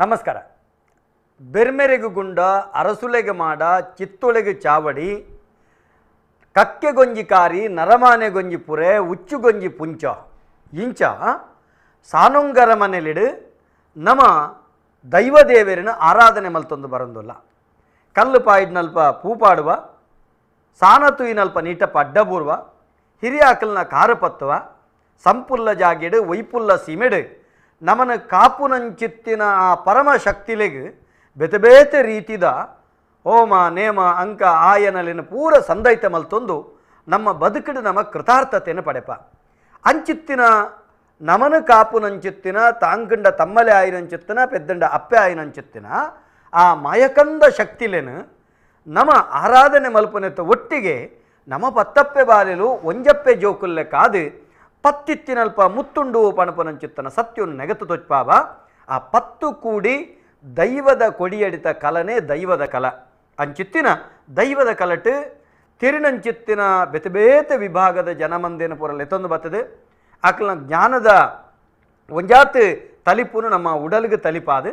ನಮಸ್ಕಾರ. ಬೆರ್ಮೆರೆಗು ಗುಂಡ ಅರಸುಲೆಗೆ ಮಾಡ ಚಿತ್ತೊಳೆಗೆ ಚಾವಡಿ ಕಕ್ಕೆಗೊಂಜಿ ಕಾರಿ ನರಮಾನೆಗೊಂಜಿ ಪುರೆ ಉಚ್ಚುಗೊಂಜಿ ಪುಂಚ ಇಂಚ ಸಾನೊಂಗರ ಮನೆಲಿಡು ನಮ್ಮ ದೈವದೇವರಿನ ಆರಾಧನೆ ಮಲ್ತೊಂದು ಬರಂದುಲ್ಲ. ಕಲ್ಲು ಪಾಯಿಡ್ನಲ್ಪ ಪೂಪಾಡುವ ಸಾನತುಯಿನಲ್ಪ ನೀಟಪ್ಪ ಅಡ್ಡಬೂರ್ವ ಹಿರಿಯಾಕಲ್ನ ಕಾರುಪತ್ತುವ ಸಂಪುಲ್ಲ ಜಾಗೆಡು ವೈಪುಲ್ಲ ಸೀಮೆಡು ನಮನ ಕಾಪುನಂಚಿತ್ತಿನ ಆ ಪರಮ ಶಕ್ತಿಲೆಗೆ ಬೇತೆ ರೀತಿದ ಹೋಮ ನೇಮ ಅಂಕ ಆಯನಲಿನ ಪೂರ ಸಂದೈತ ಮಲ್ತೊಂದು ನಮ್ಮ ಬದುಕಿಡು ನಮ್ಮ ಕೃತಾರ್ಥತೆಯನ್ನು ಪಡೆಪ ಅಂಚಿತ್ತಿನ ನಮನ ಕಾಪುನಂಚಿತ್ತಿನ ತಾಂಕಂಡ ತಮ್ಮಲೆ ಆಯಿನಂಚಿತ್ತಿನ ಪೆದ್ದಂಡ ಅಪ್ಪೆ ಆಯಿನಂಚಿತ್ತಿನ ಆ ಮಾಯಕಂದ ಶಕ್ತಿಲೇನು ನಮ್ಮ ಆರಾಧನೆ ಮಲ್ಪನೆತ್ತ ಒಟ್ಟಿಗೆ ನಮ್ಮ ಪತ್ತಪ್ಪೆ ಬಾಲೆಲು ಒಂಜಪ್ಪೆ ಜೋಕುಲ್ಲೆ ಕಾದು ಪತ್ತಿತ್ತಿನಲ್ಪ ಮುತ್ತುಂಡು ಪಣಪನಂಚಿತ್ತನ ಸತ್ಯವನ್ನು ನೆಗತು ತೊಚ್ಪಾವ ಆ ಪತ್ತು ಕೂಡಿ ದೈವದ ಕೊಡಿಯಡಿತ ಕಲನೆ ದೈವದ ಕಲ ಅಂಚಿತ್ತಿನ ದೈವದ ಕಲಟು ತಿರಿನಂಚಿತ್ತಿನ ಬೇತೆ ವಿಭಾಗದ ಜನಮಂದೇನ ಪೂರಲ್ಲ ಎತ್ತೊಂದು ಬರ್ತದೆ ಆಕಲ್ನ ಜ್ಞಾನದ ಒಂಜಾತ್ ತಲಿಪುನು ನಮ್ಮ ಉಡಲಿಗೆ ತಲಿಪಾದು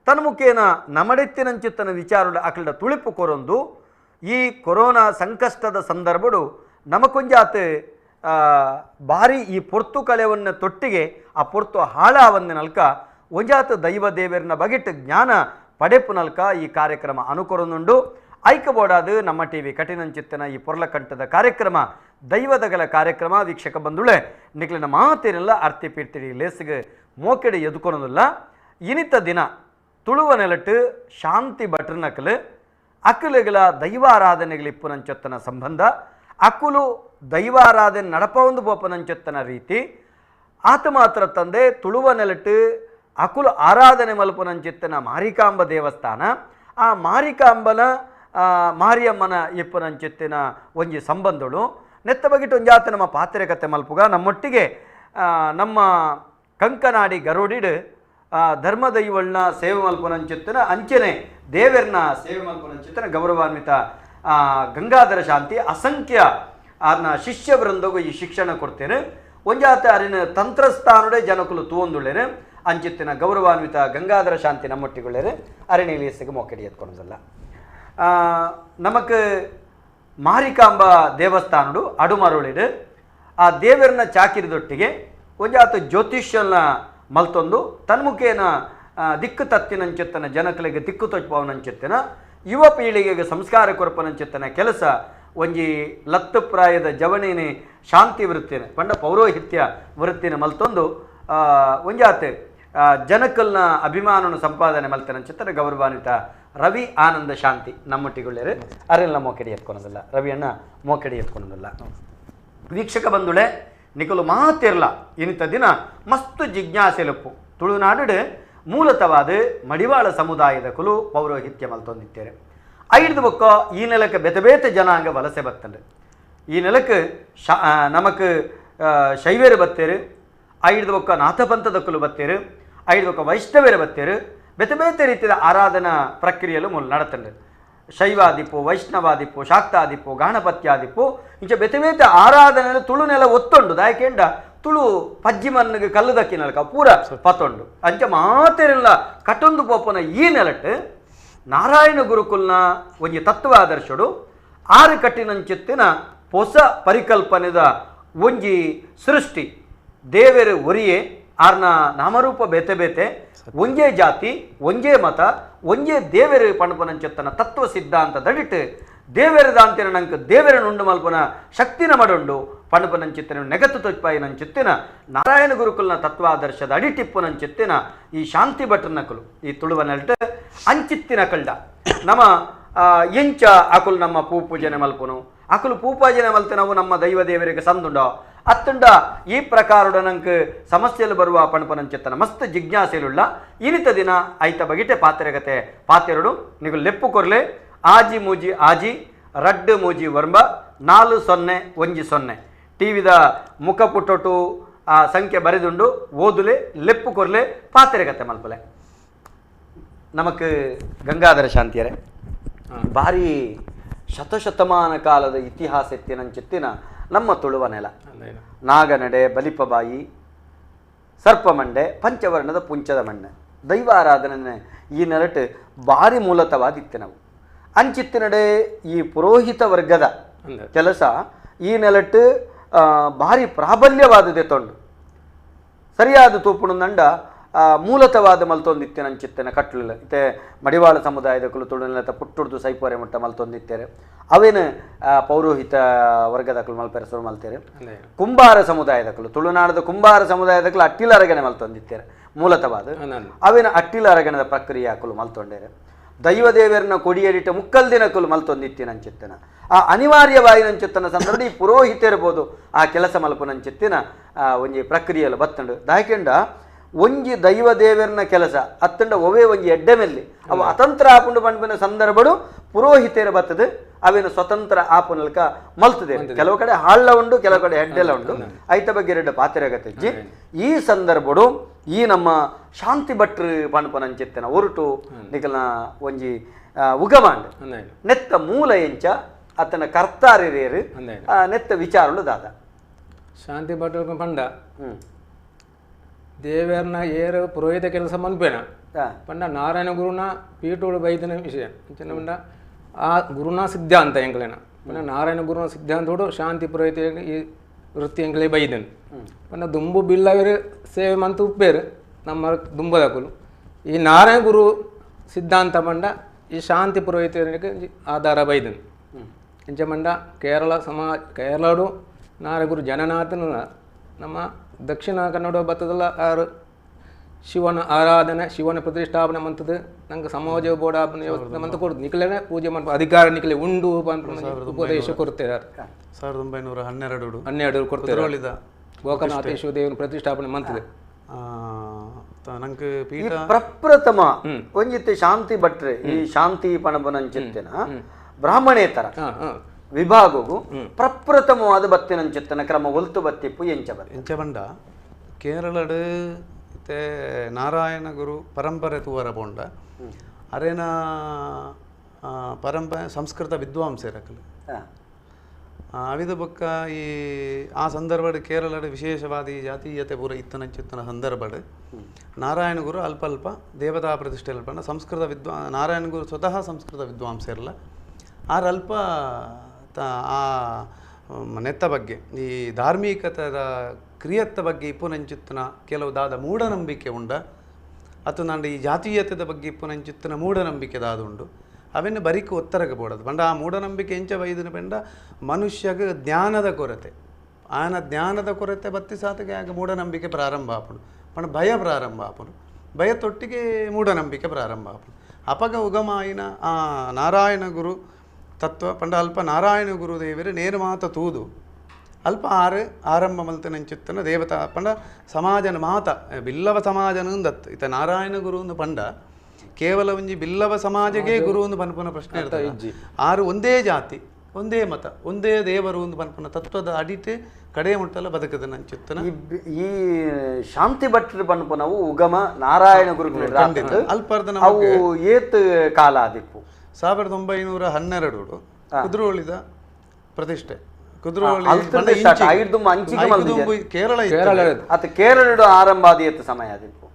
ತನ್ಮುಖೇನ ನಮಡೆತ್ತಿನಂಚಿತ್ತನ ವಿಚಾರ ಆಕಲ್ಡ ತುಳಿಪು ಕೊರೊಂದು ಈ ಕೊರೋನಾ ಸಂಕಷ್ಟದ ಸಂದರ್ಭಡು ನಮಕೊಂಜಾತ್ ಬಾರಿ ಈ ಪೊರ್ತು ಕಳೆವನ್ನು ತೊಟ್ಟಿಗೆ ಆ ಪೊರ್ತು ಹಾಳಾವಂದ ನಲ್ಕ ಒಂಜಾತ ದೈವ ದೇವರನ್ನ ಬಗೆಟ್ ಜ್ಞಾನ ಪಡೆಪು ನಲ್ಕ ಈ ಕಾರ್ಯಕ್ರಮ ಅನುಕೊರೊಂದುಂಡು ಐಕಬೋಡಾದು ನಮ್ಮ ಟಿವಿ ಕಠಿಣಂಚಿತ್ತನ ಈ ಪೊರ್ಲಕಂಠದ ಕಾರ್ಯಕ್ರಮ ದೈವದಗಳ ಕಾರ್ಯಕ್ರಮ ವೀಕ್ಷಕ ಬಂದುಳೆ ನಿಕ್ಲಿನ ಮಾತೇನೆಲ್ಲ ಅರ್ತಿ ಪೀರ್ತಿಡಿ ಲೇಸಿಗೆ ಮೋಕೆಡೆ ಎದುಕೊಳೋದಿಲ್ಲ ಇನಿತ ದಿನ ತುಳುವ ನೆಲಟ್ಟು ಶಾಂತಿ ಭಟ್ರನಕಲು ಅಕಲುಗಳ ದೈವಾರಾಧನೆಗಳಿಪ್ಪುನಂಚೊತ್ತನ ಸಂಬಂಧ ಅಕುಲು ದೈವಾರಾಧನೆ ನಡಪೊಂದು ಪೋಪನಂಚೊತ್ತನ ರೀತಿ ಆತ ಮಾತ್ರ ತಂದೆ ತುಳುವ ನೆಲಟ್ಟು ಅಕುಲು ಆರಾಧನೆ ಮಲ್ಪನಂಚಿತ್ತನ ಮಾರಿಕಾಂಬ ದೇವಸ್ಥಾನ ಆ ಮಾರಿಕಾಂಬನ ಮಾರಿಯಮ್ಮನ ಇಪ್ಪನಂಚಿತ್ತಿನ ಒಂಜಿ ಸಂಬಂಧಗಳು ನೆತ್ತ ಬಗಿಟ್ಟು ಒಂಜಾತ ನಮ್ಮ ಪಾತ್ರೆ ಕತೆ ಮಲ್ಪುಗ ನಮ್ಮೊಟ್ಟಿಗೆ ನಮ್ಮ ಕಂಕನಾಡಿ ಗರೋಡಿಡು ಧರ್ಮದೈವಳ್ನ ಸೇವೆ ಮಲ್ಪನಂಚಿತ್ತನ ಅಂಚನೆ ದೇವರನ್ನ ಸೇವೆ ಮಲ್ಪನಂಚಿತ್ತನ ಗೌರವಾನ್ವಿತ ಗಂಗಾಧರ ಶಾಂತಿ ಅಸಂಖ್ಯ ಆರ್ನ ಶಿಷ್ಯ ವೃಂದಗೂ ಈ ಶಿಕ್ಷಣ ಕೊಡ್ತೇನೆ ಒಂಜಾತ ಅರಿನ ತಂತ್ರಸ್ಥಾನುಡೆ ಜನಕುಲು ತೂವೊಂದುಳ್ಳೇನೆ ಅಂಚಿತ್ತಿನ ಗೌರವಾನ್ವಿತ ಗಂಗಾಧರ ಶಾಂತಿ ನಮ್ಮೊಟ್ಟಿಗುಳ್ಳೇರೆ ಅರಿಣಿಲಿಯಸಿಗೆ ಮೊಕ್ಕಡಿ ಎತ್ಕೊಂಡಲ್ಲ ನಮಕ್ ಮಾರಿಕಾಂಬ ದೇವಸ್ಥಾನಡು ಅಡುಮರುಳಿಡು ಆ ದೇವರನ್ನ ಚಾಕಿರಿದೊಟ್ಟಿಗೆ ಒಂಜಾತ ಜ್ಯೋತಿಷ್ಯನ ಮಲ್ತೊಂದು ತನ್ಮುಖೇನ ದಿಕ್ಕು ತತ್ತಿನಂಚಿತ್ತನ ಜನಕಲಿಗೆ ದಿಕ್ಕು ತೊಚ್ಪವನಂಚಿತ್ತಿನ ಯುವ ಪೀಳಿಗೆಗೆ ಸಂಸ್ಕಾರ ಕೊರಪನಂಚಿತ್ತನ ಕೆಲಸ ಒಂಜಿ ಲತ್ತು ಪ್ರಾಯದ ಜವಣಿನಿ ಶಾಂತಿ ವೃತ್ತಿನ ಪಂಡ ಪೌರೋಹಿತ್ಯ ವೃತ್ತಿನ ಮಲ್ತೊಂದು ಒಂಜಾತೆ ಜನಕಲ್ನ ಅಭಿಮಾನನ ಸಂಪಾದನೆ ಮಲ್ತನಂಚಿತ್ತನ ಗೌರವಾನ್ವಿತ ರವಿ ಆನಂದ ಶಾಂತಿ ನಮ್ಮೊಟ್ಟಿಗುಳ್ಳೇರು ಅರೆಲ್ಲ ಮೋಕೆಡಿ ಎತ್ಕೊಳೋದಿಲ್ಲ ರವಿಯಣ್ಣ ಮೋಕೆಡಿ ಎತ್ಕೊಳೋದಿಲ್ಲ ವೀಕ್ಷಕ ಬಂದುಳೆ ನಿಕಲು ಮಾತಿರ್ಲ ಇನಿತ ದಿನ ಮಸ್ತು ಜಿಜ್ಞಾಸೆಲುಪ್ಪು ತುಳುನಾಡು ಮೂಲತವಾದ ಮಡಿವಾಳ ಸಮುದಾಯದ ಕುಲು ಪೌರೋಹಿತ್ಯ ಮಲ್ತೊಂದಿತ್ತೇರೆ ಐದು ಬೊಕ್ಕ ಈ ನೆಲಕ್ಕೆ ಬೇತೆ ಜನಾಂಗ ವಲಸೆ ಬರ್ತಂಡ್ರೆ ಈ ನೆಲಕ್ಕೆ ನಮಕ್ ಶೈವೇರು ಬತ್ತೇರು ಐದು ಬೊಕ್ಕ ನಾಥಪಂಥದ ಕುಲು ಬತ್ತೇರು ಐದು ಬೊಕ್ಕ ವೈಷ್ಣವೇರು ಬತ್ತೇರು ಬೇತೆ ರೀತಿಯ ಆರಾಧನಾ ಪ್ರಕ್ರಿಯೆಲು ಮೂಲ ನಡತಂಡ್ರೆ ಶೈವಾದಿಪ್ಪು ವೈಷ್ಣವಾದಿಪ್ಪು ಶಾಕ್ತಾದಿಪ್ಪು ಗಾಣಪತ್ಯಾದಿಪ್ಪು ಇಂಚ ಬೇತೆ ಆರಾಧನೆ ತುಳು ನೆಲ ಒತ್ತೊಂಡು ದಾಯಕೆಂಡ ತುಳು ಪಜ್ಜಿ ಮನ್ನಿಗೆ ಕಲ್ಲು ದಕ್ಕಿನಲ್ಕ ಪೂರ ಪತ್ತೊಂಡು ಅಂಚ ಮಾತೇರಿಲ್ಲ ಕಟ್ಟೊಂದು ಪೋಪನ ಈ ನೆಲಟ್ಟು ನಾರಾಯಣ ಗುರುಕುಲ್ನ ಒಂಜಿ ತತ್ವಾದರ್ಶಡು ಆರು ಕಟ್ಟಿನಂಚಿತ್ತಿನ ಹೊಸ ಪರಿಕಲ್ಪನೆದ ಒಂಜಿ ಸೃಷ್ಟಿ ದೇವರು ಒರಿಯೇ ಆರ್ನ ನಾಮರೂಪ ಬೇತೆ ಒಂಜೇ ಜಾತಿ ಒಂಜೇ ಮತ ಒಂಜೇ ದೇವರು ಪಣಪನಂಚಿತ್ತನ ತತ್ವ ಸಿದ್ಧಾಂತ ದಡಿಟ್ಟು ದೇವರದಾಂತಿನ ನಂಗೆ ದೇವರನುಂಡು ಮಲ್ಪನ ಶಕ್ತಿನ ಮಡುಂಡು ಪಣಪನಂಚಿತ್ತಿನ ನೆಗತು ತೊಚ್ಪಾಯಿನಂಚಿತ್ತಿನ ನಾರಾಯಣ ಗುರುಕುಲ್ನ ತತ್ವಾದರ್ಶದ ಅಡಿಟಿಪ್ಪುನಂಚಿತ್ತಿನ ಈ ಶಾಂತಿ ಭಟ್ರನಕುಲು ಈ ತುಳುವ ನೆಲ್ಟ್ ಅಂಚಿತ್ತಿನ ಕಳ್ಳ ನಮ್ಮ ಎಂಚ ಅಕುಲು ನಮ್ಮ ಪೂಜನೆ ಮಲ್ಪುನು ಅಕುಲು ಪೂಜನೆ ಮಲ್ತೆ ನಾವು ನಮ್ಮ ದೈವ ದೇವರಿಗೆ ಸಂದುಂಡ ಅತ್ತುಂಡ ಈ ಪ್ರಕಾರದ ನಂಗೆ ಸಮಸ್ಯೆಲು ಬರುವ ಪಣಪನಂಚಿತ್ತನ ಮಸ್ತ್ ಜಿಜ್ಞಾಸೆಲುಳ್ಳ ಇನಿತ ದಿನ ಐತ ಬಗಿಟೆ ಪಾತ್ರೆಗತೆ ಪಾತೆರಡು ನೀವು ಲೆಪ್ಪು ಕೊರ್ಲೆ ಆಜಿ ಮೂಜಿ ಆಜಿ ರಡ್ಡು ಮೂಜಿ ವರ್ಂಬ 4010 ಟಿವಿದ ಮುಖ ಪುಟ್ಟೊಟ್ಟು ಆ ಸಂಖ್ಯೆ ಬರೆದುಂಡು ಓದುಲೆ ಲೆಪ್ಪು ಕೊರ್ಲೆ ಪಾತ್ರೆಗತೆ ಮಲ್ಪಲೆ ನಮಕ್ ಗಂಗಾಧರ ಶಾಂತಿಯರೇ ಭಾರಿ ಶತಶತಮಾನ ಕಾಲದ ಇತಿಹಾಸ ಎತ್ತಿನಂಚಿತ್ತಿನ ನಮ್ಮ ತುಳುವ ನೆಲ ನಾಗನಡೆ ಬಲಿಪಬಾಯಿ ಸರ್ಪಮಂಡೆ ಪಂಚವರ್ಣದ ಪುಂಚದ ಮಣ್ಣೆ ದೈವಾರಾಧನೆ ಈ ನೆಲಟ್ ಭಾರಿ ಮೂಲತವಾದಿತ್ತೆ ನಾವು ಅಂಚಿತ್ತಿನಡೆ ಈ ಪುರೋಹಿತ ವರ್ಗದ ಕೆಲಸ ಈ ನೆಲಟ್ ಭಾರಿ ಪ್ರಾಬಲ್ಯವಾದದೆ ತೊಂಡು ಸರಿಯಾದ ತೂಪುಣ ನಂಡ ಮೂಲತವಾದ ಮಲ್ತೊಂದಿತ್ತೇನೆ ಅಂಚಿತ್ತೇನೆ ಕಟ್ಟಲಿಲ್ಲ ಇತ್ತೆ ಮಡಿವಾಳ ಸಮುದಾಯದಕ್ಕೂ ತುಳುನೆಲತ ಪುಟ್ಟುಡ್ದು ಸೈಪೋರೆ ಮುಟ್ಟ ಮಲ್ತೊಂದಿತ್ತೇರೆ ಅವೇನು ಪೌರೋಹಿತ ವರ್ಗದಕ್ಕಳು ಮಲ್ಪೆರೆ ಸುರು ಮಲ್ತೇರೆ ಕುಂಬಾರ ಸಮುದಾಯದಕ್ಕಳು ತುಳುನಾಡದ ಕುಂಬಾರ ಸಮುದಾಯದಕ್ಕಳು ಅಟ್ಟಿಲ ಅರಗಣೆ ಮಲ್ತೊಂದಿತ್ತೇರೆ ಮೂಲತವಾದ ಅವೇನು ಅಟ್ಟಿಲ ಅರಗಣದ ಪ್ರಕ್ರಿಯೆ ಹಾಕಲು ಮಲ್ತೊಂಡೇರೆ ದೈವದೇವರನ್ನ ಕೊಡಿಯೇರಿಟ್ಟ ಮುಕ್ಕಲ್ ದಿನಕ್ಕಲು ಮಲ್ತೊಂದಿತ್ತಿನಂಚಿತ್ತನ ಆ ಅನಿವಾರ್ಯವಾಯಿನಂಚಿತ್ತನ ಸಂದರ್ಭ ಈ ಪುರೋಹಿತ ಇರ್ಬೋದು ಆ ಕೆಲಸ ಮಲ್ಪನಂಚಿತ್ತಿನ ಒಂಜಿ ಪ್ರಕ್ರಿಯೆಯಲ್ಲಿ ಬತ್ತಂಡು ದಾಯಕೆಂಡ ಒಂಜಿ ದೈವದೇವರನ ಕೆಲಸ ಅತ್ತಂಡ ಒವೇ ಒಂಜಿ ಎಡ್ಡೆ ಮೆಲ್ಲಿ ಅವು ಅತಂತ್ರ ಆಪುಂಡು ಪಂಪಿನ ಸಂದರ್ಭಡು ಪುರೋಹಿತೇರ ಬತ್ತದು ಅವೇನು ಸ್ವತಂತ್ರ ಆಪುನಲ್ಕ ಮಲ್ತದೆ ಕೆಲವು ಕಡೆ ಹಾಳ್ಳ ಉಂಡು ಕೆಲವು ಕಡೆ ಹೆಡ್ಡೆಲ್ಲ ಉಂಡು ಐತ ಬಗ್ಗೆ ಎರಡು ಪಾತ್ರೆಗತ್ತಿಜ್ಜಿ ಈ ಸಂದರ್ಭಡು ಈ ನಮ್ಮ ಶಾಂತಿ ಭಟ್ರು ಪಣಪನಂಚಿತ್ತನ ಹೊರಟು ನಿಕಲ್ನ ಒಂಜಿ ಉಗಮಾಂಡ್ ನೆತ್ತ ಮೂಲ ಎಂಚ ಅತನ ಕರ್ತಾರ್ಯರೇರು ನೆತ್ತ ವಿಚಾರಗಳು ದಾದ ಶಾಂತಿ ಭಟ್ರು ಪಂಡ ದೇವರನ್ನ ಏರು ಪುರೋಹಿತ ಕೆಲಸ ಮಲ್ಪೇನ ಪಂಡ ನಾರಾಯಣ ಗುರುನ ಪೀಠೋಡು ಬೈದನ ವಿಷಯ ಪಂಡ ಆ ಗುರುನ ಸಿದ್ಧಾಂತ ಎಂಕ್ಲೇನ ಪಂಡ ನಾರಾಯಣ ಗುರುನ ಸಿದ್ಧಾಂತೋಡು ಶಾಂತಿ ಪುರೋಹಿತ ಈ ವೃತ್ತಿ ಎಂಕ್ಲೆ ಬೈದನು ಪಂಡ ದುಂಬು ಬಿಲ್ಲವರು ಸೇವೆ ಮಂತು ಉಪ್ಪೇರು ನಮ್ಮ ದುಂಬದಕುಲು ಈ ನಾರಾಯಣ ಗುರು ಸಿದ್ಧಾಂತ ಪಂಡ ಈ ಶಾಂತಿ ಪುರೋಹಿತರಿಗೆ ಆಧಾರ ಬೈದನು ಎಂಚ ಪಂಡ ಕೇರಳಡು ನಾರಾಯಣ ಗುರು ಜನನಾಥನು ನಮ್ಮ ದಕ್ಷಿಣ ಕನ್ನಡ ಬತ್ತದಲ್ಲ ಆರು ಶಿವನ ಆರಾಧನೆ ಶಿವನ ಪ್ರತಿಷ್ಠಾಪನೆ ಮಂತದ್ದು ನಂಗೆ ಸಮಾಜ ಬೋಡಾಪನೆ ಮಂತ ಕೊಡುದು ನಿಖಲೆ ಪೂಜೆ ಮಾಡ್ಬೋದು ಅಧಿಕಾರ ನಿಖಲೆ ಉಂಡು ಉಪದೇಶ ಕೊಡ್ತೇವೆ 1912 ಕೊಡ್ತೇವೆ ಗೋಕರ್ಣಾಥೇಶ್ವರ ದೇವನ ಪ್ರತಿಷ್ಠಾಪನೆ ಮಂತದೆ ನಂಗೆ ಪೀಠ ಪ್ರಪ್ರಥಮ ಒಂಜಿತ್ತೆ ಶಾಂತಿ ಭಟ್ರೆ ಈ ಶಾಂತಿ ಪಣಬನಂಚಿತ್ತಿನ ಬ್ರಾಹ್ಮಣೇತರ ವಿಭಾಗವು ಪ್ರಪ್ರಥಮವಾದ ಬತ್ತಿನಂಚಿತ್ತನ ಕ್ರಮ ಒಲ್ತು ಬತ್ತಿಪ್ಪು ಎಂಚಬಂಡ ಕೇರಳಡು ಮತ್ತೆ ನಾರಾಯಣ ಗುರು ಪರಂಪರೆ ತೂವರ ಪೋಂಡ ಅರೇನ ಪರಂಪರೆ ಸಂಸ್ಕೃತ ವಿದ್ವಾಂಸರಕಲು ಅವಿದ ಬೊಕ್ಕ ಈ ಆ ಸಂದರ್ಭಡ್ ಕೇರಳಡು ವಿಶೇಷವಾದಿ ಜಾತೀಯತೆ ಪೂರ ಇತ್ತನಂಚಿತ್ತನ ಸಂದರ್ಭಡ್ ನಾರಾಯಣ ಗುರು ಅಲ್ಪ ಅಲ್ಪ ದೇವತಾ ಪ್ರತಿಷ್ಠೆ ಅಲ್ಪ ಸಂಸ್ಕೃತ ನಾರಾಯಣ ಗುರು ಸ್ವತಃ ಸಂಸ್ಕೃತ ವಿದ್ವಾಂಸರಲ್ಲ ಆರಲ್ಪ ಆ ನೆತ್ತ ಬಗ್ಗೆ ಈ ಧಾರ್ಮಿಕತೆದ ಕ್ರಿಯತ್ತ ಬಗ್ಗೆ ಇಪ್ಪುನಂಚಿತ್ತಿನ ಕೆಲವು ದಾದ ಮೂಢನಂಬಿಕೆ ಉಂಡ ಅಥವಾ ನಂಡು ಈ ಜಾತೀಯತೆದ ಬಗ್ಗೆ ಇಪ್ಪುನಂಚಿತ್ತಿನ ಮೂಢನಂಬಿಕೆ ದಾದ ಉಂಡು ಅವೆನ್ನು ಬರಿಕು ಒತ್ತರಕ್ಕೆ ಬೋಡದು ಬಂಡ ಆ ಮೂಢನಂಬಿಕೆ ಎಂಚ ಬೈದನು ಪಂಡ ಮನುಷ್ಯಗೆ ಜ್ಞಾನದ ಕೊರತೆ ಆಯನ ಜ್ಞಾನದ ಕೊರತೆ ಬತ್ತಿ ಸಾತಿಗೆ ಆಗ ಮೂಢನಂಬಿಕೆ ಪ್ರಾರಂಭ ಆಪುಡು ಪಂಡ ಭಯ ಪ್ರಾರಂಭ ಆಪುಡು ಭಯತೊಟ್ಟಿಗೆ ಮೂಢನಂಬಿಕೆ ಪ್ರಾರಂಭ ಆಪುಡು ಅಪಗ ಉಗಮಾಯಿನ ಆ ನಾರಾಯಣ ಗುರು ತತ್ವ ಪಂಡ ಅಲ್ಪ ನಾರಾಯಣ ಗುರುದೇವರು ನೇರು ಮಾತ ತೂದು ಅಲ್ಪ ಆರಂಭ ಮಲ್ತನಂಚಿತ್ತನ ದೇವತಾ ಪಂಡ ಸಮಾಜನ ಮಾತ ಬಿಲ್ಲವ ಸಮಾಜನಂದತ್ತು ಇತ ನಾರಾಯಣ ಗುರು ಪಂಡ ಕೇವಲ ಒಂಜಿ ಬಿಲ್ಲವ ಸಮಾಜಗೆ ಗುರು ಪನ್ಪುನ ಪ್ರಶ್ನೆ ಇರ್ತದೆ ಆರು ಒಂದೇ ಜಾತಿ ಒಂದೇ ಮತ ಒಂದೇ ದೇವರು ಪನ್ಪುನ ತತ್ವದ ಅಡಿಟ್ ಕಡೆ ಮುಟ್ಟಲ್ಲ ಬದುಕದ ನಂಚಿತ್ತನ ಈ ಶಾಂತಿ ಭಟ್ರು ಪನ್ಪುನವು ಉಗಮ ನಾರಾಯಣ ಗುರುಗಳು ಅಲ್ಪರ್ದ ಅವು ಏತ್ ಕಾಲ ಆದಿಪ್ಪು 1912 ಕುದ್ರೋಳಿದ ಪ್ರತಿಷ್ಠೆ ಕೇರಳ ಆರಂಭ ಆದಿಯತ್ತು ಸಮಯ ಆದಿಪ್ಪು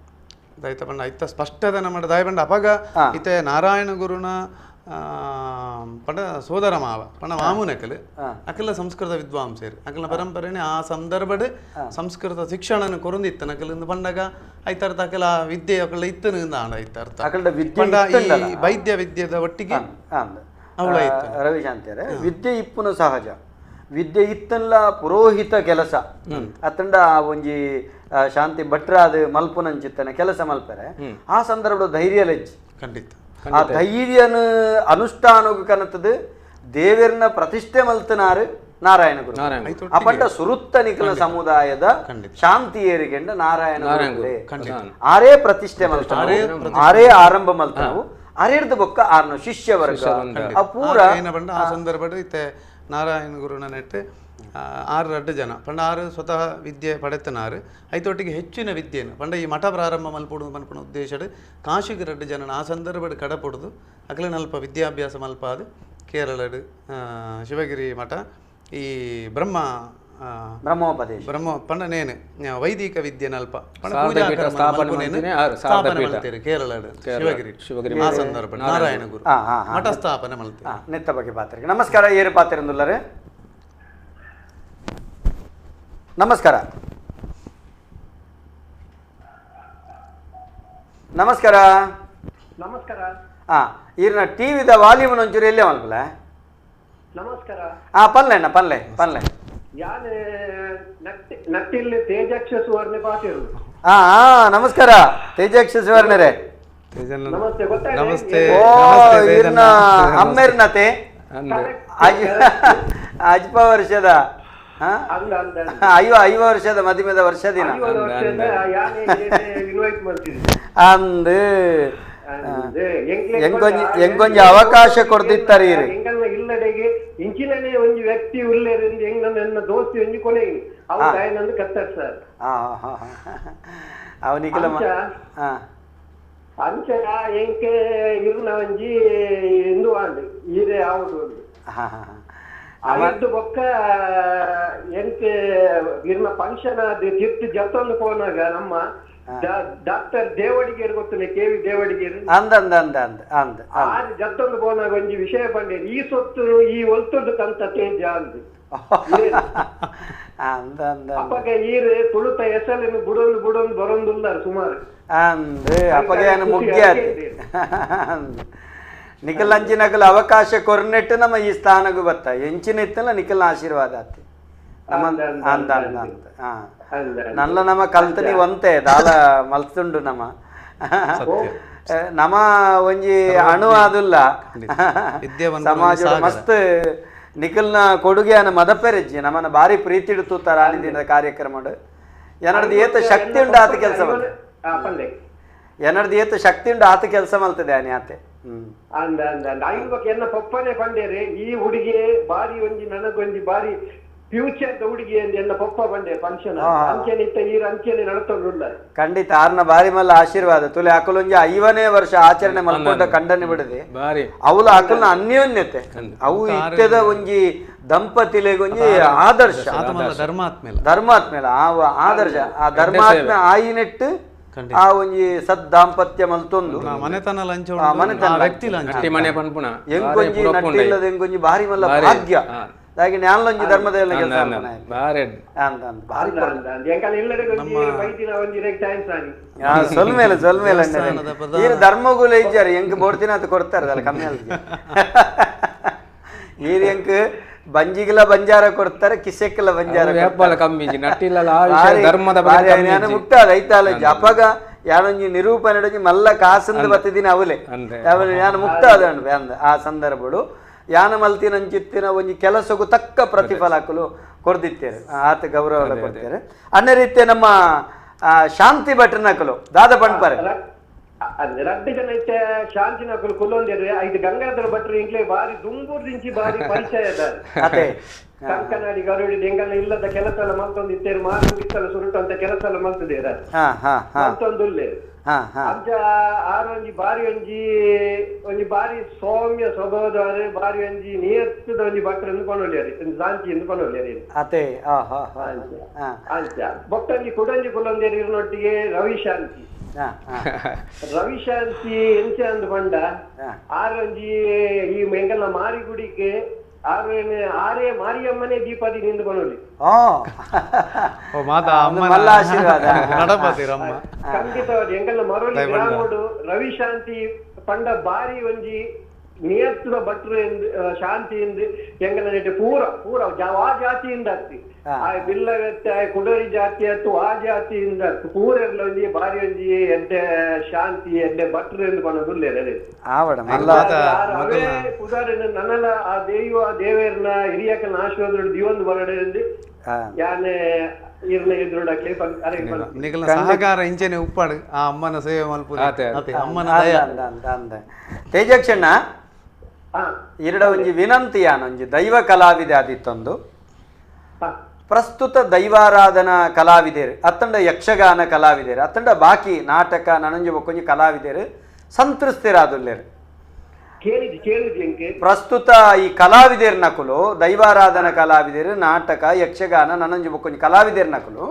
ದೈತ ಪಂಡ ಐತ ಸ್ಪಷ್ಟದ ನಮ್ಮ ದಯ ಪಂಡ ಅಪಗ ಇತ್ತೆ ನಾರಾಯಣ ಗುರುನ ಪಂಡ ಸೋದರ ಮಾವ ಪಂಡ ಮಾಮೂನಕಲು ಅಕಲ ಸಂಸ್ಕೃತ ವಿದ್ವಾಂಸರು ಅಕಲ ಪರಂಪರೆನೆ ಆ ಸಂದರ್ಭಡ್ ಸಂಸ್ಕೃತ ಶಿಕ್ಷಣ ಕೊರಂದಿತ್ತ ನಕಲಿಂದ ಪಂಡಗ ಐತರ್ಥ ಅಕಲ ವಿದ್ಯೆ ಅಕಲ ಇತ್ತನಿಂದ ಆಂಡ ಐತರ್ಥ ಪಂಡ ಈ ವೈದ್ಯ ವಿದ್ಯೆದ ಒಟ್ಟಿಗೆ ಅವಳ ರವಿಶಾಂತಿಯರೆ ವಿದ್ಯೆ ಇಪ್ಪುನ ಸಹಜ ವಿದ್ಯೆ ಇತ್ತಲ್ಲ ಪುರೋಹಿತ ಕೆಲಸ ಅತ್ತಂಡ ಒಂಜಿ ಶಾಂತಿ ಭಟ್ರಾದ ಮಲ್ಪುನಂಚಿತ್ತನ ಕೆಲಸ ಮಲ್ಪರೆ ಆ ಸಂದರ್ಭದ ಧೈರ್ಯ ಲೆಜ್ಜಿ ಖಂಡಿತ ಆ ಧೈರ್ಯನ ಅನುಷ್ಠಾನಕ್ಕೆ ಕನತದು ದೇವರನ್ನ ಪ್ರತಿಷ್ಠೆ ಮಲ್ತನಾರು ನಾರಾಯಣ ಗುರು ಅಪಂಡ ಸುರುತ್ತ ನಿಖಲ ಸಮುದಾಯದ ಶಾಂತಿ ಏರಿಕೆಂಡ ನಾರಾಯಣ ಆರೇ ಪ್ರತಿಷ್ಠೆ ಮಲ್ತಾರು ಆರೇ ಆರಂಭ ಮಲ್ತಾವು ಅರೇರ್ದ ಬೊಕ್ಕ ಆರ್ನ ಶಿಷ್ಯ ವರ್ಗ ಪೂರ ಆ ಸಂದರ್ಭ ಇತ್ತೆ ನಾರಾಯಣ ಗುರುನ ನೆಟ್ಟು 6 ಜನ ಪಂಡ 6 ಸ್ವತಃ ವಿದ್ಯೆ ಪಡೆತನಾರು ಐತೊಟ್ಟಿಗೆ ಹೆಚ್ಚಿನ ವಿದ್ಯೆಯನ್ನು ಪಂಡ ಈ ಮಠ ಪ್ರಾರಂಭ ಮಲ್ಪುಡು ಮಲ್ಪನ ಉದ್ದೇಶಡ್ ಕಾಶಿಗೆ 2 ಜನ ಆ ಸಂದರ್ಭಡ್ ಕಡಪುಡುದು ಅಕಲನಲ್ಪ ವಿದ್ಯಾಭ್ಯಾಸ ಮಲ್ಪಾದು ಕೇರಳಡು ಶಿವಗಿರಿ ಮಠ ಈ ಬ್ರಹ್ಮ ಬ್ರಹ್ಮೋಪದೇಶ ಬ್ರಹ್ಮ ಪಂಡ ನೇನು ವೈದಿಕ ವಿದ್ಯೆ ನಲ್ಪ ಶಾರದಾಪೀಠ ಸ್ಥಾಪನೆ ಮಾಡ್ತೀನಿ, ಸ್ಥಾಪನೆ ಮಾಡ್ತೀರಿ ಕೇರಳ ಶಿವಗಿರಿ ಆ ಸಂದರ್ಭ ನಾರಾಯಣ ಗುರು ಮಠ ಸ್ಥಾಪನೆ ಮಾಡ್ತೀರಿ ನೆತ್ತ ಬಗ್ಗೆ ಪಾತ್ರಿಗೆ ನಮಸ್ಕಾರ ಏರು ಪಾತ್ರಂದುಲ್ಲರೆ ನಮಸ್ಕಾರ ನಮಸ್ಕಾರ ನಮಸ್ಕಾರ. ಈರಿನ ಟಿವಿದ ವಾಲ್ಯೂಮ್ ಒಂಚೂರು ಎಲ್ಲೇ ಮಲ್ಪಲೆ ನಮಸ್ಕಾರ. ಪನ್ಲೆ ಪನ್ಲೆ ಪನ್ಲೆ ಯಾನ್ ನಟ್ಟಿಲ್ಲಿ ತೇಜಕ್ಷ ಸುವರ್ಣ ಪಾತಿರು. ನಮಸ್ಕಾರ ತೇಜಕ್ಷ ಸುವರ್ಣರೇ. ನಮಸ್ತೆ. ಗೊತ್ತಾಯ್ತಾ? ನಮಸ್ತೆ. ಓ ಈರ್ನ ಅಮ್ಮೇರ್ನತೆ ಅಜ್ಪ ವರ್ಷದ ಅಂದ ಅಂದ ಐವ ವರ್ಷದ ಮದುವೆದ ವರ್ಷ ದಿನ ಇನ್ವೈಟ್ ಮಾಡ್ತಿದ್ದೆ ಅಂದು ಎಂಗೊಂಜಿ ಅವಕಾಶ ಕೊಡ್ದಿತ್ತಾರೆ ಎಂಗನ್ನ ಇಲ್ಲಡೆಗೆ ಇಂಚಿನೇ ಒಂಜಿ ವ್ಯಕ್ತಿ ಉಳ್ಳೇರಿಂದ ಎಂಗನ್ನ ದೋಸ್ತಿ ಒಂಜಿ ಕೊನೆಗೆ ಅವ್ರು ನಂದು ಕತ್ತಾರ ಸರ್ ಅವನಿಗೆಲ್ಲ ಅಂಚ ಎಂಕೆ ಇರ್ನ ಒಂಜಿ ಇಂದು ಆಂಡ್ ಈರೆ ಆವಡು ಅವತ್ತು ಬೊಕ್ಕ ಎಂಕೆ ಇರ್ನ ಫಂಕ್ಷನ್ ಅದು ತಿರ್ತು ಜತ್ತೊಂದು ಪೋನಾಗ ನಮ್ಮ ಡಾಕ್ಟರ್ ದೇವಡಿಗೇರು ಗೊತ್ತಿಲ್ಲ, KV ದೇವಡಿಗೇರು ಆರು ಜತ್ತೊಂದು ಪೋನಾಗ ಒಂಜಿ ವಿಷಯ ಬಂದೆ ಈ ಸೊತ್ತು ಈ ಒಲ್ತೊಂದು ಕಂತ ತೇಜ ಅಂದು ಅಪ್ಪಗ ಈರು ತುಳುತ ಎಸಲಿನ ಬುಡೊಂದು ಬರೊಂದುಲ್ಲಾರ ಸುಮಾರು ನಿಖಲ್ ಅಂಚಿನಕಲ್ ಅವಕಾಶ ಕೊರ್ನೆಟ್ಟು ನಮ್ಮ ಈ ಸ್ಥಾನಗೂ ಬತ್ತ ಎಂಚಿನ ಇತ್ತಲ್ಲ ನಿಖಲ್ ಆಶೀರ್ವಾದ ಆತಿ ಅಂದ ನಲ್ಲ ನಮ್ಮ ಕಲ್ತನಿ ಒಂತೆ ದಾಲ ಮಲ್ತುಂಡು ನಮ ಒಂಜಿ ಅಣು ಆದುಲ್ಲ ಸಮಾಜ ಮಸ್ತ್ ನಿಖಲ್ನ ಕೊಡುಗೆಯನ್ನ ಮದಪೆರೆಜ್ಜಿ ನಮ್ಮನ್ನ ಬಾರಿ ಪ್ರೀತಿಡು ತೂತಾರ ಆನಿದಿನ ಕಾರ್ಯಕ್ರಮ ಏನಡ್ದು ಏತ ಶಕ್ತಿ ಉಂಡು ಆತ ಕೆಲಸ ಏನಡ್ದು ಏತ ಶಕ್ತಿ ಉಂಡು ಆತ ಕೆಲಸ ಮಲ್ತದೆ ಆನೆ ಆತೆ ಅಂದ ಅಂದ ಐವಕ್ಕೆ ಎನ್ನ ಪಪ್ಪನೆ ಬಂಡೇರಿ ಈ ಹುಡುಗಿ ಬಾರಿ ಒಂಜಿ ನನಗೊಂಜಿ ಬಾರಿ ಫ್ಯೂಚರ್ ಹುಡುಗಿ ಅಂತ ಎನ್ನ ಪಪ್ಪ ಬಂಡೆ ಫಂಕ್ಷನ್ ಅಂಚೆನಿತ್ತ ಈ ಅಂಚೆನೆ ನಡ್ತೊಂಡುಲ್ಲ ಖಂಡಿತ ಆರ್ನ ಬಾರಿ ಮಲ್ಲ ಆಶೀರ್ವಾದ ತುಲೆ ಅಕಲೊಂಜಿ 5ನೇ ವರ್ಷ ಆಚರಣೆ ಮಲ್ಕೊಂಡ ಕಂಡನೆ ಬಿಡದೆ ಅವಳ ಅಕಲ್ನ ಅನ್ಯೋನ್ಯತೆ ಅವು ಇತ್ಯದ ಒಂಜಿ ದಂಪತಿಲೆಗೊಂಜಿ ಆದರ್ಶ ಧರ್ಮಾತ್ಮೇಲ ಆದರ್ಶ ಆ ಧರ್ಮಾತ್ಮ ಆಯಿನೆಟ್ಟು ಆ ಒಂಜಿ ಸದ್ ದಾಂಪತ್ಯ ಮಲ್ತೊಂದು ಮನೆತನ ಲಂಚ ವ್ಯಕ್ತಿ ಎಂಕೊಂಜಿ ನಟ್ಟಿಲ್ಲದ ಎಂಕೊಂಜಿ ಬಾರಿ ಮಲ್ಲ ಭಾಗ್ಯ ಹಾಗೆ ನ್ಯಾನ್ಲೊಂಜಿ ಧರ್ಮದ ಸೊಲ್ಮೇಲೆ ಈ ಧರ್ಮಗುಲ ಇಜ್ಜಾರ ಎಂಕ್ ಬೋಡ್ತಿನ ಅಂತ ಕೊಡ್ತಾರೆ ಅಲ್ಲ ಕಮ್ಮಿ ಅಲ್ಲ ಈ ಎಂಕ್ ಬಂಜಿಗೆಲ್ಲ ಬಂಜಾರ ಕೊಡ್ತಾರೆ ಕಿಸೆಕ್ಕೆಲ್ಲ ಬಂಜಾರ ಕಮ್ಮಿ ಮುಕ್ತಾದ ಐತಾಲ ಅಪಗ ಯಾನೊಂಜಿ ನಿರೂಪಣೆ ಮಲ್ಲ ಕಾಸಂದು ಬತ್ತಿದಿನ ಅವಲೆ ಯಾನು ಮುಕ್ತಾದ ಆ ಸಂದರ್ಭಗಳು ಯಾನ ಮಲ್ತಿನಂಚಿತ್ತಿನ ಒಂಜಿ ಕೆಲಸಗೂ ತಕ್ಕ ಪ್ರತಿಫಲ ಹಾಕಲು ಕೊಡ್ದಿತ್ತೇರೆ ಆತ ಗೌರವ ಕೊಡ್ತಾರೆ ಅನ್ನ ರೀತಿಯ ನಮ್ಮ ಶಾಂತಿ ಭಟ್ರನಕಲು ದಾದ ಪಂಡ್ಪರೆ ರಡ್ಡು ಜನ ಇತ್ತೆ ಶಾಂತಿ ನಕಲು ಕೊಲ್ಲೊಂದಿರ್ರೆ ಐದು ಗಂಗಾಧರ ಭಟ್ರು ಇಂಕ್ಲೆ ಬಾರಿ ದುಂಬೂರ್ ದಿಂಚಿ ಬಾರಿ ಪರಿಚಯ ಅದೇ ಕಂಕನಾಡಿ ಗರುಡಿ ಎಂಗಲ್ಲ ಇಲ್ಲದ ಕೆಲಸ ಎಲ್ಲ ಮಲ್ತೊಂದಿತ್ತೇರು ಮಾರು ಬಿತ್ತಲು ಸುರುಟು ಅಂತ ಕೆಲಸ ಎಲ್ಲ ಮಲ್ತದೇರ ಮಲ್ತೊಂದುಲ್ಲೆ ಅಂಚ ಆರೊಂಜಿ ಬಾರಿ ಒಂಜಿ ಬಾರಿ ಸೌಮ್ಯ ಸ್ವಭಾವದವರು ಬಾರಿ ಒಂಜಿ ನಿಯತ್ತದ ಒಂಜಿ ಭಟ್ರು ಎಂದುಕೊಂಡೊಳ್ಳಿಯಾರಿ ಶಾಂತಿ ಎಂದುಕೊಂಡೊಳ್ಳಿಯಾರಿ ಅಂಚ ಬೊಕ್ಕಂಜಿ ಕುಡಂಜಿ ಕುಲ್ಲೊಂದೇರಿ ಇರ್ನೊಟ್ಟಿಗೆ ರವಿಶಾಂತಿ ಎಂಚ ಅಂದು ಪಂಡ ಆರೊಂಜಿ ಈ ಮೆಂಗಲ ಮಾರಿಗುಡಿಗೆ ಆರೇ ಮಾರಿಯಮ್ಮನೇ ದೀಪಾದಿ ನಿಂದು ಬನೋಲಿ ಖಂಡಿತವಾಗಿ ಎಂಗಲ್ಲ ಮರೋಲಿ ಗ್ರಾಮಡು ರವಿಶಾಂತಿ ಪಂಡ ಬಾರಿ ಒಂಜಿ ನಿಯತ್ತದ ಭಟ್ರು ಎಂದು ಶಾಂತಿ ಎಂದು ಎಂಗಲ ನೆಟ್ಟೆ ಪೂರ ಆ ಜಾತಿಯಿಂದ ಆಗ್ತಿ ಆ ಬಿಲ್ಲಗತ್ತೆ ಆ ಕುಡರಿ ಜಾತಿ ಅತ್ತು ಆ ಜಾತಿಯಿಂದ ಪೂರ ಎಲ್ಲ ಒಂಜಿ ಬಾರಿ ಒಂಜಿ ಎಡ್ಡೆ ಶಾಂತಿ ಎಡ್ಡೆ ಭಟ್ರು ಎಂದು ಬಣ್ಣದುಲ್ಲೇರೆ ಅವೇ ಉದಾಹರಣೆ ನನ್ನಲ್ಲ ಆ ದೇವೇರ್ನ ಹಿರಿಯಕನ ಆಶೀರ್ವಾದ ದಿವೊಂದು ಬರಡೆ ಎಂದು ಯಾನೆ ಸಹಕಾರ ಇಂಚನೆ ಉಪ್ಪಾಡು ಆ ಅಮ್ಮನ ಸೇವೆ ಮಲ್ಪುದು ಅಮ್ಮನ ತೇಜಕ್ಷಣ್ಣ ಎರಡ ಒಂಜಿ ವಿನಂತಿಯಾನ ಒಂಜಿ ದೈವ ಕಲಾವಿದೆ ಆದಿತ್ತೊಂದು ಪ್ರಸ್ತುತ ದೈವಾರಾಧನಾ ಕಲಾವಿದೇರು ಅತ್ತಂಡ ಯಕ್ಷಗಾನ ಕಲಾವಿದೇರು ಅತ್ತಂಡ ಬಾಕಿ ನಾಟಕ ನನಂಜಿ ಬೊಕ್ಕೊಂಜಿ ಕಲಾವಿದೇರು ಸಂತೃಪ್ತಿರಾದುಲ್ಲೇರು ಕೇಳಿದ್ ಎಂಕೆ ಪ್ರಸ್ತುತ ಈ ಕಲಾವಿದರ ನಕಲು ದೈವಾರಾಧನ ಕಲಾವಿದರು ನಾಟಕ ಯಕ್ಷಗಾನ ನನಂಜು ಬೊಕ್ಕೊಂಜಿ ಕಲಾವಿದರ ನಕಲು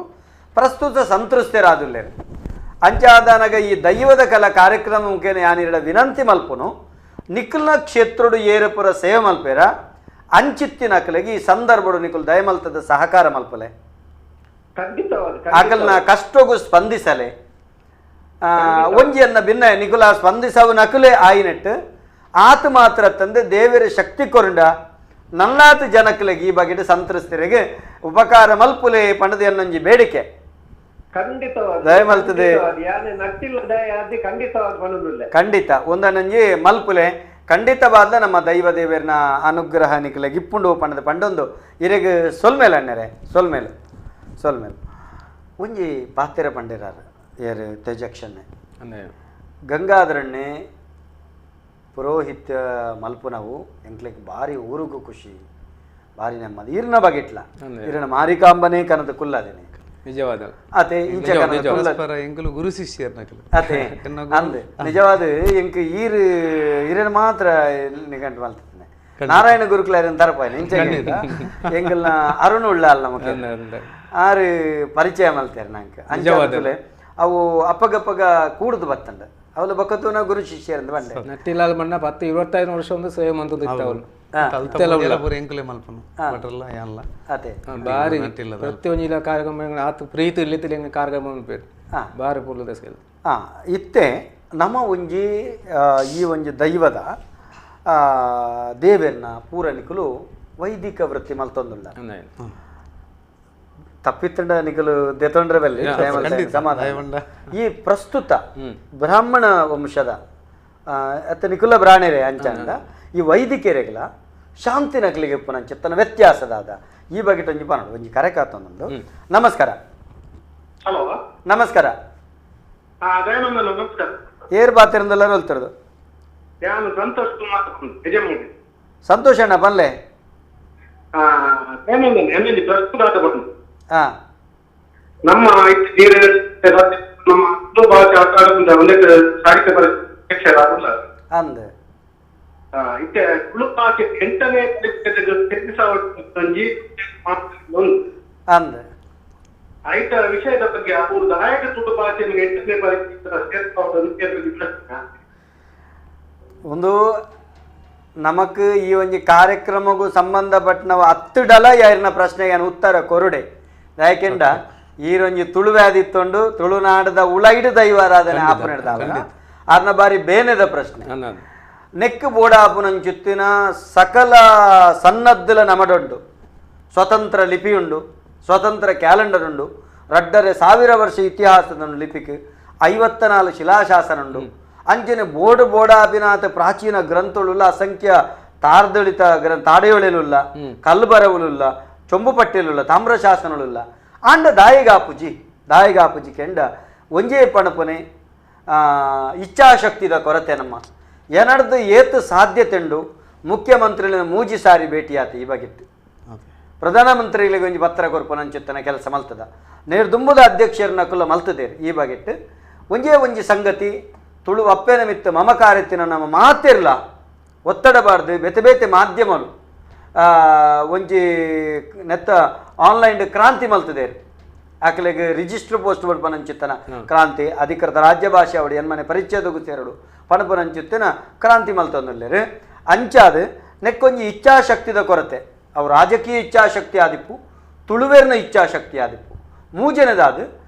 ಪ್ರಸ್ತುತ ಸಂತೃಪ್ತರಾದುಲ್ಲೇರು ಅಂಚಾದನಗ ಈ ದೈವದ ಕಲಾ ಕಾರ್ಯಕ್ರಮ ಮುಖೇನ ಯಾನಿರಡ ವಿನಂತಿ ಮಲ್ಪುನು ನಿಖಲ್ನ ಕ್ಷೇತ್ರುಡು ಏರಪುರ ಸೇವೆ ಮಲ್ಪೇರ ಅಂಚಿತ್ತಿ ನಕಲಿಗೆ ಈ ಸಂದರ್ಭಡು ನಿಖಲ್ ದಯಮಲ್ತದ ಸಹಕಾರ ಮಲ್ಪಲೆ ಆಕಲ್ನ ಕಷ್ಟಗೂ ಸ್ಪಂದಿಸಲೆ ಒಂಜಿಯನ್ನ ಭಿನ್ನ ನಿಖುಲ ಸ್ಪಂದಿಸವು ನಕಲೆ ಆಯಿನೆಟ್ಟು ಆತ ಮಾತ್ರ ತಂದೆ ದೇವರ ಶಕ್ತಿ ಕೊರಂಡ ನಲ್ಲಾತ ಜನಕಲಿಗೆ ಈ ಬಗೆಟ್ ಸಂತ್ರಸ್ತರಿಗೆ ಉಪಕಾರ ಮಲ್ಪುಲೆ ಪಂಡದ ಎನ್ನೊಂಜಿ ಬೇಡಿಕೆ ದಯಮಲ್ತದೆ ಖಂಡಿತ ಒಂದನಂಜಿ ಮಲ್ಪುಲೆ ಖಂಡಿತವಾದ ನಮ್ಮ ದೈವ ದೇವರನ ಅನುಗ್ರಹ ನಿಖಲಿಗೆ ಇಪ್ಪುಂಡು ಪಂಡದ ಪಂಡೊಂದು ಇರೆಗೆ ಸೊಲ್ಮೇಲೆ ಅಣ್ಣರೆ ಸೊಲ್ಮೇಲೆ ಒಂಜಿ ಪಾತೆರ ಪಂಡಿರಾರ ಏರು ತೇಜಕ್ಷನ್ನೆ ಗಂಗಾಧರಣ್ಣೆ ಪುರೋಹಿತ್ಯ ಮಲ್ಪುನವು ಎಂಕ್ಲಿಗೆ ಭಾರಿ ಊರಿಗೂ ಖುಷಿ ಭಾರಿ ನೆಮ್ಮದಿ ಈರ್ನ ಬಗೆಟ್ಲ ಈರನ ಮಾರಿಕಾಂಬನೇ ಕನದ ಕುಲ್ಲದೇನೆ ನಿಜವಾದ ಅತೆ ಇಂಚ ಎಂಕಲು ಗುರು ಶಿಷ್ಯರ್ ಅತೆ ಅಂದೆ ನಿಜವಾದ ಎಂಕ್ ಈರನ ಮಾತ್ರ ನಿಗಂಟ್ ಮಲ್ತನೆ ನಾರಾಯಣ ಗುರುಕುಲರನ್ ತರಪಾಯನೆ ಇಂಚ ಎಂಕಲ್ನ ಅರುಣ್ ಉಳ್ಳ ಅಲ್ಲ ನಮಗೆ ಆರು ಪರಿಚಯ ಮಲ್ತಾರೆ ನಂಗೆ ಅಂಜಾವಲೆ ಅವು ಅಪ್ಪಗಪ್ಪಗ ಕೂಡುದು ಬತ್ತಂಡ ಅವಳ ಬಕ್ಕತ್ತು ನಾವು ಗುರು ಶಿಷ್ಯರಿಂದ ಬಂದೆ ನಟ್ಟಿಲಾಲ್ ಮಣ್ಣ 10-25 ವರ್ಷ ಒಂದು ಸೇವೆ ಮಂತದ್ದು ಇತ್ತವಳು ಬಾರಿ ಪ್ರತಿಯೊಂದು ಕಾರ್ಯಕ್ರಮ ಆತು ಪ್ರೀತಿ ಇಲ್ಲಿತ್ತಿಲ್ಲ ಕಾರ್ಯಕ್ರಮ ಬೇರೆ ಬಾರಿ ಪೂರ್ಲ ದಸೆಲ್ ಇತ್ತೆ ನಮ್ಮ ಒಂಜಿ ಈ ಒಂಜಿ ದೈವದ ದೇವರನ್ನ ಪೂರನಿಕಲು ವೈದಿಕ ವೃತ್ತಿ ಮಲ್ತೊಂದುಲ್ಲ ತಪ್ಪಿತ್ತಂಡ ನಿಕಲು ದೆತೊಂಡ್ರವೆಲ್ಲಿ ಸಮಾಧಾನ ಈ ಪ್ರಸ್ತುತ ಬ್ರಾಹ್ಮಣ ವಂಶದ ಅತ್ತ ನಿಕುಲ ಬ್ರಾಣೆರೆ ಅಂಚಂದ ಈ ವೈದಿಕರೆಗಳ ಶಾಂತಿ ನಕಲಿಗೆ ಪುನಂಚೆತ್ತನ ವ್ಯತ್ಯಾಸದಾದ ಈ ಬಗ್ಗೆ ಒಂಜಿ ಪನ ಒಂಜಿ ಕರೆ ಕಾತೊಂದು ನಮಸ್ಕಾರ ಹಲೋ ನಮಸ್ಕಾರ ನಮಸ್ಕಾರ ಏರ್ ಬಾತಿರಂದೆಲ್ಲ ಹೇಳ್ತಿರೋದು ಸಂತೋಷ್ ಅಣ್ಣ ಬನ್ಲೆ ನಮ್ಮ ಅಂದ್ ಇತ್ತೆ ತುಳು ಭಾಷೆ 8ನೇ ಅಂದ್ ಐಟ ವಿಷಯದ ಬಗ್ಗೆ ಅವರು ದಾಯಕ ತುಳು ಭಾಷೆ 8ನೇ ಒಂದು ನಮಕ್ ಈ ಒಂಜಿ ಕಾರ್ಯಕ್ರಮಗೂ ಸಂಬಂಧಪಟ್ಟನವ 10 ಡಲ ಯಾರಿನ ಪ್ರಶ್ನೆಗೆ ಉತ್ತರ ಕೊರುಡೆ ಯಾಕೆಂಡ ಈರೊಂಜಿ ತುಳು ವ್ಯಾಧಿ ಇತ್ತೊಂಡು ತುಳುನಾಡದ ಉಳೈಡು ದೈವಾರಾಧನೆ ಆಪನೆಡ್ದಾವಲ್ಲ ಅರ್ನ ಬಾರಿ ಬೇನೆದ ಪ್ರಶ್ನೆ ನೆಕ್ಕು ಬೋಡಾಪುನಂಚುತ್ತಿನ ಸಕಲ ಸನ್ನದ್ದುಲ ನಮಡುಂಡು ಸ್ವತಂತ್ರ ಲಿಪಿ ಉಂಡು ಸ್ವತಂತ್ರ ಕ್ಯಾಲೆಂಡರ್ ಉಂಡು ರಡ್ಡರೆ 1000 ವರ್ಷ ಇತಿಹಾಸದ ಲಿಪಿಗೆ 54 ಶಿಲಾಶಾಸನ ಉಂಡು ಅಂಚನೆ ಬೋಡಾಭಿನಾಥ ಪ್ರಾಚೀನ ಗ್ರಂಥಳುಲ್ಲ ಅಸಂಖ್ಯ ತಾರ್ದಳಿತ ತಾಡೆಯೊಳೆಲುಲ್ಲ ಕಲ್ಬರವುಲುಲ್ಲ ಚೊಂಬು ಪಟ್ಟೆಲುಲ್ಲ ತಾಮ್ರಶಾಸನಳುಲ್ಲ ಆಂಡ ದಾಯಿಗಾಪುಜಿ ಕೆಂಡ ಒಂಜೇ ಪಣಪನೆ ಇಚ್ಛಾಶಕ್ತಿದ ಕೊರತೆ ನಮ್ಮ ಏನಡ್ದು ಏತು ಸಾಧ್ಯತೆಂಡು ಮುಖ್ಯಮಂತ್ರಿಗಳ ಮೂಜಿ ಸಾರಿ ಭೇಟಿಯಾತ ಈ ಬಗೆತ್ತು ಪ್ರಧಾನಮಂತ್ರಿಗಳಿಗೆ ಒಂಜಿ ಪತ್ರ ಕೊರ್ಪನಂಚುತ್ತನ ಕೆಲಸ ಮಲ್ತದ ನೇರು ದುಂಬುದ ಅಧ್ಯಕ್ಷರನ್ನ ಕುಲ್ಲ ಮಲ್ತದೇರು ಈ ಬಗೆಟ್ಟು ಒಂಜಿ ಸಂಗತಿ ತುಳು ಅಪ್ಪೆನ ಮಿತ್ತ ಮಮಕಾರೆತ್ತಿನ ನಮ್ಮ ಮಾತಿರ್ಲ ಒತ್ತಡಬಾರ್ದು ಬೇತೆ ಮಾಧ್ಯಮಗಳು ಒಂಜಿ ನೆತ್ತ ಆನ್ಲೈನ್ ಕ್ರಾಂತಿ ಮಲ್ತದೇರು ಆಕಲೆಗೆ ರಿಜಿಸ್ಟರ್ ಪೋಸ್ಟ್ ಬೋರ್ಡ್ ಪನಂಚಿತ್ತನ ಕ್ರಾಂತಿ ಅಧಿಕೃತ ರಾಜ್ಯ ಭಾಷೆ ಅವಡು ಎನ್ಮನೆ ಪರಿಚಯದಗೂ ಸೇರಡು ಪಣಪನಂಚಿತ್ತಿನ ಕ್ರಾಂತಿ ಮಲ್ತೊಂದುಲ್ಲೇರು ಅಂಚಾದ ನೆಕ್ಕೊಂಜಿ ಇಚ್ಛಾಶಕ್ತಿದ ಕೊರತೆ ಅವು ರಾಜಕೀಯ ಇಚ್ಛಾಶಕ್ತಿ ಆದಿಪ್ಪು ತುಳುವೇರ್ನ ಇಚ್ಛಾಶಕ್ತಿ ಆದಿಪ್ಪು ಮೂಜನೆದಾದ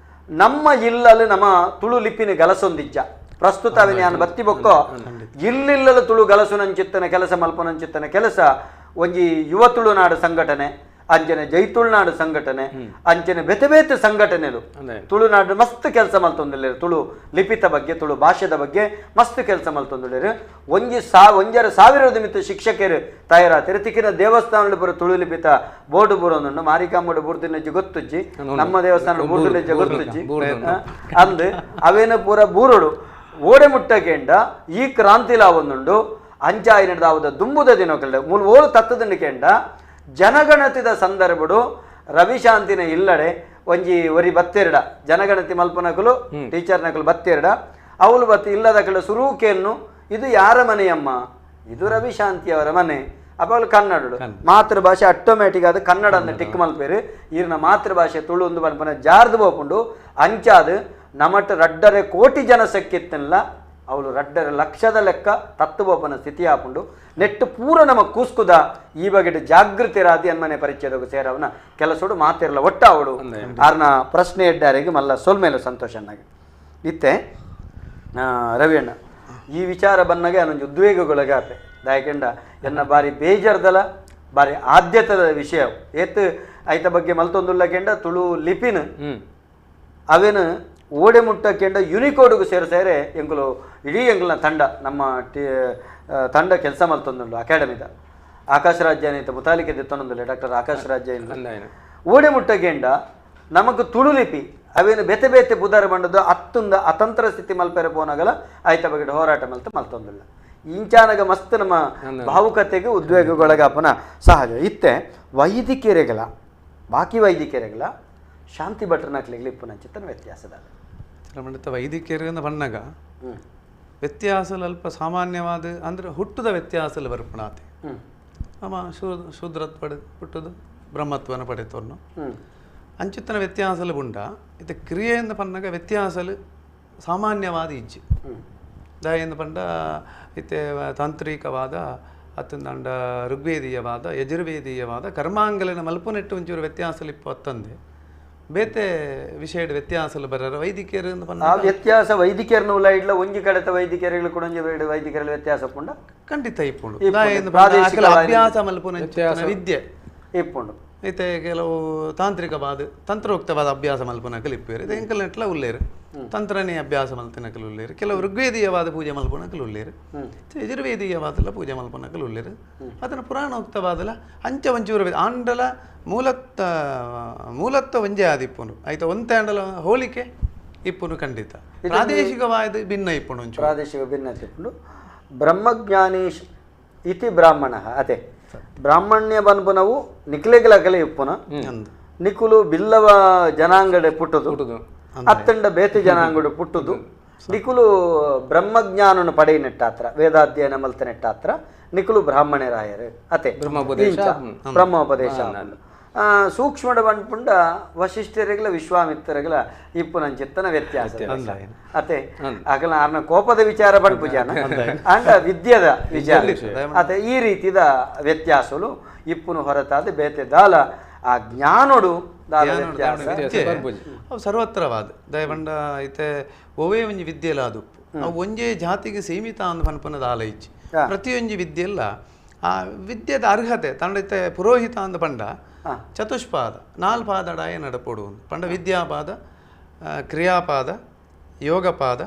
ನಮ್ಮ ಇಲ್ಲಲು ನಮ್ಮ ತುಳು ಲಿಪಿನ ಗಲಸೊಂದಿಜ್ಜ ಪ್ರಸ್ತುತ ಅವಿನ ನಾನು ಬತ್ತಿ ಬೊಕ್ಕೋ ಇಲ್ಲಿಲ್ಲಲು ತುಳು ಗಲಸುನಂಚಿತ್ತನ ಕೆಲಸ ಮಲ್ಪನಂಚಿತ್ತನ ಕೆಲಸ ಒಂಜಿ ಯುವ ತುಳುನಾಡು ಸಂಘಟನೆ ಅಂಚನೆ ಜೈತುಳುನಾಡು ಸಂಘಟನೆ ಅಂಚನೆ ಬೇತೆ ಸಂಘಟನೆಲು ತುಳುನಾಡು ಮಸ್ತ್ ಕೆಲಸ ಮಲ್ತೊಂದಿಲ್ಲೇರು ತುಳು ಲಿಪಿತ ಬಗ್ಗೆ ತುಳು ಭಾಷೆದ ಬಗ್ಗೆ ಮಸ್ತ್ ಕೆಲಸ ಮಲ್ತೊಂದಿಲ್ಲೇರು ಒಂಜರ 1000 ಮಿತ್ತ ಶಿಕ್ಷಕರು ತಯಾರಾತಿರು ತಿಕ್ಕಿನ ದೇವಸ್ಥಾನಗಳು ಬರೋ ತುಳು ಲಿಪಿತ ಬೋರ್ಡು ಬುರೋನು ಮಾರಿಕಾಂಬಡು ಬೂರ್ದಿನಜ್ಜಿ ಗೊತ್ತುಜ್ಜಿ ನಮ್ಮ ದೇವಸ್ಥಾನ ಬೂರ್ದಿನಜ್ಜಿ ಗೊತ್ತುಜ್ಜಿ ಅಂದ್ ಅವೇನು ಪೂರ ಬೂರುಡು ಓಡೆ ಮುಟ್ಟಕೆಂಡ ಈ ಕ್ರಾಂತಿಲ ಒಂದುಂಡು ಅಂಚಾಯಿನದಾವುದ ದುಂಬುದ ದಿನಕಲ್ಡ ಮೂಲ ಓಲು ತತ್ತದಿಂಡಿಕೆಂಡ ಜನಗಣತಿದ ಸಂದರ್ಭಡು ರವಿಶಾಂತಿನ ಇಲ್ಲಡೆ ಒಂಜಿ ಒರಿ ಬತ್ತೆರಡ ಜನಗಣತಿ ಮಲ್ಪನಕಲು ಟೀಚರ್ ನಕಲು ಬತ್ತೆರಡ ಅವಳು ಬತ್ತಿ ಇಲ್ಲದ ಕಡೆ ಸುರೂಕೆಯನ್ನು ಇದು ಯಾರ ಮನೆಯಮ್ಮ ಇದು ರವಿಶಾಂತಿ ಅವರ ಮನೆ ಅಪಲ್ ಕನ್ನಡ ಮಾತೃಭಾಷೆ ಆಟೋಮ್ಯಾಟಿಕ್ ಅದು ಕನ್ನಡ ಅಂತ ಟಿಕ್ ಮಲ್ಪೇರು ಈರ್ನ ಮಾತೃಭಾಷೆ ತುಳು ಒಂದು ಬನ್ಪನ ಜಾರ್ದು ಬೋಪುಂಡು ಅಂಚಾದು ನಮಟ್ ರಡ್ಡರೆ ಕೋಟಿ ಜನ ಸಕ್ಕಿತ್ತಲ್ಲ ಅವಳು ರಡ್ಡರೆ ಲಕ್ಷದ ಲೆಕ್ಕ ತತ್ತು ಬೋಪನ ಸ್ಥಿತಿ ಹಾಕೊಂಡು ನೆಟ್ಟು ಪೂರ ನಮ್ಮ ಕೂಸ್ಕುದ ಈ ಬಗೆಟ್ ಜಾಗೃತಿ ರಾದಿ ಅನ್ಮನೆ ಪರಿಚಯದಾಗ ಸೇರವನ ಕೆಲಸೋಡು ಮಾತಿರಲ್ಲ ಒಟ್ಟ ಅವಳು ಆರ್ನ ಪ್ರಶ್ನೆ ಇಡ್ಡಾರಿಗೆ ಮಲ್ಲ ಸೋಲ್ಮೇಲೆ ಸಂತೋಷನಾಗಿ ಇತ್ತೆ ರವಿಯಣ್ಣ ಈ ವಿಚಾರ ಬಂದಾಗ ಅನ್ನೊಂದು ಉದ್ವೇಗಗೊಳಗಾಪೆ ದಾಯಕೆಂಡ ಎನ್ನ ಬಾರಿ ಬೇಜಾರ್ದಲ್ಲ ಬಾರಿ ಆದ್ಯತದ ವಿಷಯ ಏತ್ ಐತ ಬಗ್ಗೆ ಮಲ್ತೊಂದುಲ್ಲಕೆಂಡ ತುಳು ಲಿಪಿನ್ ಅವೇನು ಓಡೆ ಮುಟ್ಟಕ್ಕೆಂಡ ಯುನಿಕೋಡ್ಗೂ ಸೇರೆ ಎಂಕುಲು ಇಡೀ ಎಂಕಲ್ನ ತಂಡ ನಮ್ಮ ತಂಡ ಕೆಲಸ ಮಲ್ತೊಂದುಂಡು ಅಕಾಡೆಮಿದ ಆಕಾಶ ರಾಜ್ಯ ಅಂತ ಮುತಾಲಿಕೆ ದಿತ್ತೊಂದುಲ್ಲ ಡಾಕ್ಟರ್ ಆಕಾಶ ರಾಜ್ಯ ಓಡೆ ಮುಟ್ಟಕ್ಕೆಂಡ ನಮಕ್ ತುಳು ಲಿಪಿ ಅವೇನು ಬೇತೆ ಬೇತೆ ಬುಧಾರ ಬಂಡದು ಹತ್ತುಂದ ಅತಂತ್ರ ಸ್ಥಿತಿ ಮಲ್ಪೆರೆ ಪೋನಾಗಲ ಆಯ್ತ ಬಗ್ಗೆ ಹೋರಾಟ ಮಲ್ತೊಂದಿಲ್ಲ ಇಂಚಾನಗ ಮಸ್ತ್ ನಮ್ಮ ಭಾವುಕತೆಗೆ ಉದ್ವೇಗಗೊಳಗಾಪನ ಸಹಜ ಇತ್ತೆ ವೈದಿಕರೆಗಳ ಬಾಕಿ ವೈದಿಕರೆಗಳ ಶಾಂತಿ ಭಟ್ರನಾಕ್ಲಿಗೆ ಇಪ್ಪನ ಚಿತ್ತನ ವ್ಯತ್ಯಾಸದ ವೈದಿಕರ ಬಣ್ಣಗ ವ್ಯತ್ಯಾಸಲು ಅಲ್ಪ ಸಾಮಾನ್ಯವಾದ ಅಂದ್ರೆ ಹುಟ್ಟದ ವ್ಯತ್ಯಾಸಲು ಬರ್ಪಣಾತೆ ನಮ್ಮ ಶೂದ್ರತ್ವ ಹುಟ್ಟುದು ಬ್ರಹ್ಮತ್ವನ ಪಡೆತೋರ್ನು ಅಂಚಿತ್ತನ ವ್ಯತ್ಯಾಸಲು ಉಂಡ ಇದು ಕ್ರಿಯೆಯಿಂದ ಪನ್ನಗ ವ್ಯತ್ಯಾಸಲು ಸಾಮಾನ್ಯವಾದ ಇಜ್ಜಿ ದಾಯಿಂದ ಪಂಡ ಇತ್ತೆ ತಾಂತ್ರಿಕವಾದ ಅತ್ತಂದ ಋಗ್ವೇದೀಯವಾದ ಯಜುರ್ವೇದೀಯವಾದ ಕರ್ಮಾಂಗಲಿನ ಮಲ್ಪುನೆಟ್ಟು ಒಂಚೂರು ವ್ಯತ್ಯಾಸಲು ಇಪ್ಪತ್ತಂದೆ ಬೇತೆ ವಿಷಯದ ವ್ಯತ್ಯಾಸಲು ಬರರ ವೈದಿಕರು ಆ ವ್ಯತ್ಯಾಸ ವೈದಿಕರನ್ನ ಉಲ್ಲ ಇಡ್ಲ ಒಂಜಿ ಕಡೆತ ವೈದಿಕರು ಕೂಡ ವೈದಿಕರ ವ್ಯತ್ಯಾಸ ಪುಂಡ ಖಂಡಿತ ಇಪ್ಪುಂಡು ಅಭ್ಯಾಸ ಮಲ್ಪುನ ವಿದ್ಯೆ ಇಪ್ಪುಂಡು ಐತೆ ಕೆಲವು ತಾಂತ್ರಿಕವಾದ ತಂತ್ರೋಕ್ತವಾದ ಅಭ್ಯಾಸ ಮಲ್ಪನಕಲು ಇಪ್ಪೇರು ಇದು ಎಂಕಲ್ನೆಟ್ಲ ಉಳ್ಳೇರು ತಂತ್ರನೇ ಅಭ್ಯಾಸ ಮಲ್ಪನಕಲು ಉಳ್ಳೇರು ಕೆಲವು ಋಗ್ವೇದೀಯವಾದ ಪೂಜೆ ಮಲ್ಪನಕಲು ಉಳ್ಳೇರು ಯಜುರ್ವೇದೀಯವಾದಲ್ಲ ಪೂಜೆ ಮಲ್ಪನಕಲು ಉಳ್ಳೇರು ಅದನ್ನು ಪುರಾಣೋಕ್ತವಾದಲ್ಲ ಅಂಚ ಒಂಚೂರು ಆಂಡಲ ಮೂಲತ್ವ ಒಂಜೆ ಆದ ಇಪ್ಪುನು ಆಯ್ತಾ ಒಂತೆ ಆಂಡಲ ಹೋಲಿಕೆ ಇಪ್ಪುನು ಖಂಡಿತ ಪ್ರಾದೇಶಿಕವಾದ ಭಿನ್ನ ಇಪ್ಪುನು ಪ್ರಾದೇಶಿಕ ಭಿನ್ನ ಇಪ್ಪುಂಡು ಬ್ರಹ್ಮಜ್ಞಾನಿ ಇತಿ ಬ್ರಾಹ್ಮಣ ಅದೇ ಬ್ರಾಹ್ಮಣ್ಯ ಬನ್ಪುನವು ನಿಕ್ಲೆಗಲಕಲೆ ಇಪ್ಪುನ ನಿಕುಲು ಬಿಲ್ಲವ ಜನಾಂಗಡೆ ಪುಟ್ಟುದು ಅತ್ತಂಡ ಬೇತೆ ಜನಾಂಗಡು ಪುಟ್ಟುದು ನಿಕುಲು ಬ್ರಹ್ಮಜ್ಞಾನನ ಪಡೆಯಿನೆಟ್ಟಾತ್ರ ವೇದಾಧ್ಯಯನ ಮಲ್ತನೆಟ್ಟಾತ್ರ ನಿಕುಲು ಬ್ರಾಹ್ಮಣರಾಯರು ಅತೆ ಬ್ರಹ್ಮೋಪದೇಶ ಸೂಕ್ಷ್ಮಡ ಬನ್ಪುಂಡ ವಶಿಷ್ಠರಿಗಲ ವಿಶ್ವಾಮಿತ್ರರಿಗಲ ಇಪ್ಪು ನನ್ನ ಚಿತ್ತನ ವ್ಯತ್ಯಾಸ ಅತೆ ಆಗಲ ಆರ್ನ ಕೋಪದ ವಿಚಾರ ಬನ್ಪುಜಾನ ಅಂಡ ವಿದ್ಯೆದ ವಿಚಾರ ಅತೆ ಈ ರೀತಿದ ವ್ಯತ್ಯಾಸಲು ಇಪ್ಪುನು ಹೊರತಾದ ಬೇತೆ ದಾಲ ಆ ಜ್ಞಾನೋಡು ದಾಲ ವ್ಯತ್ಯಾಸ ಅವು ಸರ್ವತ್ರವಾದ ದಯಬಂಡ ಐತೆ ಒವೇ ಒಂಜಿ ವಿದ್ಯೆಲ ಆದುಪ್ಪು ಅವು ಒಂಜೇ ಜಾತಿಗೆ ಸೀಮಿತ ಅಂದ್ ಪನ್ಪನದ ಆಲ ಇಚ್ಚಿ ಪ್ರತಿಯೊಂಜಿ ವಿದ್ಯೆಲ್ಲ ಆ ವಿದ್ಯೆದ ಅರ್ಹತೆ ತಂಡೈತೆ ಪುರೋಹಿತ ಅಂದ ಪಂಡ ಚತುಷ್ಪಾದ ನಾಲ್ಪಾದಡಾಯ ನಡಪೊಡು ಪಂಡ ವಿದ್ಯಾಪಾದ ಕ್ರಿಯಾಪಾದ ಯೋಗಪಾದ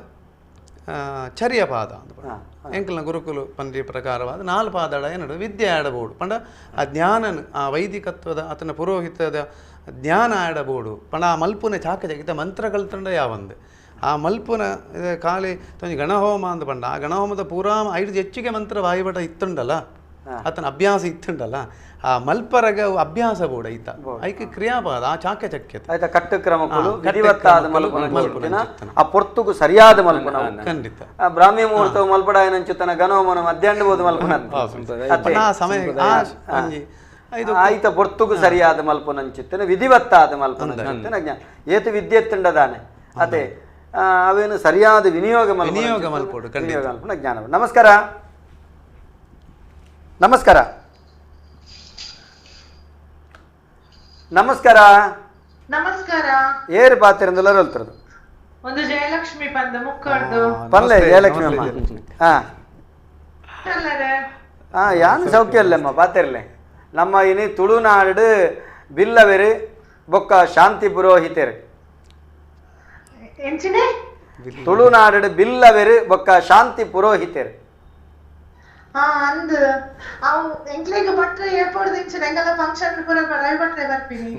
ಚರ್ಯಪಾದ ಅಂತ ಎಂಕಲ್ನ ಗುರುಕುಲು ಪಂಡಿ ಪ್ರಕಾರವಾದ ನಾಲ್ಪಾದಡಾಯ ನಡು ವಿದ್ಯೆ ಆಡಬಹುದು ಪಂಡ ಆ ಜ್ಞಾನನ ಆ ವೈದಿಕತ್ವದ ಆತನ ಪುರೋಹಿತದ ಜ್ಞಾನ ಆಡಬಹುದು ಪಂಡ ಆ ಮಲ್ಪುನ ಚಾಕ ಜಗಿತ ಮಂತ್ರಗಳ ತಂಡ ಯಾವಂದೆ ಆ ಮಲ್ಪುನ ಖಾಲಿ ತೊಂಜಿ ಗಣಹೋಮ ಅಂದ ಪಂಡ ಆ ಗಣಹೋಮದ ಪೂರಾ 5 ಹೆಚ್ಚಿಗೆ ಮಂತ್ರ ವಾಯುವಟ ಇತ್ತುಂಡಲ್ಲ ಆತನ ಅಭ್ಯಾಸ ಇತ್ತುಂಡಲ್ಲ ಆ ಮಲ್ಪರಗ ಅಭ್ಯಾಸ ಬೋಡ ಐತ ಐಕೆ ಕ್ರಿಯಾಪಾದ ಆ ಚಾಕ್ಯ ಚಕ್ಯತೆ ಆಯ್ತಾ ಕಟ್ಟಕ್ರಮಗಳು ವಿಧಿವತ್ತಾದ ಮಲ್ಪನ ಆ ಪೊರ್ತುಗು ಸರಿಯಾದ ಮಲ್ಪನ ಖಂಡಿತ ಬ್ರಾಹ್ಮಿ ಮುಹೂರ್ತವು ಮಲ್ಪಡಾಯನ ಅಂಚುತನ ಗಣೋಮನ ಮಧ್ಯಾಹ್ನ ಬೋದು ಮಲ್ಪನ ಆಯ್ತ ಪೊರ್ತುಗು ಸರಿಯಾದ ಮಲ್ಪನ ಅಂಚುತ್ತನ ವಿಧಿವತ್ತಾದ ಮಲ್ಪನ ಅಂಚುತ್ತನ ಜ್ಞಾನ ಏತು ವಿದ್ಯೆ ತಿಂಡದಾನೆ ಅದೇ ಅವೇನು ಸರಿಯಾದ ವಿನಿಯೋಗ ಮಲ್ಪೋಡು ವಿನಿಯೋಗ ಮಲ್ಪನ ಜ್ಞಾನ. ನಮಸ್ಕಾರ ನಮಸ್ಕಾರ ನಮಸ್ಕಾರ ನಮಸ್ಕಾರ ಏರು ಪಾತ್ರೆಂದೆಲ್ಲ ಹೇಳ್ತಿರೋದು ಒಂದು ಜಯಲಕ್ಷ್ಮಿ ಬಂದ ಮುಕ್ಕಡ್ದು ಪನ್ಲೆ ಜಯಲಕ್ಷ್ಮಿ ಅಮ್ಮ ಹಾ ಯಾನ್ ಸೌಖ್ಯ ಅಲ್ಲಮ್ಮ ಪಾತಿರ್ಲೆ ನಮ್ಮ ಇನಿ ತುಳುನಾಡು ಬಿಲ್ಲವೆರು ಬೊಕ್ಕ ಶಾಂತಿ ಪುರೋಹಿತರು ಎಂಚಿನೆ ತುಳುನಾಡು ಬಿಲ್ಲವೆರು ಬೊಕ್ಕ ಶಾಂತಿ ಪುರೋಹಿತರು ಅಂದ್ ಅವು ಎಂಕ್ಲೆಗೆ ಭಟ್ರೆ ಏರ್ಪೋರ್ಟ್ ಇಂಚಿನ ಎಂಗಲ್ಲ ಫಂಕ್ಷನ್ ಪೂರ ರವಿ ಭಟ್ರೆ ಬರ್ಪಿನಿ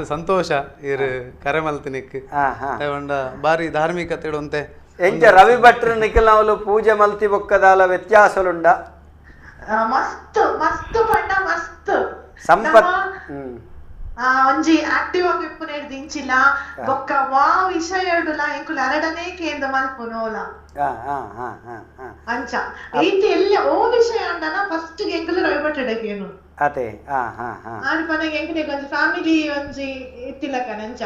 ಸಂತೋಷ ಇರು ಕರೆ ಮಲ್ತಿನಿಕ್ ಬಾರಿ ಧಾರ್ಮಿಕತೆ ಇಡುವಂತೆ ಎಂಚ ರವಿ ಭಟ್ರು ನಿಖಿಲ್ ಅವಳು ಪೂಜೆ ಮಲ್ತಿ ಬೊಕ್ಕದಾಲ ವ್ಯತ್ಯಾಸಲುಂಡ ಮಸ್ತ್ ಮಸ್ತ್ ಪಂಡ ಮಸ್ತ್ ಸಂಪತ್ ಒಂಜಿ ಆಕ್ಟಿವ್ ಆಗಿ ಇಪ್ಪುನೇರು ದಿಂಚಿಲ್ಲ ಬೊಕ್ಕ ವಾ ವಿಷಯಡುಲ ಎಂಕುಲು ಎರಡನೇ ಕೇಂದ್ರ ಮಲ್ಪುನೋಲ ಅಂಚ ಐತಿ ಎಲ್ಲ ಓ ವಿಷಯ ಅಂಡನ ಫಸ್ಟ್ ಎಂಕುಲು ರವಿಭಟ್ಟಡಕೇನು ಅದೇ ಆಡಿ ಪನಗೆ ಎಂಕುಲೆ ಒಂಜಿ ಫ್ಯಾಮಿಲಿ ಒಂಜಿ ಇತ್ತಿಲಕನಂಚ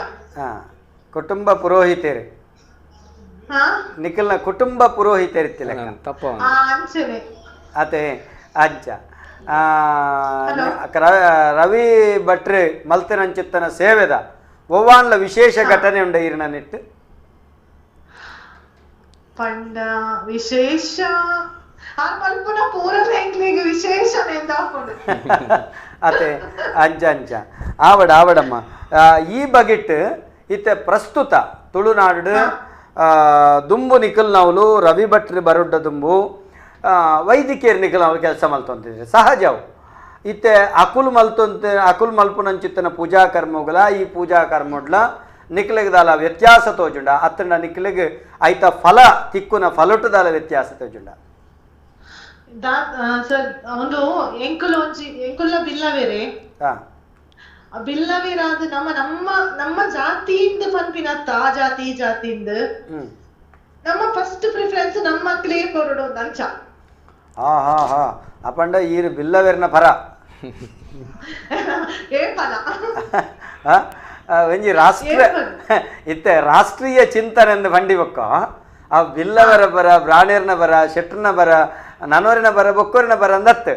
ಕುಟುಂಬ ಪುರೋಹಿತರು ನಿಖಿಲ್ನ ಕುಟುಂಬ ಪುರೋಹಿತರಿತ್ತಿಲ್ಲ ತಪ್ಪ ಅಂಚನೆ ಅದೇ ಅಂಚ ರವಿ ಭಟ್ರು ಮಲ್ತಿನಂಚಿತ್ತನ ಸೇವೆದ ಒವ್ವಾನ್ಲ ವಿಶೇಷ ಘಟನೆ ಉಂಡ ಇರಿನ ನಿಟ್ಟು ಪಂಡ ವಿಶೇಷ ಮಲ್ಪುನ ಪೂರದ ಎಂಕ್ಲಿಗೆ ವಿಶೇಷ ನೆಂದಾಕೊಂಡು ಅದೇ ಅಂಚ ಅಂಚ ಆವಡಮ್ಮ ಈ ಬಗೆಟ್ ಇತ್ತೆ ಪ್ರಸ್ತುತ ತುಳುನಾಡು ದುಂಬು ನಿಖಲ್ ನವಲು ರವಿ ಭಟ್ರು ಬರುಡ್ಡ ದುಂಬು ವೈದ್ಯಕೀಯ ನಿಖಲ್ ಅವ್ರು ಕೆಲಸ ಮಲ್ತೊಂತಿದ್ರು ಸಹಜವು ಇತ್ತೆ ಅಕುಲ್ ಮಲ್ಪುನಂಚಿತ್ತನ ಪೂಜಾ ಕರ್ಮಗಳ ಈ ಪೂಜಾ ಕರ್ಮಡ್ಲ ನಿಖಲಿಗೆ ದಾಲ ವ್ಯತ್ಯಾಸ ತೋಜುಂಡ ಅತ್ತಂಡ ನಿಖಲಿಗೆ ಐತ ಫಲ ತಿಕ್ಕುನ ಫಲಟು ದಾಲ ವ್ಯತ್ಯಾಸ ತೋಜುಂಡ ಸರ್ ಒಂದು ಎಂಕುಲು ಒಂಜಿ ಎಂಕುಲ್ಲ ಬಿಲ್ಲವೇರೆ ಬಿಲ್ಲವೇರಾದ ನಮ್ಮ ಜಾತಿಯಿಂದ ಪನ್ಪಿನತ್ತ ಆ ಜಾತಿ ಈ ಜಾತಿಯಿಂದ ನಮ್ಮ ಫಸ್ಟ್ ಪ್ರಿಫರೆನ್ಸ್ ನಮ್ಮ ಮಕ್ಕಳಿಗೆ ಕೊರಡು ಒಂದು ಅಂಚ ಅಪಂಡ ಈರು ಬಿಲ್ಲವೇರ್ನ ಪರ ಏ ಫಲ ಒಂಜಿ ರಾಷ್ಟ್ರ ಇತ್ತೆ ರಾಷ್ಟ್ರೀಯ ಚಿಂತನೆ ಎಂದು ಬಂಡಿಬಕ್ಕ ಆ ಬಿಲ್ಲವರ ಬರ ಬ್ರಾಣಿಯರ್ನ ಬರ ಶೆಟ್ರನ ಬರ ನನವರಿನ ಬರ ಬೊಕ್ಕೂರಿನ ಬರ ಅಂದತ್ತು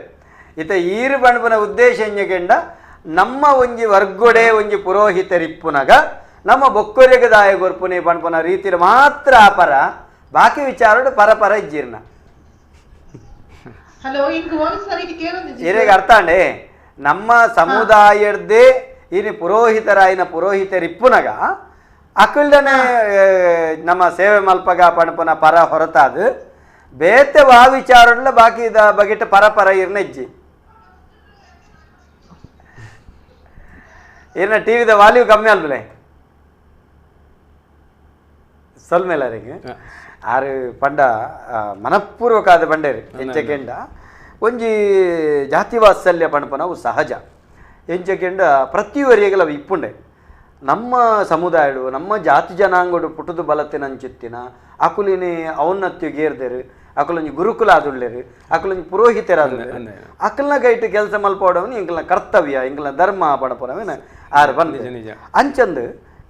ಇತ್ತೆ ಈರು ಬಣ್ಪುನ ಉದ್ದೇಶ ಎಂಜೆಂಡ ನಮ್ಮ ಒಂಜಿ ವರ್ಗೊಡೆ ಒಂಜಿ ಪುರೋಹಿತರಿಪ್ಪುನಗ ನಮ್ಮ ಬೊಕ್ಕೂರಿಗೆ ದಾಯ ಗೊರ್ಪುನಿ ಪಣ್ಪುನ ರೀತಿಯ ಮಾತ್ರ ಆಪರ ಬಾಕಿ ವಿಚಾರ ಪರ ಇಜ್ಜಿರ್ನ ಹಲೋ ಇರೇಗ ಅರ್ಥ ಅಂಡೆ ನಮ್ಮ ಸಮುದಾಯದ್ದೇ ಇನಿ ಪುರೋಹಿತರಾಯಿನ ಪುರೋಹಿತರಿಪ್ಪುನಗ ಅಕಲ್ಡನೆ ನಮ್ಮ ಸೇವೆ ಮಲ್ಪಗ ಪಣ್ಪುನ ಪರ ಹೊರತಾದು ಬೇತೆ ವಾ ವಿಚಾರಡ್ಲ ಬಾಕಿ ಬಗೆಟ್ ಪರ ಇರ್ನ ಇಜ್ಜಿ ಇರ್ನ ಟಿವಿದ ವಾಲ್ಯೂ ಕಮ್ಮಿ ಅಲ್ಬಲೆ ಸೊಲ್ಮೇಲರಿಗೆ ಆರು ಪಂಡ ಮನಪೂರ್ವಕಾದ ಬಂಡೇರಿ ಎಂಚಕೆಂಡ ಒಂಜಿ ಜಾತಿ ವಾತ್ಸಲ್ಯ ಪಣಪನವು ಸಹಜ ಎಂಚಕೆಂಡ ಪ್ರತಿವರಿಗೆಲ್ಲ ಇಪ್ಪುಂಡೆ ನಮ್ಮ ಸಮುದಾಯಡು ನಮ್ಮ ಜಾತಿ ಜನಾಂಗಡು ಪುಟುದು ಬಲತ್ತಿನಂಚಿತ್ತಿನ ಅಕುಲಿನಿ ಔನ್ನತ್ಯ ಗೇರ್ದೇರು ಅಕುಲೊಂಜಿ ಗುರುಕುಲ ಆದುಳ್ಳೇರು ಅಕುಲೊಂಜಿ ಪುರೋಹಿತರಾದುಳ್ಳೇರು ಅಕಲ್ನ ಗೈಟ್ ಕೆಲಸ ಮಲ್ಪೋಡವನು ಇಂಕಲ್ನ ಕರ್ತವ್ಯ ಇಂಕಲ್ನ ಧರ್ಮ ಪಣಪನವೇನ ಆರು ಬಂದ ಅಂಚಂದು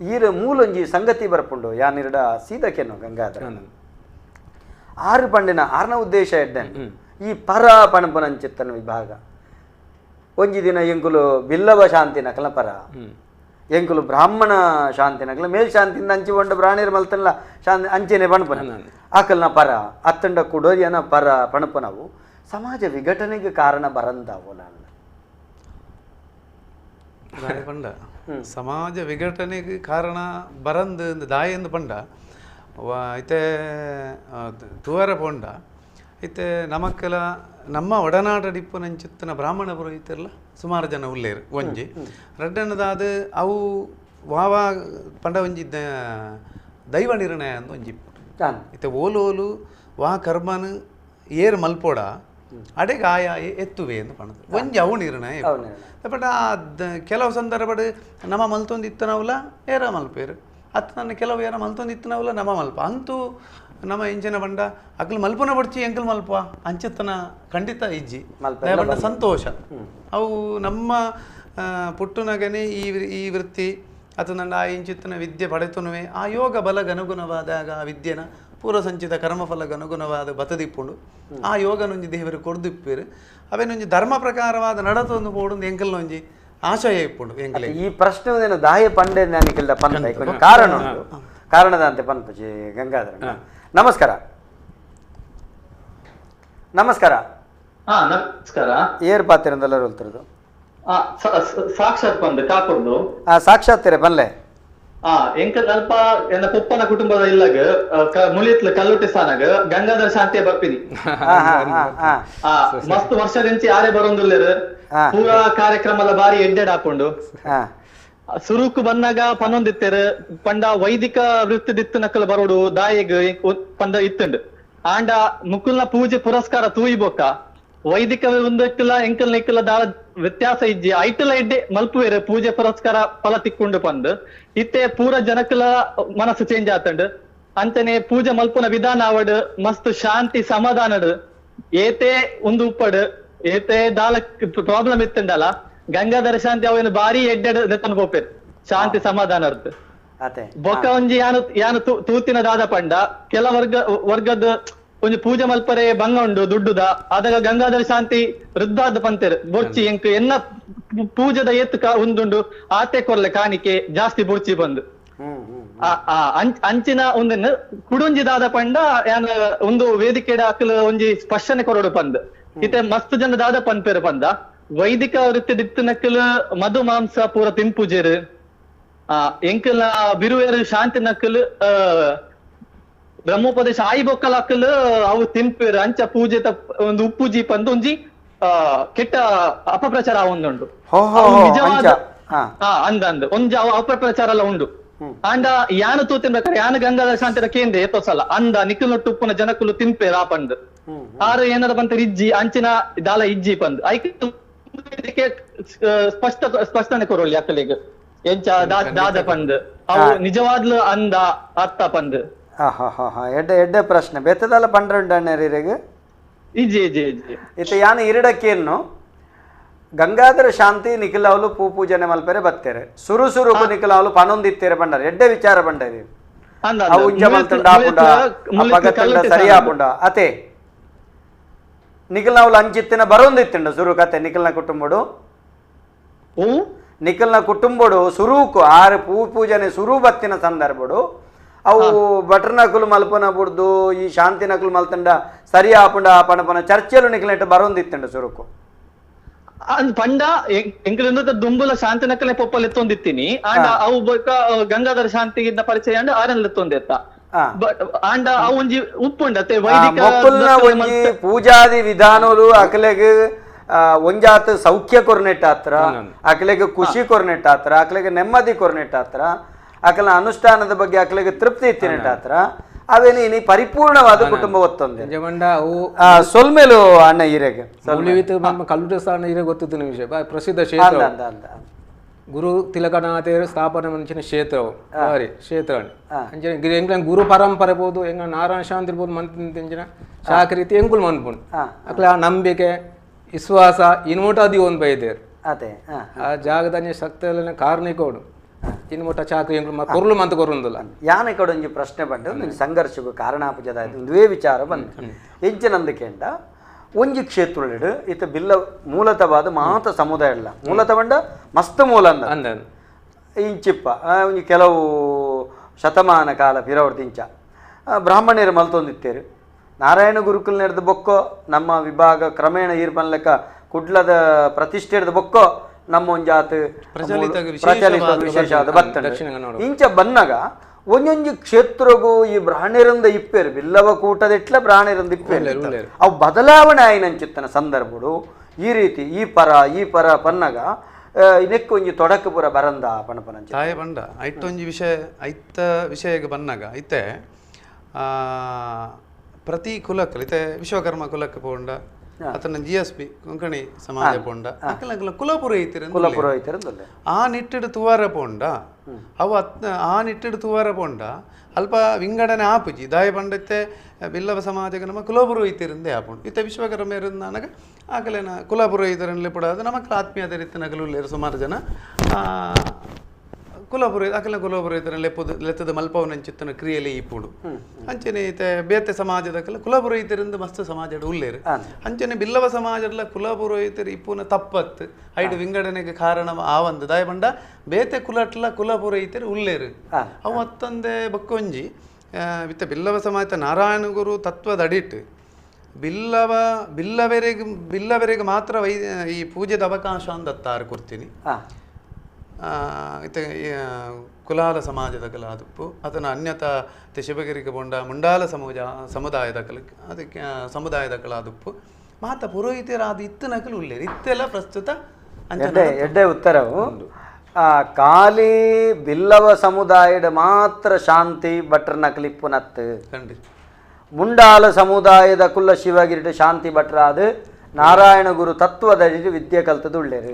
ಈರ ಮೂಲೊಂಜಿ ಸಂಗತಿ ಬರ್ಪುಂಡು ಯಾನಿರಡ ಸೀದಕೆನ್ನು ಗಂಗಾಧರ ಆರು ಪಂಡಿನ ಆರ್ನ ಉದ್ದೇಶ ಎಡ್ಡೆ ಈ ಪರ ಪಣಪನಂಚಿತ್ತನ ವಿಭಾಗ ಒಂಜಿ ದಿನ ಎಂಕುಲು ಬಿಲ್ಲವ ಶಾಂತಿ ನಕಲ ಪರ ಎಂಕುಲು ಬ್ರಾಹ್ಮಣ ಶಾಂತಿ ನಕಲ ಮೇಲ್ ಶಾಂತಿಯಿಂದ ಅಂಚಿ ಬಂಡ ಪ್ರಾಣಿರ್ ಮಲ್ತನಲ್ಲ ಶಾಂತಿ ಅಂಚೆನೆ ಪಣಪನ ಆಕಲ್ನ ಪರ ಅತ್ತಂಡ ಕುಡೋರಿಯನ ಪರ ಪಣಪನವು ಸಮಾಜ ವಿಘಟನೆಗೆ ಕಾರಣ ಬರಂದಾವು ನಾನು ಪಂಡ ಸಮಾಜ ವಿಘಟನೆಗೆ ಕಾರಣ ಬರಂದು ದಾಯಂದು ಪಂಡ ಐತೆ ತೂವರ ಪೋಂಡ ಐತೆ ನಮಕ್ಕೆಲ ನಮ್ಮ ಒಡನಾಡಡಿಪ್ಪು ನಂಚಿತ್ತನ ಬ್ರಾಹ್ಮಣ ಪುರೋಹಿತರಲ್ಲ ಸುಮಾರು ಜನ ಉಳ್ಳೇರು ಒಂಜಿ ರೆಡ್ಡನ್ನದಾದ ಅವು ವಾವ ಪಂಡ ಒಂಜಿ ದೈವ ನಿರ್ಣಯ ಅಂದು ಒಂಜಿ ಐತೆ ಓಲು ವಾ ಕರ್ಮನು ಏರು ಮಲ್ಪೋಡ ಅಡೆಗೆ ಆಯಾ ಎತ್ತುವೆ ಎಂದು ಪಣದು ಒಂಜಿ ಅವು ನಿರ್ಣಯ ಬಟ್ ಕೆಲವು ಸಂದರ್ಭಡ್ ನಮ್ಮ ಮಲ್ತೊಂದಿತ್ತನವಲ್ಲ ಏರ ಮಲ್ಪೇರು ಅತ್ತ ನನ್ನ ಕೆಲವು ಏರ ಮಲ್ತೊಂದಿತ್ತನವಲ್ಲ ನಮ್ಮ ಮಲ್ಪ ಅಂತೂ ನಮ್ಮ ಇಂಚಿನ ಬಂಡ ಅಕ್ಲು ಮಲ್ಪನ ಬಡ್ಚಿ ಎಂಕಲ್ ಮಲ್ಪ ಅಂಚತ್ತನ ಖಂಡಿತ ಇಜ್ಜಿ ಬಂಡ ಸಂತೋಷ ಅವು ನಮ್ಮ ಪುಟ್ಟುನಗನೆ ಈ ವೃತ್ತಿ ಅಥವಾ ನನ್ನ ಆ ಇಂಚಿತ್ತನ ವಿದ್ಯೆ ಪಡೆತನುವೆ ಆ ಯೋಗ ಬಲಗನುಗುಣವಾದಾಗ ಆ ವಿದ್ಯೆನ ಪೂರ್ವ ಸಂಚಿತ ಕರ್ಮಫಲಗನುಗುಣವಾದ ಬತದಿಪ್ಪುಂಡು ಆ ಯೋಗನೊಂಜಿ ದೇವರು ಕೊಡ್ದಿಪ್ಪೇರು ಅವೇನೊಂಜಿ ಧರ್ಮ ಪ್ರಕಾರವಾದ ನಡತೊಂದು ಪೋಡು ಎಂಕಲ್ನೊಂಜಿ ಆಶಯ ಇಪ್ಪುಂಡು ಎಂಕಲ್ ಈ ಪ್ರಶ್ನೆ ದಾಯ ಪಂಡೆ ನನಗೆಲ್ಲ ಪಂಡ ಕಾರಣ ಉಂಟು ಕಾರಣದಂತೆ ಪನ್ಪಜಿ ಗಂಗಾಧರ ನಮಸ್ಕಾರ ನಮಸ್ಕಾರ ನಮಸ್ಕಾರ ಏರ್ ಪಾತಿರಂದೆಲ್ಲ ಹೇಳ್ತಿರೋದು ಸಾಕ್ಷಾತ್ ಬಂದು ಕಾಪುರ್ದು ಸಾಕ್ಷಾತ್ ಬನ್ಲೆ ಎಂಕಲ್ ಅಲ್ಪ ಎನ್ನ ಪುಪ್ಪನ ಕುಟುಂಬದ ಇಲ್ಲಾಗ ಮುಳಿತ್ಲ ಕಲ್ಲುಟ್ಟಿ ಸ್ಥಾನಾಗ ಗಂಗಾಧರ ಶಾಂತಿಯ ಬರ್ಪಿನಿ ಮಸ್ತ್ ವರ್ಷದಿಂಚಿ ಯಾರೇ ಬರೋದಿಲ್ಲೇರು ಪೂರಾ ಕಾರ್ಯಕ್ರಮದ ಬಾರಿ ಎಡ್ಡೆಡ್ ಹಾಕೊಂಡು ಸುರುಕು ಬಂದಾಗ ಪನ್ನೊಂದಿತ್ತೇರು ಪಂಡ ವೈದಿಕ ವೃತ್ತಿ ದಿತ್ತು ನಕಲ್ ಬರೋಡು ದಾಯಿಗ್ ಪಂಡ ಇತ್ತುಂಡು ಆಂಡ ಮುಕುಲ್ನ ಪೂಜೆ ಪುರಸ್ಕಾರ ತೂಯಿ ಬೊಕ್ಕ ವೈದಿಕ ಒಂದಕ್ಕಿಲ್ಲ ಎಂಕಲ್ ನೆಕ್ಕಿಲ್ಲ ದಾಳ ವ್ಯತ್ಯಾಸ ಇಜ್ಜಿ ಐಟಲ ಎಡ್ಡೆ ಮಲ್ಪುವೇರು ಪೂಜೆ ಪುರಸ್ಕಾರ ಫಲ ತಿಕ್ಕೊಂಡು ಬಂದು ಇತ್ತೆ ಪೂರ ಜನಕ್ಕಲ ಮನಸ್ಸು ಚೇಂಜ್ ಆತಂಡು ಅಂಚನೆ ಪೂಜೆ ಮಲ್ಪುನ ವಿಧಾನ ಅವಡು ಮಸ್ತ್ ಶಾಂತಿ ಸಮಾಧಾನಡು ಏತೆ ಒಂದು ಉಪ್ಪಡು ಏತೆ ದಾಲ ಪ್ರಾಬ್ಲಮ್ ಇತ್ತಂಡಲ್ಲ ಗಂಗಾಧರ ಶಾಂತಿ ಅವನು ಬಾರಿ ಎಡ್ಡೆಡ್ ದೆತ್ತನ ಪೋಪೇರು ಶಾಂತಿ ಸಮಾಧಾನ ಅರ್ಥ ಅತೆ ಬೊಕ್ಕ ಒಂಜಿ ಯಾನು ತೂತಿನ ದಾದ ಪಂಡ ಕೆಲ ವರ್ಗದ ಒಂಜಿ ಪೂಜೆ ಮಲ್ಪರೆ ಬಂಗ ಉಂಡು ದುಡ್ಡುದ ಅದಾಗ ಗಂಗಾಧರ ಶಾಂತಿ ವೃದ್ಧಾದ ಪಂತೇರು ಬೊರ್ಚಿ ಎಂಕ್ ಎನ್ನ ಪೂಜದ ಎತ್ತು ಒಂದುಂಡು ಆತೆ ಕೊರ್ಲೆ ಕಾಣಿಕೆ ಜಾಸ್ತಿ ಬೊರ್ಚಿ ಬಂದು ಅಂಚಿನ ಒಂದನ್ನು ಕುಡುಂಜಿ ದಾದ ಪಂಡ ಯಾನ ಒಂದು ವೇದಿಕೆಡ ಅಕ್ಕಲು ಒಂಜಿ ಸ್ಪರ್ಶನೆ ಕೊರಡು ಪಂದ್ ಇತ್ತೆ ಮಸ್ತ್ ಜನ ದಾದ ಪಂಪೇರು ಪಂದ ವೈದಿಕ ವೃತ್ತಿ ದಿತ್ತನಕ್ಕಲು ಮಧು ಮಾಂಸ ಪೂರ ತಿಂಪುಜೇರು ಎಂಕಲ್ನ ಬಿರುವೇರು ಶಾಂತಿ ನಕ್ಕಲು ಬ್ರಹ್ಮೋಪದೇಶ ಆಯಿ ಬೊಕ್ಕಲ ಅಕ್ಕಲು ಅವು ತಿಂಪೇರು ಅಂಚ ಪೂಜೆ ಒಂದು ಉಪ್ಪುಜಿ ಪಂದು ಒಂಜಿ ಕೆಟ್ಟ ಅಪಪ್ರಚಾರ ಒಂದುಂಡು ನಿಜವಾದ ಅಂದ ಒಂಜಿ ಅಪಪ್ರಚಾರ ಎಲ್ಲ ಉಂಡು ಅಂಡ ಯಾನು ತೂತಿನ ಪ್ರಕಾರ ಯಾನು ಗಂಗಾಧರ ಶಾಂತಿರ ಕೇಂದ್ರ ಎತ್ತೋಸಲ್ಲ ಅಂದ ನಿಖಿಲ್ ನೊಟ್ಟು ಉಪ್ಪುನ ಜನಕ್ಕಲು ತಿಂಪೇರು ಆ ಪಂದ್ ಆರು ಏನಾರ ಬಂತ ಇಜ್ಜಿ ಅಂಚಿನ ದಾಲ ಇಜ್ಜಿ ಪಂದ್ ಐಕೆ ಸ್ಪಷ್ಟನೆ ಕೊರೋಳಿ ಅಕ್ಕಲಿಗೆ ಎಂಚ ದಾದ ಪಂದ್ ಅವು ನಿಜವಾದ್ಲು ಅಂದ ಅತ್ತ ಪಂದ್ ಎಡ್ಡೆ ಪ್ರಶ್ನೆ ಬೆತ್ತದಲ್ಲ ಪಂಡ್ರೆ ಇಜ್ಜಿ ಇಜ್ಜಿ ಇಜ್ಜಿ ಇತ್ತ ಯಾನು ಇರಡಕ್ಕೇನು ಗಂಗಾಧರ ಶಾಂತಿ ನಿಖಿಲಾವ್ಲು ಪೂಜನೆ ಮಲ್ಪೆರೆ ಬತ್ತೇರೆ ಸುರು ನಿಖಿಲ ಅವಳು ಪನೊಂದಿತ್ತೇರೆ ಬಂಡಾರೆ ಎಡ್ಡೆ ವಿಚಾರ ಬಂಡಾರಿ ಉಂಜ ಮಲ್ತಂಡ ಆಪುಂಡ ಅಪಗತಂಡ ಸರಿ ಆಪುಂಡ ಅತೆ ನಿಖಿಲ್ನವ್ಲು ಅಂಚಿತ್ತಿನ ಬರೊಂದಿತ್ತಂಡ ಸುರು ಕತೆ ನಿಖಿಲ್ನ ಕುಟುಂಬಡು ನಿಖಿಲ್ನ ಕುಟುಂಬಡು ಸುರೂಕು ಆರು ಪೂಜನೆ ಸುರು ಬತ್ತಿನ ಸಂದರ್ಭಡು ಅವು ಬಟ್ರನಕುಲು ಮಲ್ಪನ ಬುಡ್ದು ಈ ಶಾಂತಿ ನಕುಲು ಮಲ್ತಂಡ ಸರಿ ಆಪುಂಡ ಪಣಪನ ಚರ್ಚೆಲು ನಿಖಿಲ್ನ ಬರೊಂದಿತ್ತಂಡ ಸುರುಕು ಪಂಡ ಎಂಕಲಿಂದ ದುಂಬುಲ ಶಾಂತಿ ನಕ್ಕಲೆ ಪೊಪ್ಪಲ್ ಎತ್ತೊಂದಿತ್ತೀನಿ ಆಂಡ ಅವು ಗಂಗಾಧರ ಶಾಂತಿಗಿಂತ ಪರಿಚಯ ಅಂಡ ಆರನ್ ಎತ್ತೊಂದೆತ್ತ ಆಂಡ ಅವು ಒಂಜಿ ಉಪ್ಪುಂಡತೆ ವೈದಿಕ ಪೂಜಾದಿ ವಿಧಾನಗಳು ಅಕಲೆಗೆ ಒಂಜಾತ್ ಸೌಖ್ಯ ಕೊರ್ನೆಟ್ಟಾತ್ರ ಅಕಲೆಗೆ ಖುಷಿ ಕೊರ್ನೆಟ್ಟಾತ್ರ ಅಕಲೆಗೆ ನೆಮ್ಮದಿ ಕೊರ್ನೆಟ್ಟಾತ್ರ ಅಕಲ ಅನುಷ್ಠಾನದ ಬಗ್ಗೆ ಅಕಲೆಗೆ ತೃಪ್ತಿ ಇತ್ತಿನೆಟ್ಟಾತ್ರ ಅವೇನಿ ಇನಿ ಪರಿಪೂರ್ಣವಾದ ಕುಟುಂಬ ಒತ್ತೊಂದೆ ಸೊಲ್ಮೇಲು ಅಣ್ಣ ಈರೆಗೆ ಕಲ್ಲುಟ ಸ್ಥಾನ ಈರೆ ಗೊತ್ತಿನ ವಿಷಯ ಪ್ರಸಿದ್ಧ ಕ್ಷೇತ್ರ ಗುರು ತಿಲಕನಾಥೇರು ಸ್ಥಾಪನೆ ಮಂಚಿನ ಕ್ಷೇತ್ರವು ಸಾರಿ ಕ್ಷೇತ್ರ ಎಂಗ್ಲ ಗುರು ಪರಂಪರೆ ಬೋದು ಎಂಗ ನಾರಾಯಣ ಶಾಂತಿ ಇರ್ಬೋದು ಮಂತಿನ ಶಾಖ ರೀತಿ ಎಂಕುಲ್ ಮನ್ಪುಂಡು ಅಕ್ಲ ಆ ನಂಬಿಕೆ ವಿಶ್ವಾಸ ಇನ್ಮೋಟಾದಿ ಒಂದು ಬೈದೇರು ಅದೇ ಆ ಜಾಗದ ಶಕ್ತಿ ಕಾರಣಿಕೋಡು ಇನ್ಮೋಟ ಚಾಕ್ರಿ ಕೊರ್ಲು ಮಂತ ಕೊರುಂದಿಲ್ಲ ಯಾನೆ ಕಡೆ ಒಂಜಿ ಪ್ರಶ್ನೆ ಬಂದು ಸಂಘರ್ಷಕ್ಕೂ ಕಾರಣಾಪುಜದ ಒಂದುವೇ ವಿಚಾರ ಬಂತು ಎಂಚಿನಂದಕೆಂಡ ಒಂಜಿ ಕ್ಷೇತ್ರಡು ಇತ್ತ ಬಿಲ್ಲ ಮೂಲತವಾದ ಮಾತ ಸಮುದಾಯ ಇಲ್ಲ ಮೂಲತ ಬಂಡ ಮಸ್ತ್ ಮೂಲ ಅಂದ ಇಂಚಿಪ್ಪ ಒಂಜಿ ಕೆಲವು ಶತಮಾನ ಕಾಲ ಪಿರವರ್ದಿಂಚ ಬ್ರಾಹ್ಮಣ್ಯರು ಮಲ್ತೊಂದಿತ್ತೇರು ನಾರಾಯಣ ಗುರುಕುಲ್ ನಡೆದ ಬೊಕ್ಕೋ ನಮ್ಮ ವಿಭಾಗ ಕ್ರಮೇಣ ಈರ್ಪನ್ ಲೆಕ್ಕ ಕುಡ್ಲದ ಪ್ರತಿಷ್ಠೆ ಹಿಡಿದ ಬೊಕ್ಕೋ ನಮ್ಮ ಒಂಜಾತ್ ಪ್ರಚಲಿತ ವಿಶೇಷವಾದ ಬರ್ತದೆ ಇಂಚ ಬನ್ನಗ ಒಂಜೊಂಜಿ ಕ್ಷೇತ್ರಗೂ ಈ ಬ್ರಾಹ್ಮಣರಿಂದ ಇಪ್ಪೇರು ಬಿಲ್ಲವ ಕೂಟದ ಇಟ್ಲ ಬ್ರಾಹ್ಮಣರಿಂದ ಇಪ್ಪೇರು ಅವು ಬದಲಾವಣೆ ಆಯ್ನಂಚಿತ್ತನ ಸಂದರ್ಭಡು ಈ ರೀತಿ ಈ ಪರ ಪನ್ನಗ ಇದಕ್ಕೆ ಒಂಜಿ ತೊಡಕು ಪುರ ಬರಂದ ಪಣಪನ ತಾಯ ಬಂಡ ಐಟೊಂಜಿ ವಿಷಯ ವಿಷಯಕ್ಕೆ ಬನ್ನಗ ಐತೆ ಪ್ರತಿ ಕುಲಕ್ಕೆ ಇತ್ತೆ ವಿಶ್ವಕರ್ಮ ಕುಲಕ್ಕೆ ಪೋಂಡ ಅತನ GSP ಕೊಂಕಣಿ ಸಮಾಜ ಪೋಂಡ ಅಕಲ ಕುಲಪುರೋಹಿತರು ಆ ನಿಟ್ಟಿಡು ತುವಾರ ಪೋಂಡ ಅವು ಆ ನಿಟ್ಟಿಡು ತುವಾರ ಪೋಂಡ ಅಲ್ಪ ವಿಂಗಡಣೆ ಆಪುಜಿ ದಾಯ ಪಂಡತ್ತೆ ಬಿಲ್ಲವ ಸಮಾಜಕ್ಕೆ ನಮ್ಮ ಕುಲಪುರೋಹಿತರಿಂದೇ ಆಪುಂಡು ಇತ್ತೆ ವಿಶ್ವಕರ್ಮೆಯರಿಂದ ನನಗ ಆಕಲೇನ ಕುಲಪುರೋಹಿತರಲ್ಲಿ ಪುಡಾದ ನಮಕ್ ಆತ್ಮೀಯತೆ ರೀತಿ ನಗಲು ಸುಮಾರು ಜನ ಕುಲಪುರೋಹಿತರಲ್ಲಿ ಲೆತ್ತದ ಮಲ್ಪವನಂಚಿತ್ತನ ಕ್ರಿಯೆಲಿ ಇಪ್ಪುಡು ಅಂಚನೆ ಐತೆ ಬೇತೆ ಸಮಾಜದಕ್ಕೆಲ್ಲ ಕುಲಪುರೋಹಿತರಿಂದ ಮಸ್ತ್ ಸಮಾಜದ ಉಳ್ಳೇರು ಅಂಚನೆ ಬಿಲ್ಲವ ಸಮಾಜದ ಕುಲಪುರೋಹಿತರು ಇಪ್ಪುನ ತಪ್ಪತ್ತು ಐದು ವಿಂಗಡಣೆಗೆ ಕಾರಣ ಆವಂದು ದಾಯ ಬಂಡ ಬೇತೆ ಕುಲಟ್ಲ ಕುಲಪುರೋಹಿತರು ಉಳ್ಳೇರು ಅವು ಮತ್ತೊಂದೇ ಬಕ್ಕೊಂಜಿ ವಿತ್ತ ಬಿಲ್ಲವ ಸಮಾಜ ನಾರಾಯಣ ಗುರು ತತ್ವದ ಅಡಿಟ್ಟು ಬಿಲ್ಲವರೆಗೆ ಮಾತ್ರ ಈ ಪೂಜೆದ ಅವಕಾಶ ಅಂದತ್ತಾರು ಕೊಡ್ತೀನಿ ಇತ್ತೆ ಕುಲಾಲ ಸಮಾಜದ ಕಲಾದುಪ್ಪು ಅದನ್ನು ಅನ್ಯತಾ ಶಿವಗಿರಿಗೆ ಬೊಂಡ ಮುಂಡಾಲ ಸಮುದಾಯದ ಅದಕ್ಕೆ ಸಮುದಾಯದ ಕಲಾದುಪ್ಪು ಮಾತ ಪುರೋಹಿತರಾದ ಇತ್ತನಕಲು ಉಳ್ಳೇರು ಇತ್ತೆಲ್ಲ ಪ್ರಸ್ತುತ ಎಡ್ಡೆ ಉತ್ತರವು ಖಾಲಿ ಬಿಲ್ಲವ ಸಮುದಾಯದ ಮಾತ್ರ ಶಾಂತಿ ಭಟ್ರ ನಕಲಿಪ್ಪು ನತ್ತು ಖಂಡಿತ ಮುಂಡಾಲ ಸಮುದಾಯದ ಕುಲ್ಲ ಶಿವಗಿರಿಟ ಶಾಂತಿ ಭಟ್ರ ಅದು ನಾರಾಯಣ ಗುರು ತತ್ವದ ವಿದ್ಯೆ ಕಲ್ತದ್ದು ಉಳ್ಳೇರಿ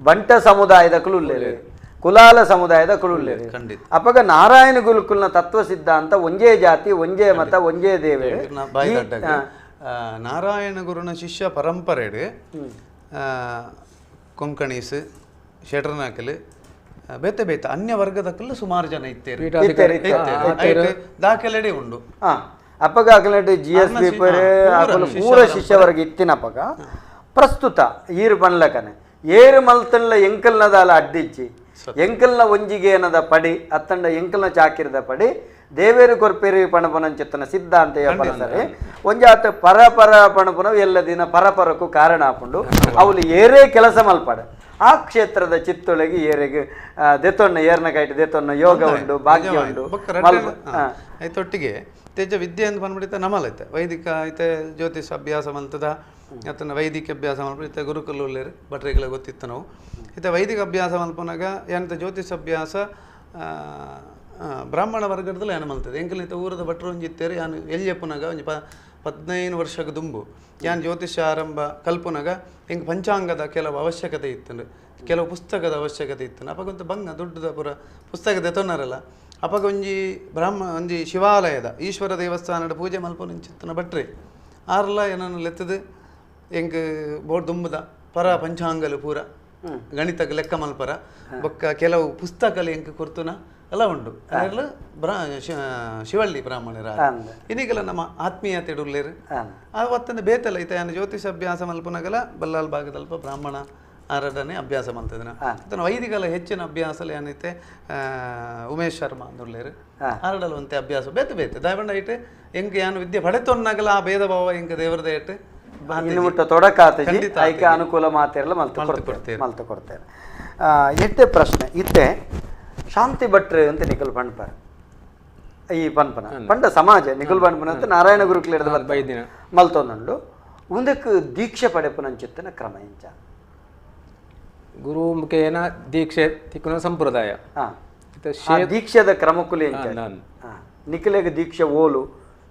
ಬಂಟ ಸಮುದಾಯದಕ್ಕೂ ಉಳ್ಳೇರಿ ಕುಲಾಲ ಸಮುದಾಯದಕ್ಕೂ ಉಳ್ಳೇರಿ ಅಪ್ಪಗ ನಾರಾಯಣ ಗುರುಕುಲ್ನ ತತ್ವ ಸಿದ್ಧಾಂತ ಒಂಜೇ ಜಾತಿ ಒಂಜೇ ಮತ ಒಂಜೇ ದೇವೇ ನಾರಾಯಣ ಗುರುನ ಶಿಷ್ಯ ಪರಂಪರೆಡು ಕೊಂಕಣೀಸ್ ಶೆಟ್ರನಾಕಲ್ ಬೇತೆ ಬೇತೆ ಅನ್ಯ ವರ್ಗದಕ್ಕಲ್ಲ ಸುಮಾರು ಜನ ಇತ್ತೇರು ದಾಖಲೆಡೆ ಉಂಡು ಅಪ್ಪಗ ಅಕಲಟ್ಟು GSB ಪೂರ ಶಿಷ್ಯವರೆಗೆ ಇತ್ತಿನಪ್ಪಗ ಪ್ರಸ್ತುತ ಈರು ಬನ್ಲಕನೆ ಏರು ಮಲ್ತನ್ಲ ಎಂಕಲ್ನದಾಲ ಅಡ್ಡಿಚ್ಚಿ ಎಂಕಲ್ನ ಒಂಜಿಗೇನದ ಪಡಿ ಅತ್ತಂಡ ಎಂಕಲ್ನ ಚಾಕಿರದ ಪಡಿ ದೇವೇರು ಕೊರ್ಪೇರಿ ಪಣಪನಂಚಿತ್ತನ ಸಿದ್ಧಾಂತ ಪರಸರೆ ಒಂಜಾತ ಪರಪರ ಪಣಪನ ಎಲ್ಲ ದಿನ ಪರಪರಕ್ಕೂ ಕಾರಣ ಹಾಕೊಂಡು ಅವಳು ಏರೇ ಕೆಲಸ ಮಲ್ಪಡ ಆ ಕ್ಷೇತ್ರದ ಚಿತ್ತೊಳಗೆ ಏರೆಗೆ ದೆತೊನ್ನ ಏರ್ನ ಕೈಟ್ ದೆತೊನ್ನ ಯೋಗ ಉಂಡು ಭಾಗ್ಯ ಉಂಡು ಐತೊಟ್ಟಿಗೆ ತೇಜ ವಿದ್ಯೆ ಅಂತ ಬಂದ್ಬಿಡುತ್ತೆ ನಮ್ಮಲ್ಲೈತೆ ವೈದಿಕ ಐತೆ ಜ್ಯೋತಿಷ ಅಭ್ಯಾಸ ಮಲ್ತದ ಅತನ ವೈದಿಕ ಅಭ್ಯಾಸ ಮಲ್ಪಿತ್ತೆ ಗುರುಕುಲ ಉಳ್ಳೇರು ಭಟ್ರಿಗೆಲ್ಲ ಗೊತ್ತಿತ್ತು ನಾವು ಇತ್ತೆ ವೈದಿಕ ಅಭ್ಯಾಸ ಮಲ್ಪನಾಗ ಏನಂತ ಜ್ಯೋತಿಷ ಅಭ್ಯಾಸ ಬ್ರಾಹ್ಮಣ ವರ್ಗದಲ್ಲಿ ಏನು ಮಲ್ತದೆ ಎಂಕಲಿತ ಊರದ ಭಟ್ರು ಒಂಜಿತ್ತೇರು ಯಾನು ಎಲ್ಲಿಯಪ್ಪನಾಗ ಒಂಜಿ 15 ವರ್ಷಕ್ಕೆ ದುಂಬು ಯಾನ್ ಜ್ಯೋತಿಷ ಆರಂಭ ಕಲ್ಪನಾಗ ಹೆಂಗೆ ಪಂಚಾಂಗದ ಕೆಲವು ಅವಶ್ಯಕತೆ ಇತ್ತು ಕೆಲವು ಪುಸ್ತಕದ ಅವಶ್ಯಕತೆ ಇತ್ತು ಅಪಗೊಂದು ಬಂಗ ದೊಡ್ಡದ ಪುರ ಪುಸ್ತಕ ತೆತ್ತೊನ್ನಾರಲ್ಲ ಅಪಗ ಒಂಜಿ ಶಿವಾಲಯದ ಈಶ್ವರ ದೇವಸ್ಥಾನದ ಪೂಜೆ ಮಲ್ಪೊಂಚಿತ್ತನ ಭಟ್ರಿ ಆರ್ಲ ಏನನ್ನು ಲೆತ್ತದು ಹೆಂಗೆ ಬೋರ್ಡ್ ದುಂಬದ ಪರ ಪಂಚಾಂಗಲು ಪೂರ ಗಣಿತಕ್ಕೆ ಲೆಕ್ಕ ಮಲ್ಪರ ಬೊಕ್ಕ ಕೆಲವು ಪುಸ್ತಕలు ಹೆಂಗೆ ಕೊರ್ತುನ ಎಲ್ಲ ಉಂಡು ಅದರಲ್ಲೂ ಶಿವಳ್ಳಿ ಬ್ರಾಹ್ಮಣರ ಇನ್ನೀಗೆಲ್ಲ ನಮ್ಮ ಆತ್ಮೀಯತೆ ಉಳ್ಳೇರು ಅವತ್ತನ್ನು ಬೇತಲ್ಲ ಐತೆ ಏನು ಜ್ಯೋತಿಷ ಅಭ್ಯಾಸ ಮಲ್ಪನಾಗಲ್ಲ ಬಲ್ಲಾಲ್ ಭಾಗದಲ್ಪ ಬ್ರಾಹ್ಮಣ ಆರಡನೆ ಅಭ್ಯಾಸ ಮಲ್ತದನ ಅದನ್ನು ವೈದಿಕಲ ಹೆಚ್ಚಿನ ಅಭ್ಯಾಸ ಏನೈತೆ ಉಮೇಶ್ ಶರ್ಮಾ ಅಂದುಳ್ಳೇರು ಆರಡಲ್ ಒಂತೆ ಅಭ್ಯಾಸ ಬೇತೆ ಬೇತೆ ದಾಯಬಂಡ ಐಟೆ ಹೆಂಗೆ ಏನು ವಿದ್ಯೆ ಪಡೆತೊನ್ನಾಗಲ್ಲ ಆ ಭೇದ ಭಾವ ಹೆಂಗೆ ದೇವರದೇ ಇಟ್ಟು ತೊಡಕಾತ ಅನುಕೂಲ ಮಾತಿರಲ್ಲ ಮಲ್ತು ಕೊಡ್ತೇನೆ ಎಟ್ಟೆ ಪ್ರಶ್ನೆ ಇತ್ತೆ ಶಾಂತಿ ಭಟ್ರು ಅಂತ ನಿಖಲ್ ಪಂಡ್ಪಾರ ಈ ಪನ್ಪನ ಪಂಡ ಸಮಾಜ ನಿಖಲ್ ಪಂಡ್ಪನ ಅಂತ ನಾರಾಯಣ ಗುರುಕುಲ ಹಿಡಿದ ಮಲ್ತೊಂದು ಮುಂದಕ್ಕೆ ದೀಕ್ಷೆ ಪಡೆಪನಂಚಿತ್ತನ ಕ್ರಮ ಇಂಚ ಗುರು ಮುಖೇನ ದೀಕ್ಷೆ ತಿಕ್ಕುನ ಸಂಪ್ರದಾಯ ದೀಕ್ಷದ ಕ್ರಮಕ್ಕೂ ನಿಖಿಲೆಗೆ ದೀಕ್ಷೆ ಓಲು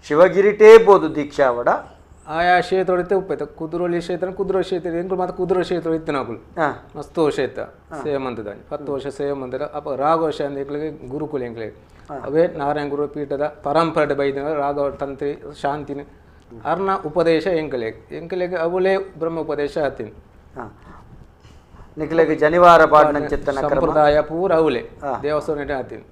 ಶಿವಗಿರಿಟೇ ಬೋದು ದೀಕ್ಷಾ ಅವಡ ಆಯಾ ಕ್ಷೇತ್ರ ಹೊಡಿತೆ ಉಪ್ಪೈತೆ ಕುದುರೋಲಿ ಕ್ಷೇತ್ರ ಕುದುರೋ ಕ್ಷೇತ್ರ ಎಂಕು ಮತ್ತೆ ಕುದುರೋ ಕ್ಷೇತ್ರ ಇತ್ತು ನಾಕುಲು ಮಸ್ತು ಕ್ಷೇತ್ರ ಸೇವೆ ಮಂತದ 10 ವರ್ಷ ಸೇವೆ ಮಂದಿರ ಅಪ್ಪ ರಾಘವಶ ಅಂದ್ಗಳಿಗೆ ಗುರುಕುಲ ಎಂಕ್ಲಿಗೆ ಅವೇ ನಾರಾಯಣ ಗುರು ಪೀಠದ ಪರಂಪರೆ ಬೈದಿನ ರಾಘವ ತಂತ್ರಿ ಶಾಂತಿನ ಅರ್ನ ಉಪದೇಶ ಎಂಕಲೆಗೆ ಅವಳೇ ಬ್ರಹ್ಮ ಉಪದೇಶ ಹತ್ತೀನಿ ನಿಖಿಲೆಗೆ ಜನಿವಾರ ಪಾಠ ಸಂಪ್ರದಾಯ ಪೂರ ಅವಳೆ ದೇವಸ್ಥಾನ ಹತ್ತೀನಿ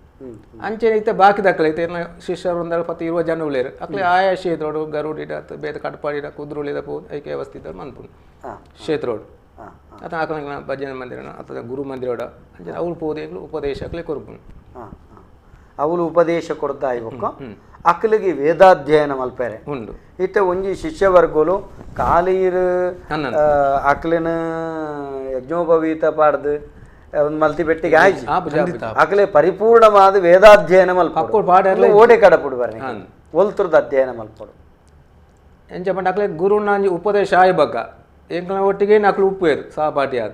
ಅಂಚೆ ಐತೆ ಬಾಕಿ ದಕ್ಕಲೈತೆ ಶಿಷ್ಯರು ಒಂದ 10-20 ಜನ ಉಳ್ಳೇರು ಅಕ್ಲೆ ಆಯಾ ಕ್ಷೇತ್ರೋಡು ಗರುಡಿಡ ಬೇದ ಕಟ್ಪಾಡಿಡ ಕುದುರುಳಿದ ಪೋ ಐಕೆ ವ್ಯವಸ್ಥಿತ ಮನ್ಪುಂಡು ಕ್ಷೇತ್ರೋಡು ಅಥವಾ ಆಕಲ ಭಜನೆ ಮಂದಿರ ಅಥವಾ ಗುರು ಮಂದಿರೋಡ ಅಂಚೆ ಅವ್ರು ಪೋದೇಗಳು ಉಪದೇಶ ಅಕ್ಲೆ ಕೊರ್ಪುಂಡು ಅವಳು ಉಪದೇಶ ಕೊಡ್ತಾ ಇವಾಗ ಅಕ್ಕಲಿಗೆ ವೇದಾಧ್ಯಯನ ಮಲ್ಪೇರೆ ಉಂಡು ಇತ್ತೆ ಒಂಜಿ ಶಿಷ್ಯವರ್ಗಲು ಕಾಲೀರ್ ಅಕ್ಲಿನ ಯಜ್ಞೋಪವೀತ ಪಾಡ್ದು ಒಂದು ಮಲ್ತಿ ಪೆಟ್ಟಿಗೆ ಆಯ್ತು ಅಕಲೆ ಪರಿಪೂರ್ಣವಾದ ವೇದಾಧ್ಯಯನ ಮಲ್ಪಡು ಓಡೆ ಕಡಪುಡು ಬರ್ರಿ ಒಲ್ತುರ್ದ ಅಧ್ಯಯನ ಮಲ್ಪಡು ಎಂಚ ಪಂಡ ಅಕ್ಲೆ ಗುರುನ ಉಪದೇಶ ಆಯ್ಬಕ್ಕ ಎಂಕಲ ಒಟ್ಟಿಗೆ ಅಕ್ಲು ಉಪ್ಪೇರು ಸಹಪಾಠಿ ಆದ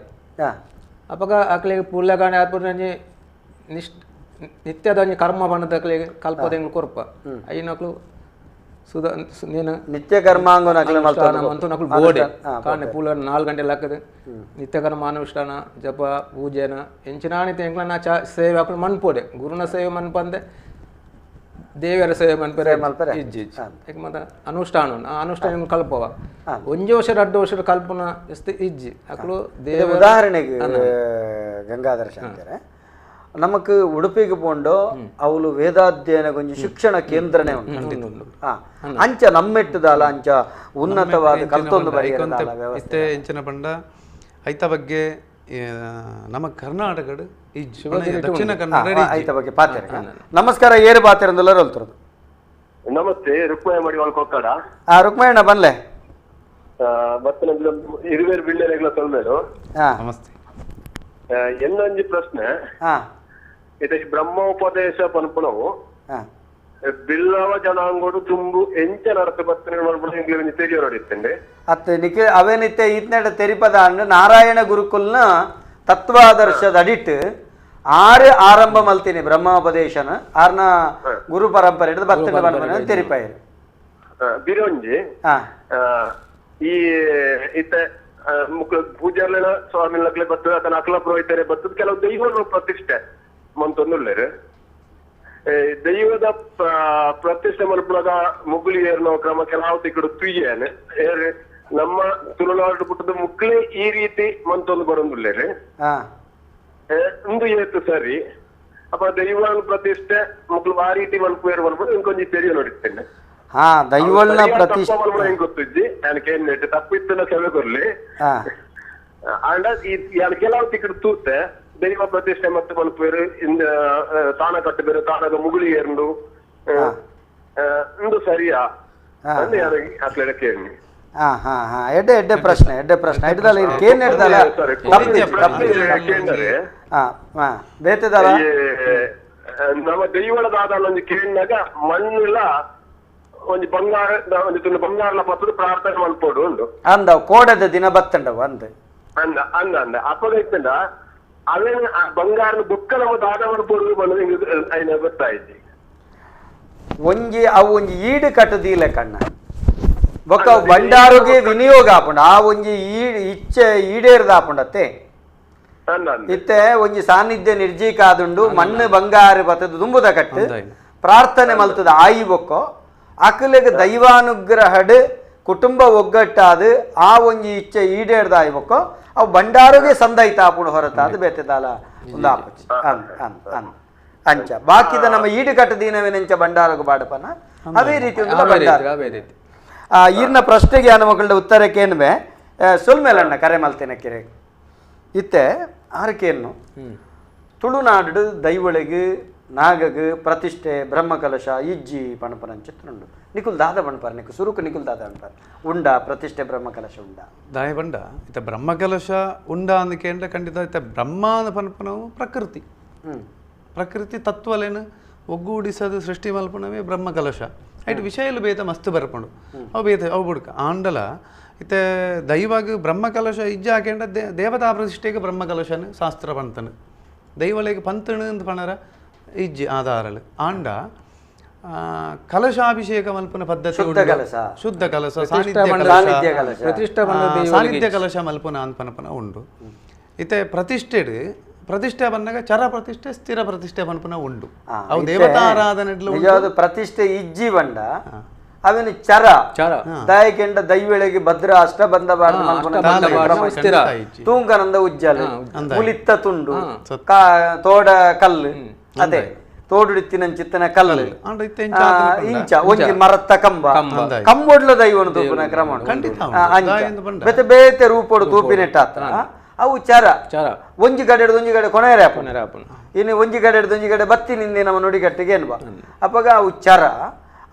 ಅಪಗ ಅಕ್ಲೆ ಪುಲ್ಲಗಾಣೆ ಆದ್ಪುರ ನಿತ್ಯದ ಕರ್ಮ ಬಣ್ಣದ ಅಕ್ಲೆಗೆ ಕಲ್ಪದೆಂಗ್ಲು ಕೊರ್ಪ ಐನಕ್ಲು ಸುಧಾ ನೀನು ನಿತ್ಯ ಕರ್ಮಾಂಗ ಬೋಡೆ ಕಾಣೆ ಪೂಲ 4 ಗಂಟೆ ಲೆಕ್ಕದ ನಿತ್ಯ ಕರ್ಮ ಅನುಷ್ಠಾನ ಜಪ ಪೂಜೆನ ಎಂಚಿನಾಣಿತ ಎಂಕ್ಲ ನಾ ಸೇವೆ ಹಾಕೊಂಡು ಮನ್ಪೋಡೆ ಗುರುನ ಸೇವೆ ಮನ್ಪಂದೆ ದೇವರ ಸೇವೆ ಮನ್ಪರೆ ಇಜ್ಜಿ ಮತ್ತೆ ಅನುಷ್ಠಾನ ಆ ಅನುಷ್ಠಾನ ಕಲ್ಪವ ಒಂಜಿ ವರ್ಷ 2 ವರ್ಷದ ಕಲ್ಪನ ಎಷ್ಟು ಇಜ್ಜಿ ಅಕ್ಲು ದೇವ ಉದಾಹರಣೆಗೆ ಗಂಗಾಧರ ಶಂಕರ ನಮಕ್ ಉಡುಪಿಗೆ ಪೋಂಡು ಅವಳು ವೇದಾಧ್ಯಯನ ಕೊಂಚ ಶಿಕ್ಷಣ ಕೇಂದ್ರನೇ ಉಂಟು ಅಂಚ ನಮ್ಮೆಟ್ಟದಲ್ಲ ಅಂಚ ಉನ್ನತವಾದ ಕಲ್ತೊಂದು ವ್ಯವಸ್ಥೆ ಇಂಚಿನ ಪಂಡ ಐತ ಬಗ್ಗೆ ನಮ್ಮ ಕರ್ನಾಟಕ ಈ ದಕ್ಷಿಣ ಕನ್ನಡ ಐತ ಬಗ್ಗೆ ಪಾತ್ರೆ ನಮಸ್ಕಾರ ಏರು ಪಾತ್ರೆ ಅಂದೆಲ್ಲ ಹೇಳ್ತಿರೋದು ನಮಸ್ತೆ ರುಕ್ಮಯ ಮಾಡಿ ಕೊಕ್ಕಡ ರುಕ್ಮಯಣ್ಣ ಬನ್ಲೆ ಮತ್ತೆ ಇರುವೇರು ಬಿಳ್ಳೆರೆಗಳ ತೊಲ್ಮೇಲು ನಮಸ್ತೆ ಇನ್ನೊಂದು ಪ್ರಶ್ನೆ ಇದು ಬ್ರಹ್ಮೋಪದೇಶ ಪನ್ಪುಣವು ಬಿಲ್ಲವ ಜನಾಂಗೋಡು ತುಂಬು ಎಂಚ ನಡತೆ ಬರ್ತನೆ ಮಾಡ್ಬಿಟ್ಟು ಇಂಗ್ಲಿಷ್ ತೆರಿಯ ನೋಡಿತ್ತಂಡೆ ಅತ್ತೆ ನಿಖಿಲ್ ಅವೇನಿತ್ತೆ ಈತ್ನೆಡ ತೆರಿಪದ ಅಂಡ್ ನಾರಾಯಣ ಗುರುಕುಲ್ನ ತತ್ವಾದರ್ಶದ ಅಡಿಟ್ ಆರಂಭ ಮಲ್ತೀನಿ ಬ್ರಹ್ಮೋಪದೇಶನ ಆರ್ನ ಗುರು ಪರಂಪರೆ ಬರ್ತನೆ ತೆರಿಪಾಯಿರು ಬಿರೊಂಜಿ ಈ ಇತ್ತೆ ಪೂಜಾರ್ಲಿನ ಸ್ವಾಮಿಲಕ್ಲೆ ಬರ್ತದೆ ಅದನ್ನ ಅಕ್ಲ ಪುರೋಹಿತರೆ ಬರ್ತದೆ ಕೆಲವು ದೈವಗಳು ಪ್ರತಿಷ್ಠೆ ಮಂತೊಂದುಳ್ಳೇರು ದೈವದ ಪ್ರತಿಷ್ಠೆ ಮಲ್ಪುಳಗ ಮುಗುಲಿ ಏರ್ನೋ ಕ್ರಮ ಕೆಲವು ತಿಕ್ಕಡು ತುಯ್ಯೇನೆ ಏರ್ ನಮ್ಮ ತುಳುನಾಡು ಪುಟ್ಟದ ಮುಕ್ಳೆ ಈ ರೀತಿ ಮಂತೊಂದು ಬರೋದುಳ್ಳೇರು ಒಂದು ಏತು ಸರಿ ಅಪ್ಪ ದೈವನ ಪ್ರತಿಷ್ಠೆ ಮಕ್ಕಳು ಆ ರೀತಿ ಮಲ್ಪೇರು ಮಲ್ಪಡು ಇಂಕೊಂಚಿ ತೆರಿಯ ನೋಡಿರ್ತೇನೆ ದೈವನ ಪ್ರತಿಷ್ಠೆ ಗೊತ್ತಿದ್ದಿ ನನಗೆ ಏನ್ ತಪ್ಪಿತ್ತನ ಸೆವೆ ಕೊರ್ಲಿ ಅಂಡ ಈ ಕೆಲವು ತಿಕ್ಕಡು ತೂತೆ ದೈವ ಪ್ರತಿಷ್ಠೆ ಮತ್ತೆ ಮಲ್ಪೇರು ಇಂದ ತಾನ ಕಟ್ಟಬೇರು ತಾನದ ಮುಗುಳಿ ಏರ್ಂಡು ಇಂದು ಸರಿಯಾ ಅಂದು ಅಕ್ಲೆಡ ಕೇಳಿ ಎಡ್ಡೆ ಪ್ರಶ್ನೆ ಹಿಡ್ದಲ್ಲ ಏನ್ ಹಿಡ್ದಲ್ಲ ಬೇತದಲ್ಲ ನಮ್ಮ ದೈವಳದಾದ ಒಂದು ಕೇಳಿನಾಗ ಮಣ್ಣುಲ ಒಂದು ಬಂಗಾರ ಒಂದು ಬಂಗಾರಲ ಪತ್ತದ ಪ್ರಾರ್ಥನೆ ಮಲ್ಪೋಡು ಉಂಡು ಅಂದ ಕೋಡದ ದಿನ ಬತ್ತಂಡವ ಅಂದ ಅಂದ ಅಂದ ಅಂದ ಅಪ್ಪಗ ಇತ್ತಂಡ ಅವೇನು ಬಂಗಾರನ ಬುಕ್ಕ ನಮ್ಮ ದಾದ ಮಲ್ಪೋಡು ಬಂದು ಐನ ಗೊತ್ತಾಯ್ತು ಅವು ಒಂಜಿ ಈಡು ಕಟ್ಟದಿಲ್ಲ ಕಣ್ಣ ಬೊಕ್ಕ ಬಂಡಾರುಗೆ ವಿನಿಯೋಗ ಆಪುಂಡ ಆ ಒಂಜಿ ಇಚ್ಛೆ ಈಡೇರ್ದ ಆಪುಂಡತ್ತೆ ಇತ್ತೆ ಒಂಜಿ ಸಾನ್ನಿಧ್ಯ ನಿರ್ಜೀಕ ಆದುಂಡು ಮಣ್ಣು ಬಂಗಾರ ಬತ್ತದ ದುಂಬುದ ಕಟ್ಟು ಪ್ರಾರ್ಥನೆ ಮಲ್ತದ ಆಯಿ ಬೊಕ್ಕೋ ಅಕಲೆಗ್ ದೈವಾನುಗ್ರಹಡ್ ಕುಟುಂಬ ಒಗ್ಗಟ್ಟಾದು ಆ ಒಂಜಿ ಇಚ್ಛೆ ಈಡೇರ್ದ ಆಯಿ ಬೊಕ್ಕೋ ಅವು ಬಂಡಾರುಗೆ ಸಂದೈತ ಆಪುಂಡು ಹೊರತಾದ ಬೇತೆದಾಲ ಒಂದು ಆಪುಚಿ ಅಂಚ ಬಾಕಿದ ನಮ್ಮ ಈಡು ಕಟ್ಟದಿನವೇನೆಂಚ ಬಂಡಾರಗ ಬಾಡಪನ ಅವೇ ರೀತಿ ಒಂದು ಬಂಡಾರ ಈರ್ನ ಪ್ರಶ್ನೆಗೆ ಅನ್ನ ಮಕ್ಕಳ ಉತ್ತರಕ್ಕೇನು ಸೊಲ್ಮೇಲಣ್ಣ ಕರೆ ಮಲ್ತೇನೆ ಕಿರೆ ಇತ್ತೆ ಆರಕೇನು ತುಳುನಾಡು ದೈವಳಿಗೆ ನಾಗಗ ಪ್ರತಿಷ್ಠೆ ಬ್ರಹ್ಮಕಲಶ ಇಜ್ಜಿ ಪಣಪನಂಚಿತ್ತುಂಡು ನಿಕುಲ್ ದಾದ ಬಣ್ಪಾರ ನಿಕು ಸುರುಕು ನಿಕುಲ್ ದಾದ ಬಣ್ಪಾರ ಉಂಡ ಪ್ರತಿಷ್ಠೆ ಬ್ರಹ್ಮಕಲಶ ಉಂಡ ದಾಯ ಬಂಡ ಇತ್ತ ಬ್ರಹ್ಮಕಲಶ ಉಂಡ ಅಂದಕ್ಕೆ ಖಂಡಿತ ಇತ್ತ ಬ್ರಹ್ಮಾದ ಪಣಪನವು ಪ್ರಕೃತಿ ತತ್ವಲೇನು ಒಗ್ಗೂಡಿಸದು ಸೃಷ್ಟಿ ಮಲ್ಪನವೇ ಬ್ರಹ್ಮಕಲಶ ಐಟ್ ವಿಷಯಲು ಬೇತ ಮಸ್ತ್ ಬರ್ಪಂಡು ಅವು ಬೇತ ಅವು ಬುಡ್ಕ ಆಂಡಲ ಇತ್ತೆ ದೈವಾಗ ಬ್ರಹ್ಮಕಲಶ ಇಜ್ಜ ಹಾಕೊಂಡ ದೇವತಾ ಪ್ರತಿಷ್ಠೆಗೆ ಬ್ರಹ್ಮಕಲಶನು ಶಾಸ್ತ್ರ ಪಂತನು ದೈವಳಿಗೆ ಪಂತನು ಅಂತ ಪಣರ ಇಜ್ಜಿ ಆಧಾರಲು ಆಂಡ ಕಲಶಾಭಿಷೇಕ ಮಲ್ಪನ ಪದ್ಧತಿ ಶುದ್ಧ ಕಲಶ ಸಾನ್ನಿಧ್ಯ ಕಲಶ ಮಲ್ಪನ ಅನ್ಪನಪನ ಉಂಡು ಇತ್ತೆ ಪ್ರತಿಷ್ಠೆ ಬಂದಾಗ ಚರ ಪ್ರತಿಷ್ಠೆ ಸ್ಥಿರ ಪ್ರತಿಷ್ಠೆ ಪನ್ಪುನ ಉಂಡು ಅವು ದೇವತಾರಾಧನೆ ಪ್ರತಿಷ್ಠೆ ಇಜ್ಜಿ ಬಂಡ ಅವೇನು ಚರ ದಾಯಕೆಂಡ ದೈವಳಿಗೆ ಭದ್ರ ಅಷ್ಟಬಂಧ ತೂಂಗನಂದ ಉಜ್ಜಲ ಮುಲಿತ್ತ ತುಂಡು ತೋಡ ಕಲ್ಲು ಅದೇ ತೋಡುಡಿತ್ತಿನ ಕಲ್ಲು ಇಂಚ ಒಂಜಿ ಮರತ್ತ ಕಂಬೊಡ್ಲ ದೈವನು ತೂಪಿನ ಕ್ರಮ ಬೇತೆ ಬೇತೆ ರೂಪೋಡು ತೂಪಿನೆಟ್ಟಾತ ಅವು ಚರ ಒಂಜಿ ಕಡೆ ಕೊನೆಯರೆ ಇನ್ನು ಒಂಜಿ ಕಡೆ ಬತ್ತಿ ನಿಂದೆ ನಮ್ಮ ನುಡಿಗಟ್ಟಿಗೆ ಏನ್ಬಾ ಅಪ್ಪಗ ಅವು ಚರ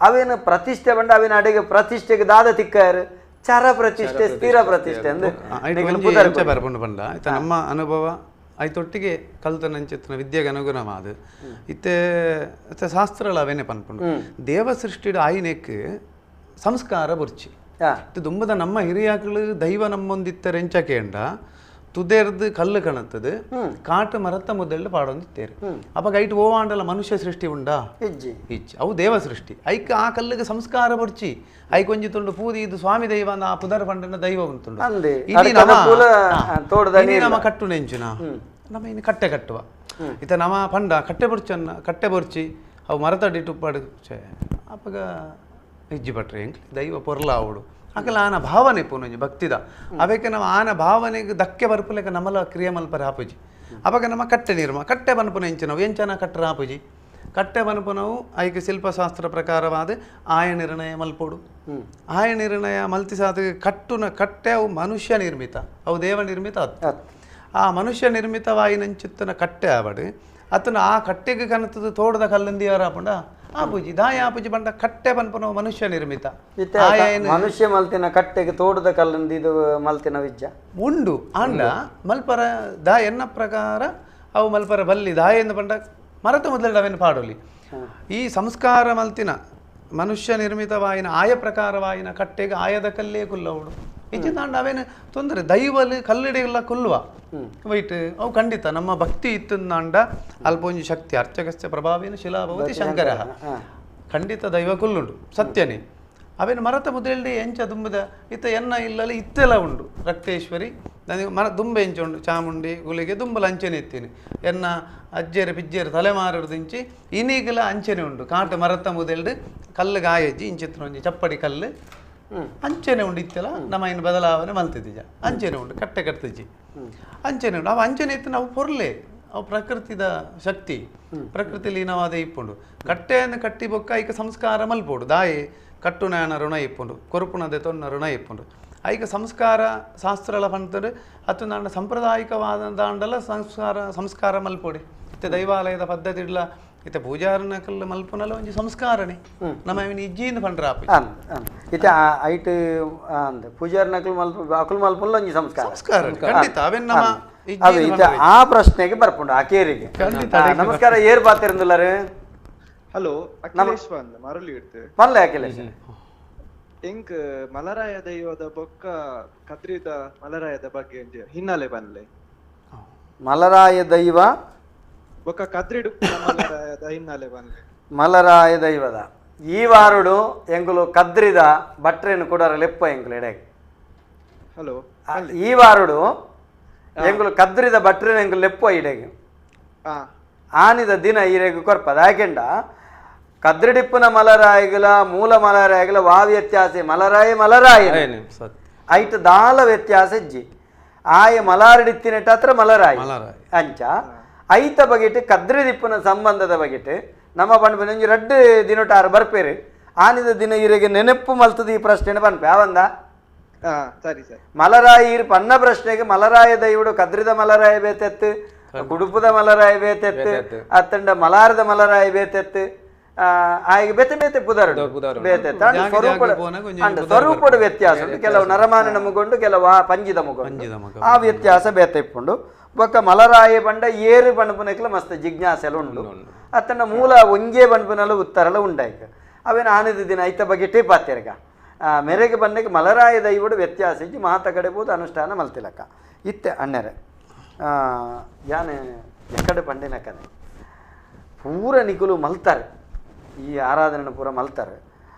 ಅವೇನು ಪ್ರತಿಷ್ಠೆ ಬಂಡ ಅವೇನು ಅಡೆಗೆ ಪ್ರತಿಷ್ಠೆಗೆ ದಾದ ತಿಕ್ಕಾರು ಚರ ಪ್ರತಿಷ್ಠೆ ಸ್ಥಿರ ಪ್ರತಿಷ್ಠೆ ಅಂದ್ರೆ ಬರ್ಕೊಂಡು ಬಂಡ ನಮ್ಮ ಅನುಭವ ಐತೊಟ್ಟಿಗೆ ಕಲ್ತನಂಚಿತ್ತಿನ ವಿದ್ಯೆಗೆ ಅನುಗುಣವಾದ ಇತ್ತೆ ಶಾಸ್ತ್ರಗಳು ಅವೇನೆ ಪನ್ಕೊಂಡು ದೇವ ಸೃಷ್ಟಿಡ ಆಯ್ನೆಕ್ ಸಂಸ್ಕಾರ ಬುರ್ಚಿ ದುಂಬದ ನಮ್ಮ ಹಿರಿಯಾಕಳು ದೈವ ನಮ್ಮೊಂದಿತ್ತ ರೆಂಚಕೇಂಡ ತುದೇರ್ದು ಕಲ್ಲು ಕಣತ್ತದು ಕಾಟು ಮರತ್ತ ಮುದ್ದೆಳ್ಳು ಪಾಡೊಂದಿತ್ತೇರು ಅಪ್ಪ ಐಟ್ ಓವಾಂಡಲ ಮನುಷ್ಯ ಸೃಷ್ಟಿ ಉಂಡಾ ಇಜ್ಜಿ ಅವು ದೇವ ಸೃಷ್ಟಿ ಐಕ್ ಆ ಕಲ್ಲಿಗೆ ಸಂಸ್ಕಾರ ಬರ್ಚಿ ಐಕ್ ಒಂಜಿ ತುಂಡು ಪೂದಿ ಇದು ಸ್ವಾಮಿ ದೈವ ಅಂದ ಆ ಪುದರ್ ಪಂಡನ ದೈವ ಉಂಟುಂಡು ನಮ್ಮ ಕಟ್ಟು ನೆಂಚುನ ನಮ್ಮ ಇನ್ನು ಕಟ್ಟೆ ಕಟ್ಟುವ ಇತ ನಮ್ಮ ಪಂಡ ಕಟ್ಟೆ ಬರ್ಚಿ ಅವು ಮರತಡಿ ಪಾಡು ಅಪ್ಪಗ ಇಜ್ಜಿ ಪಟ್ರೆ ಎಂಕ್ ದೈವ ಪೊರ್ಲ ಅವಡು ಅಕಲ ಆನ ಭಾವನೆ ಪೂನೊಂಜಿ ಭಕ್ತಿದ ಅವಕ್ಕೆ ನಾವು ಆನ ಭಾವನೆಗೆ ಧಕ್ಕೆ ಬರ್ಪುಲೆಕ ನಮ್ಮಲ ಕ್ರಿಯೆ ಮಲ್ಪರ ಆಪುಜಿ ಅವಾಗ ನಮ್ಮ ಕಟ್ಟೆ ಬನ್ಪುನ ಎಂಚಿನವು ಎಂಚನ ಕಟ್ಟರ ಆಪುಜಿ ಕಟ್ಟೆ ಬನ್ಪುನವು ಐಕೆ ಶಿಲ್ಪಶಾಸ್ತ್ರ ಪ್ರಕಾರವಾದ ಆಯ ನಿರ್ಣಯ ಮಲ್ಪೋಡು ಆಯ ನಿರ್ಣಯ ಮಲ್ತಿಸಾದ ಕಟ್ಟೆ ಅವು ಮನುಷ್ಯ ನಿರ್ಮಿತ ಅವು ದೇವ ನಿರ್ಮಿತ ಆ ಮನುಷ್ಯ ನಿರ್ಮಿತವಾಯಿನಂಚಿತ್ತನ ಕಟ್ಟೆ ಆವಡು ಅತನ ಆ ಕಟ್ಟೆಗೆ ಕನತದ ತೋಡದ ಕಲ್ಲಂದಿಯಾರ ಆಪುಂಡ ಆಪುಜಿ ದಾಯ ಆಪುಜಿ ಬಂಡ ಕಟ್ಟೆ ಪನ್ಪನ ಮನುಷ್ಯ ನಿರ್ಮಿತ ಮನುಷ್ಯ ಮಲ್ತಿನ ಕಟ್ಟೆಗೆ ತೋಡದ ಕಲ್ಲಂದಿದು ಮಲ್ತಿನ ವಿಜ್ಜ ಉಂಡು ಆಂಡ ಮಲ್ಪರ ದಾ ಎನ್ನ ಪ್ರಕಾರ ಅವು ಮಲ್ಪರ ಬಲ್ಲಿ ದಾಯ ಎಂದು ಬಂಡ ಮರತ ಮೊದಲು ಅವೇನು ಪಾಡೋಲಿ ಈ ಸಂಸ್ಕಾರ ಮಲ್ತಿನ ಮನುಷ್ಯ ನಿರ್ಮಿತವಾಯಿನ ಆಯ ಪ್ರಕಾರವಾಯಿನ ಕಟ್ಟೆಗೆ ಆಯದ ಕಲ್ಲೇ ಕುಲ್ಲವುಡು ಇಜ್ಜಿ ತಾಂಡ ಅವೇನು ತೊಂದರೆ ದೈವಲು ಕಲ್ಲಿಡೆಲ್ಲ ಕೊಲ್ಲುವ ವೈಟ್ ಅವು ಖಂಡಿತ ನಮ್ಮ ಭಕ್ತಿ ಇತ್ತಂದಾಂಡ ಅಲ್ಪೊಂಜಿ ಶಕ್ತಿ ಅರ್ಚಕಸ್ಯ ಪ್ರಭಾವೇನ ಶಿಲಾಭವತಿ ಶಂಕರ ಖಂಡಿತ ದೈವ ಕೊಲ್ಲುಂಡು ಸತ್ಯನೇ ಅವೇನು ಮರತ ಮುದಲ್ಡಿ ಎಂಚ ದುಂಬದ ಇತ್ತ ಎನ್ನ ಇಲ್ಲಲ್ಲಿ ಇತ್ತೆಲ್ಲ ಉಂಡು ರಕ್ತೇಶ್ವರಿ ನನಗೆ ಮರ ದುಂಬ ಎಂಚ ಉಂಡು ಚಾಮುಂಡಿ ಗುಳಿಗೆ ದುಂಬಲ ಅಂಚನೆ ಎತ್ತೀನಿ ಎನ್ನ ಅಜ್ಜೇರು ಪಿಜ್ಜೇರು ತಲೆಮಾರದಿಂಚಿ ಇನೀಗಲ ಅಂಚನೆ ಉಂಡು ಕಾಟು ಮರತ ಮುದಲ್ಡು ಕಲ್ಲು ಗಾಯಜ್ಜಿ ಇಂಚಿತ್ರ ಒಂಜಿ ಚಪ್ಪಡಿ ಕಲ್ಲು ಅಂಚನೆ ಉಂಡು ಇತ್ತೆಲ್ಲ ನಮ್ಮ ಇನ್ನು ಬದಲಾವಣೆ ಮಲ್ತಿದ್ದೀಜ ಅಂಚನೆ ಉಂಡು ಕಟ್ಟೆ ಕಟ್ತಿಜ್ಜಿ ಅಂಚನೆ ಉಂಡು ಅವು ಅಂಚನೆ ಎತ್ತು ನಾವು ಪೊರ್ಲೆ ಅವು ಪ್ರಕೃತಿದ ಶಕ್ತಿ ಪ್ರಕೃತಿ ಲೀನವಾದ ಇಪ್ಪುಂಡು ಕಟ್ಟೆಯನ್ನು ಕಟ್ಟಿ ಬೊಕ್ಕ ಐಕ ಸಂಸ್ಕಾರ ಮಲ್ಪೋಡು ದಾಯಿ ಕಟ್ಟುನಾನ ಋಣ ಇಪ್ಪುಂಡು ಕೊರುಪುಣದೆ ತೊನ್ನ ಋಣ ಇಪ್ಪುಂಡು ಐಕ ಸಂಸ್ಕಾರ ಶಾಸ್ತ್ರಲ ಪಂತಡು ಅತ್ತು ನನ್ನ ಸಾಂಪ್ರದಾಯಿಕವಾದ ದಾಂಡಲ ಸಂಸ್ಕಾರ ಮಲ್ಪೋಡಿ ಇತ್ತೆ ದೈವಾಲಯದ ಪದ್ಧತಿ ಇಡ್ಲ ಇತ್ತೆ ಪೂಜಾರನ ಕಲ್ಲು ಮಲ್ಪುನಲ್ಲ ಒಂಜಿ ಸಂಸ್ಕಾರನೆ ನಮ್ಮ ಇವ್ನು ಇಜ್ಜಿಯಿಂದ ಪಂಡ್ರಾಪಿ ಇತ್ತೆ ಐಟ್ ಪೂಜಾರ ನಕಲು ಮಲ್ಪ ಅಕುಲು ಮಲ್ಪುಲ್ಲ ಒಂಜಿ ಸಂಸ್ಕಾರ ಖಂಡಿತ ಅವೇನು ನಮ್ಮ ಅದು ಇದು ಆ ಪ್ರಶ್ನೆಗೆ ಬರ್ಪುಂಡು ಆ ಕೇರಿಗೆ ನಮಸ್ಕಾರ ಏರ್ ಪಾತಿರಂದುಲ್ಲರು ಹಲೋ ಅಖಿಲೇಶ್ ಬಂದ ಮರಳಿ ಇಡ್ತೇವೆ ಪನ್ಲೆ ಅಖಿಲೇಶ್ ಎಂಕ್ ಮಲರಾಯ ದೈವದ ಬೊಕ್ಕ ಕದ್ರಿದ ಮಲರಾಯದ ಬಗ್ಗೆ ಹಿನ್ನೆಲೆ ಬನ್ಲೆ ಮಲರಾಯ ದೈವ ಬೊಕ್ಕ ಕದ್ರಿಡು ಮಲರಾಯದ ಹಿನ್ನೆಲೆ ಬನ್ಲೆ ಮಲರಾಯ ದೈವದ ಈ ವಾರುಡು ಎಂಗುಲು ಕದ್ರಿದ ಬಟ್ರೆನು ಕೂಡ ಲೆಪ್ಪ ಎಂಗುಲು ಎಡೆಗೆ ಹಲೋ ಈ ವಾರುಡು ಎಂಗುಲು ಕದ್ರಿದ ಬಟ್ರೆನು ಎಂಗುಲು ಲೆಪ್ಪ ಇಡೆಗೆ ಆನಿದ ದಿನ ಈರೆಗು ಕೊರ್ಪದ ಯಾಕೆಂಡ ಕದ್ರಿಡಿಪ್ಪುನ ಮಲರಾಯಿಗಳ ಮೂಲ ಮಲರಾಯಿಗಳ ವಾ ವ್ಯತ್ಯಾಸ ಮಲರಾಯ ಐಟ್ ದಾಲ ವ್ಯತ್ಯಾಸ ಇಜ್ಜಿ ಆಯ ಮಲಾರಡಿತ್ತಿನಟ ಹತ್ರ ಮಲರಾಯಿ ಅಂಚ ಐತ ಬಗೆಟ್ ಕದ್ರಿದಿಪ್ಪುನ ಸಂಬಂಧದ ಬಗೆಟ್ ನಮ್ಮ ಪಂಡ್ಪೆ ಒಂಜಿ ರಡ್ಡು ದಿನೊಟಾರು ಬರ್ಪೇರು ಆನಿದ ದಿನ ಈರೆಗೆ ನೆನಪು ಮಲ್ತದ ಈ ಪ್ರಶ್ನೆ ಪನ್ಪೆ ಯಾವಂದ ಸರಿ ಸರಿ ಮಲರಾಯಿ ಇರು ಪನ್ನ ಪ್ರಶ್ನೆಗೆ ಮಲರಾಯ ದೈವಡು ಕದ್ರಿದ ಮಲರಾಯ ಬೇತೆತ್ತು ಕುಡುಪುದ ಮಲರಾಯ ಬೇತೆತ್ತು ಅತ್ತಂಡ ಮಲಾರದ ಮಲರಾಯ ಬೇತೆತ್ತು ಆಯ್ಗೆ ಬೇತೆ ಬೇತೆ ಪುದರಡು ಬೇತೆತ್ತ ಸ್ವರೂಪದ ವ್ಯತ್ಯಾಸ ಉಂಟು ಕೆಲವು ನರಮಾನ ಮುಗೊಂಡು ಕೆಲವು ಪಂಜಿದ ಮುಗೊಂಡು ಆ ವ್ಯತ್ಯಾಸ ಬೇತೆ ಇಪ್ಪುಂಡು ಬೊಕ್ಕ ಮಲರಾಯ ಬಂಡ ಏರು ಬಣ್ಪುನಕ್ಲ ಮಸ್ತ್ ಜಿಜ್ಞಾಸೆಲ್ಲ ಉಂಡು ಅತ್ತಂಡ ಮೂಲ ಒಂಜೇ ಬಣ್ಪುನಲ್ಲ ಉತ್ತರಲ ಉಂಡಾಯ್ಕ ಅವೇನು ಆನಿದ ದಿನ ಐತ ಬಗ್ಗೆ ಟೇಪ್ ಹಾಕ್ತಿರ್ಗ ಮೆರೆಗೆ ಬಂದಕ್ಕೆ ಮಲರಾಯ ದೈವಡು ವ್ಯತ್ಯಾಸ ಇಜ್ಜಿ ಮಾತ ಕಡೆಬೋದು ಅನುಷ್ಠಾನ ಮಲ್ತಿಲಕ್ಕ ಇತ್ತೆ ಅಣ್ಣರೆ ಯಾನೆ ಎಕ್ಕಡೆ ಪಂಡಿನ ಕದೆ ಪೂರ ನಿಕುಲು ಮಲ್ತಾರೆ ಈ ಆರಾಧನೆ ಪೂರ ಮಲ್ತಾರೆ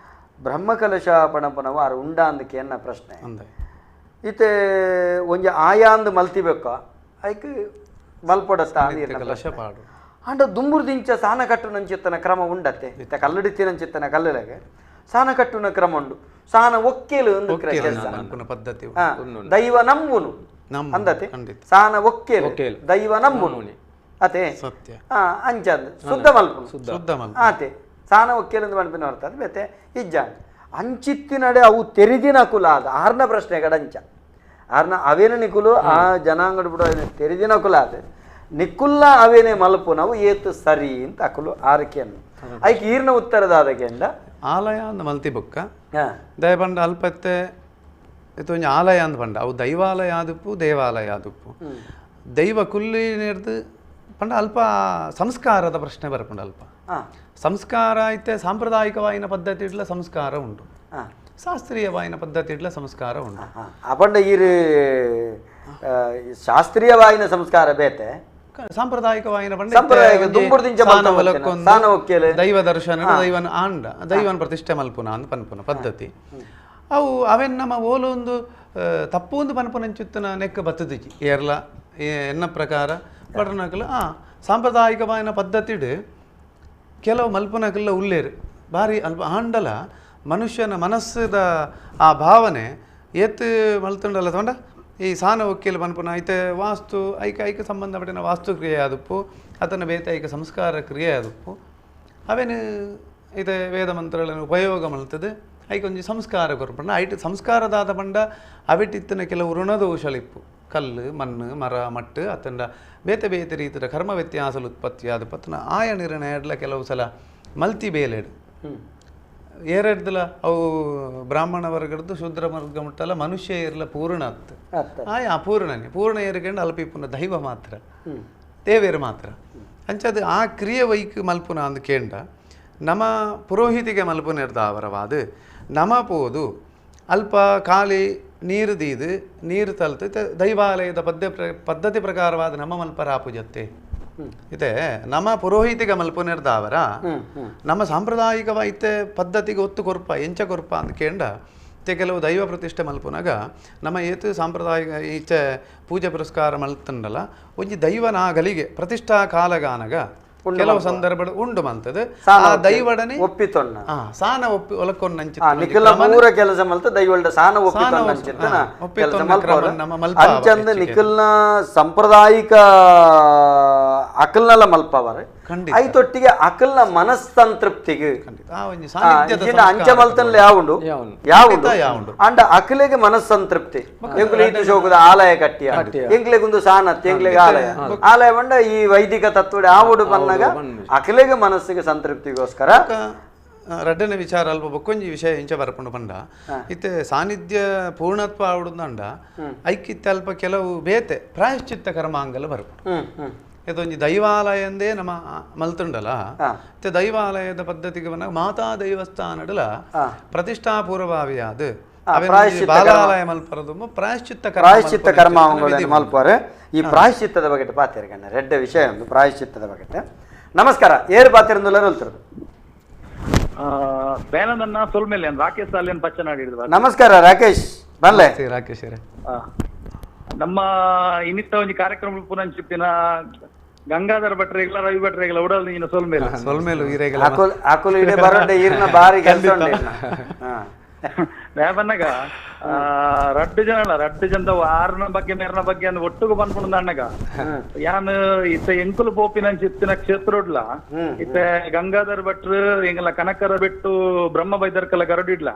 ಬ್ರಹ್ಮಕಲಶ ಪಣಪನವ ಆರು ಉಂಡ ಅಂದಕ್ಕೆ ಎನ್ನ ಪ್ರಶ್ನೆ ಇತ್ತೆ ಒಂಜಿ ಆಯಾಂದು ಮಲ್ತಿಬೇಕ ಐಕ್ ಮಲ್ಪೊಡತ್ತ ಅಂಡ ದುಂಬುರ್ದಿಂಚ ಸಾನ ಕಟ್ಟುನಂಚಿತ್ತನ ಕ್ರಮ ಉಂಡತ್ತೆ ಇತ್ತ ಕಲ್ಲಡಿತ್ತಿನಂಚಿತ್ತನ ಕಲ್ಲಲೆಗೆ ಸಾನ ಕಟ್ಟುನ ಕ್ರಮ ಉಂಡು ಸಾನ ಒಕ್ಕೇಲು ಒಂದು ಪದ್ಧತಿ ದೈವ ನಂಬುನು ಅಂದತೆ ಸಾನ ಒಕ್ಕೇಲು ದೈವ ನಂಬುನು ಅತೆ ಅಂಚಂದು ಶುದ್ಧ ಮಲ್ಪುನು ಆತೆ ಸಾನ ಒಕ್ಕೇಲು ಮಲ್ಪಿನ ಬರ್ತದೆ ಬೇತೆ ಇಜ್ಜ ಅಂಚಿತ್ತಿನಡೆ ಅವು ತೆರಿದಿನ ಕುಲ ಆದ ಆರ್ನ ಪ್ರಶ್ನೆಗಡ ಅಂಚ ಆರ್ನ ಅವೇನು ನಿಕುಲು ಆ ಜನಾಂಗಡು ಬಿಡೋ ತೆರಿದಿನ ಕುಲ ಆದ ನಿಕುಲ್ಲ ಅವೇನೇ ಮಲ್ಪು ನಾವು ಏತು ಸರಿ ಅಂತ ಅಕುಲು ಆರಕೆಯನ್ನು ಐಕ್ ಈರ್ನ ಉತ್ತರದಾದಗೆಂಡ ಆಲಯ ಅಂದ ಮಲ್ತಿ ಬೊಕ್ಕ ದಯಪಂಡ ಅಲ್ಪತ್ತೆ ಇತ್ತೊಂದು ಆಲಯ ಅಂದ ಪಂಡ ಅವು ದೈವಾಲಯ ಆದುಪ್ಪು ದೇವಾಲಯ ಆದುಪ್ಪು ದೈವ ಕುಲ್ಲಿ ನಿರ್ದು ಪಂಡ ಅಲ್ಪ ಸಂಸ್ಕಾರದ ಪ್ರಶ್ನೆ ಬರ್ಪುಂಡು ಅಲ್ಪ ಸಂಸ್ಕಾರ ಐತೆ ಸಾಂಪ್ರದಾಯಿಕವಾಯಿನ ಪದ್ಧತಿ ಇಡ್ಲ ಸಂಸ್ಕಾರ ಉಂಟು ಶಾಸ್ತ್ರೀಯವಾಯಿನ ಪದ್ಧತಿ ಇಡ್ಲ ಸಂಸ್ಕಾರ ಉಂಟು ಅಪಂಡ ಈರು ಶಾಸ್ತ್ರೀಯವಾಯಿನ ಸಂಸ್ಕಾರ ಬೇತೆ ಸಾಂಪ್ರದಾಯಿಕವಾಯಿನ ದೈವ ದರ್ಶನ ದೈವನ ಆಂಡ ದೈವನ ಪ್ರತಿಷ್ಠೆ ಮಲ್ಪುನ ಅಂತ ಪನ್ಪುನ ಪದ್ಧತಿ ಅವು ಅವೆನ್ ನಮ್ಮ ಓಲು ಒಂದು ತಪ್ಪು ಒಂದು ಪನ್ಪುನಂಚುತ್ತನ ನೆಕ್ಕ ಬತ್ತದಿಜಿ ಏರ್ಲ ಎನ್ನ ಪ್ರಕಾರ ಬಡ್ರನಕಲ್ಲ ಸಾಂಪ್ರದಾಯಿಕವಾಯಿನ ಪದ್ಧತಿಡ್ ಕೆಲವು ಮಲ್ಪನಕಲ್ಲ ಉಲ್ಲೇರು ಭಾರಿ ಅಲ್ಪ ಆಂಡಲ ಮನುಷ್ಯನ ಮನಸ್ಸದ ಆ ಭಾವನೆ ಏತ್ ಮಲ್ತುಂಡಲ್ಲ ತೊಂಡ ಈ ಸಾನ ಒಕ್ಕೇಲು ಪನ್ಪುನ ಐತೆ ವಾಸ್ತು ಐಕ ಸಂಬಂಧಪಟ್ಟಿನ ವಾಸ್ತು ಕ್ರಿಯೆ ಆದುಪ್ಪು ಆತನ ಬೇತೆ ಐಕ ಸಂಸ್ಕಾರ ಕ್ರಿಯೆ ಆದುಪ್ಪು ಅವೇನು ಇದೆ ವೇದ ಮಂತ್ರಗಳನ್ನು ಉಪಯೋಗ ಮಲ್ತದೆ ಐಕೊಂಜಿ ಸಂಸ್ಕಾರ ಕೊರ್ಪಂಡ ಐಟ್ ಸಂಸ್ಕಾರದಾದ ಪಂಡ ಅವಿಟ್ಟಿತ್ತಿನ ಕೆಲವು ಋಣದೋಷಲಿಪ್ಪು ಕಲ್ಲು ಮಣ್ಣು ಮರ ಮಟ್ಟು ಅತ್ತಂಡ ಬೇತೆ ಬೇತೆ ರೀತಿಯ ಕರ್ಮ ವ್ಯತ್ಯಾಸಲು ಉತ್ಪತ್ತಿ ಆದ ಪತ್ತನ ಆಯ ನಿರ್ಣಯ ಕೆಲವು ಸಲ ಮಲ್ತಿ ಬೇಲೆಡು ಏರೆಡ್ದಲ ಅವು ಬ್ರಾಹ್ಮಣ ವರ್ಗದ್ದು ಶೂದ್ರ ವರ್ಗ ಮುಟ್ಟಲ್ಲ ಮನುಷ್ಯ ಇರಲ ಪೂರ್ಣ ಅತ್ತು ಆಯ ಅಪೂರ್ಣನೆ ಪೂರ್ಣ ಏರ್ಕಂಡು ಅಲ್ಪಿಪುನ ದೈವ ಮಾತ್ರ ದೇವೇರು ಮಾತ್ರ ಅಂಚದು ಆ ಕ್ರಿಯೆ ವೈಕ್ ಮಲ್ಪುನ ಅಂದು ಕೇಂಡ ನಮ್ಮ ಪುರೋಹಿತಿಗೆ ಮಲ್ಪುನ ಇರ್ದಾವರವಾದು ನಮ ಪೋದು ಅಲ್ಪ ಖಾಲಿ ನೀರು ದೀದು ನೀರು ತಲ್ತು ದೈವಾಲಯದ ಪದ್ಧತಿ ಪ್ರಕಾರವಾದ ನಮ್ಮ ಮಲ್ಪರಾಪುಜತ್ತೆ ಇದೆ ನಮ್ಮ ಪುರೋಹಿತಿಗ ಮಲ್ಪುನಿರ್ದಾವರ ನಮ್ಮ ಸಾಂಪ್ರದಾಯಿಕ ವೈದ್ಯ ಪದ್ಧತಿಗೆ ಒತ್ತು ಕೊರ್ಪ ಎಂಚ ಕೊರ್ಪ ಅಂತ ಕೇಂದ್ರ ಇತ್ತೆ ಕೆಲವು ದೈವ ಪ್ರತಿಷ್ಠೆ ಮಲ್ಪುನಾಗ ನಮ್ಮ ಏತು ಸಾಂಪ್ರದಾಯಿಕ ಈಚೆ ಪೂಜೆ ಪುರಸ್ಕಾರ ಮಲ್ತಂಡಲ್ಲ ಒಂಜಿ ದೈವನಾಗಲಿಗೆ ಪ್ರತಿಷ್ಠಾ ಕಾಲಗಾನಗ ಕೆಲವು ಸಂದರ್ಭ ಉಂಡು ಮಂತದ ಆ ದೈವಡನೆ ಒಪ್ಪಿತೊನ್ನ ಸಾನ ಒಪ್ಪಿ ಒಲಕೊಂಡ್ ನಿಖಿಲ ಮೂರ ಕೆಲಸ ಮಲ್ತ ದೈವಲ್ಡ ಸಾನ ಒಪ್ಪಿತೊನ್ನ ಅಂಚಂದ ನಿಖಿಲ್ನ ಸಾಂಪ್ರದಾಯಿಕ ಅಕಲ್ನಲ್ಲ ಮಲ್ಪವರ ಐತೊಟ್ಟಿಗೆ ಅಕಲ್ನ ಮನಸ್ಸಂತೃಪ್ತಿಗೆ ಅಂಚ ಮಲ್ತನ್ಲ ಯಾವುಂಡು ಅಂಡ ಅಕಲಿಗೆ ಮನಸ್ಸಂತೃಪ್ತಿ ಎಂಕ್ಲೆ ಈತು ಶೋಕದ ಆಲಯ ಕಟ್ಟಿಯ ಎಂಕ್ಲೆಗೊಂದು ಸಾನತ್ ಎಂಕ್ಲೆಗೆ ಆಲಯ ಬಂಡ ಈ ವೈದಿಕ ತತ್ವಡೆ ಆವುಡು ಬಂದಾಗ ಅಕಲಿಗೆ ಮನಸ್ಸಿಗೆ ಸಂತೃಪ್ತಿಗೋಸ್ಕರ ರಡ್ಡನೆ ವಿಚಾರ ಅಲ್ಪ ಬೊಕ್ಕೊಂಜಿ ವಿಷಯ ಇಂಚ ಬರ್ಪುಂಡು ಪಂಡ ಇತ್ತೆ ಸಾನ್ನಿಧ್ಯ ಪೂರ್ಣತ್ವ ಆವಡುದಂಡ ಐಕ್ಕಿತ್ತೆ ಅಲ್ಪ ಕೆಲವು ಬೇತೆ ಪ್ರಾಯಶ್ಚಿತ್ತ ಕರ್ಮಾಂಗಲ ಬರ್ಪುಂಡು ಇದೊಂದು ದೈವಾಲಯಂದೇ ನಮ್ಮ ಮಲ್ತುಂಡಲ ಇತ್ತೆ ದೈವಾಲಯದ ಪದ್ಧತಿಗೆ ಬಂದಾಗ ಮಾತಾ ದೈವಸ್ಥಾನಡಲ ಪ್ರತಿಷ್ಠಾಪೂರ್ವಭಾವಿಯಾದ ಬಾಲಾಲಯ ಮಲ್ಪರದು ಪ್ರಾಯಶ್ಚಿತ್ತ ಕರ್ಮ ಮಲ್ಪರೆ ಈ ಪ್ರಾಯಶ್ಚಿತ್ತದ ಬಗ್ಗೆ ಪಾತಿರ್ಗಣ್ಣ ರೆಡ್ಡ ವಿಷಯ ಒಂದು ಪ್ರಾಯಶ್ಚಿತ್ತದ ಬಗ್ಗೆ ನಮಸ್ಕಾರ ಏರು ಪಾತಿರಂದುಲ್ಲ ಹೇಳ್ತಿರೋದು ಬೇನದನ್ನ ಸೊಲ್ಮೇಲೆ ರಾಕೇಶ್ ಅಲ್ಲೇನ್ ಪಚ್ಚನಾಡಿ ನಮಸ್ಕಾರ ರಾಕೇಶ್ ಬಲ್ಲೆ ರಾಕೇಶ್ ನಮ್ಮ ಇನ್ನಿತ್ತ ಒಂದು ಕಾರ್ಯಕ್ರಮ ಪುನಂಚಿತ್ತಿನ ಗಂಗಾಧರ ಭಟ್ರೆಗಳ ರವಿ ಭಟ್ರೆಗಳ ಉಡಲ್ ನೀನು ಸೊಲ್ಮೇಲು ಆಕುಲು ಇಡೆ ಬರೋಡೆ ಈರ್ನ ಬಾರಿ ಕೆಲಸ ರೇಪನ್ನಗ ರಡ್ಡು ಜನದ ಆರ್ನ ಬಗ್ಗೆ ಮೇರ್ನ ಬಗ್ಗೆ ಅಂದ್ ಒಟ್ಟುಗು ಬಂದ್ಕೊಂಡು ಅಣ್ಣಗ ಯಾನ್ ಇತ್ತ ಎಂಕುಲು ಪೋಪಿನ ಚಿತ್ತಿನ ಕ್ಷೇತ್ರ ಇತ್ತ ಗಂಗಾಧರ ಭಟ್ರು ಎಂಗಲ ಕನಕರ ಬಿಟ್ಟು ಬ್ರಹ್ಮ ಬೈದರ್ಕಲ ಗರಡಿಡ್ಲ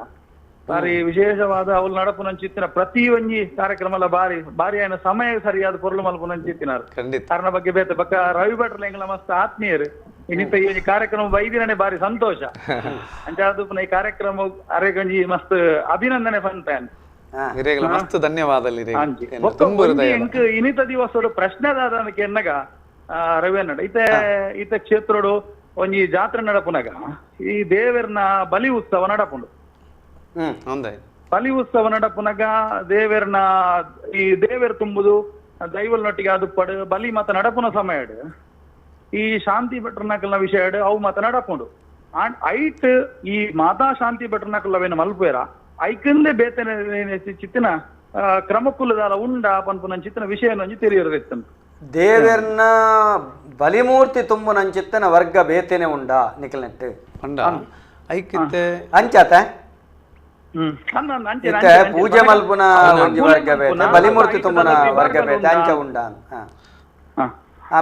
ಬಾರಿ ವಿಶೇಷವಾದ ಅವಳು ನಡಪುನಂಚಿತ್ತಿನ ಪ್ರತಿ ಒಂಜಿ ಕಾರ್ಯಕ್ರಮ ಬಾರಿ ಬಾರಿ ಆಯ್ನ ಸಮಯ ಸರಿಯಾದ ಪೊರ್ಲು ಮಲ್ಪುನಂಚಿತ್ತಿನಾರು ಕಾರಣ ಬಗ್ಗೆ ಬೇತೆ ಬಕ್ಕ ರವಿ ಭಟ್ರಲ ಎಂಗಲ ಮಸ್ತ್ ಆತ್ಮೀಯರು ಇನ್ನಿತ್ತ ಈ ಒಂಜಿ ಕಾರ್ಯಕ್ರಮ ಬೈದಿನೇ ಬಾರಿ ಸಂತೋಷ ಅಂಚಾದು ಪುನಃ ಈ ಕಾರ್ಯಕ್ರಮ ಅರೆಗೊಂಜಿ ಮಸ್ತ್ ಅಭಿನಂದನೆ ಪಂಪೇನ್ ಮಸ್ತ್ ಧನ್ಯವಾದ ಇನ್ನಿತ ದಿವಸ ಪ್ರಶ್ನೆದಾದಕ್ಕೆ ಎನ್ನಗ ರವಿ ನಡ ಈತ ಕ್ಷೇತ್ರೋಡು ಒಂಜಿ ಜಾತ್ರೆ ನಡಪುನಗ ಈ ದೇವರನ ಬಲಿ ಉತ್ಸವ ನಡಪುಂಡು ಬಲಿ ಉತ್ಸವ ನಡಪುನಗ ದೇವರನ ಈ ದೇವರ ತುಂಬುದು ದೈವಲ್ನೊಟ್ಟಿಗೆ ಅದು ಪಡು ಬಲಿ ಮತ ನಡಪುನ ಸಮಯ ಈ ಶಾಂತಿ ಭಟ್ರನಕಲ್ನ ವಿಷಯ ಅವು ಮತ ನಡಪುಂಡು ಐಟ್ ಈ ಮಾತಾ ಶಾಂತಿ ಭಟ್ರನಕಲ್ಲವೇನು ಮಲ್ಪೇರ ಐಕಂದೇ ಬೇತನೆ ಚಿತ್ತಿನ ಕ್ರಮಕುಲದಾಲ ಉಂಡ ಪನ್ಪುನ ಚಿತ್ತಿನ ವಿಷಯ ನಂಜಿ ತಿಳಿಯಿರದಿತ್ತು ದೇವರ್ನ ಬಲಿಮೂರ್ತಿ ತುಂಬು ನಂಚಿತ್ತನ ವರ್ಗ ಬೇತನೆ ಉಂಡ ನಿಖಲ್ನೆಟ್ಟು ಐಕಿತ್ತೆ ಅಂಚಾತ ಪೂಜೆ ಮಲ್ಪುನ ವರ್ಗ ಬೇತೆ ಬಲಿಮೂರ್ತಿ ತುಂಬನ ವರ್ಗ ಬೇತೆ ಅಂಚ ಉಂಡ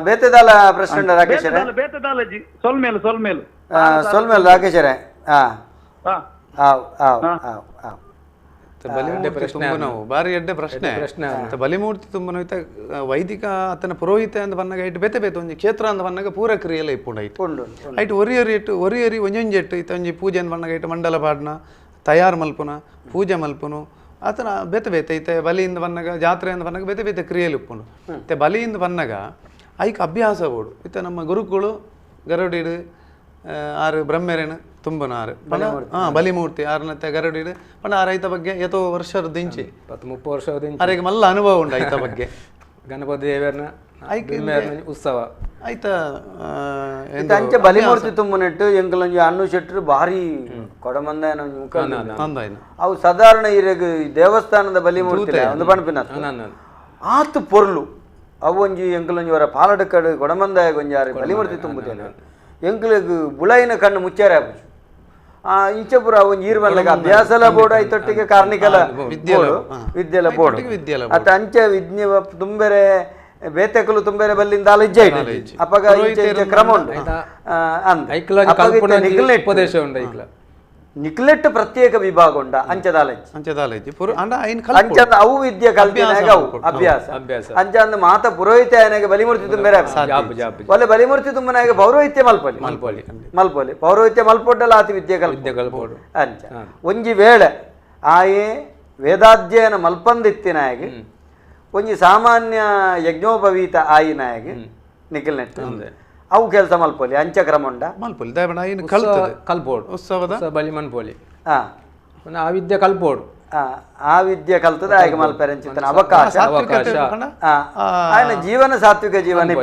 ಬೇತೆದಾಲ ಪ್ರೆಸಿಡೆಂಟ್ ರಾಕೇಶ್ ಸೊಲ್ಮೇಲು ರಾಕೇಶರೇ ಬಾರಿ ಎಡ್ಡೆ ಪ್ರಶ್ನೆ ಬಲಿಮೂರ್ತಿ ತುಂಬನ ವೈದಿಕ ಅತನ ಪುರೋಹಿತ ಅಂತ ಬಂದಾಗ ಇಟ್ಟು ಬೇತೆ ಬೇತೆ ಒಂಜಿ ಕ್ಷೇತ್ರ ಅಂತ ಬಂದಾಗ ಪೂರ ಕ್ರಿಯೆಲ್ಲ ಇಪ್ಪುಂಡು ಐಟ್ ಒರಿಯರಿ ಒಂಜೊಂಜಿ ಇಟ್ಟು ಇತ್ತ ಒಂಜಿ ಪೂಜೆ ಅಂತ ಬಂದಾಗ ಇಟ್ಟು ಮಂಡಲ ಪಾಡ್ನ ತಯಾರು ಮಲ್ಪುನ ಪೂಜೆ ಮಲ್ಪುನು ಆತನ ಬೇತೆ ಬೇತೆ ಐತೆ ಬಲಿಯಿಂದ ಬಂದಾಗ ಜಾತ್ರೆಯಿಂದ ಬಂದಾಗ ಬೇತೆ ಬೇತೆ ಕ್ರಿಯೆಲಿ ಇಪ್ಪುಂಡು ಮತ್ತೆ ಬಲಿಯಿಂದ ಬಂದಾಗ ಐಕ್ ಅಭ್ಯಾಸ ಓಡು ಇತ್ತ ನಮ್ಮ ಗುರುಕುಳು ಗರುಡಿಡು ಆರು ಬ್ರಹ್ಮೆರೇನು ತುಂಬನ ಆರು ಬಲಿಮೂರ್ತಿ ಆರ್ನತ್ತೆ ಗರುಡಿಡು ಪಂಡ ಆರು ಐತ ಬಗ್ಗೆ ಎತೋ ವರ್ಷದ ದಿಂಚಿ 30 ವರ್ಷದ ಆರಿಗೆ ಮಲ್ಲ ಅನುಭವ ಉಂಟು ಐತ ಬಗ್ಗೆ ಗಣಪತಿ ದೇವರನ ಉತ್ಸವ ಆಯ್ತ ಅಂಚೆ ಬಲಿಮೂರ್ತಿ ತುಂಬುನೆಟ್ಟು ಎಂಕಲೊಂಜಿ ಅಣ್ಣು ಶೆಟ್ರು ಭಾರಿ ಕೊಡಮಂದ ಅವು ಸಾಧಾರಣ ಇರಗ ದೇವಸ್ಥಾನದ ಬಲಿಮೂರ್ತಿ ಒಂದು ಪಣಪಿನ ಆತು ಪೊರ್ಲು ಅವು ಒಂಜಿ ಎಂಕಲೊಂಜಿ ಅವರ ಪಾಲಡಕಡು ಕೊಡಮಂದಾಯ ಗೊಂಜಾರಿ ಬಲಿಮೂರ್ತಿ ತುಂಬುತ್ತೇನೆ ಎಂಕಲಿಗೆ ಬುಳೈನ ಕಣ್ಣು ಮುಚ್ಚಾರೆ ಆಪುಜು ಇಂಚಪುರ ಒಂಜಿ ಈರ್ಮಲ್ಲಾಗ ಅಭ್ಯಾಸಲ ಬೋರ್ಡ್ ಐತೊಟ್ಟಿಗೆ ಕಾರ್ಣಿಕಲ ವಿದ್ಯೆಲ ಬೋರ್ಡ್ ಅತ್ತ ಅಂಚೆ ವಿಜ್ಞ ತುಂಬೆರೆ ಬೇತೆಕಲು ತುಂಬೆರೆ ಬಲ್ಲಿಂದ ಅಲಜ್ಜೆ ಅಪ್ಪಗ ಕ್ರಮ ಉಂಟು ನಿಕ್ಲೆಟ್ ಪ್ರತ್ಯೇಕ ವಿಭಾಗ ಉಂಡ ಅಂಚದಾಲಜ್ಜಿ ಅಂಚದ ಅವು ವಿದ್ಯೆ ಕಲ್ಪಿನಾಗ ಅವು ಅಭ್ಯಾಸ ಅಂಚಂದ ಮಾತ ಪುರೋಹಿತ ಆಯನಾಗ ಬಲಿಮೂರ್ತಿ ತುಂಬೆರೆ ಒಳ್ಳೆ ಬಲಿಮೂರ್ತಿ ತುಂಬನಾಗ ಪೌರೋಹಿತ್ಯ ಮಲ್ಪೊಲಿ ಪೌರೋಹಿತ್ಯ ಮಲ್ಪೊಡ್ಡಲ್ಲ ಆತಿ ವಿದ್ಯೆ ಕಲ್ಪೊಡು ಅಂಚ ಒಂಜಿ ವೇಳೆ ಆಯೇ ವೇದಾಧ್ಯಯನ ಮಲ್ಪಂದಿತ್ತಿನಾಗಿ ಒಂಜಿ ಸಾಮಾನ್ಯ ಯಜ್ಞೋಪವೀತ ಆಯಿನಾಗಿ ನಿಖಿಲ್ ನೆಟ್ಟು ಅವು ಕೆಲಸ ಮಲ್ಪೊಲಿ ಅಂಚ ಕ್ರಮ ಉಂಡ ಮಲ್ಪೊಲಿ ಕಲ್ಪೋಡು ಉತ್ಸವದ ಬಲಿ ಮನ್ಪೊಲಿ ಆ ವಿದ್ಯೆ ಕಲ್ಪೋಡು ಆ ವಿದ್ಯೆ ಕಲ್ತದ ಆಯ್ಕೆ ಮಲ್ಪೆರೆ ಅಂಚಿತ್ತನ ಅವಕಾಶ ఆయన ಜೀವನ ಸಾತ್ವಿಕ ಜೀವನ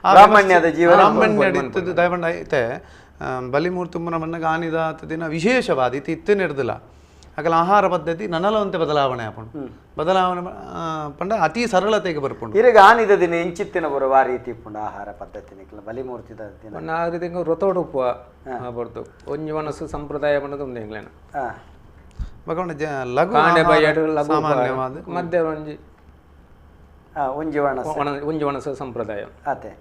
ಬ್ರಾಹ್ಮಣ್ಯದ ಜೀವನ ಬ್ರಾಹ್ಮಣ್ಯ ದಯಪಂಡ ಐತೆ ಬಲಿಮೂರ್ತುಮ್ಮನ ಮನ್ನಗ ಆನಿದ ದಿನ ವಿಶೇಷವಾದ ಇತ್ತು ಇತ್ತು ನಡೆದಿಲ್ಲ ಅಕಲ ಆಹಾರ ಪದ್ಧತಿ ನನಲವಂತೆ ಬದಲಾವಣೆ ಆಪುಂಡು ಬದಲಾವಣೆ ಪಂಡ ಅತಿ ಸರಳತೆಗೆ ಬರ್ಪುಂಡು ಇರಗ ಆನಿದ ದಿನ ಎಂಚಿತ್ತಿನ ಬರುವ ರೀತಿ ಇಪ್ಪುಂಡು ಆಹಾರ ಪದ್ಧತಿ ನಿಕ್ಲ ಬಲಿಮೂರ್ತಿದ ದಿನ ಆ ರೀತಿ ರೊತೋಡು ಉಪ್ಪು ಬರ್ತು ಒಂಜಿ ವನಸ್ಸು ಸಂಪ್ರದಾಯ ಪಂಡದು ಒಂದು ಎಂಗ್ಲೇನ ಬಕೊಂಡ ಲಘು ಸಾಮಾನ್ಯವಾದ ಮಧ್ಯ ಒಂಜಿ ಒಂಜಿ ವನಸ ಸಂಪ್ರದಾಯ ಅದೇ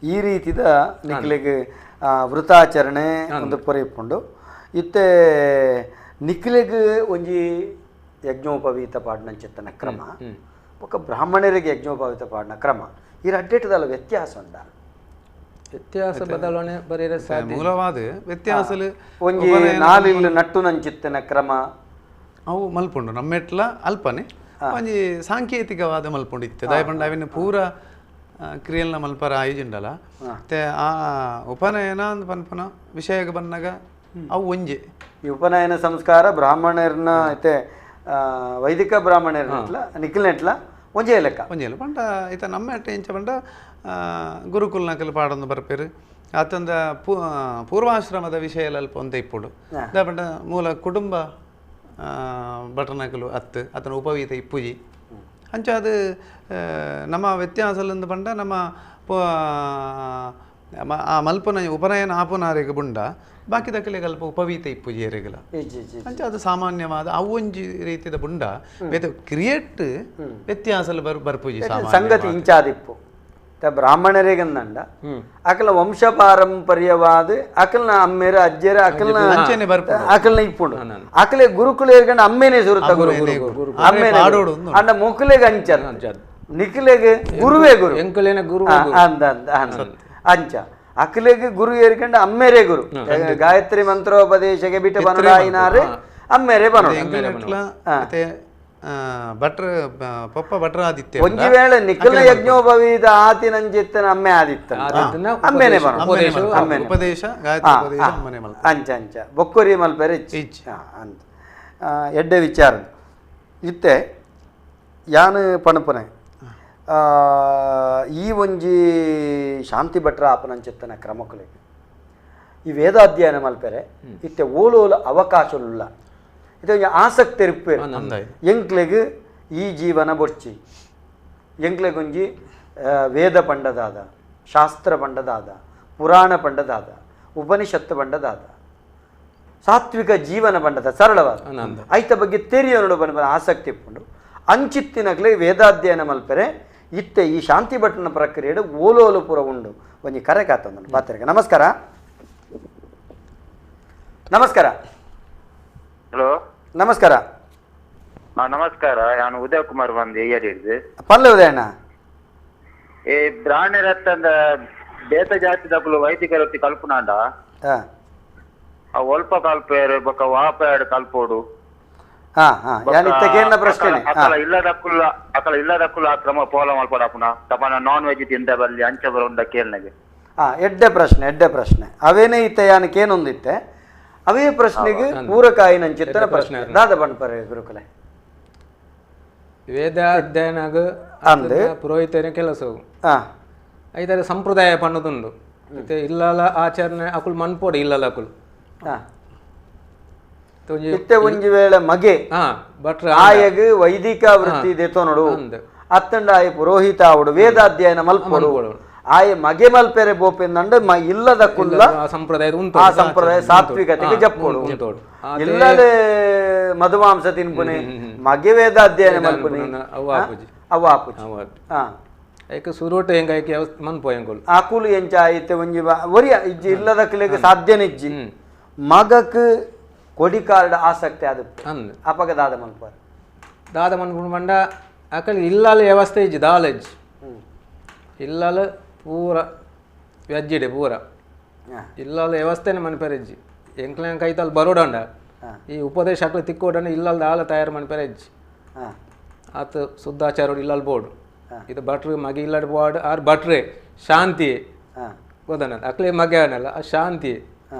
ಈ ರೀತಿದ ನಿಕ್ಲಿಗೆ ವೃತಾಚರಣೆ ಒಂದು ಪೊರೆಪುಂಡು ಇತ್ತೆ ನಿಕ್ಲಿಗೆ ಒಂಜಿ ಯಜ್ಞೋಪವೀತ ಪಾಡ್ನ ಚಿತ್ತನ ಕ್ರಮ ఒక ಬ್ರಾಹ್ಮಣರಿಗೆ ಯಜ್ಞೋಪವೀತ ಪಾಡ್ನ ಕ್ರಮ ಈ ಅಡ್ಡೆಟದಲ್ಲ ವ್ಯತ್ಯಾಸ ಉಂಡ ವ್ಯತ್ಯಾಸ ಬದಲಾವಣೆ ಬರೀರ ಮೂಲವಾದ ವ್ಯತ್ಯಾಸಲು ಒಂಜಿ ನಾಲಿಲ್ ನಟ್ಟು ನಂಚಿತ್ತಿನ ಕ್ರಮ ಅವು ಮಲ್ಪುಂಡು ನಮ್ಮೆಟ್ಲ ಅಲ್ಪನೆ ಒಂಜಿ ಸಾಂಕೇತಿಕವಾದ ಮಲ್ಪುಂಡು ಇತ್ತೆ ದಯಪಂಡ ಅವಿನ ಪೂರ ಕ್ರಿಯಲ್ನ ಮಲ್ಪರ ಆಯೋಜುಂಡಲ್ಲ ಮತ್ತೆ ಆ ಉಪನಯನ ಅಂತ ಪನ್ಪನ ವಿಷಯಕ್ಕೆ ಬಂದಾಗ ಅವು ಒಂಜೆ ಈ ಉಪನಯನ ಸಂಸ್ಕಾರ ಬ್ರಾಹ್ಮಣರ್ನ ಐತೆ ವೈದಿಕ ಬ್ರಾಹ್ಮಣರ್ನ ನಿಖಿಲ್ನೆಟ್ಲ ಒಂಜೆ ಲೆಕ್ಕ ಪಂಡ ಈತ ನಮ್ಮ ಎಟ್ಟೆ ಇಂಚ ಪಂಡ ಗುರುಕುಲ್ ನಕಲು ಪಾಡೊಂದು ಬರ್ಪೇರು ಆತಂದ ಪೂರ್ವಾಶ್ರಮದ ವಿಷಯ ಅಲ್ಪ ಒಂದೇ ಇಪ್ಪುಡು ಪಂಡ ಮೂಲ ಕುಟುಂಬ ಬಟನಕಲು ಅತ್ತು ಆತನ ಉಪವೀತ ಇಪ್ಪುಜಿ ಅಂಚ ಅದು ನಮ್ಮ ವ್ಯತ್ಯಾಸಲಿಂದ ಪಂಡ ನಮ್ಮ ಆ ಮಲ್ಪನ ಉಪನಯನ ಆಪುನಾರಿಗೆ ಬುಂಡ ಬಾಕಿ ದಕ್ಕಲೆಗೆ ಅಲ್ಪ ಉಪವೀತ ಇಪ್ಪುಜಿ ಎರೆಗಲ ಅಂಚ ಅದು ಸಾಮಾನ್ಯವಾದ ಅವೊಂಜಿ ರೀತಿಯ ಬುಂಡ ಕ್ರಿಯೇಟ್ ವ್ಯತ್ಯಾಸಲು ಬರ್ಪುಜಿ ಸಂಗತಿ ಇಂಚಾದಿಪ್ಪು ಬ್ರಾಹ್ಮಣರಿಗಂದಂಡ ಅಕಲ ವಂಶ ಪಾರಂಪರ್ಯವಾದ ಅಕಲ್ನ ಅಮ್ಮೇರ ಅಜ್ಜರ ಅಕಲ್ನ ಅಕಲ್ನ ಇಪ್ಪುಂಡು ಅಕಲೆ ಗುರುಕುಲ ಏರ್ಗಂಡ ಅಮ್ಮೇನೆ ಸುರುತ್ತ ಗುರು ಅಮ್ಮೇನೆ ಅಂಡ ಮೊಕಲೆಗೆ ಅಂಚ ನಿಖಿಲೆಗೆ ಗುರುವೇ ಗುರು ಎಂಕಲೇನ ಗುರು ಅಂದ ಅಂಚ ಅಕಲೆಗೆ ಗುರು ಏರ್ಕಂಡ ಅಮ್ಮೇರೆ ಗುರು ಗಾಯತ್ರಿ ಮಂತ್ರೋಪದೇಶಕ್ಕೆ ಬಿಟ್ಟು ಬಂದಾಯಿನಾರೆ ಅಮ್ಮೇರೆ ಬನ ಭಟ್ರ ಪಪ್ಪ ಭಟ್ರಾದಿತ್ಯ ಒಂಜಿ ವೇಳೆ ನಿಖಿಲ ಯಜ್ಞೋಪವೀತ ಆತಿನಂಚಿತ್ತನ ಅಮ್ಮೆ ಆದಿತ್ತ ಅಮ್ಮೇನೆ ಬನ ಉಪದೇಶ ಅಂಚ ಅಂಚ ಬೊಕ್ಕುರಿ ಮಲ್ಪೆರೆ ಅಂತ ಎಡ್ಡೆ ವಿಚಾರ ಇತ್ತೆ ಯಾನು ಪಣಪನೆ ಈ ಒಂಜಿ ಶಾಂತಿ ಭಟ್ರ ಆಪನಂಚಿತ್ತನ ಕ್ರಮಕುಲೆಗೆ ಈ ವೇದಾಧ್ಯಯನ ಮಲ್ಪೆರೆ ಇತ್ತೆ ಓಲೋಲ ಅವಕಾಶವುಳ್ಳ ಇದು ಆಸಕ್ತಿ ಇರ್ಪೇರು ಎಂಕ್ಲೆಗ್ ಈ ಜೀವನ ಬೊರ್ಚಿ ಎಂಕ್ಲೆಗೊಂಜಿ ವೇದ ಪಂಡದಾದ ಶಾಸ್ತ್ರ ಪಂಡದಾದ ಪುರಾಣ ಪಂಡದಾದ ಉಪನಿಷತ್ತು ಪಂಡದಾದ ಸಾತ್ವಿಕ ಜೀವನ ಪಂಡದ ಸರಳವಾದ ಐತ ಬಗ್ಗೆ ತೆರಿಯೋನು ಬಂದ ಆಸಕ್ತಿ ಇಪ್ಪುಂಡು ಅಂಚಿತ್ತಿನಗ್ಲೆ ವೇದಾಧ್ಯಯನ ಮಲ್ಪೆರೆ ಇತ್ತೆ ಈ ಶಾಂತಿ ಭಟ್ನ ಪ್ರಕ್ರಿಯೆ ಓಲೋಲು ಪುರ ಉಂಡು ಒಂಜಿ ಕರೆ ಕಾತಂದು ಬಾತರಿಗೆ ನಮಸ್ಕಾರ ನಮಸ್ಕಾರ ಹಲೋ ನಮಸ್ಕಾರ ನಮಸ್ಕಾರ ನಾನು ಉದಯ ಕುಮಾರ್ ಬಂದು ಹೇಳಿದ್ದು ಪಲ್ಲೆ ಉದಯಣ್ಣ ಈ ಬ್ರಾಹ್ಮಣರತ್ತಂದ ಬೇತ ಜಾತಿ ದಕ್ಕಲು ವೈದಿಕರತ್ತಿ ಕಲ್ಪನಾಂಡ ಒಲ್ಪ ಕಲ್ಪೇರು ಬೊಕ್ಕ ವಾಪಾಡು ಕಲ್ಪೋಡು ಪ್ರಶ್ನೆ ಅಕಲ ಇಲ್ಲದಕ್ಕುಲ್ಲ ಆ ಕ್ರಮ ಪೋಲ ಮಲ್ಪಡಾಪುನ ತಪನ ನಾನ್ ವೆಜ್ ತಿಂದ ಬಲ್ಲಿ ಅಂಚ ಬರೋಂಡ ಕೇಳ್ನಗೆ ಎಡ್ಡೆ ಪ್ರಶ್ನೆ ಅವೇನೇ ಇತ್ತೆ ಯಾನಕ್ಕೇನೊಂದಿತ್ತೆ ಅವೇ ಪ್ರಶ್ನೆಗೆ ಪೂರಕಾಯಿ ನಂಚಿತ್ತನ ಪ್ರಶ್ನೆ ದಾದ ಬಣ್ಪರೆ ಗುರುಕುಲೆ ವೇದ ಅಧ್ಯಯನಾಗ ಅಂದು ಪುರೋಹಿತನ ಕೆಲಸವು ಐದಾರು ಸಂಪ್ರದಾಯ ಪಣ್ಣದುಂಡು ಮತ್ತೆ ಇಲ್ಲಲ ಆಚರಣೆ ಅಕುಲ್ ಮನ್ಪೋಡು ಇಲ್ಲಲ ಅಕುಲ್ ಇತ್ತೆ ಒಂಜಿ ವೇಳೆ ಮಗೆ ಭಟ್ರ ಆಯಗ ವೈದಿಕ ವೃತ್ತಿ ದೇತೋ ನೋಡು ಅತ್ತಂಡ ಆಯ ಪುರೋಹಿತ ಆವಡು ವೇದಾಧ್ಯಯನ ಮಲ್ಪೋಡು ಆಯ ಮಗೆ ಮಲ್ಪೆರೆ ಬೋಪೆಂದಂಡ ಇಲ್ಲದ ಕುಲ್ಲ ಆ ಸಂಪ್ರದಾಯ ಸಾತ್ವಿಕತೆಗೆ ಜಪ್ಪೋಡು ಇಲ್ಲದೆ ಮಧುಮಾಂಸ ತಿನ್ಪುನೆ ಮಗೆ ವೇದಾಧ್ಯಯನ ಮಲ್ಪುನೆ ಅವ ಆಪುಜಿ ಐಕ ಸುರೋಟ ಹೆಂಗಾಯ್ಕೆ ಮನ್ಪೋಯಂಗೊಲ್ ಆಕುಲು ಎಂಚ ಆಯ್ತೆ ಒಂಜಿ ಒರಿಯ ಇಜ್ಜಿ ಇಲ್ಲದ ಕಿಲೆಗೆ ಸಾಧ್ಯನಿಜ್ಜಿ ಮಗಕ್ ಕೊಡಿ ಕಾರ್ಡ್ ಆಸಕ್ತಿ ಆದ ಅಪಗ ದಾದ ಮನ್ಪರ್ ದಾದ ಮನ್ಪುಣ ಬಂಡ ಅಕಲ್ ಇಲ್ಲಾಲ ವ್ಯವಸ್ಥೆ ಇಜ್ಜಿ ದಾಲಜ್ಜಿ ಇಲ್ಲಾಲ ಪೂರ ವ್ಯಜ್ಜಿಡೆ ಪೂರ ಇಲ್ಲಾಲ ವ್ಯವಸ್ಥೆನೆ ಮನ್ಪೆರಜ್ಜಿ ಎಂಕ್ಲೆಂಗ್ ಕೈತಲ್ ಬರೋಡಂಡ ಈ ಉಪದೇಶ ಅಕ್ಲ ತಿಕ್ಕೋಡಂಡ ಇಲ್ಲಲ್ ದಾಲ ತಯಾರು ಮನ್ಪೆರಜ್ಜಿ ಆತ ಶುದ್ಧಾಚಾರ್ಯರು ಇಲ್ಲಲ್ ಬೋಡು ಇದು ಭಟ್ರು ಮಗೆ ಇಲ್ಲಡ್ ಬೋರ್ಡ್ ಆರ್ ಭಟ್ರೆ ಶಾಂತಿ ಗೊತ್ತನ ಅಕ್ಲೆ ಮಗೆ ಅನ್ನಲ್ಲ ಆ ಶಾಂತಿ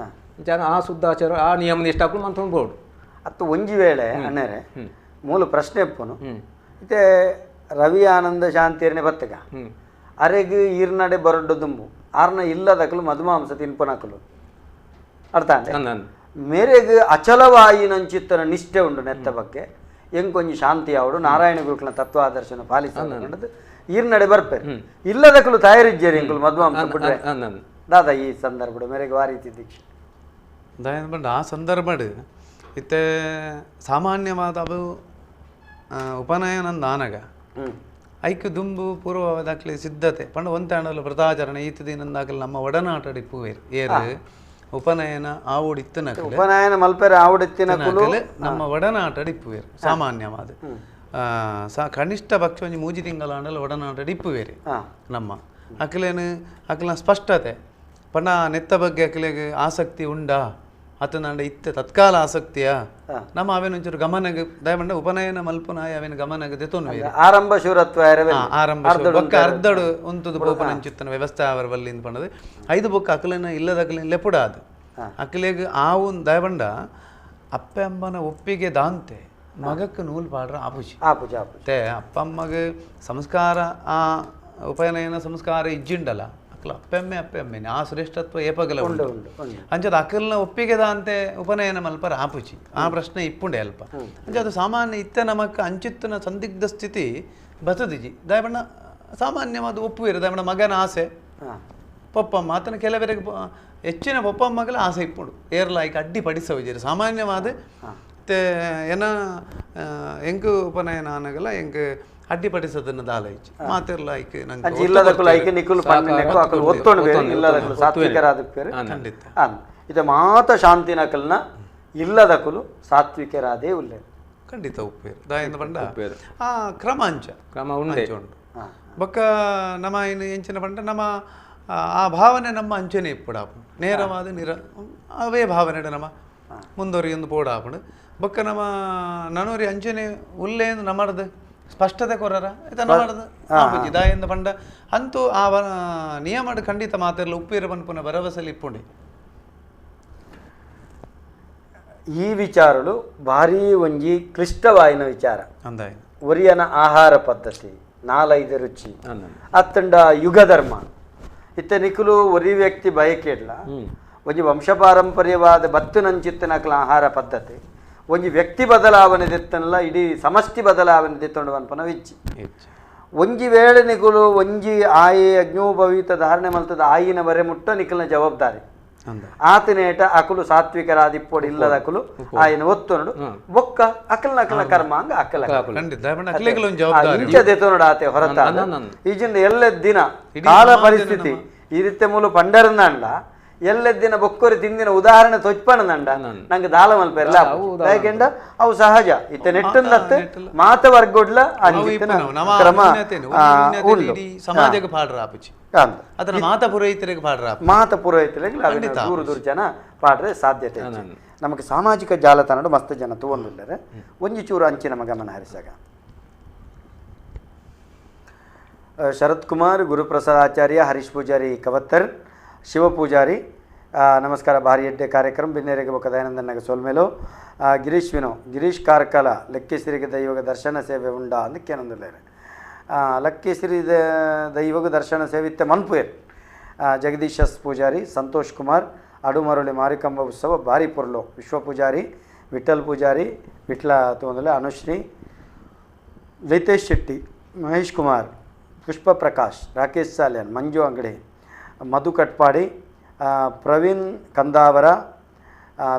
ಜನ ಆ ಶುದ್ಧಾಚಾರ ಆ ನಿಯಮ ನಿಷ್ಠ ಹಾಕೊಂಡು ಮಂತ್ಕೊಂಡು ಬೋಡು ಅತ್ತು ಒಂಜಿ ವೇಳೆ ಅನ್ನರೆ ಮೂಲ ಪ್ರಶ್ನೆ ಎಪ್ಪನು ಇತ್ತೆ ರವಿ ಆನಂದ ಶಾಂತಿಯರ್ನೆ ಬತ್ತಗ ಅರೆಗ್ ಈರ್ನಡೆ ಬರಡ್ಡು ದುಂಬು ಆರ್ನ ಇಲ್ಲದಕಲು ಮಧುಮಾಂಸ ತಿನ್ಪನಕಲು ಅರ್ಥ ಅಂದ್ರೆ ಮೇರೆಗ್ ಅಚಲವಾಯಿನಂಚಿತ್ತನ ನಿಷ್ಠೆ ಉಂಡು ನೆತ್ತ ಬಗ್ಗೆ ಎಂಕೊಂಜಿ ಶಾಂತಿ ಅವಡು ನಾರಾಯಣ ಗುರುಕುಲ ತತ್ವಾದರ್ಶನ ಪಾಲಿಸಿದ್ದು ಈರ್ನಡೆ ಬರ್ಪೇರು ಇಲ್ಲದಕಲು ತಯಾರಿಜ್ಜೇರಿ ಎಂಕುಲು ಮಧುಮಾಂಸ ಬಿಟ್ರೆ ದಾದ ಈ ಸಂದರ್ಭ ಮೇರೆಗೆ ವಾರೀತಿ ದೀಕ್ಷೆ ದಯನ್ ಬಂದು ಆ ಸಂದರ್ಭ ಇತ್ತೆ ಸಾಮಾನ್ಯವಾದ ಅವು ಉಪನಯನಂದ ಆನಗ ಐಕ್ಯ ದುಂಬು ಪೂರ್ವದಾಗಲಿ ಸಿದ್ಧತೆ ಪಂಡ ಒಂತಾಂಡಲು ವ್ರತಾಚರಣೆ ಈತ ದಿನಂದಾಗಲಿ ನಮ್ಮ ಒಡನಾಟಡಿ ಪೂವೇರು ಏರು ಉಪನಯನ ಆವುಡಿತ್ತಿನಕಲು ಉಪನಯನ ಮಲ್ಪೆರೆ ಆವುಡಿತ್ತಿನಕಲು ನಮ್ಮ ಒಡನಾಟಡಿ ಪೂವೇರು ಸಾಮಾನ್ಯವಾದ ಕನಿಷ್ಠ ಪಕ್ಷ ಒಂಜಿ ಮೂಜಿ ತಿಂಗಳಾಂಡಲ ಒಡನಾಟಡಿ ಪೂವೇರಿ ನಮ್ಮ ಅಕಲೇನು ಅಕಲ್ನ ಸ್ಪಷ್ಟತೆ ಪಂಡ ನೆತ್ತ ಬಗ್ಗೆ ಅಕಲಿಗೆ ಆಸಕ್ತಿ ಉಂಡಾ ಅತನಂಡ ಇತ್ತೆ ತತ್ಕಾಲ ಆಸಕ್ತಿಯ ನಮ್ಮ ಅವೇನೊಂಚೂರು ಗಮನಗೆ ದಯಮಂಡ ಉಪನಯನ ಮಲ್ಪನಾಯ ಅವೇನು ಗಮನಗೆ ದೆತೊನು ಆರಂಭ ಶೂರತ್ವ ಆರಂಭ ಬೊಕ್ಕ ಅರ್ಧಡು ಒಂತುದು ಪೋಪನಂಚಿತ್ತನ ವ್ಯವಸ್ಥೆ ಅವರ ಬಲ್ಲಿಂದ ಪಂಡದು ಐದು ಬೊಕ್ಕ ಅಕಲಿನ ಇಲ್ಲದ ಅಕಲಿನ ಲೆಪುಡ ಅದು ಅಕಲಿಗೆ ಆವು ದಯಮಂಡ ಅಪ್ಪೆ ಅಮ್ಮನ ಒಪ್ಪಿಗೆ ದಾಂತೆ ಮಗಕ್ಕೆ ನೂಲ್ ಪಾಡ್ರ ಆಪುಜಿ ಅಪ್ಪಮ್ಮಗೆ ಸಂಸ್ಕಾರ ಆ ಉಪನಯನ ಸಂಸ್ಕಾರ ಇಜ್ಜಿಂಡಲ್ಲ ಅಪ್ಪೆಮ್ಮೆ ಅಪ್ಪೆಮ್ಮೆನೆ ಆ ಶ್ರೇಷ್ಠತ್ವ ಏಪಗಲ ಉಂಟು ಅಂಚದ ಅಕಲ್ನ ಒಪ್ಪಿಗೆದ ಅಂತೆ ಉಪನಯನ ಮಲ್ಪರ ಆಪುಚಿ ಆ ಪ್ರಶ್ನೆ ಇಪ್ಪುಂಡೆ ಅಲ್ಪ ಅಂಚೆ ಅದು ಸಾಮಾನ್ಯ ಇತ್ತ ನಮಕ್ ಅಂಚಿತ್ತಿನ ಸಂದಿಗ್ಧ ಸ್ಥಿತಿ ಬಸದಿಜಿ ದಯಬಣ್ಣ ಸಾಮಾನ್ಯವಾದ ಒಪ್ಪುವಿರು ದಯಬಣ್ಣ ಮಗನ ಆಸೆ ಪೊಪ್ಪಮ್ಮ ಆತನ ಕೆಲವರಿಗೆ ಹೆಚ್ಚಿನ ಪೊಪ್ಪಮ್ಮಗಲ ಆಸೆ ಇಪ್ಪುಂಡು ಏರ್ಲ ಈಗ ಅಡ್ಡಿ ಪಡಿಸವಿಜೀರು ಸಾಮಾನ್ಯವಾದ ಏನ ಎಂಕು ಉಪನಯನ ಆನಗಲ ಎಂಕ್ ಅಡ್ಡಿಪಡಿಸದನ್ನು ದಾಲೈಚಿ ಮಾತಿರ್ಲ ಐಕೆ ನಂಗೆ ಇಲ್ಲದಕ್ಕೂ ಐಕೆ ನಿಕುಲು ಪನ್ನೆಕ್ಕು ಅಕಲು ಒತ್ತೊಂಡು ಬೇರೆ ಇಲ್ಲದಕ್ಕಲು ಸಾತ್ವಿಕರಾದ ಬೇರೆ ಖಂಡಿತ ಇದು ಮಾತ ಶಾಂತಿ ನಕಲ್ನ ಇಲ್ಲದಕ್ಕಲು ಸಾತ್ವಿಕರಾದೇ ಉಲ್ಲೆ ಖಂಡಿತ ಉಪ್ಪೇರು ದಾಯಿಂದ ಬಂಡ ಆ ಕ್ರಮಾಂಚ ಉಂಟು ಬೊಕ್ಕ ನಮ್ಮ ಇನ್ನು ಎಂಚಿನ ಬಂಡ ನಮ್ಮ ಆ ಭಾವನೆ ನಮ್ಮ ಅಂಚನೆ ಇಪ್ಪುಡಾಪು ನೇರವಾದ ಅವೇ ಭಾವನೆ ನಮ್ಮ ಮುಂದುವರಿಯೊಂದು ಪೋಡಾಪುಡು ಬೊಕ್ಕ ನಮ್ಮ ನನೂರಿ ಅಂಚನೆ ಉಲ್ಲೆ ನಮ್ಮಡ್ದು ಸ್ಪಷ್ಟತೆ ಕೊರರ ಇದನ್ನು ಮಾಡಿದ ಆಪುಜಿ ದಾಯಿಂದ ಪಂಡ ಅಂತೂ ಆ ನಿಯಮಡ್ ಖಂಡಿತ ಮಾತಿರಲ್ಲ ಉಪ್ಪಿರ ಪನ್ಪುನ ಭರವಸೆಲಿ ಇಪ್ಪುಂಡಿ ಈ ವಿಚಾರಗಳು ಭಾರಿ ಒಂಜಿ ಕ್ಲಿಷ್ಟವಾಯಿನ ವಿಚಾರ ಅಂದಾಯ ಒರಿಯನ ಆಹಾರ ಪದ್ಧತಿ ನಾಲೈದು ರುಚಿ ಅತ್ತಂಡ ಯುಗ ಧರ್ಮ ಇತ್ತ ನಿಕುಲು ಒರಿ ವ್ಯಕ್ತಿ ಬಯಕೆಡ್ಲ ಒಂಜಿ ವಂಶಪಾರಂಪರ್ಯವಾದ ಬತ್ತುನಂಚಿತ್ತನಕಲ ಆಹಾರ ಪದ್ಧತಿ ಒಂಜಿ ವ್ಯಕ್ತಿ ಬದಲಾವಣೆ ದೆತ್ತನಲ್ಲ ಇಡೀ ಸಮಷ್ಟಿ ಬದಲಾವಣೆ ದೆತ್ತೊಂಡು ಅನ್ಪನ ವಿಚ್ಚಿ ಒಂಜಿ ವೇಳೆ ನಿಕುಲು ಒಂಜಿ ಆಯೆ ಅಗ್ನೋಭವಿತ ಧಾರಣೆ ಮಲ್ತದ ಆಯಿನ ಬರೆ ಮುಟ್ಟ ನಿಕಲ್ನ ಜವಾಬ್ದಾರಿ ಆತನೇಟ ಅಕಲು ಸಾತ್ವಿಕರಾದಿಪ್ಪೊಡು ಇಲ್ಲದ ಅಕಲು ಆಯಿನ ಒತ್ತೊಂಡು ಬೊಕ್ಕ ಅಕಲ್ನ ಅಕಲ್ನ ಕರ್ಮ ಹಂಗ ಅಕಲ ದೆತ್ತೊಂಡು ಆತೆ ಹೊರತ ಈಜಿಂದ ಎಲ್ಲೆದ್ ದಿನ ಕಾಲ ಪರಿಸ್ಥಿತಿ ಈ ರೀತಿ ಮೂಲ ಪಂಡರನಂಡ ಎಲ್ಲೆದ್ ದಿನ ಬೊಕ್ಕೊರಿ ತಿಂದಿನ ಉದಾಹರಣೆ ತೊಚ್ಪನಂಡ ನಂಗೆ ದಾಲ ಮಲ್ಪೆರ್ಲ ಯಾಕೆಂಡ ಅವು ಸಹಜ ಇತ್ತ ನೆಟ್ಟಂದತ್ತು ಮಾತ ವರ್ಗೊಡ್ಲ ಕ್ರಮ ಸಮಾಜಕ್ಕೆ ಪಾಡ್ರ ಆಪುಚಿ ಅದರ ಮಾತ ಪುರೋಹಿತರಿಗೆ ಪಾಡ್ರ ಮಾತ ಪುರೋಹಿತರಿಗೆ ದೂರ ದೂರ ಜನ ಪಾಡ್ರೆ ಸಾಧ್ಯತೆ ನಮಗೆ ಸಾಮಾಜಿಕ ಜಾಲತಾಣ ಮಸ್ತ್ ಜನ ತಗೊಂಡಿಲ್ಲರೆ ಒಂಜಿ ಚೂರು ಅಂಚಿ ನಮ್ಮ ಗಮನ ಹರಿಸಾಗ ಶರತ್ ಕುಮಾರ್ ಗುರುಪ್ರಸಾದ್ ಆಚಾರ್ಯ ಹರೀಶ್ ಪೂಜಾರಿ ಕವತ್ತರ್ ಶಿವಪೂಜಾರಿ ನಮಸ್ಕಾರ ಭಾರಿ ಎಡ್ಡೆ ಕಾರ್ಯಕ್ರಮ ಬಿನ್ನೇರಿಗೆ ಬೊಕ್ಕ ದಯಾನಂದನಾಗ ಸೋಲ್ಮೇಲು ಗಿರೀಶ್ ಕಾರ್ಕಲ ಲೆಕ್ಕೇಶ್ವರಿಗೆ ದೈವಗ ದರ್ಶನ ಸೇವೆ ಉಂಡ ಅಂದಕ್ಕೆ ಏನೊಂದಿಲ್ಲ ಲಕ್ಕೇಶ್ವರಿ ದೈವಗ ದರ್ಶನ ಸೇವೆ ಇತ್ತೆ ಮನ್ಪುಯರ್ ಜಗದೀಶ್ ಎಸ್ ಪೂಜಾರಿ ಸಂತೋಷ್ ಕುಮಾರ್ ಅಡುಮರಳಿ ಮಾರಿಕಂಬ ಉತ್ಸವ ಭಾರಿ ಪುರ್ಲು ವಿಶ್ವ ಪೂಜಾರಿ ವಿಠಲ್ ಪೂಜಾರಿ ವಿಠಲ ತೊಂದಲೆ ಅನುಶ್ರೀ ಲೈತೇಶ್ ಶೆಟ್ಟಿ ಮಹೇಶ್ ಕುಮಾರ್ ಪುಷ್ಪ ಪ್ರಕಾಶ್ ರಾಕೇಶ್ ಸಾಲ್ಯಾನ್ ಮಂಜು ಅಂಗಡಿ ಮಧು ಕಟ್ಪಾಡಿ ಪ್ರವೀಣ್ ಕಂದಾವರ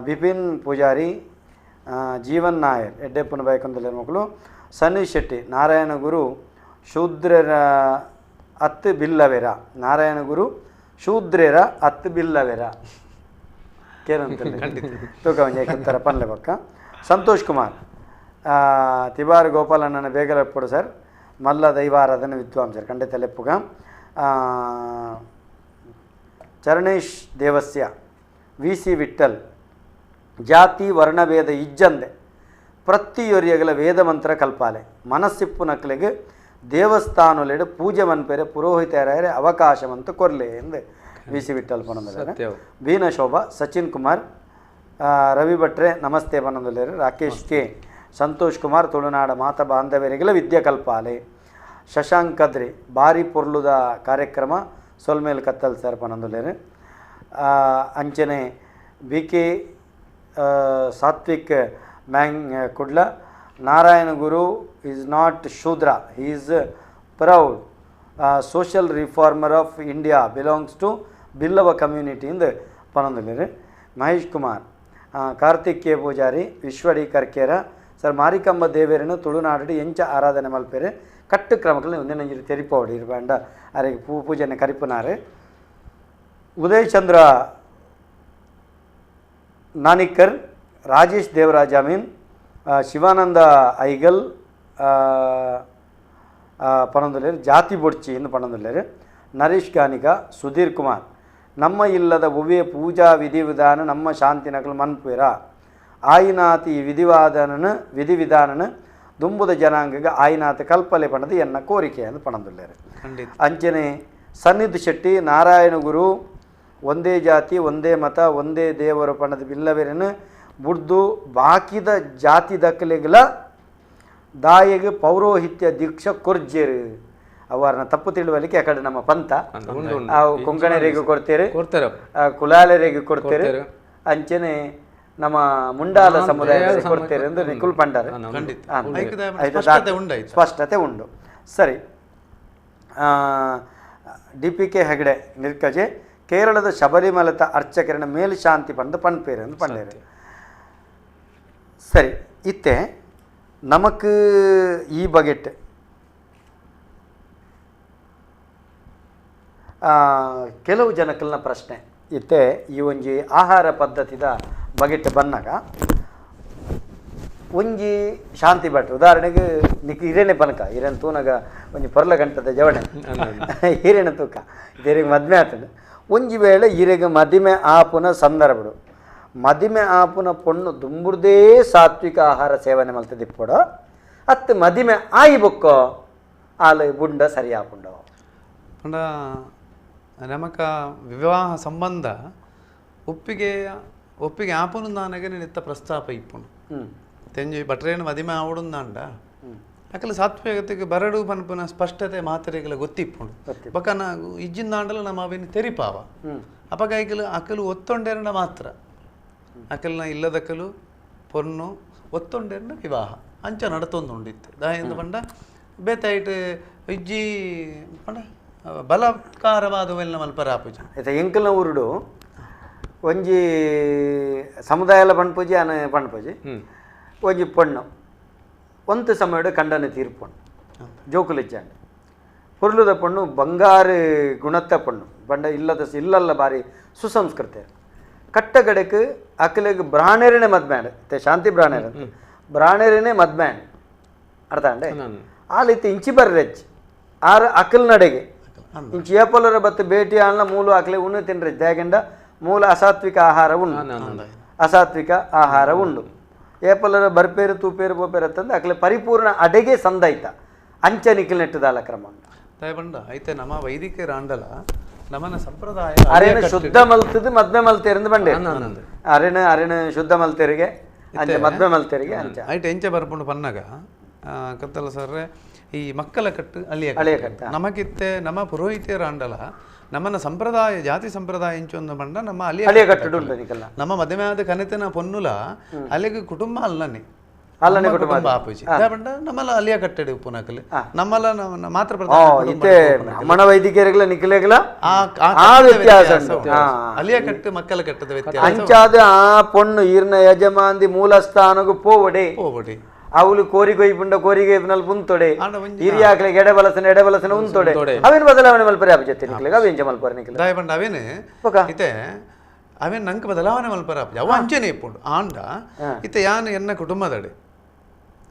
ಬಿಪಿನ್ ಪೂಜಾರಿ ಜೀವನ್ ನಾಯರ್ ಎಡ್ಡೆಪ್ಪನ ಬೈಕಂದಲ್ಲ ಮಕ್ಕಳು ಸನ್ನಿ ಶೆಟ್ಟಿ ನಾರಾಯಣ ಗುರು ಶೂದ್ರರ ಹತ್ತು ಬಿಲ್ಲವೆರ ನಾರಾಯಣ ಗುರು ಶೂದ್ರರ ಹತ್ತು ಬಿಲ್ಲವೆರ ಕೇರಂತ ತೂಕ ಪನ್ಲೆ ಪಕ್ಕ ಸಂತೋಷ್ ಕುಮಾರ್ ತಿವಾರ್ ಗೋಪಾಲಣ್ಣನ ಬೇಗಲೆಪ್ಪಡು ಸರ್ ಮಲ್ಲ ದೈವಾರಾಧನೆ ವಿದ್ವಾಂಸರ್ ಖಂಡಿತ ಲೆಪ್ಪುಗ ಚರಣೇಶ್ ದೇವಸ್ಯ ವಿ ಸಿ ವಿಠಲ್ ಜಾತಿ ವರ್ಣಭೇದ ಇಜ್ಜಂದೆ ಪ್ರತಿಯೊರಿಯಗಲ ವೇದಮಂತ್ರ ಕಲ್ಪಾಲೆ ಮನಸ್ಸಿಪ್ಪು ನಕ್ಲೆಗೆ ದೇವಸ್ಥಾನಲೆಡು ಪೂಜೆ ಮನ್ಪೆರೆ ಪುರೋಹಿತರಾಯರೆ ಅವಕಾಶವಂತ ಕೊರ್ಲೆ ಎಂದು ವಿ ಸಿ ವಿಠಲ್ ಪಣದ ಬೀನ ಶೋಭಾ ಸಚಿನ್ ಕುಮಾರ್ ರವಿ ಭಟ್ರೆ ನಮಸ್ತೆ ಬನ್ನೊಂದುಲ್ಲೆರ್. ರಾಕೇಶ್ ಕೆ, ಸಂತೋಷ್ ಕುಮಾರ್ ತುಳುನಾಡ ಮಾತ ಬಾಂಧವ್ಯರಿಗೆಲ್ಲ ವಿದ್ಯೆ ಕಲ್ಪಾಲೆ. ಶಶಾಂಕ್ ಕದ್ರಿ ಬಾರಿ ಪೊರ್ಲುದ ಕಾರ್ಯಕ್ರಮ ಸೊಲ್ಮೇಲ್ ಕತ್ತಲ್ ಸರ್ ಪನ್ನೊಂದುಲ್ಲೆರ್. ಅಂಚನೆ ಬಿ ಕೆ ಸಾತ್ವಿಕ್ ಮ್ಯಾಂಗ್ Kudla. Narayana Guru is not Shudra, he is proud social reformer of India, belongs to Billava community ಇಂದ ಪನ್ನೊಂದುಲ್ಲೆರ್. ಮಹೇಶ್ ಕುಮಾರ್, ಕಾರ್ತಿಕ್ ಕೆ ಪೂಜಾರಿ, ವಿಶ್ವಡಿ ಕರ್ಕೇರ ಸರ್ ಮಾರಿಕಂಬ ದೇವೇರನ್ನು ತುಳುನಾಡು ಎಂಚ ಆರಾಧನೆ ಮಲ್ಪೇರೆ ಕಟ್ಟು ಕ್ರಮಗಳು ಒಂದಿನ ತೆರಿಪೋಡಿ ಇರ್ಬಂಡ ಅರೆಗೆ ಪೂಜೆನೆ ಕರಿಪುನಾರೆ. ಉದಯ್ ಚಂದ್ರ ನಾನಿಕರ್, ರಾಜೇಶ್ ದೇವರಾಜ್ ಅಮೀನ್, ಶಿವಾನಂದ ಐಗಲ್ ಪಣಂದುಲ್ಲೇರು. ಜಾತಿ ಬೊಡ್ಚಿ ಎಂದು ಪಣಂದುಲ್ಲೇರು. ನರೇಶ್ ಗಾನಿಗ, ಸುಧೀರ್ ಕುಮಾರ್, ನಮ್ಮ ಇಲ್ಲದ ಒವ್ವೆ ಪೂಜಾ ವಿಧಿವಿಧಾನ ನಮ್ಮ ಶಾಂತಿನಕಲು ಮನ್ಪುರ ಆಯಿನಾತಿ ವಿಧಿವಿಧಾನನ ದುಂಬುದ ಜನಾಂಗಗ ಆಯಿನಾಥ ಕಲ್ಪಲೆ ಪಣದು ಎನ್ನ ಕೋರಿಕೆ ಎಂದು ಪಣಂದುಲ್ಲೇರು. ಅಂಚನೆ ಸನ್ನಿಧ್ ಶೆಟ್ಟಿ, ನಾರಾಯಣ ಗುರು ಒಂದೇ ಜಾತಿ ಒಂದೇ ಮತ ಒಂದೇ ದೇವರು ಪಣದ ಬಿಲ್ಲವೆರನು ಬುಡ್ದು ಬಾಕಿದ ಜಾತಿ ದಕ್ಕಲೆಗಳ ದಾಯಿಗೆ ಪೌರೋಹಿತ್ಯ ದೀಕ್ಷ ಕೊರ್ಜೇರು. ಅವರನ್ನ ತಪ್ಪು ತಿಳುವಲಿಕ್ಕೆ ಆ ಕಡೆ ನಮ್ಮ ಪಂಥ ಅವು ಕೊಂಕಣರಿಗೆ ಕೊಡ್ತೇವೆ, ಕುಲಾಲರಿಗೆ ಕೊಡ್ತೇವೆ, ಅಂಚನೆ ನಮ್ಮ ಮುಂಡಾಲ ಸಮುದಾಯ ಕೊಡ್ತೇವೆ ಎಂದು ನಿಕುಲ್ ಪಂಡಾರೆ ಸ್ಪಷ್ಟತೆ ಉಂಡು. ಸರಿ, DPK ಹೆಗಡೆ ನಿರ್ಕಜೆ, ಕೇರಳದ ಶಬರಿಮಲದ ಅರ್ಚಕರನ್ನ ಮೇಲ್ಶಾಂತಿ ಪಂದು ಪಣ್ಪೇರು ಎಂದು ಪಂಡೇರು. ಸರಿ, ಇತ್ತೆ ನಮಕ್ ಈ ಬಗೆಟ್ ಕೆಲವು ಜನಕ್ಕಲ್ನ ಪ್ರಶ್ನೆ ಇತ್ತೆ ಈ ಒಂಜಿ ಆಹಾರ ಪದ್ಧತಿದ ಬಗೆಟ್ ಬಂದಾಗ ಒಂಜಿ ಶಾಂತಿ ಭಟ್ರು ಉದಾಹರಣೆಗೆ ನಿಕ್ ಹಿರೇನೆ ಪನಕ ಹಿರೇನು ತೂನಗ ಒಂಜಿ ಪೊರ್ಲ ಗಂಟದ ಜವಣೆ ಹಿರೇನ ತೂಕ ಹಿರೇಗೆ ಮದ್ಮೆ ಆತನು ಒಂಜಿ ವೇಳೆ ಹಿರೇಗೆ ಮದಿಮೆ ಆಪುನ ಸಂದರ್ಭಡು ಮದಿಮೆ ಆಪುನ ಪೊಣ್ಣು ದುಂಬುರ್ದೇ ಸಾತ್ವಿಕ ಆಹಾರ ಸೇವನೆ ಮಲ್ತದೆ ಇಪ್ಪಡು ಅತ್ತು ಮದಿಮೆ ಆಯಿ ಬೊಕ್ಕೋ ಆಲು ಬುಂಡ ಸರಿ ಆಪುಂಡೋ ಪಂಡ ನಮಕ ವಿವಾಹ ಸಂಬಂಧ ಒಪ್ಪಿಗೆ ಆಪುನು ನನಗೆ ನಿತ್ತ ಪ್ರಸ್ತಾಪ ಇಪ್ಪುಂಡು ತೆಂಜಿ ಭಟ್ರೇನು ಮದಿಮೆ ಆವಡುಂದಾಂಡ ಅಕಲ ಸಾತ್ವಿಕತೆಗೆ ಬರಡು ಪನ್ಪುನ ಸ್ಪಷ್ಟತೆ ಮಾತ್ರೆಗಳ ಗೊತ್ತಿಪ್ಪುಂಡು ಬಕನ ಇಜ್ಜಿಂದಾಂಡಲು ನಮ್ಮ ಅವಿನ ತೆರಿಪಾವ ಅಪಗೈಕಲು ಅಕಲು ಒತ್ತೊಂಡೆರಡ ಮಾತ್ರ ಅಕಲ್ನ ಇಲ್ಲದಕ್ಕಲು ಪೊನ್ನು ಒತ್ತೊಂಡೆರಡ ವಿವಾಹ ಅಂಚ ನಡತೊಂದುಂಡಿತ್ತು ದಾಯಿಂದ ಪಂಡ ಬೇತಾಯಿಟ್ ಇಜ್ಜಿ ಪಂಡ ಬಲತ್ಕಾರವಾದವೆಲ್ಲ ಮಲ್ಪರಾಪುಜಿ ಆಯ್ತಾ ಎಂಕಲ್ನ ಊರುಡು ಒಂಜಿ ಸಮುದಾಯಲ ಪಣ್ಪೂಜಿ ಅನ ಪಣ್ಪೂಜಿ ಒಂಜಿ ಪೊಣ್ಣು ಒಂತು ಸಮಯಡು ಕಂಡನೆ ತೀರ್ಪೊಣ್ಣು ಜೋಕುಲಿಜ್ಜಂಡು ಹುರ್ಲುದ ಪೊಣ್ಣು ಬಂಗಾರು ಗುಣತ್ತ ಪೊಣ್ಣು ಬಂಡ ಇಲ್ಲಲ್ಲ ಬಾರಿ ಸುಸಂಸ್ಕೃತೆ ಕಟ್ಟಗಡೆಕ್ ಅಕಲಿಗೆ ಬ್ರಾಣೆರನೇ ಮದ್ಮ್ಯಾಡ್ ಶಾಂತಿ ಬ್ರಾಣೆರ ಬ್ರಾಣೆರನೇ ಮದ್ಮ್ಯಾಡ್ ಅರ್ಥ ಅಂಡೆ ಆಲಿತ್ತು ಇಂಚಿ ಬರ್ರೆಜ್ ಆರು ಅಕಲ್ ನಡೆಗೆ ಇಂಚಿ ಏಪಲರ ಬತ್ತು ಭೇಟಿ ಆಳ್ನ ಮೂಲು ಅಕಲೆ ಉಣ್ಣು ತಿನ್ರೆ ಜಾಗಂಡ ಮೂಲ ಅಸಾತ್ವಿಕ ಆಹಾರ ಉಂಡು ಅಸಾತ್ವಿಕ ಆಹಾರ ಉಂಡು ಏಪಲರ ಬರ್ಪೇರು ತೂಪೇರು ಬೋಪೇರು ಅಂತಂದು ಅಕಲೆ ಪರಿಪೂರ್ಣ ಅಡೆಗೆ ಸಂದಾಯ್ತ ಅಂಚ ನಿಖಿಲ್ ನೆಟ್ಟದಾಲ ಕ್ರಮ ದಯಬಂಡ ಐತೆ ನಮ್ಮ ವೈದಿಕ ರಾಂಡಲ ನಮ್ಮನ ಸಂಪ್ರದಾಯ ಅರೇನು ಶುದ್ಧ ಮಲ್ತದ್ದು ಮದ್ಮೆ ಮಲ್ತೇರಿಂದ ಬಂಡೆ ಅರೇನು ಶುದ್ಧ ಮಲ್ತೇರಿಗೆ ಅಂಚೆ ಮದ್ಮೆ ಮಲ್ತೇರಿಗೆ ಅಂಚೆ ಐತೆ ಎಂಚೆ ಬರ್ಪುಂಡು ಪನ್ನಗ ಕತ್ತಲ ಸರ್ರೆ ಈ ಮಕ್ಕಳ ಕಟ್ಟು ಅಲ್ಲಿಯ ಕಟ್ಟು ನಮಗಿತ್ತೆ ನಮ್ಮ ಪುರೋಹಿತೆಯರ ಅಂಡಲ ನಮ್ಮನ ಸಂಪ್ರದಾಯ ಜಾತಿ ಸಂಪ್ರದಾಯ ಇಂಚೊಂದು ಬಂಡ ನಮ್ಮ ಅಲ್ಲಿಯ ಕಟ್ಟು ನಮ್ಮ ಮದುವೆ ಆದ ಕನೆತನ ಪೊನ್ನುಲ ಅಲ್ಲಿಗೆ ಕುಟುಂಬ ಅಲ್ಲನೆ ಅಲ್ಲನೆ ಕುಟುಂಬ ಆಪುಜಿ ಬಂಡ ನಮ್ಮಲ್ಲ ಅಲ್ಲಿಯ ಕಟ್ಟಡೆ ಉಪ್ಪುನಕಲಿ ನಮ್ಮಲ್ಲ ಮಾತ್ರ ಬ್ರಾಹ್ಮಣ ವೈದಿಕರಿಗಳ ನಿಖಿಲೆಗಳ ಅಲ್ಲಿಯ ಕಟ್ಟು ಮಕ್ಕಳ ಕಟ್ಟದ ವ್ಯತ್ಯಾಸ ಅಂಚಾದ ಆ ಪೊಣ್ಣು ಈರ್ನ ಯಜಮಾಂದಿ ಮೂಲ ಸ್ಥಾನಗೂ ಪೋವಡೆ ಅವಳು ಕೋರಿಗೊಯ್ಪುಂಡ ಕೋರಿಗೊಯ್ಪಿನಲ್ಲಿ ಪುಂತೊಡೆ ಹಿರಿಯಾಕ್ಲಿಗೆ ಎಡೆಬಲಸನ ಉಂತೊಡೆ ಅವೇನು ಬದಲಾವಣೆ ಮಲ್ಪರೆ ಅಭಿಜತ್ತೆ ನಿಕ್ಲಿಗೆ ಅವೇಂಚ ಮಲ್ಪರೆ ನಿಕ್ಲಿ ದಯಪಂಡ ಅವೇನು ಇತ್ತೆ ಅವೇನು ನಂಗೆ ಬದಲಾವಣೆ ಮಲ್ಪರ ಅವ ಅಂಚನೆ ಇಪ್ಪುಂಡು ಆಂಡ ಇತ್ತೆ ಯಾನು ಎನ್ನ ಕುಟುಂಬದಡೆ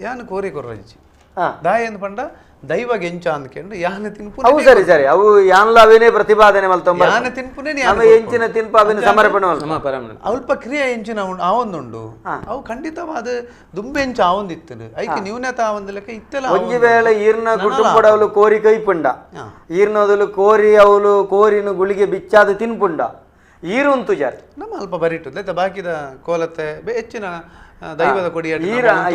ಯಾನು ಕೋರಿ ಕೊರ್ರಜ್ಜಿ ದಾಯ ಎಂದು ಪಂಡ ದೈವ ಗೆಂಚ ಅಂದ್ಕೊಂಡು ಯಾನ ತಿನ್ಪು ಅವು ಸರಿ ಸರಿ ಅವು ಯಾನ್ಲ ಅವೇನೇ ಪ್ರತಿಪಾದನೆ ಮಲ್ತೊಂಬ ಯಾನ ತಿನ್ಪುನೇ ಎಂಚಿನ ತಿನ್ಪು ಅವೇನು ಸಮರ್ಪಣೆ ಅಲ್ಪ ಕ್ರಿಯೆ ಎಂಚಿನ ಆವೊಂದುಂಡು ಅವು ಖಂಡಿತವಾದ ದುಂಬೆಂಚ ಆವೊಂದಿತ್ತದು ಐಕೆ ನ್ಯೂನತ ಆವೊಂದಲಕ್ಕೆ ಇತ್ತೆಲ್ಲ ಒಂಜಿ ವೇಳೆ ಈರ್ನ ಕುಟುಂಬಡ ಅವಳು ಕೋರಿ ಕೈಪುಂಡ ಈರ್ನದಲು ಕೋರಿ ಅವಳು ಕೋರಿನ ಗುಳಿಗೆ ಬಿಚ್ಚಾದ ತಿನ್ಪುಂಡ ಈರುಂತು ಜಾರ್ ನಮ್ಮ ಅಲ್ಪ ಬರಿಟ್ಟು ಆಯ್ತಾ ಬಾಕಿದ ಕೋಲತ್ತೆ ಹೆಚ್ಚಿನ ದೈವದ ಕೊಡಿ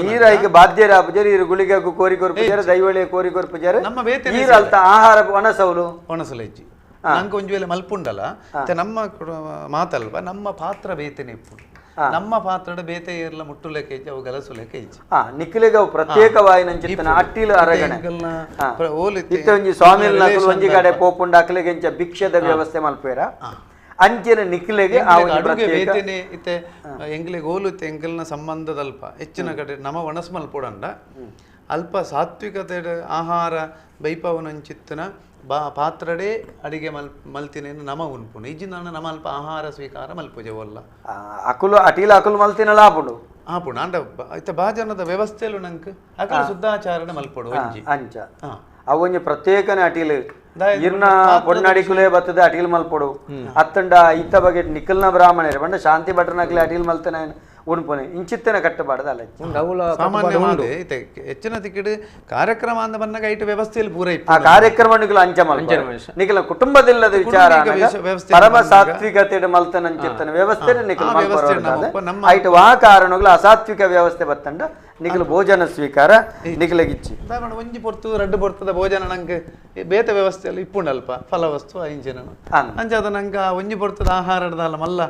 ಈರಾಯ್ಗೆ ಬಾಧ್ಯರ ಪೂಜಾರಿ ಈರು ಗುಳಿಗು ಕೋರಿಕೋರ್ ಪೂಜಾರಿ ದೈವಳಿಯ ಕೋರಿಕೋರ್ ಪೂಜಾರಿ ನಮ್ಮ ಬೇತೆ ಈರಲ್ತ ಆಹಾರ ಒಣಸೌಲು ಒಣಸಲು ಹೆಜ್ಜಿ ನಂಗೆ ಒಂಜು ವೇಳೆ ಮಲ್ಪುಂಡಲ್ಲ ನಮ್ಮ ಮಾತಲ್ವ ನಮ್ಮ ಪಾತ್ರ ಬೇತೆನೆ ಇಪ್ಪುಡು ನಮ್ಮ ಪಾತ್ರದ ಬೇತೆ ಏರ್ಲ ಮುಟ್ಟುಲೆಕ್ಕೆ ಇಜ್ಜಿ ಅವು ಗಲಸುಲೆಕ್ಕೆ ಇಜ್ಜಿ ನಿಖಿಲಿಗ ಪ್ರತ್ಯೇಕವಾಗಿ ನಂಚಿತ್ತನ ಅಟ್ಟಿಲು ಅರಗಣೆ ಇತ್ತ ಒಂಜಿ ಸ್ವಾಮಿಲ್ ನಕಲು ಒಂಜಿ ಕಡೆ ಪೋಪುಂಡ ಅಕ್ಲಿಗೆ ಇಂಚ ಭಿಕ್ಷದ ವ್ಯವಸ್ಥೆ ಮಲ್ಪೇರ ಅಂಚಿನ ನಿಖಿಲೆಗೆ ಅಡುಗೆ ಬೇತೆನೆ ಇತ್ತೆ ಎಂಗ್ಲಿಗೆ ಹೋಲುತ್ತೆ ಎಂಗಲ್ನ ಸಂಬಂಧದಲ್ಪ ಹೆಚ್ಚಿನ ಕಡೆ ನಮ್ಮ ಒಣಸ್ ಮಲ್ಪುಡಂಡ ಅಲ್ಪ ಸಾತ್ವಿಕತೆ ಆಹಾರ ಬೈಪವನಂಚಿತ್ತನ ಪಾತ್ರಡೇ ಅಡಿಗೆ ಮಲ್ತಿನೇನು ನಮ ಉನ್ಪುಂಡು ಇಜ್ಜಿನ ನಮ ಅಲ್ಪ ಆಹಾರ ಸ್ವೀಕಾರ ಮಲ್ಪುಜವಲ್ಲ ಅಕುಲು ಅಟಿಲ ಅಕುಲು ಮಲ್ತಿನಲ್ಲ ಆಪುಂಡು ಆಪುಂಡು ಅಂಡ ಇತ್ತ ಭಾಜನದ ವ್ಯವಸ್ಥೆಲು ನಂಗೆ ಅಕಲು ಶುದ್ಧಾಚಾರಣ ಮಲ್ಪುಡು ಒಂಜಿ ಅಂಚ ಅವೊಂಜಿ ಪ್ರತ್ಯೇಕನೆ ಅಟಿಲು ಇರ್ನ ಪೊನ್ನಡಿಕುಲೇ ಬತ್ತದ ಅಟಿಲ್ ಮಲ್ಪೊಡು ಅತ್ತಂಡ ಇತ್ತ ಬಗೆ ನಿಖಲ್ನ ಬ್ರಾಹ್ಮಣರು ಬಂಡ ಶಾಂತಿ ಭಟ್ರನಕ್ಲೆ ಅಟಿಲ್ ಮಲ್ತನೆ ಉಣ್ಪುನೆ ಇಂಚಿತ್ತನೆ ಕಟ್ಟಬಾರ್ದಲ್ಲ ಸಾಮಾನ್ಯವಾದ ಹೆಚ್ಚಿನ ತಿಕ್ಕಿಡು ಕಾರ್ಯಕ್ರಮ ಅಂದ ಬಂದಾಗ ಐಟು ವ್ಯವಸ್ಥೆಯಲ್ಲಿ ಪೂರ ಆ ಕಾರ್ಯಕ್ರಮ ನಿಖಲ ಅಂಚ ಮಲ್ಪೆ ನಿಖಲ ಕುಟುಂಬದಿಲ್ಲದ ವಿಚಾರ ಪರಮ ಸಾತ್ವಿಕತೆ ಮಲ್ತನ ಅಂಚಿತ್ತನ ವ್ಯವಸ್ಥೆ ನಿಖಲ ಐಟು ಆ ಕಾರಣಗಳು ಅಸಾತ್ವಿಕ ವ್ಯವಸ್ಥೆ ಬತ್ತಂಡ ನಿಖಲು ಭೋಜನ ಸ್ವೀಕಾರ ನಿಖಲಗಿಚ್ಚಿ ಒಂಜಿ ಪೊರ್ತು ರಡ್ಡು ಪೊರ್ತದ ಭೋಜನ ನಂಗೆ ಬೇತೆ ವ್ಯವಸ್ಥೆಯಲ್ಲಿ ಇಪ್ಪುಂಡಲ್ಪ ಫಲವಸ್ತು ಐಂಚಿನ ಅಂಚಾದ ನಂಗೆ ಒಂಜಿ ಪೊರ್ತದ ಆಹಾರದ ಮಲ್ಲ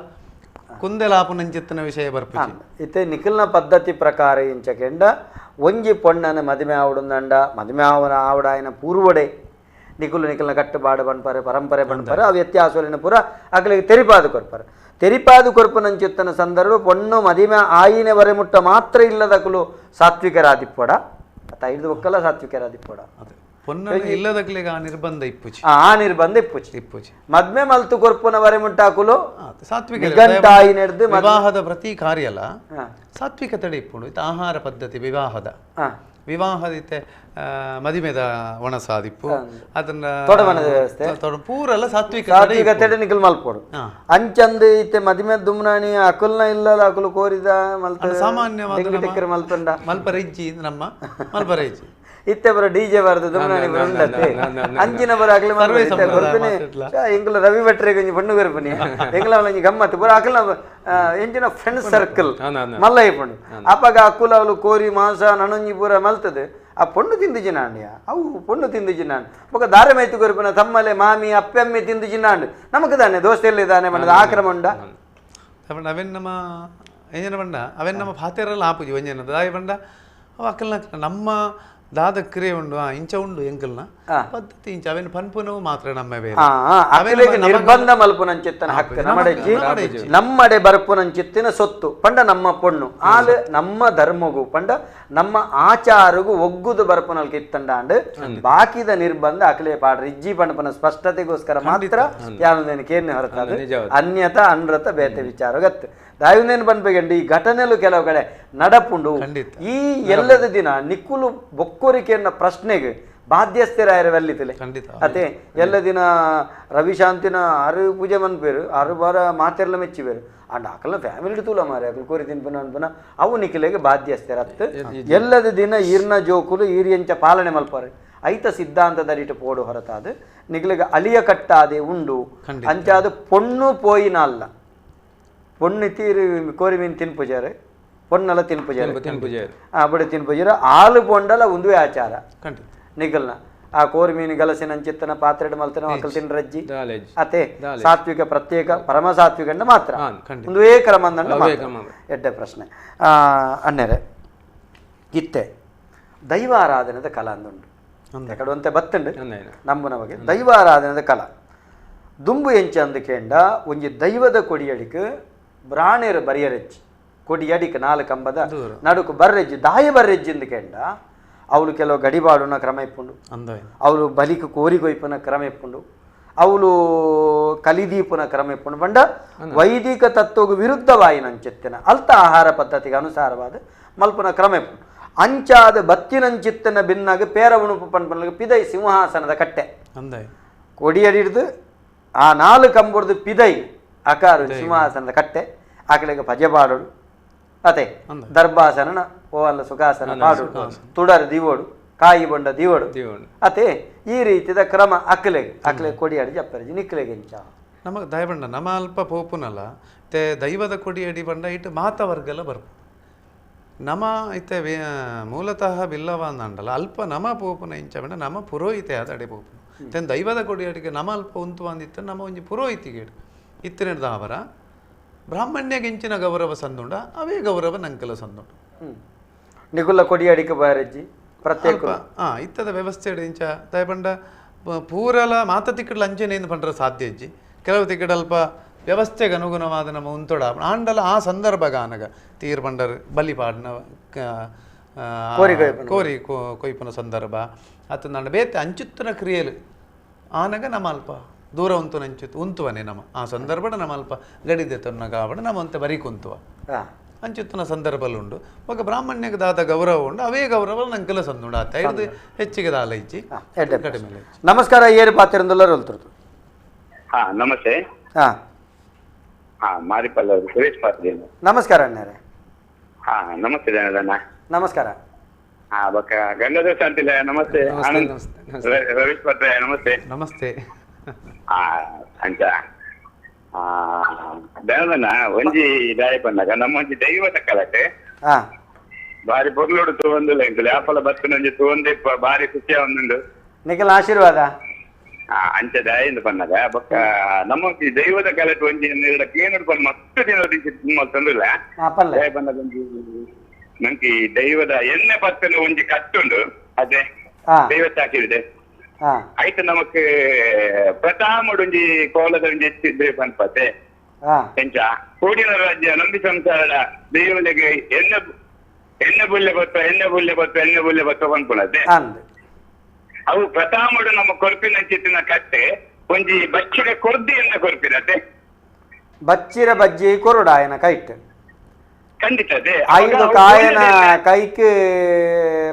ಕುಂದೆಲಾಪು ನಂಚಿತ್ತಿನ ವಿಷಯ ಬರ್ಪಿಸಿ ಇತ್ತೆ ನಿಖಿಲ್ನ ಪದ್ಧತಿ ಪ್ರಕಾರ ಇಂಚಕೆಂಡ ಒಂಜಿ ಪೊಣ್ಣನ ಮದುವೆ ಆವಡುಂದಂಡ ಮದುವೆ ಆವಡಾಯನ ಪೂರ್ವಡೆ ನಿಖಿಲ್ನ ಕಟ್ಟುಪಾಡು ಬಣ್ಪಾರೆ ಪರಂಪರೆ ಬಣ್ಪಾರೆ ಆ ವ್ಯತ್ಯಾಸಲಿನ ಪೂರ ಅಕಲಿಗೆ ತೆರಿಪಾದು ಕೊರ್ಪಾರೆ ತೆರಿಪಾದು ಕೊರ್ಪು ನಂಚಿತ್ತನ ಸಂದರ್ಭ ಪೊಣ್ಣು ಮದುವೆ ಆಯಿನ ವರೆ ಮುಟ್ಟ ಮಾತ್ರ ಇಲ್ಲದಕಲು ಸಾತ್ವಿಕರಾದಿಪ್ಪಡ ಅತ್ತ ಐದು ಒಕ್ಕಲ ಸಾತ್ವಿಕರಾದಿಪ್ಪಡ ಇಲ್ಲದಕ್ಲಿಗೆ ಆ ನಿರ್ಬಂಧ ಇಪ್ಪುಚಿ ಆ ನಿರ್ಬಂಧ ಇಪ್ಪುಚಿ ಮದ್ಮೆ ಮಲ್ತು ಕೊರ್ಪುನ ವರೆ ಮುಟ್ಟಾಕುಲು ಸಾತ್ವಿಕ ವಿವಾಹದ ಪ್ರತಿ ಕಾರ್ಯಲ ಸಾತ್ವಿಕತೆ ಇಪ್ಪುಂಡು ಇತ್ತ ಆಹಾರ ಪದ್ಧತಿ ವಿವಾಹದ ಮದಿಮೆದ ಒಣಸಾದಿಪ್ಪು ಅದನ್ನ ಪೂರಲ್ಲ ಸಾತ್ವಿಕತೆ ನಿಖಲ್ ಮಲ್ಪೋಡು ಅಂಚಂದು ಇತ್ತೆ ಮದಿಮೆ ದುಮ್ನಾಣಿ ಅಕುಲ್ನ ಇಲ್ಲದ ಅಕುಲು ಕೋರಿದ ಮಲ್ತ ಸಾಮಾನ್ಯವಾದ ಮಲ್ಪಂಡ ಮಲ್ಪರೈಜಿ ನಮ್ಮ ಮಲ್ಪರೈಜಿ ಇತ್ತೆ ಬರ ಡಿಜೆ ಬಾರದು ದುಮ್ನಾಣಿ ಬರುಂಡತ್ತೆ ಅಂಚಿನ ಬರ ಅಕಲ ಬರ್ಪನೆ ಎಂಗ್ಲ ರವಿ ಭಟ್ರೆ ಗೊಂಜಿ ಪಣ್ಣು ಬರ್ಪನಿ ಎಂಗ್ಲ ಒಂಜಿ ಗಮ್ಮತ್ತು ಬರ ಅಕಲ ಎಂಚಿನ ಫ್ರೆಂಡ್ ಸರ್ಕಲ್ ಮಲ್ಲ ಇಪ್ಪುಂಡು ಅಪ್ಪಗ ಅಕುಲ ಅವಳು ಕೋರಿ ಮಾಂಸ ನನೊಂಜಿ ಪೂರ ಮಲ್ತದೆ ಆ ಪೊಣ್ಣು ತಿಂದು ಜಿನಾಂಡಿಯ ಅವು ಪೊಣ್ಣು ತಿಂದು ಜಿನಾಂಡು ಬೊಕ ದಾರೆ ಮೈತು ಕೊರ್ಪನ ತಮ್ಮಲೆ ಮಾಮಿ ಅಪ್ಪೆಮ್ಮೆ ತಿಂದು ಜಿನಾಂಡು ನಮಕ್ ತಾನೆ ದೋಸ್ತೆಯಲ್ಲಿ ತಾನೆ ಮಾಡದ ಆಕ್ರಮ ಉಂಡ ಅವೆನ್ ನಮ್ಮ ಎಂಜನ ಬಂಡ ಅವೆನ್ ನಮ್ಮ ಪಾತೆರಲ್ಲ ಆಪುಜಿ ಒಂಜನ ದಾಯಿ ಬಂಡ ಅವ ಅಕ್ಕಲ್ನ ನಮ್ಮ ದಾದ ಕ್ರಿಯೆ ಉಂಡು ಇಂಚ ಉಂಡು ಎಂಕಲ್ನ ಪದ್ಧತಿ ಇಂಚ ಅವೇನು ಪನ್ಪುನವು ಮಾತ್ರ ನಮ್ಮ ನಿರ್ಬಂಧ ಮಲ್ಪುನಂಚಿತ್ತನ ಹಕ್ಕು ನಮ್ಮಡೆ ಬರ್ಪುನಂಚಿತ್ತಿನ ಸೊತ್ತು ಪಂಡ ನಮ್ಮ ಪೊಣ್ಣು ಆಲು ನಮ್ಮ ಧರ್ಮಗೂ ಪಂಡ ನಮ್ಮ ಆಚಾರಗೂ ಒಗ್ಗುದು ಬರ್ಪುನಲ್ಗೆ ಇತ್ತಂಡಾಂಡು ಬಾಕಿದ ನಿರ್ಬಂಧ ಅಕಲೇ ಪಾಡ್ರಿ ಇಜ್ಜಿ ಪಂಡಪನ ಸ್ಪಷ್ಟತೆಗೋಸ್ಕರ ಮಾತ್ರ ಯಾವನೇನು ಕೇರ್ನೆ ಹೊರತದು ಅನ್ಯತಾ ಅನ್ರತ ಬೇತೆ ವಿಚಾರ ಗತ್ತು ದಾಯುನೇನು ಬಂದ್ಬೇಕಂಡು ಈ ಘಟನೆಲು ಕೆಲವು ಕಡೆ ನಡಪುಂಡು ಈ ಎಲ್ಲದ ದಿನ ನಿಕ್ಕುಲು ಬೊಕ್ಕೋರಿಕೆಯನ್ನ ಪ್ರಶ್ನೆಗೆ ಬಾಧ್ಯಸ್ಥರಾಯರವಲ್ಲಿತಲೆ ಅದೇ ಎಲ್ಲ ದಿನ ರವಿಶಾಂತಿನ ಆರು ಪೂಜೆ ಮನ್ಪೇರು ಆರು ಬಾರ ಮಾತೆರ್ಲ ಮೆಚ್ಚಿಬೇರು ಅಂಡ್ ಅಕಲ್ನ ಫ್ಯಾಮಿಲಿ ತೂಲ ಮಾರೆ ಅಕಲ್ ಕೋರಿ ತಿನ್ಪನ ಅನ್ಪನ ಅವು ನಿಖಿಲೆಗೆ ಬಾಧ್ಯಸ್ಥರತ್ತು ಎಲ್ಲದ ದಿನ ಈರ್ನ ಜೋಕುಲು ಈರಿಯಂಚ ಪಾಲನೆ ಮಲ್ಪಾರೆ ಐತ ಸಿದ್ಧಾಂತದ ರೀತಿ ಪೋಡು ಹೊರತಾದು ನಿಖಿಲೆಗೆ ಅಲಿಯ ಕಟ್ಟಾದೆ ಉಂಡು ಅಂಚಾದ ಪೊಣ್ಣು ಪೋಯಿನ ಅಲ್ಲ ಪೊಣ್ಣು ತೀರು ಕೋರಿ ಮೀನು ತಿನ್ಪುಜಾರೆ ಪೊಣ್ಣೆಲ್ಲ ತಿನ್ಪುಜಾರೆ ಬಡ ತಿನ್ಪುಜಾರ ಆಲು ಪೊಂಡಲ ಒಂದುವೇ ಆಚಾರ ನಿಖಲ್ನ ಆ ಕೋರಿ ಮೀನು ಗಲಸಿನ ಚಿತ್ತನ ಪಾತ್ರೆ ಮಲ್ತನ ಮಕ್ಕಳು ತಿನ್ರಜ್ಜಿ ಅತೆ ಸಾತ್ವಿಕ ಪ್ರತ್ಯೇಕ ಪರಮ ಸಾತ್ವಿಕ ಮಾತ್ರ ಒಂದುವೇ ಕ್ರಮ ಎಡ್ಡೆ ಪ್ರಶ್ನೆ ಅನ್ನೆರೆ ಇತ್ತೆ ದೈವಾರಾಧನದ ಕಲಾ ಅಂದುಂಡು ಎಕಡುವಂತೆ ಬತ್ತುಂಡು ನಮ್ಮನ ಬಗ್ಗೆ ದೈವಾರಾಧನದ ಕಲಾ ದುಂಬು ಎಂಚ ಅಂದುಕೇಂಡ ಒಂಜಿ ದೈವದ ಕೊಡಿಯಡಿಕ್ ಬ್ರಾಣೇರು ಬರಿಯರೆಜ್ಜಿ ಕೊಡಿಯಡಿಕ್ ನಾಲ್ಕು ಕಂಬದ ನಡುಕು ಬರ್ರೆಜ್ಜಿ ದಾಯ ಬರ್ರೆಜ್ಜಿ ಅಂದುಕೇಂಡ ಅವಳು ಕೆಲವು ಗಡಿಬಾಡುನ ಕ್ರಮ ಇಪ್ಪುಂಡು ಅವಳು ಬಲಿಕ ಕೋರಿಗೊಯ್ಪುನ ಕ್ರಮ ಇಪ್ಪುಂಡು ಅವಳು ಕಲಿದೀಪುನ ಕ್ರಮ ಇಪ್ಪುಂಡು ಬಂಡ ವೈದಿಕ ತತ್ವಗೂ ವಿರುದ್ಧವಾಯಿನಂಚಿತ್ತಿನ ಅಲ್ತ ಆಹಾರ ಪದ್ಧತಿಗೆ ಅನುಸಾರವಾದ ಮಲ್ಪುನ ಕ್ರಮ ಇಪ್ಪುಂಡು ಅಂಚಾದ ಬತ್ತಿನಂಚಿತ್ತನ ಭಿನ್ನಾಗ ಪೇರ ಉಣುಪು ಪನ್ಪನ್ಲಿಗೆ ಪಿದೈ ಸಿಂಹಾಸನದ ಕಟ್ಟೆ ಕೊಡಿಯಡಿಡ್ದು ಆ ನಾಲ್ಕು ಕಂಬುಡ್ದು ಪಿದೈ ಅಕಾರು ಸಿಂಹಾಸನದ ಕಟ್ಟೆ ಆಕಳಿಗೆ ಭಜೆ ಪಾಡೋಡು ಅತೆ ದರ್ಭಾಸನ ಓ ಅಲ್ಲ ಸುಖಾಸನ ಪಾಡೋಡು ತುಡರ್ ದಿವೋಡು ಕಾಯಿ ಬೊಂಡ ದಿವೋಡು ಅತೆ ಈ ರೀತಿಯ ಕ್ರಮ ಅಕ್ಲೆಗೆ ಕೊಡಿಯಾಡಿ ಜಪ್ಪರಜಿ ನಿಕ್ಲೆಗೆ ಇಂಚ ನಮಗೆ ದಯಬಂಡ ನಮ್ಮ ಅಲ್ಪ ಪೋಪುನಲ್ಲ ಮತ್ತೆ ದೈವದ ಕೊಡಿ ಅಡಿ ಬಂಡ ಇಟ್ಟು ಮಾತವರ್ಗೆಲ್ಲ ಬರ್ಪ ನಮ ಇತ್ತೆ ಮೂಲತಃ ಬಿಲ್ಲವ ಅಂದಲ್ಲ ಅಲ್ಪ ನಮ ಪೋಪುನ ಇಂಚ ಬಂಡ ನಮ್ಮ ಪುರೋಹಿತೆ ಆದ ಅಡೆ ಪೋಪುನ ತೆನ್ ದೈವದ ಕೊಡಿ ಅಡಿಗೆ ನಮ್ಮ ಅಲ್ಪ ಉಂತು ಅಂದಿತ್ತು ನಮ್ಮ ಒಂಜಿ ಪುರೋಹಿತಿಗೆ ಇತ್ತಿನದ ಅವರ ಬ್ರಾಹ್ಮಣ್ಯಗೆ ಇಂಚಿನ ಗೌರವ ಸಂದುಂಡ ಅವೇ ಗೌರವ ನಂಕಲ ಸಂದುಂಡ ನಿಗುಲ್ಲ ಕೊಡಿ ಅಡಿಕೆ ಬಾರಜ್ಜಿ ಪ್ರತ್ಯೇಕ ಇತ್ತದ ವ್ಯವಸ್ಥೆ ಇಂಚ ದಯಬಂಡ ಪೂರಲ ಮಾತ ತಿಕ್ಕಡ್ಲ ಅಂಚೆನೇನು ಪಂಡ್ರ ಸಾಧ್ಯ ಇಜ್ಜಿ ಕೆಲವು ತಿಕ್ಕಡ ಅಲ್ಪ ವ್ಯವಸ್ಥೆಗೆ ಅನುಗುಣವಾದ ನಮ್ಮ ಉಂತೊಡ ಆಂಡಲ ಆ ಸಂದರ್ಭಗ ಆನಗ ತೀರ್ ಬಂಡರ್ ಬಲಿಪಾಡ್ನ ಕೋರಿ ಕೊಯ್ಪುನ ಸಂದರ್ಭ ಅತ್ತ ನನ್ನ ಬೇತೆ ಅಂಚುತ್ತನ ಕ್ರಿಯೆಲು ಆನಗ ನಮ್ಮ ಅಲ್ಪ ದೂರ ಉಂತು ನಂಚುತ್ತು ಉಂತುವನೆ ನಮ್ಮ ಆ ಸಂದರ್ಭ ನಮ್ಮ ಅಲ್ಪ ಗಡಿದೆ ತೊನ್ನ ಕಾವಡ ನಮ್ಮ ಅಂತ ಬರೀ ಕುಂತುವ ಅಂಚುತ್ತನ ಸಂದರ್ಭಲುಂಡು ಒಗ ಬ್ರಾಹ್ಮಣ್ಯಕ್ಕೆ ದಾದ ಗೌರವ ಉಂಡು ಅವೇ ಗೌರವ ನಂಕಲ ಸಂದುಂಡು ಆತ ಹಿಡಿದು ಹೆಚ್ಚಿಗೆ ದಾಲ ಇಚ್ಚಿ ಕಡಿಮೆ. ನಮಸ್ಕಾರ ಏರು ಪಾತಿರಂದುಲ್ಲ ರೊಲ್ತರು. ನಮಸ್ತೆ. ಮಾರಿಪಲ್ಲ ಸುರೇಶ್ ಪಾತ್ರಿ. ನಮಸ್ಕಾರ ಅಣ್ಣರೇ. ನಮಸ್ತೆ ಜನದಣ್ಣ. ನಮಸ್ಕಾರ. ಬಕ್ಕ ಗಂಗಾಧರ ಶಾಂತಿಲ ನಮಸ್ತೆ. ಆನಂದ್ ರವೀಶ್ ಪಾತ್ರೆ ನಮಸ್ತೆ. ನಮಸ್ತೆ. ಅಂಚ ದನದನ್ನ ಒಂಜಿ ದಾಯ ಬಂದಾಗ ನಮ್ಮ ಒಂಜಿ ದೈವದ ಕಲಟೆ ಬಾರಿ ಪೊರ್ಲೋಡು ತಗೊಂದಿಲ್ಲ ಇಂಕಲು ಯಾಪಲ ಬತ್ತಿನ ಒಂಜಿ ತಗೊಂಡಿ ಬಾರಿ ಖುಷಿಯ ಒಂದುಂಡು ನಿಖಲ್ ಆಶೀರ್ವಾದ ಅಂಚ ದಾಯಿಂದ ಬಂದಾಗ ಬೊಕ್ಕ ನಮ್ಮ ಒಂಜಿ ದೈವದ ಕಲಟೆ ಒಂಜಿ ಕೇನೋಡು ಬಂದು ಮಸ್ತ್ ದಿನ ತಂದಿಲ್ಲ ದಾಯ ಬಂದಾಗ ಒಂಜಿ ನಂಗೆ ದೈವದ ಎಣ್ಣೆ ಬತ್ತನ ಒಂಜಿ ಕಟ್ಟುಂಡು ಅದೇ ದೈವ ಚಾಕಿದೆ ಆಯ್ತು ನಮಕ್ ಪ್ರಥಮಡು ಒಂಜಿ ಕೋಲದ ಒಂಜಿ ಹೆಚ್ಚಿದ್ರೆ ಪನ್ಪತೆ ಎಂಚ ಕೂಡಿನ ರಾಜ್ಯ ನಂಬಿ ಸಂಸಾರ ದೇವನಿಗೆ ಎಣ್ಣೆ ಬುಲ್ಲೆ ಬತ್ತ ಪನ್ಪುಣತೆ ಅವು ಪ್ರಥಮಡು ನಮ್ಮ ಕೊರ್ಪಿನ ಚಿತ್ತಿನ ಕಟ್ಟೆ ಒಂಜಿ ಬಚ್ಚಿರ ಕೊರ್ದಿ ಎಣ್ಣೆ ಕೊರ್ಪಿನತೆ ಬಚ್ಚಿರ ಬಜ್ಜಿ ಕೊರುಡಾಯನ ಕೈಟ್ ಖಂಡಿತ ಐದು ಕಾಯನ ಕೈಕ್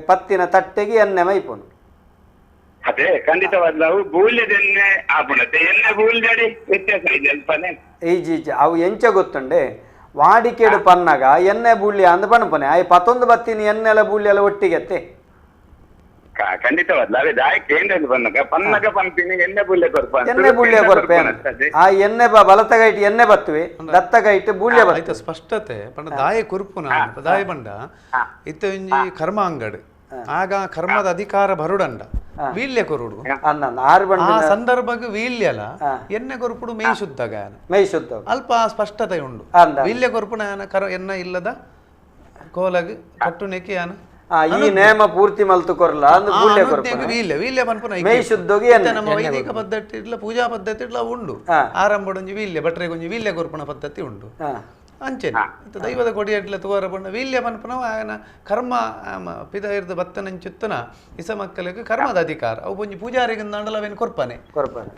ಪತ್ತಿನ ತಟ್ಟೆಗೆ ಎಣ್ಣೆ ಮೈಪುನು ಅದೇ ಖಂಡಿತವಾದ ಅವು ಬೂಲ್ಯದ ಎಣ್ಣೆ ಆಪುಣತೆ ಎಣ್ಣೆ ಬೂಲ್ಯಡಿ ವ್ಯತ್ಯಾಸ ಇದೆ ಅಲ್ಪನೆ ಈಜಿ ಅವು ಎಂಚ ಗೊತ್ತುಂಡೆ ವಾಡಿಕೆಡು ಪನ್ನಗ ಎಣ್ಣೆ ಬೂಳ್ಯ ಅಂದ ಪನ್ಪನೆ ಅಯ್ಯ ಪತ್ತೊಂದು ಬತ್ತಿನ ಎಣ್ಣೆಲ್ಲ ಬೂಳ್ಯ ಎಲ್ಲ ಒಟ್ಟಿಗೆತ್ತೆ ಖಂಡಿತವಾದ ಅವೇ ದಾಯ ಕೇಂದ್ರ ಪನ್ನಗ ಪನ್ಪಿನಿ ಎಣ್ಣೆ ಬೂಲ್ಯ ಕೊರ್ಪ ಎಣ್ಣೆ ಬೂಳ್ಯ ಕೊರ್ಪೆ ಆ ಎಣ್ಣೆ ಬಲತಗೈಟ್ ಎಣ್ಣೆ ಬತ್ತುವೆ ದತ್ತಗೈಟ್ ಬೂಳ್ಯ ಬತ್ತ ಸ್ಪಷ್ಟತೆ ಪಂಡ ದಾಯ ಕುರುಪುನ ದಾಯ ಬಂಡ ಇತ್ತ ಒಂಜಿ ಕರ್ಮ ಅಂಗಡ್ ಆಗ ಕರ್ಮದ ಅಧಿಕಾರ ಬರುಡಂಡ ವೀಲ್ಯ ಕೊರುಡು ಆ ಸಂದರ್ಭಕ್ಕೆ ವೀಲ್ಯಲ ಎಣ್ಣೆ ಕೊರುಪುಡು ಮೈ ಶುದ್ಧಗ ಅಲ್ಪ ಸ್ಪಷ್ಟತೆ ಉಂಡು ವೀಲ್ಯ ಕೊರುಪುನ ಎನ್ನ ಇಲ್ಲದ ಕೋಲಗ್ ಕಟ್ಟು ನೆಕ್ಕಿ ಯಾನ ಈ ನೇಮ ಪೂರ್ತಿ ಮಲ್ತು ಕೊರ್ಲ ವೀಲ್ಯ ಪನ್ಪುನ ಮೈ ಶುದ್ಧಗಿ ನಮ್ಮ ವೈದಿಕ ಪದ್ಧತಿ ಇಡ್ಲ ಪೂಜಾ ಪದ್ಧತಿ ಇಡ್ಲ ಉಂಡು ಆರಂಭಡೊಂಜಿ ವೀಲ್ಯ ಭಟ್ರೆಗೆ ಒಂಜಿ ವೀಲ್ಯ ಕೊರುಪುನ ಪದ್ಧತಿ ಉಂಡು ಅಂಚೆನೆ ದೈವದ ಕೊಡಿಯಟ್ಲ ತೋರ ಬಂಡ ವೀಲ್ಯ ಪನ್ಪನ ಆಯನ ಕರ್ಮ ಪಿದ ಇರ್ದ ಭತ್ತನಂಚುತ್ತನ ಇಸ ಮಕ್ಕಳಿಗೆ ಕರ್ಮದ ಅಧಿಕಾರ ಅವು ಒಂಜಿ ಪೂಜಾರಿಗೆ ನಾಡಲವೇನು ಕೊರ್ಪನೆ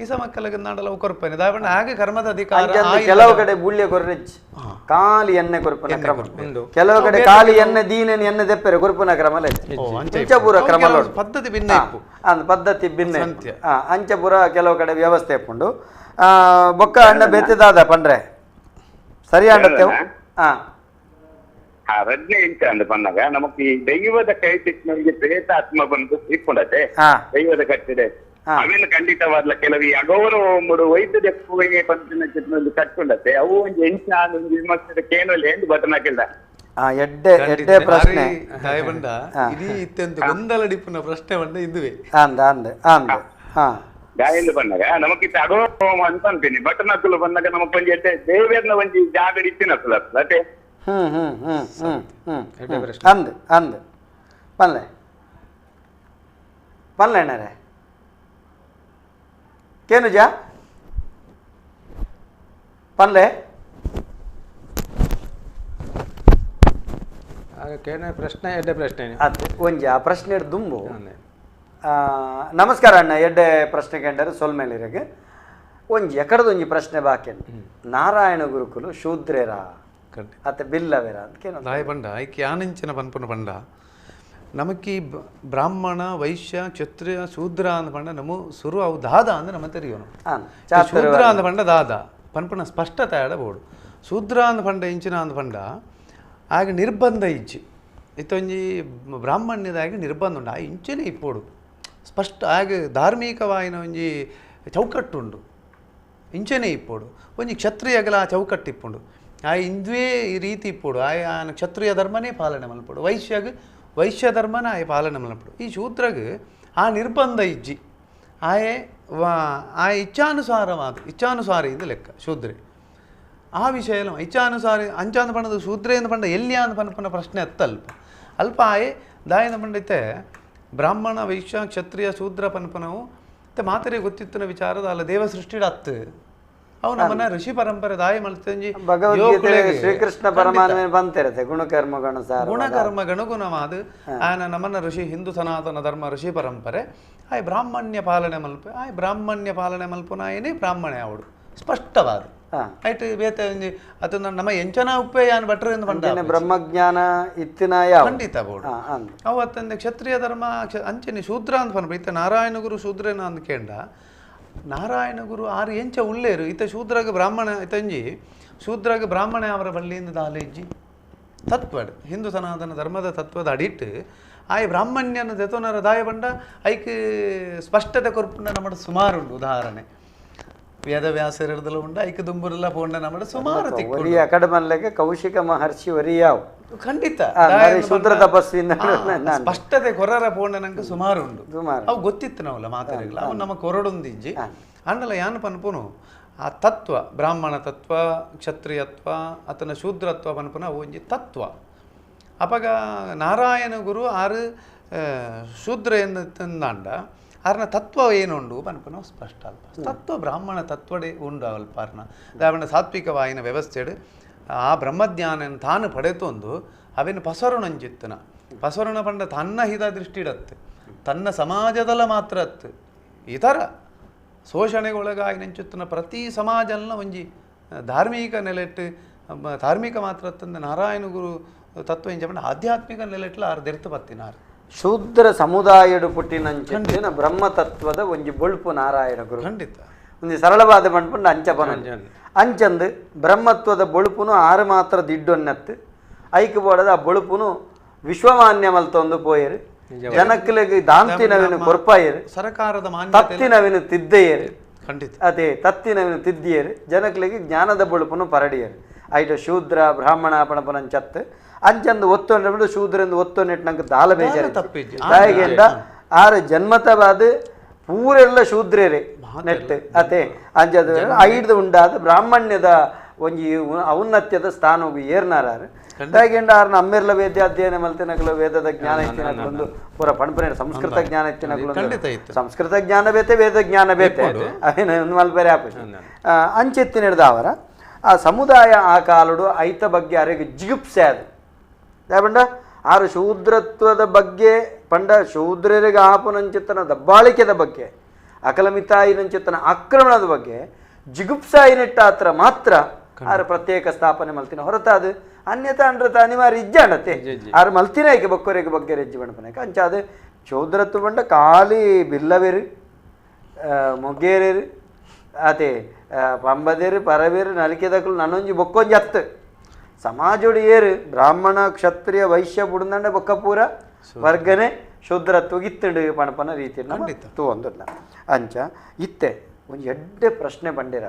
ಇಸ ಮಕ್ಕಳಿಗೆ ನಾಡಲವು ಕೊರ್ಪನೆ ದಾಯಬಣ್ಣ ಹಾಗೆ ಕರ್ಮದ ಅಧಿಕಾರ ಕೆಲವು ಕಡೆ ಬುಳ್ಯ ಕೊರ್ರೆಜ್ ಕಾಲಿ ಎಣ್ಣೆ ಕೊರ್ಪನ ಕ್ರಮ ಕೆಲವು ಕಡೆ ಕಾಲಿ ಎಣ್ಣೆ ದೀನನ್ ಎಣ್ಣೆ ದೆಪ್ಪರೆ ಕೊರ್ಪನ ಕ್ರಮ ಅಂಚಪುರ ಕ್ರಮ ಪದ್ಧತಿ ಭಿನ್ನ ಪದ್ಧತಿ ಭಿನ್ನ ಅಂಚಪುರ ಕೆಲವು ಕಡೆ ವ್ಯವಸ್ಥೆ ಇಪ್ಪುಂಡು ಬೊಕ್ಕ ಅಣ್ಣ ಬೆತ್ತದಾದ ಪಂಡ್ರೆ ಸರಿ ಆಡತ್ತೇವು ರಜ್ಞೆ ಇಂಚ ಅಂದ ಪನ್ನಗ ನಮಕ್ ಈ ದೈವದ ಕೈ ನಮಗೆ ಪ್ರೇತಾತ್ಮ ಬಂದು ಇಟ್ಕೊಂಡತೆ ದೈವದ ಕಟ್ಟಿದೆ ಅವೇನು ಖಂಡಿತವಾದ್ಲ ಕೆಲವು ಅಗೌರವ ಮುಡು ವೈದ್ಯದ ಪೂವೆಗೆ ಪಂಪಿನ ಚಿತ್ರದಲ್ಲಿ ಕಟ್ಕೊಂಡತೆ ಅವು ಒಂದು ಎಂಚ ಒಂದು ವಿಮರ್ಶೆ ಕೇನೋಲ್ಲ ಎಂದು ಬಟನಾಕಿಲ್ಲ ಎಡ್ಡೆ ಎಡ್ಡೆ ಪ್ರಶ್ನೆ ಬಂಡ ಇಡೀ ಇತ್ತೆಂತ ಗೊಂದಲಡಿಪ್ಪುನ ಪ್ರಶ್ನೆ ಬಂಡ ಇದುವೆ ಅಂದ ಅಂದೆ ಅಂದೆ ಗಾಯಂದು ಬಂದಾಗ ನಮಗಿತ್ತ ಅಗೌರವ ಅಂತ ಅಂತೀನಿ ಬಟನಕ್ಕಲು ಬಂದಾಗ ನಮಕ್ ಒಂಜಿ ದೇವೇರ್ನ ಒಂಜಿ ಜಾಗ ಇತ್ತಿನಕ್ಕಲ ಅತ್ತೆ ಅಂದೆ ಅಂದೆ ಪನ್ಲೆ ಪನ್ಲೆ ಅಣ್ಣರೇ ಕೇನು ಜಾ ಪನ್ಲೆ ಪ್ರಶ್ನೆ ಎಡ್ಡೆ ಪ್ರಶ್ನೆ ಅದು ಒಂಜಿ ಆ ಪ್ರಶ್ನೆ ದುಂಬು ನಮಸ್ಕಾರ ಅಣ್ಣ ಎಡ್ಡೆ ಪ್ರಶ್ನೆ ಕಂಡರೆ ಸೊಲ್ಮೇಲಿರಗೆ ಒಂಜಿ ಎಕಡದೊಂಜಿ ಪ್ರಶ್ನೆ ಬಾಕಿ ನಾರಾಯಣ ಗುರುಕುಲು ಶೂದ್ರೇರ ಅತ್ತೆ ಬಿಲ್ಲವೇರ ಅಂತ ದಾಯ ಬಂಡ ಐಕೆ ಆನಂಚಿನ ಪನ್ಪುನ ಬಂಡ ನಮಕಿ ಬ್ರಾಹ್ಮಣ ವೈಶ್ಯ ಕ್ಷತ್ರಿಯ ಶೂದ್ರ ಅಂದ ಪಂಡ ನಮ್ಮ ಸುರು ಅವು ದಾದ ಅಂದ ನಮ್ಮ ತೆರಿಯೋನು ಶೂದ್ರ ಅಂದ ಪಂಡ ದಾದ ಪನ್ಪುನ ಸ್ಪಷ್ಟತೆ ಆಡಬಹುದು ಶೂದ್ರ ಅಂದ ಪಂಡ ಇಂಚಿನ ಅಂದ ಪಂಡ ಆಗ ನಿರ್ಬಂಧ ಇಜ್ಜಿ ಇತ್ತೊಂಜಿ ಬ್ರಾಹ್ಮಣ್ಯದಾಗಿ ನಿರ್ಬಂಧ ಉಂಡು ಆ ಇಂಚನೆ ಇಪ್ಪೋಡು ಸ್ಪಷ್ಟ ಹಾಗೆ ಧಾರ್ಮಿಕವಾಯಿನ ಒಂಜಿ ಚೌಕಟ್ಟುಂಡು ಇಂಚೆನೇ ಇಪ್ಪೋಡು ಒಂಜಿ ಕ್ಷತ್ರಿಯಗಳ ಚೌಕಟ್ಟಿಪ್ಪುಂಡು ಆ ಇಂದುವೇ ಈ ರೀತಿ ಇಪ್ಪೋಡು ಆಯನ ಕ್ಷತ್ರಿಯ ಧರ್ಮನೇ ಪಾಲನೆ ಮಲ್ಪಡು ವೈಶ್ಯ ಧರ್ಮನ ಆಯ ಪಾಲನೆ ಮಲ್ಪಡು ಈ ಶೂದ್ರಗ್ ಆ ನಿರ್ಬಂಧ ಇಜ್ಜಿ ಆಯೆ ಆ ಇಚ್ಛಾನುಸಾರಿ ಇದು ಲೆಕ್ಕ ಶೂದ್ರೆ ಆ ವಿಷಯ ಇಚ್ಛಾನುಸಾರಿ ಅಂಚಾಂದ ಪಂಡದು ಶೂದ್ರೇಂದ ಪಂಡ ಎಲ್ಲಿಯಾಂದ ಪನ್ಪನ ಪ್ರಶ್ನೆ ಅಲ್ಪ ಆಯೆ ದಾಯನ ಪಂಡೈತೆ ಬ್ರಾಹ್ಮಣ ವೈಶ್ಯ ಕ್ಷತ್ರಿಯ ಶೂದ್ರ ಪನ್ಪನವು ಮತ್ತು ಮಾತರೆ ಗೊತ್ತಿತ್ತಿನ ವಿಚಾರದ ಅಲ್ಲ ದೇವ ಸೃಷ್ಟಿಡ ಅತ್ತು ಅವು ನಮ್ಮನ್ನ ಋಷಿ ಪರಂಪರೆ ದಾಯ ಮಲ್ತಂಜಿ ಭಗವದ್ಗೀತೆ ಶ್ರೀಕೃಷ್ಣ ಪರಮಾತ್ಮ ಬಂತಿರತ್ತೆ ಗುಣಕರ್ಮ ಗಣಗುಣವಾದ ಆಯನ ನಮ್ಮನ್ನ ಋಷಿ ಹಿಂದೂ ಸನಾತನ ಧರ್ಮ ಋಷಿ ಪರಂಪರೆ ಆಯ್ ಬ್ರಾಹ್ಮಣ್ಯ ಪಾಲನೆ ಮಲ್ಪೆ ಆಯ್ ಬ್ರಾಹ್ಮಣ್ಯ ಪಾಲನೆ ಮಲ್ಪನಾಯನೇ ಬ್ರಾಹ್ಮಣೆ ಅವಡು ಸ್ಪಷ್ಟವಾದ ಆಯ್ತು ಬೇತೆ ಅದು ನಮ್ಮ ಎಂಚನ ಉಪ್ಪೆ ಯಾನ್ ಭಟ್ರು ಎಂದು ಬಂದ ಬ್ರಹ್ಮಜ್ಞಾನ ಇತ್ತಿನ ಖಂಡಿತ ಬೋಡು ಅವತ್ತಂದೆ ಕ್ಷತ್ರಿಯ ಧರ್ಮ ಅಂಚನೆ ಶೂದ್ರ ಅಂತ ಬಂದ್ಬಿಟ್ಟು ಇತ್ತ ನಾರಾಯಣ ಗುರು ಶೂದ್ರನ ಅಂದ್ಕೇಂಡ ನಾರಾಯಣ ಗುರು ಆರು ಎಂಚ ಉಳ್ಳೇರು ಇತ್ತ ಶೂದ್ರಾಗ ಬ್ರಾಹ್ಮಣ ಇತ್ತಂಜಿ ಶೂದ್ರಾಗ ಬ್ರಾಹ್ಮಣ ಅವರ ಬಳ್ಳಿಯಿಂದ ದಾಲೇಜ್ಜಿ ತತ್ವಡ್ ಹಿಂದೂ ಸನಾತನ ಧರ್ಮದ ತತ್ವದ ಅಡಿಟ್ಟು ಆಯ್ ಬ್ರಾಹ್ಮಣ್ಯನ ತೆತೋನರ ದಾಯ ಬಂಡ ಐಕ್ ಸ್ಪಷ್ಟತೆ ಕೊರ್ಪುಂಡ ನಮ್ಮ ಸುಮಾರುಂಡು ಉದಾಹರಣೆ ವೇದವ್ಯಾಸರದಲ್ಲ ಉಂಡ ಐಕ ದುಂಬುರಲ್ಲ ಪೋಂಡ ನಮ್ಮ ಸುಮಾರು ತಿಕ್ಕು ಅಕಡಮನ್ಲೆಗೆ ಕೌಶಿಕ ಮಹರ್ಷಿ ವರಿಯಾವ್ ಖಂಡಿತ ಶೂದ್ರ ತಪಸ್ವಿನ ಸ್ಪಷ್ಟತೆ ಕೊರರ ಪೋಂಡ ನಂಗೆ ಸುಮಾರು ಉಂಡು ಅವು ಗೊತ್ತಿತ್ತು ನಾವಲ್ಲ ಮಾತಾಡಿಲ್ಲ ಅವು ನಮ್ಮ ಕೊರಡೊಂದಿಜ್ಜಿ ಅಂಡಲ್ಲ ಯಾನ್ ಪನ್ಪುನು ಆ ತತ್ವ ಬ್ರಾಹ್ಮಣ ತತ್ವ ಕ್ಷತ್ರಿಯತ್ವ ಅತನ ಶೂದ್ರತ್ವ ಪನ್ಪುನ ಅವು ಒಂಜಿ ತತ್ವ ಅಪಗ ನಾರಾಯಣ ಗುರು ಆರು ಶೂದ್ರ ಎಂದಂಡ ಆರ್ನ ತತ್ವ ಏನುಂಡು ಪನ್ಪುನ ಸ್ಪಷ್ಟ ಅಲ್ಪ ತತ್ವ ಬ್ರಾಹ್ಮಣ ತತ್ವಡೆ ಉಂಡು ಅಲ್ಪ ಅರ್ನ ದಾವಣ ಸಾತ್ವಿಕವಾಯಿನ ವ್ಯವಸ್ಥೆಡು ಆ ಬ್ರಹ್ಮಜ್ಞಾನ ತಾನು ಪಡೆತೊಂದು ಅವೇನು ಪಸರುಣಂಜಿತ್ತನ ಪಸರುಣ ಪಂಡ ತನ್ನ ಹಿತ ದೃಷ್ಟಿಡತ್ತು ತನ್ನ ಸಮಾಜದಲ್ಲ ಮಾತ್ರ ಅತ್ತು ಇತರ ಶೋಷಣೆಗೊಳಗಾಯಿನಂಚುತ್ತನ ಪ್ರತಿ ಸಮಾಜಲ್ನ ಒಂಜಿ ಧಾರ್ಮಿಕ ನೆಲೆಟ್ಟು ಧಾರ್ಮಿಕ ಮಾತ್ರ ಅತ್ತಂದ ನಾರಾಯಣ ಗುರು ತತ್ವ ಇಂಚ ಪಂಡ ಆಧ್ಯಾತ್ಮಿಕ ನೆಲೆಟ್ಲ ಆರು ದೆರ್ತು ಬತ್ತಿನಾರು ಶೂದ್ರ ಸಮುದಾಯಡು ಪುಟ್ಟಿನಂಚಿನ ಬ್ರಹ್ಮತತ್ವದ ಒಂಜಿ ಬೊಳ್ಪು ನಾರಾಯಣ ಗುರು ಖಂಡಿತ ಒಂದು ಸರಳವಾದ ಪಂಪುಂಡು ಅಂಚಪನ ಅಂಚಂದು ಬ್ರಹ್ಮತ್ವದ ಬೊಳುಪುನು ಆರು ಮಾತ್ರ ದಿಡ್ಡೊನ್ನತ್ತು ಐಕ್ ಬೋಡದ ಆ ಬೊಳುಪುನು ವಿಶ್ವಮಾನ್ಯ ಮಲ್ತೊಂದು ಪೋಯರು ಜನಕ್ಕಲಿಗೆ ದಾಂತಿನವಿನ ಕೊರ್ಪಾಯರು ಸರಕಾರದ ತತ್ತಿನವಿನ ತಿದ್ದೆಯರು ಖಂಡಿತ ಅದೇ ತತ್ತಿನವಿನ ತಿದ್ದಿಯರು ಜನಕ್ಕಲಿಗೆ ಜ್ಞಾನದ ಬೊಳುಪುನು ಪರಡಿಯರು ಐಟ ಶೂದ್ರ ಬ್ರಾಹ್ಮಣ ಪಣಪನಂಚತ್ತು ಅಂಚಂದು ಒತ್ತೊಂಡು ಶೂದ್ರಂದು ಒತ್ತೊಂಡಿಟ್ಟು ನಂಗೆ ದಾಲ ಬೇಜಾರು ದಾಯಿಗೆಂಡ ಆರು ಜನ್ಮತವಾದ ಪೂರೆಲ್ಲ ಶೂದ್ರರೇ ನೆಟ್ಟು ಅತೆ ಅಂಚದ ಐದು ಉಂಡಾದ ಬ್ರಾಹ್ಮಣ್ಯದ ಒಂಜಿ ಔನ್ನತ್ಯದ ಸ್ಥಾನ ಏರ್ನಾರು ದಾಯಿಗೆಂಡ ಆರ್ನ ಅಮ್ಮೆರ್ಲ ವೇದ್ಯ ಅಧ್ಯಯನ ಮಲ್ತಿನಗಳು ವೇದದ ಜ್ಞಾನ ಇತ್ತಿನಗಳು ಪೂರ ಪಣಪನೆ ಸಂಸ್ಕೃತ ಜ್ಞಾನ ಇತ್ತಿನಗಳು ಸಂಸ್ಕೃತ ಜ್ಞಾನ ಬೇತೆ ವೇದ ಜ್ಞಾನ ಬೇತೆ ಅವೇನು ಮಲ್ಪರೆ ಆಪ ಅಂಚೆತ್ತಿನ ಹಿಡ್ದ ಅವರ ಆ ಸಮುದಾಯ ಆ ಕಾಲುಡು ಐತ ಬಗ್ಗೆ ಅರೆಗೆ ಜಿಗುಪ್ಸೆ ಅದು ಯಾಪಂಡ ಆರು ಶೂದ್ರತ್ವದ ಬಗ್ಗೆ ಪಂಡ ಶೂದ್ರರಿಗೆ ಆಪುನಂಚಿತ್ತನ ದಬ್ಬಾಳಿಕೆದ ಬಗ್ಗೆ ಅಕಲಮಿತಾಯಿನಂಚಿತ್ತನ ಆಕ್ರಮಣದ ಬಗ್ಗೆ ಜಿಗುಪ್ಸಾಯಿನಿಟ್ಟ ಹತ್ರ ಮಾತ್ರ ಆರು ಪ್ರತ್ಯೇಕ ಸ್ಥಾಪನೆ ಮಲ್ತಿನ ಹೊರತಾದು ಅನ್ಯತಾ ಅಂಡ್ರತ ಅನಿವಾರ್ಯ ಇಜ್ಜಾಂಡತೆ ಆರು ಮಲ್ತಿನಾಯ್ಕೆ ಬಕ್ಕೋರಿಗೆ ಬಗ್ಗೆ ರೆಜ್ಜಿ ಬಣ್ಪನಾಯ್ಕ ಅಂಚಾದು ಶೂದ್ರತ್ವ ಬಂಡ ಖಾಲಿ ಬಿಲ್ಲವೇರು ಮೊಗ್ಗೇರೇರು ಅದೇ ಪಂಬದೇರು ಪರವೇರು ನಲಿಕೆದಕ್ಕಲು ನನ್ನೊಂಜಿ ಬೊಕ್ಕೊಂಜಿ ಹತ್ತು ಸಮಾಜೋಡು ಏರು ಬ್ರಾಹ್ಮಣ ಕ್ಷತ್ರಿಯ ವೈಶ್ಯ ಬುಡಂಡ ಬೊಕ್ಕ ಪೂರ ವರ್ಗನೆ ಶೂದ್ರತ್ವ ಇತ್ತುಂಡು ಪಣಪನ ರೀತಿ ತೂ ಒಂದಿಲ್ಲ ಅಂಚ ಇತ್ತೆ ಒಂದು ಎಡ್ಡೆ ಪ್ರಶ್ನೆ ಬಂದಿರ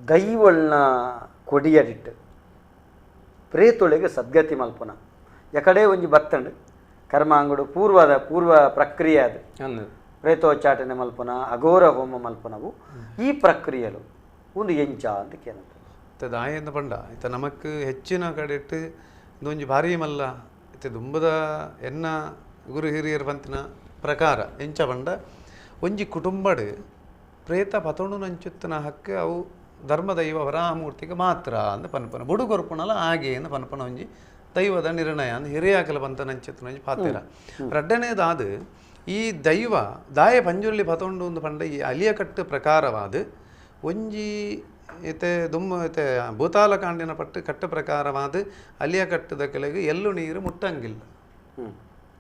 ದೈವಳ್ನ ಕೊಡಿಯಡಿಟ್ಟು ಪ್ರೇತೊಳಗೆ ಸದ್ಗತಿ ಮಲ್ಪನ ಎಕಡೆ ಒಂಜಿ ಬತ್ತಂಡು ಕರ್ಮಾಂಗುಡು ಪೂರ್ವ ಪ್ರಕ್ರಿಯೆ ಅದು ಪ್ರೇತೋಚ್ಚಾಟನೆ ಮಲ್ಪನ ಅಘೋರ ಹೋಮ ಮಲ್ಪನವು ಈ ಪ್ರಕ್ರಿಯೆಲು ಒಂದು ಎಂಚ ಅಂತ ಕೇಳಂತ ದಾಯಂದ ಪಂಡ ಇತ್ತ ನಮಕ್ ಹೆಚ್ಚಿನ ಕಡೆಟ್ಟು ಇದೊಂಜಿ ಭಾರಿ ಮಲ್ಲ ಇತ್ತೆ ದುಂಬದ ಎನ್ನ ಗುರು ಹಿರಿಯರು ಪಂತಿನ ಪ್ರಕಾರ ಎಂಚ ಪಂಡ ಒಂಜಿ ಕುಟುಂಬಡ್ ಪ್ರೇತ ಪತೊಂಡು ನಂಚುತ್ತನ ಹಕ್ಕೆ ಅವು ಧರ್ಮದೈವ ವರಾಮೂರ್ತಿಗೆ ಮಾತ್ರ ಅಂದ ಪನ್ಪನ ಬುಡುಗೊರ್ಪುಣಲ ಹಾಗೆ ಅಂದ ಪನ್ಪನ ಒಂಜಿ ದೈವದ ನಿರ್ಣಯ ಅಂದ ಹಿರಿಯಾಕಲ ಪಂತ ನಂಚುತ್ತನ ಒಂಜಿ ಪಾತಿರ ರಡ್ಡನೇದಾದ ಈ ದೈವ ದಾಯ ಪಂಜುರ್ಲಿ ಪತೊಂಡು ಒಂದು ಪಂಡ ಈ ಅಲಿಯಕಟ್ಟು ಪ್ರಕಾರವಾದ ಒಂಜಿ ಇತೆ ದುಮ್ಮ ಇತೆ ಭೂತಾಲ ಕಾಂಡಿನ ಕಟ್ಟು ಪ್ರಕಾರವಾದ ಅಲಿಯಕಟ್ಟದ ಕೆಳಗೆ ಎಲ್ಲು ನೀರು ಮುಟ್ಟಂಗಿಲ್ಲ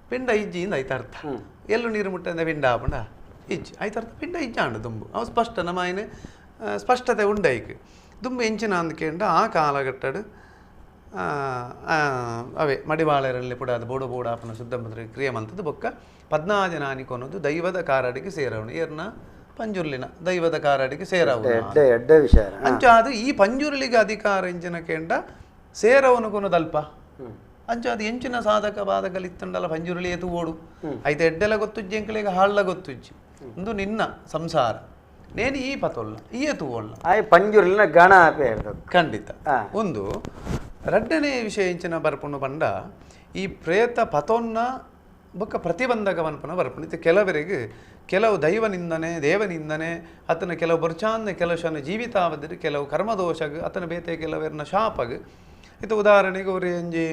ಪಿಂಡ ಇಜ್ಜಿಯಿಂದ ಐತಾರ್ಥ ಎಲ್ಲು ನೀರು ಮುಟ್ಟಂದ ಪಿಂಡ ಆಪಂಡ ಇಜ್ಜಿ ಐತಾರ್ಥ ಪಿಂಡ ಇಜ್ಜಾಂಡು ದುಂಬು ಅವು ಸ್ಪಷ್ಟ ನಮಾಯಿನ ಸ್ಪಷ್ಟತೆ ಉಂಡೈಕ್ ದುಂಬು ಎಂಚಿನ ಅಂದ್ಕೇಂಡ ಆ ಕಾಲಘಟ್ಟಡು ಅವೇ ಮಡಿವಾಳರಲ್ಲಿ ಪುಡ ಅದು ಬೋಡು ಬೋಡಾಪನ ಶುದ್ಧ ಕ್ರಿಯೆ ಮಂತದ್ದು ಬೊಕ್ಕ 14 ಜನಾನಿಗೆ ಅನ್ನೋದು ದೈವದ ಕಾರಡಿಗೆ ಸೇರವನು ಏರ್ನ ಪಂಜುರ್ಲಿನ ದೈವದ ಕಾರಡಿಗೆ ಸೇರವು ಎಡ್ಡೆ ವಿಷಯ ಅಂಚ ಅದು ಈ ಪಂಜುರ್ಲಿಗೆ ಅಧಿಕಾರ ಎಂಚಿನ ಕೇಂಡ ಸೇರವನು ಕೊನದಲ್ಪ ಅಂಚ ಅದು ಎಂಚಿನ ಸಾಧಕ ಬಾಧಕಲ್ಲಿ ಇತ್ತಂಡಲ್ಲ ಪಂಜುರ್ಲಿ ಎತ್ತು ಓಡು ಐತೆ ಎಡ್ಡೆಲ್ಲ ಗೊತ್ತುಜ್ಜಿ ಎಂಕಳಿಗೆ ಹಾಳ್ಳ ಗೊತ್ತುಜ್ಜಿ ಒಂದು ನಿನ್ನ ಸಂಸಾರ ನೇನು ಈ ಪತೊಲ್ಲ ಈ ಎತ್ತು ಓಲ್ಲ ಪಂಜುರ್ಲಿನ ಗಣ ಖಂಡಿತ ಒಂದು ರಡ್ಡನೇ ವಿಷಯ ಎಂಚಿನ ಬರ್ಪುಣ್ಣು ಬಂಡ ಈ ಪ್ರೇತ ಪತೊನ್ನ ಬೊಕ್ಕ ಪ್ರತಿಬಂಧಕವನ್ಪನ ಬರ್ಪುಣ ಇದು ಕೆಲವರಿಗೆ ಕೆಲವು ದೈವನಿಂದನೆ ದೇವನಿಂದನೆ ಅತನ ಕೆಲವು ಬರ್ಚಾಂದ ಕೆಲಶನ ಜೀವಿತಾವಧಿರಿ ಕೆಲವು ಕರ್ಮದೋಷಗ್ ಅತನ ಬೇತೆ ಕೆಲವರನ್ನ ಶಾಪಗ್ ಇದು ಉದಾಹರಣೆಗೆ ಅವ್ರಿ ಒಂಜಿ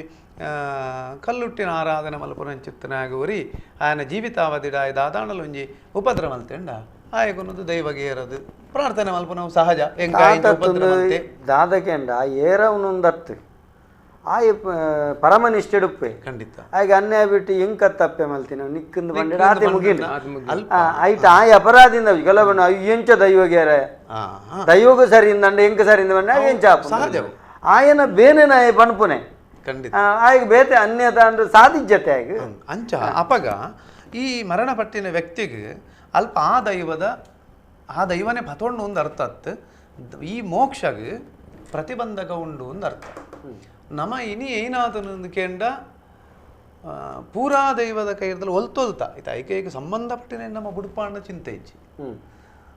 ಕಲ್ಲುಟ್ಟಿನ ಆರಾಧನೆ ಮಲ್ಪುನ ಚಿತ್ತನಾಗ ಒರಿ ಆಯನ ಜೀವಿತಾವಧಿಡಾಯ ದಾದಾಣಲು ಒಂಜಿ ಉಪದ್ರ ಮಲ್ತೆಂಡ ಆಯಗೊನ್ನದು ದೈವಗೆ ಏರದು ಪ್ರಾರ್ಥನೆ ಮಲ್ಪುನ ಸಹಜ ದಾದಕೆಂಡ ಏರವನೊಂದತ್ತು ಆಯ್ ಪರಮನಿಷ್ಠೆಡುಪ್ಪೆ ಖಂಡಿತ ಆಯ್ಗ ಅನ್ಯಾಯ ಬಿಟ್ಟು ಇಂಕ ತಪ್ಪೆ ಮಲ್ತೀನಿ ನಿಕ್ಕಂದು ಬಂಡೆ ರಾತ್ರಿ ಮುಗಿಲ್ಲ ಆಯ್ತು ಆಯ್ ಅಪರಾಧಿಂದ ಕೆಲವಣ್ಣ ಎಂಚ ದೈವಗೇರ ದೈವಗೂ ಸರಿಯಿಂದ ಎಂಕ ಸರಿಯಿಂದ ಬಂಡ ಎಂಚ ಸಹಜ ಆಯನ ಬೇನೆನ ಪಣಪುನೆ ಖಂಡಿತ ಆಯ್ಗ ಬೇತೆ ಅನ್ಯತ ಅಂದ್ರೆ ಸಾಧಿಜ್ಯತೆ ಆಗ ಅಂಚ ಅಪಗ ಈ ಮರಣ ಪಟ್ಟಿನ ವ್ಯಕ್ತಿಗೆ ಅಲ್ಪ ಆ ದೈವನೇ ಪತೊಂಡು ಒಂದು ಅರ್ಥ ಅತ್ತು ಈ ಮೋಕ್ಷಗೆ ಪ್ರತಿಬಂಧಕ ಉಂಡು ಒಂದು ಅರ್ಥ ನಮ ಇನಿ ಏನಾದನು ಕೇಂಡ ಪೂರಾ ದೈವದ ಕೈಯಲ್ಲಿ ಒಲ್ತೊಲ್ತ ಆಯ್ತು ಐಕೈಕ ಸಂಬಂಧಪಟ್ಟಿನ ನಮ್ಮ ಬುಡ್ಪಾಂಡ ಚಿಂತೆ ಇಜ್ಜಿ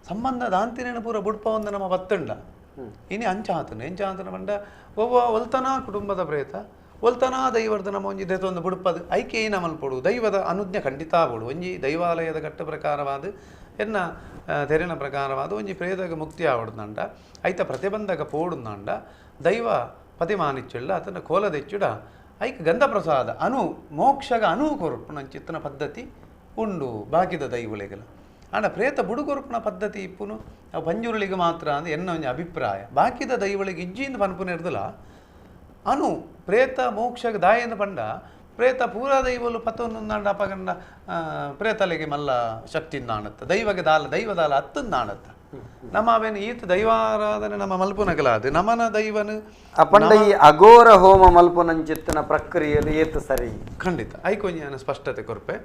ಸಂಬಂಧ ದಾಂತಿನೇನ ಪೂರ ಬುಡ್ಪ ಒಂದು ನಮ್ಮ ಬತ್ತಂಡ ಇನಿ ಅಂಚಾತನು ಎಂಚಾತನ ಬಂಡ ಒವ್ವ ಒಲ್ತನ ಕುಟುಂಬದ ಪ್ರೇತ ಒಲ್ತನ ದೈವದ ನಮ್ಮ ಒಂಜಿ ದೇತೊಂದು ಬುಡ್ಪದ ಐಕೆ ಏನ ಮಲ್ಪಡು ದೈವದ ಅನುಜ್ಞೆ ಖಂಡಿತ ಬೋಡು ಒಂಜಿ ದೈವಾಲಯದ ಘಟ್ಟ ಪ್ರಕಾರವಾದ ಎನ್ನ ತೆರಿನ ಪ್ರಕಾರವಾದ ಒಂಜಿ ಪ್ರೇತಗ ಮುಕ್ತಿ ಆವಡ್ದಂಡ ಐತ ಪ್ರತಿಬಂಧಕ ಪೋಡುಂದಂಡ ದೈವ ಪತಿಮಾನಿಚ್ಚುಳ್ಳ ಅತನ ಕೋಲದೆಚ್ಚುಡ ಐಕ ಗಂಧ ಪ್ರಸಾದ ಮೋಕ್ಷಗ ಕೊರುಪುನ ಚಿತ್ತನ ಪದ್ಧತಿ ಉಂಡು ಬಾಕಿದ ದೈವಳಿಗೆಲ್ಲ ಆಂಡ ಪ್ರೇತ ಬುಡುಕೊರುಪುನ ಪದ್ಧತಿ ಇಪ್ಪುನು ಅವು ಪಂಜುರುಳಿಗೆ ಮಾತ್ರ ಅಂದ್ರೆ ಎನ್ನ ಒಂಜಿ ಅಭಿಪ್ರಾಯ ಬಾಕಿದ ದೈವಳಿಗೆ ಇಜ್ಜಿಯಿಂದ ಪನ್ಪುನ ಇರ್ದಲ್ಲ ಪ್ರೇತ ಮೋಕ್ಷಗ ದಾಯಂದ ಪಂಡ ಪ್ರೇತ ಪೂರಾ ದೈವಲು ಪತ್ತೊಂದು ಅಪಗಂಡ ಪ್ರೇತಲೆಗೆ ಮಲ್ಲ ಶಕ್ತಿಯಿಂದ ಆಣತ್ತ ದೈವಗೆ ದೈವದಾಲ ಹತ್ತಂದು ಆಣತ್ತ ನಮ್ಮ ಅವೇನು ಈತ ದೈವಾರಾಧನೆ ನಮ್ಮ ಮಲ್ಪುನಗಲಾದ ನಮನ ದೈವನು ಅಪಂಡ ಈ ಅಘೋರ ಹೋಮ ಮಲ್ಪುನಂಚಿತ್ತಿನ ಪ್ರಕ್ರಿಯೆಯಲ್ಲಿ ಏತು ಸರಿ ಖಂಡಿತ ಐಕೊಂಜಿ ಸ್ಪಷ್ಟತೆ ಕೊರ್ಪೆ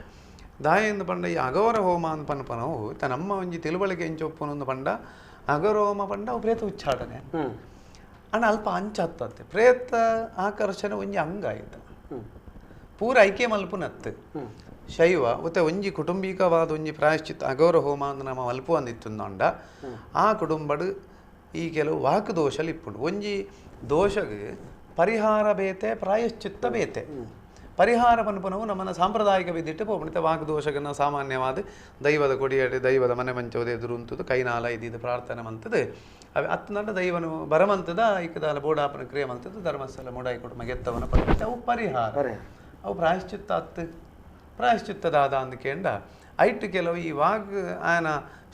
ದಾಯಂದು ಪಂಡ ಈ ಅಘೋರ ಹೋಮ ಅಂತ ಪನ್ಪನವು ನಮ್ಮ ಒಂಜಿ ತಿಳುವಳಿಕೆ ಎಂಚೊಪ್ಪನೊಂದು ಪಂಡ ಅಘೋರ ಹೋಮ ಪಂಡ ಅವು ಪ್ರೇತ ಉಚ್ಚಾಟನೆ ಅಣ್ಣ ಅಲ್ಪ ಅಂಚತ್ತತ್ತೆ ಪ್ರೇತ ಆಕರ್ಷಣೆ ಒಂಜಿ ಅಂಗ ಆಯ್ತು ಪೂರ ಐಕ್ಯ ಮಲ್ಪುನತ್ತು ಶೈವ ಮತ್ತೆ ಒಂಜಿ ಕುಟುಂಬಿಕವಾದ ಒಂಜಿ ಪ್ರಾಯಶ್ಚಿತ್ತ ಅಘೋರ ಹೋಮ ಅಂತ ನಮ್ಮ ಮಲ್ಪು ಅಂದಿತ್ತುಂಡ ಆ ಕುಟುಂಬಡು ಈ ಕೆಲವು ವಾಕ್ ದೋಷಲು ಇಪ್ಪುಂಡು ಒಂಜಿ ದೋಷಗೆ ಪರಿಹಾರ ಬೇತೆ ಪ್ರಾಯಶ್ಚಿತ್ತ ಬೇತೆ ಪರಿಹಾರ ಪನ್ಪನವು ನಮ್ಮನ್ನ ಸಾಂಪ್ರದಾಯಿಕ ವಿದ್ಯಿಟ್ಟು ಪೋಪಣಿತ ವಾಕ್ ದೋಷಗನ್ನ ಸಾಮಾನ್ಯವಾದ ದೈವದ ಕೊಡಿಯಡಿ ದೈವದ ಮನೆ ಮಂಚೋದು ಎದುರು ಉಂಟದು ಕೈನಾಲ ಇದ್ದಿದ್ದು ಪ್ರಾರ್ಥನೆ ಮಂತದ್ದು ಅವೆ ಹತ್ತು ದೈವನು ಬರಮಂತದ ಐಕದಾಲ ಬೋಡಾಪನ ಕ್ರಿಯೆ ಮಂತದ್ದು ಧರ್ಮಸ್ಥಳ ಮೂಡಾಯಿ ಕೊಟ್ಟು ಮಗೆತ್ತವನ ಪದ್ಧತಿ ಅವು ಪರಿಹಾರ ಅವು ಪ್ರಾಯಶ್ಚಿತ್ತ ಪ್ರಾಯಶ್ಚಿತ್ತದಾದ ಅಂದ್ಕೇಂಡ ಐಟು ಕೆಲವು ಈ ವಾಗ್ ಆಯನ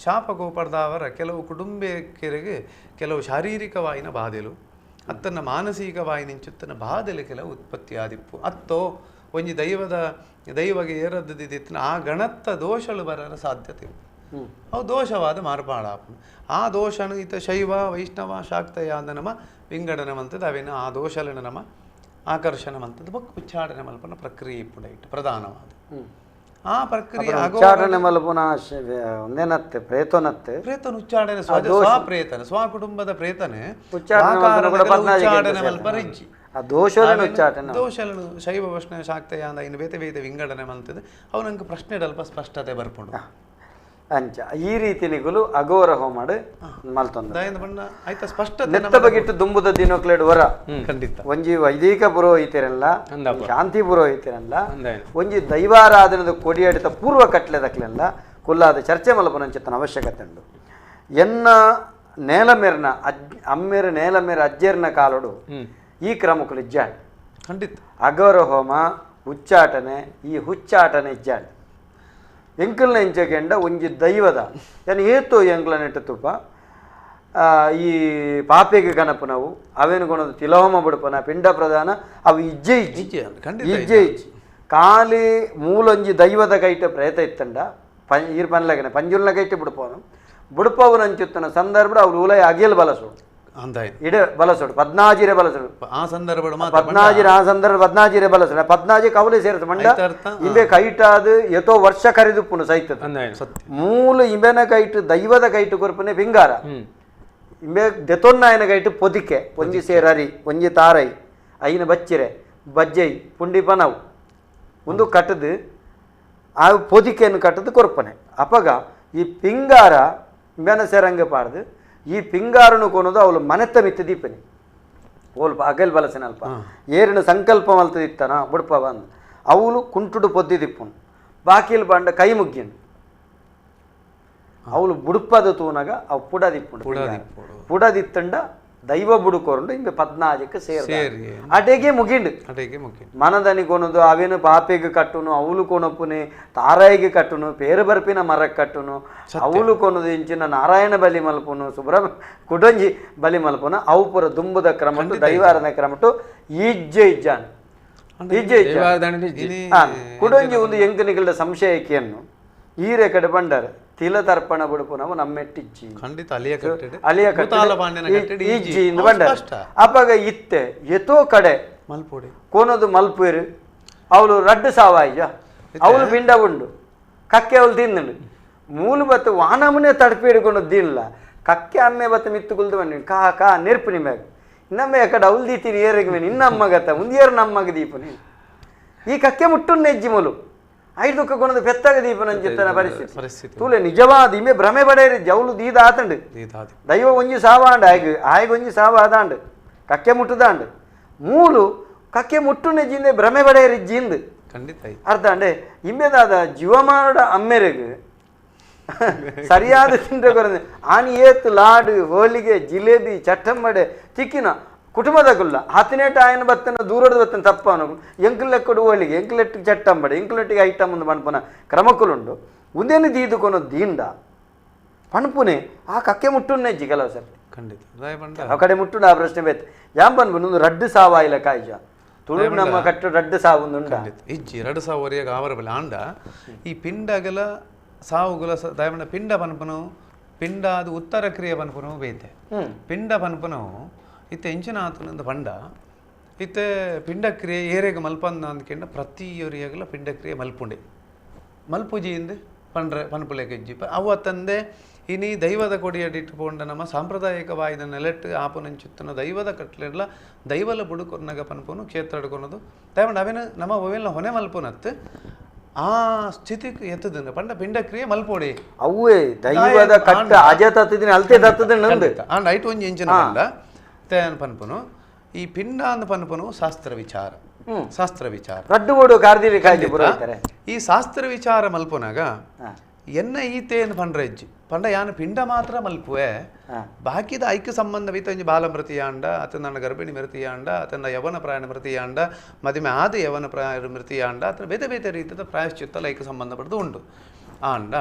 ಶಾಪಗೋಪಡ್ದವರ ಕೆಲವು ಕುಟುಂಬಿಕರಿಗೆ ಕೆಲವು ಶಾರೀರಿಕವಾಯಿನ ಬಾಧೆಲು ಅತ್ತನ್ನ ಮಾನಸಿಕವಾಯಿನಿಂಚುತ್ತನ ಬಾಧೆಲು ಕೆಲವು ಉತ್ಪತ್ತಿ ಆದಿಪ್ಪು ಅತ್ತೋ ಒಂಜಿ ದೈವಗೆ ಏರದ್ದಿತ್ತಿನ ಆ ಗಣತ್ತ ದೋಷಲು ಬರರ ಸಾಧ್ಯತೆ ಅವು ದೋಷವಾದ ಮಾರ್ಪಾಡಾಪನು ಆ ದೋಷನು ಈತ ಶೈವ ವೈಷ್ಣವ ಶಾಕ್ತಯಾದ ನಮ್ಮ ವಿಂಗಡನವಂತದ್ದು ಅವೇನು ಆ ದೋಷಲನ ನಮ್ಮ ಆಕರ್ಷಣವಂತದ್ದು ಬೊಕ್ಕ ಉಚ್ಚಾಟನೆ ಮಲ್ಪನ ಪ್ರಕ್ರಿಯೆ ಪುಡ ಇಟ್ಟು ಪ್ರಧಾನವಾದ ಆ ಪ್ರಕ್ರಿಯೆ ಉಚ್ಚಾಟನೆ ಮಲ್ಪನ ಒಂದೇನತ್ತೆ ಪ್ರೇತನತ್ತೆ ಪ್ರೇತನ ಉಚ್ಚಾಟನೆ ಸ್ವಪ್ರೇತನ ಸ್ವ ಕುಟುಂಬದ ಪ್ರೇತನೆ ಉಚ್ಚಾಟನೆ ಮಲ್ಪರಿಜ್ಜಿ ದೋಷలను ಶೈವ ವೈಷ್ಣವ ಶಾಕ್ತಯಾದ ಇನ್ನು ಬೇತೆ ಬೇತೆ ವಿಂಗಡನೆ ಮಲ್ತದೆ ಅವು ನಂಗೆ ಪ್ರಶ್ನೆ ಅಲ್ಪ ಸ್ಪಷ್ಟತೆ ಬರ್ಪುಂಡು ಅಂಚ ಈ ರೀತಿ ನಿಗುಲು ಅಘೋರ ಹೋಮಾಡು ಮಲ್ತೊಂದು ಆಯ್ತಾ ಸ್ಪಷ್ಟತೆ ನೆತ್ತ ಬಗಿಟ್ಟು ದುಂಬುದ ದಿನಕ್ಲೆಡ್ ವರ ಖಂಡಿತ ಒಂಜಿ ವೈದಿಕ ಪುರೋಹಿತರೆಲ್ಲ ಶಾಂತಿ ಪುರೋಹಿತರೆಲ್ಲ ಒಂಜಿ ದೈವಾರಾಧನದ ಕೊಡಿಯಾಡಿತ ಪೂರ್ವ ಕಟ್ಲೆದಕ್ಲೆಲ್ಲ ಕುಲ್ಲಾದ ಚರ್ಚೆ ಮಲ್ಪನಂಚಿತ್ತನ ಅವಶ್ಯಕತೆ ಉಂಡು ಎನ್ನ ನೇಲಮೇರ್ನ ಅಮ್ಮೇರ ನೇಲಮೇರ ಅಜ್ಜೇರ್ನ ಕಾಲಡು ಈ ಕ್ರಮಕ್ಕಲು ಇಜ್ಜಾಡ್ ಖಂಡಿತ ಅಘೋರ ಹೋಮ ಉಚ್ಚಾಟನೆ ಈ ಹುಚ್ಚಾಟನೆ ಇಜ್ಜಾಡ್ ಎಂಕಲ್ನ ಎಂಚಕೆಂಡ ಒಂಜಿ ದೈವದ ಏನು ಏತು ಎಂಕ್ಲನ ಇಟ್ಟು ತುಪ್ಪ ಈ ಪಾಪೆಗೆ ಗಣಪನವು ಅವೇನು ಕೊಣದು ತಿಲೋಮ ಬುಡಪನ ಪಿಂಡ ಪ್ರಧಾನ ಅವು ಇಜ್ಜೆ ಇಜ್ಜೆ ಕಾಲಿ ಮೂಲೊಂಜಿ ದೈವದ ಕೈಟ ಪ್ರೇತ ಇತ್ತಂಡ ಈರ್ ಪನ್ಲಗನೆ ಪಂಜುಲ್ನ ಕೈಟ ಬುಡಪವನು ಬುಡಪವನು ಅಂಚುತ್ತನ ಸಂದರ್ಭ ಅವ್ರು ಉಲಯ ಅಗಿಲ್ ಬಲಸು ಇಡ ಬಲಸೋಡು 14 ಬಲಸೋಡು ಆ ಸಂದರ್ಭ 14 ಆ ಸಂದರ್ಭ 14 ಬಲಸೋಡು 14 ಕವಲೆ ಸೇರಿಸ ಮಂಡ ಇಂಬೆ ಕೈಟಾದು ಎತೋ ವರ್ಷ ಕರಿದುಪ್ಪುನು ಸೈತದ ಮೂಲ ಇಂಬೆನ ಕೈಟ್ ದೈವದ ಕೈಟ್ ಕೊರ್ಪನೆ ಪಿಂಗಾರ ಇಂಬೆ ದೆತೊನ್ನಾಯನ ಕೈಟ್ ಪೊದಿಕೆ ಒಂಜಿ ಸೇರರಿ ಒಂಜಿ ತಾರೈ ಐನ ಬಚ್ಚಿರೆ ಬಜ್ಜೈ ಪುಂಡಿ ಪನವು ಒಂದು ಕಟ್ಟದು ಆ ಪೊದಿಕೆಯನ್ನು ಕಟ್ಟದು ಕೊರ್ಪನೆ ಅಪಗ ಈ ಪಿಂಗಾರ ಇಂಬೆನ ಸೇರಂಗೆ ಪಾಡ್ದು ಈ ಪಿಂಗಾರನು ಕೊನೋದು ಅವಳು ಮನೆತ್ತ ಮಿತ್ತ ದೀಪನಿ ಓಲ್ಪ ಅಗಲ್ ಬಲಸನ ಅಲ್ಪ ಏರಿನ ಸಂಕಲ್ಪ ಮಲ್ತದಿತ್ತನ ಬುಡ್ಪ ಬಂದು ಅವಳು ಕುಂಟುಡು ಪೊದ್ದಿ ದಿಪ್ಪುನು ಬಾಕಿಲ್ ಬಂಡ ಕೈ ಮುಗ್ಗಿನು ಅವಳು ಬುಡುಪದ ತೂನಾಗ ಅವು ಪುಡದಿಪ್ಪುಂಡು ಪುಡದಿತ್ತಂಡ ದೈವ ಬುಡುಕೋರುಂಡು ಹಿಂಗೆ 14ಕ್ಕೆ ಸೇರಿ ಅಟೆಗೆ ಮುಗಿಂಡು ಮನದನಿ ಕೊನದು ಅವೇನು ಪಾಪೆಗೆ ಕಟ್ಟುನು ಅವಳು ಕೊನಪುನೆ ತಾರಾಯಿಗೆ ಕಟ್ಟುನು ಪೇರು ಬರ್ಪಿನ ಮರಕ್ಕೆ ಕಟ್ಟುನು ಅವಳು ಕೊನದು ಇಂಚಿನ ನಾರಾಯಣ ಬಲಿ ಮಲ್ಪುನು ಕುಡಂಜಿ ಬಲಿ ಮಲ್ಪುನ ಅವು ಪುರ ದುಂಬುದ ಕ್ರಮಟ್ಟು ದೈವಾರನ ಕ್ರಮಟ್ಟು ಈಜ್ಜೆ ಇಜ್ಜಾನು ಈಜ್ಜೆ ಕುಡಂಜಿ ಒಂದು ಎಂಕನಿಗಳ ಸಂಶಯಕ್ಕೆಯನ್ನು ಈರೆ ಕಡೆ ಬಂಡಾರೆ ತಿಲ ತರ್ಪಣ ಬಿಡುಪು ನಾವು ನಮ್ಮೆಟ್ಟಿಜ್ಜಿ ಖಂಡಿತ ಅಲಿಯ ಇಜ್ಜಿ ಬಂಡಾರೆ ಅಪ್ಪಾಗ ಇತ್ತೆ ಎತೋ ಕಡೆ ಮಲ್ಪೋಡಿ ಕೋನದು ಮಲ್ಪೇರು ಅವಳು ರಡ್ಡು ಸಾವಾಯ್ಯ ಅವಳು ಪಿಂಡ ಉಂಡು ಕಕ್ಕೆ ಅವಳು ತಿಂದು ಮೂಲ ಬತ್ತು ವಾನಮನೆ ತಡಪಿ ಹಿಡ್ಕೊಂಡದ್ದಿಲ್ಲ ಕಕ್ಕೆ ಅಮ್ಮೆ ಬತ್ತ ಮಿತ್ತು ಕುಲ್ದು ಬನ್ನಿ ಕಾ ನೆರ್ಪು ನಿಮ್ಯಾಗ ಇನ್ನೊಮ್ಮೆ ಕಡೆ ಅವಳು ದೀತೀನಿ ಏರಿಗೆ ಮೇನು ಇನ್ನಮ್ಮಗತ್ತ ಮುಂದೇರು ನಮ್ಮಗ ದೀಪನಿ ಈ ಕಕ್ಕೆ ಮುಟ್ಟುನ್ನ ಹೆಜ್ಜಿ ಮೂಲು ಐದು ದುಃಖ ಕೊನದು ಪೆತ್ತಾಗ ದೀಪನಂಚಿತ್ತನ ಪರಿಸ್ಥಿತಿ ತೂಲೆ ನಿಜವಾದ ಇಮೆ ಭ್ರಮೆ ಬಡೇರಿ ಜವಳು ದೀದ ಆತಂಡು ದೈವ ಒಂಜಿ ಸಾವಾಂಡ ಆಯ್ಗ ಒಂಜಿ ಸಾವ ಆದಾಂಡು ಕಕ್ಕೆ ಮುಟ್ಟುದಾಂಡು ಮೂಲು ಕಕ್ಕೆ ಮುಟ್ಟು ನೆಜ್ಜಿಂದೆ ಭ್ರಮೆ ಬಡೇರಿ ಜಿಂದು ಅರ್ಧ ಅಂಡೆ ಇಮ್ಮೆದಾದ ಜೀವಮಾನದ ಅಮ್ಮೆರೆಗೆ ಸರಿಯಾದ ತಿಂದ್ರೆ ಕೊರದೆ ಆನಿ ಏತ್ ಲಾಡು ಹೋಳಿಗೆ ಜಿಲೇಬಿ ಚಟ್ಟಂಬಡೆ ತಿಕ್ಕಿನ ಕುಟುಂಬದ ಗುಲ್ಲ ಹತ್ತನೇಟ ಆಯನ ಬತ್ತನ ದೂರದ ಬತ್ತನ ತಪ್ಪವನು ಎಂಕಲೆಕ್ಕಡು ಹೋಳಿಗೆ ಎಂಕಲೆಟ್ಟು ಚಟ್ಟಂಬಡೆ ಎಂಕಲೆಟ್ಟಿಗೆ ಐಟಮ್ ಒಂದು ಪಣಪನ ಕ್ರಮಕ್ಕುಲುಂಡು ಒಂದೇನು ದೀದುಕೊನೋ ದೀಂಡ ಪಣಪುನೆ ಆ ಕಕ್ಕೆ ಮುಟ್ಟುನ್ನೆಜ್ಜಿ ಕೆಲವು ಸರ್ ಖಂಡಿತ ಆ ಕಡೆ ಮುಟ್ಟುಂಡು ಆ ಪ್ರಶ್ನೆ ಬೇತ್ ಯಾಂ ಪನ್ಪುನು ಒಂದು ರಡ್ಡು ಸಾವಾಯಿಲ್ಲ ಕಾಯ್ಜ ತುಳು ನಮ್ಮ ಕಟ್ಟು ರಡ್ಡು ಸಾವು ಉಂಡ ಇಜ್ಜಿ 2 ಸಾವಿರ ಆವರ ಬಲೆ ಆಂಡ ಈ ಪಿಂಡಗಲ ಸಾವುಗುಲ ದಯಮಂಡ ಪಿಂಡ ಪನ್ಪನು ಪಿಂಡ ಅದು ಉತ್ತರ ಕ್ರಿಯೆ ಪನ್ಪನು ಬೇತೆ ಪಿಂಡ ಪನ್ಪನು ಇತ್ತೆ ಎಂಚಿನ ಆತನಂದು ಪಂಡ ಇತ್ತೆ ಪಿಂಡಕ್ರಿಯೆ ಏರೆಗೆ ಮಲ್ಪಂದ ಅಂದ್ಕೊಂಡ ಪ್ರತಿಯೊರಿಯಾಗಲ ಪಿಂಡಕ್ರಿಯೆ ಮಲ್ಪುಂಡೆ ಮಲ್ಪುಜಿಯಿಂದ ಪನ್ಪುಲೆಗೆ ಇಜ್ಜಿ ಅವತ್ತಂದೆ ಇನಿ ದೈವದ ಕೊಡಿಯಡಿಟ್ಟುಕೊಂಡ ನಮ್ಮ ಸಾಂಪ್ರದಾಯಿಕವಾದ ನೆಲೆಟ್ಟು ಆಪುನಂಚುತ್ತನ ದೈವದ ಕಟ್ಲೆಲ್ಲ ದೈವಲ ಬುಡುಕೊರ್ನಾಗ ಪನ್ಪುನು ಕ್ಷೇತ್ರ ಹಿಡ್ಕೊನೋದು ದಯಮಂಡ ಅವೇನು ನಮ್ಮ ಒವೆಲ್ಲ ಹೊನೆ ಮಲ್ಪುನತ್ತು ಆ ಸ್ಥಿತಿಗೆ ಎತ್ತದ ಪಂಡ ಪಿಂಡಕ್ರಿಯೆ ಮಲ್ಪೋಡಿ ಅವೇ ದೈವದ ಕಟ್ಟ ಅಜ ತತ್ತಿದಿನ ಅಲ್ತೆ ತತ್ತದ ನಂದು ಅಂಡ್ ಐಟ್ ಒಂಜಿ ಎಂಚಿನ ಪಂಡ ತೇನ್ ಪನ್ಪುನು ಈ ಪಿಂಡ ಅಂದ ಪನ್ಪುನು ಶಾಸ್ತ್ರ ವಿಚಾರ ರಡ್ಡು ಓಡು ಕಾರ್ದಿಲಿ ಕಾಯ್ದೆ ಬರುತ್ತಾರೆ ಈ ಶಾಸ್ತ್ರ ವಿಚಾರ ಮಲ್ಪುನಾಗ ಎನ್ನ ಈತೇನು ಪಂಡ್ರೆಜ್ಜಿ ಪಂಡ ಯಾನು ಪಿಂಡ ಮಾತ್ರ ಮಲ್ಪುವೆ ಬಾಕಿದ ಐಕ್ಯ ಸಂಬಂಧವಿತ ಒಂಜಿ ಬಾಲ ಮೃತಿಯಾಂಡ ಅತನ ಗರ್ಭಿಣಿ ಮೃತಿಯಾಂಡ ಅತನ ಯವನ ಪ್ರಾಯ ಮೃತಿಯಾಂಡ ಮದುವೆ ಆದ ಯವನ ಪ್ರಾಯ ಮೃತಿಯಾಂಡ ಅತನ ಬೇತೆ ಬೇತೆ ರೀತಿಯ ಪ್ರಾಯಶ್ಚಿತ್ತ ಐಕ್ಯ ಸಂಬಂಧಪಟ್ಟದು ಉಂಟು ಆಂಡ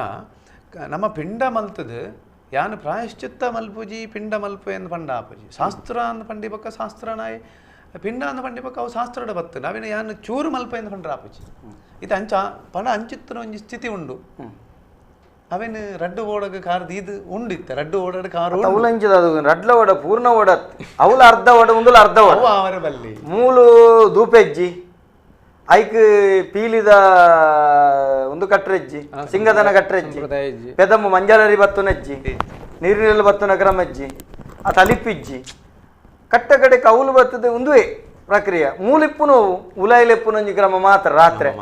ನಮ್ಮ ಪಿಂಡ ಮಲ್ತದ ಯಾನು ಪ್ರಾಯಶ್ಚಿತ್ತ ಮಲ್ಪುಜಿ ಪಿಂಡ ಮಲ್ಪು ಎಂದು ಪಂಡ ಆಪುಜಿ ಶಾಸ್ತ್ರ ಅಂದ ಪಂಡಿ ಪಕ್ಕ ಶಾಸ್ತ್ರನಾಯ್ ಪಿಂಡ ಅಂದ ಪಂಡಿ ಪಕ್ಕ ಅವು ಶಾಸ್ತ್ರದ ಬತ್ತು ನಾವೇನು ಯಾನು ಚೂರು ಮಲ್ಪ ಎಂದು ಪಂಡ್ರ ಆಪುಜಿ ಇದು ಅಂಚ ಪಂಡ ಅಂಚಿತ್ತಿನ ಒಂಜಿ ಸ್ಥಿತಿ ಉಂಡು ಅವೇನು ರಡ್ಡು ಓಡಗ ಕಾರ್ ಇದು ಉಂಡಿತ್ತೆ ರಡ್ಡು ಓಡಾಡ ಕಾರು ರಡ್ಲ ಓಡ ಪೂರ್ಣ ಓಡ ಅವಳ ಅರ್ಧ ಓಡ ಮುಂದಲ ಅರ್ಧ ಓಡ ಅವರ ಬಲ್ಲಿ ಮೂಲು ದೂಪೆಜ್ಜಿ ಐಕ್ ಪೀಲಿದ ಒಂದು ಕಟ್ರೆಜ್ಜಿ ಸಿಂಗದನ ಕಟ್ರೆಜ್ಜಿ ಪೆದಮ್ಮ ಮಂಜಲರಿ ಬತ್ತುನಜ್ಜಿ ನೀರಿನಲ್ಲಿ ಬತ್ತುನ ಕ್ರಮಜ್ಜಿ ಆ ತಲಿಪಿಜ್ಜಿ ಕಟ್ಟ ಕಡೆ ಕೌಲು ಬರ್ತದೆ ಒಂದುವೇ ಪ್ರಕ್ರಿಯೆ ಮೂಲಿಪ್ಪುನು ಉಲಾಯಿಲೆಪ್ಪುನಂಜಿ ಕ್ರಮ ಮಾತ್ರ ರಾತ್ರಿ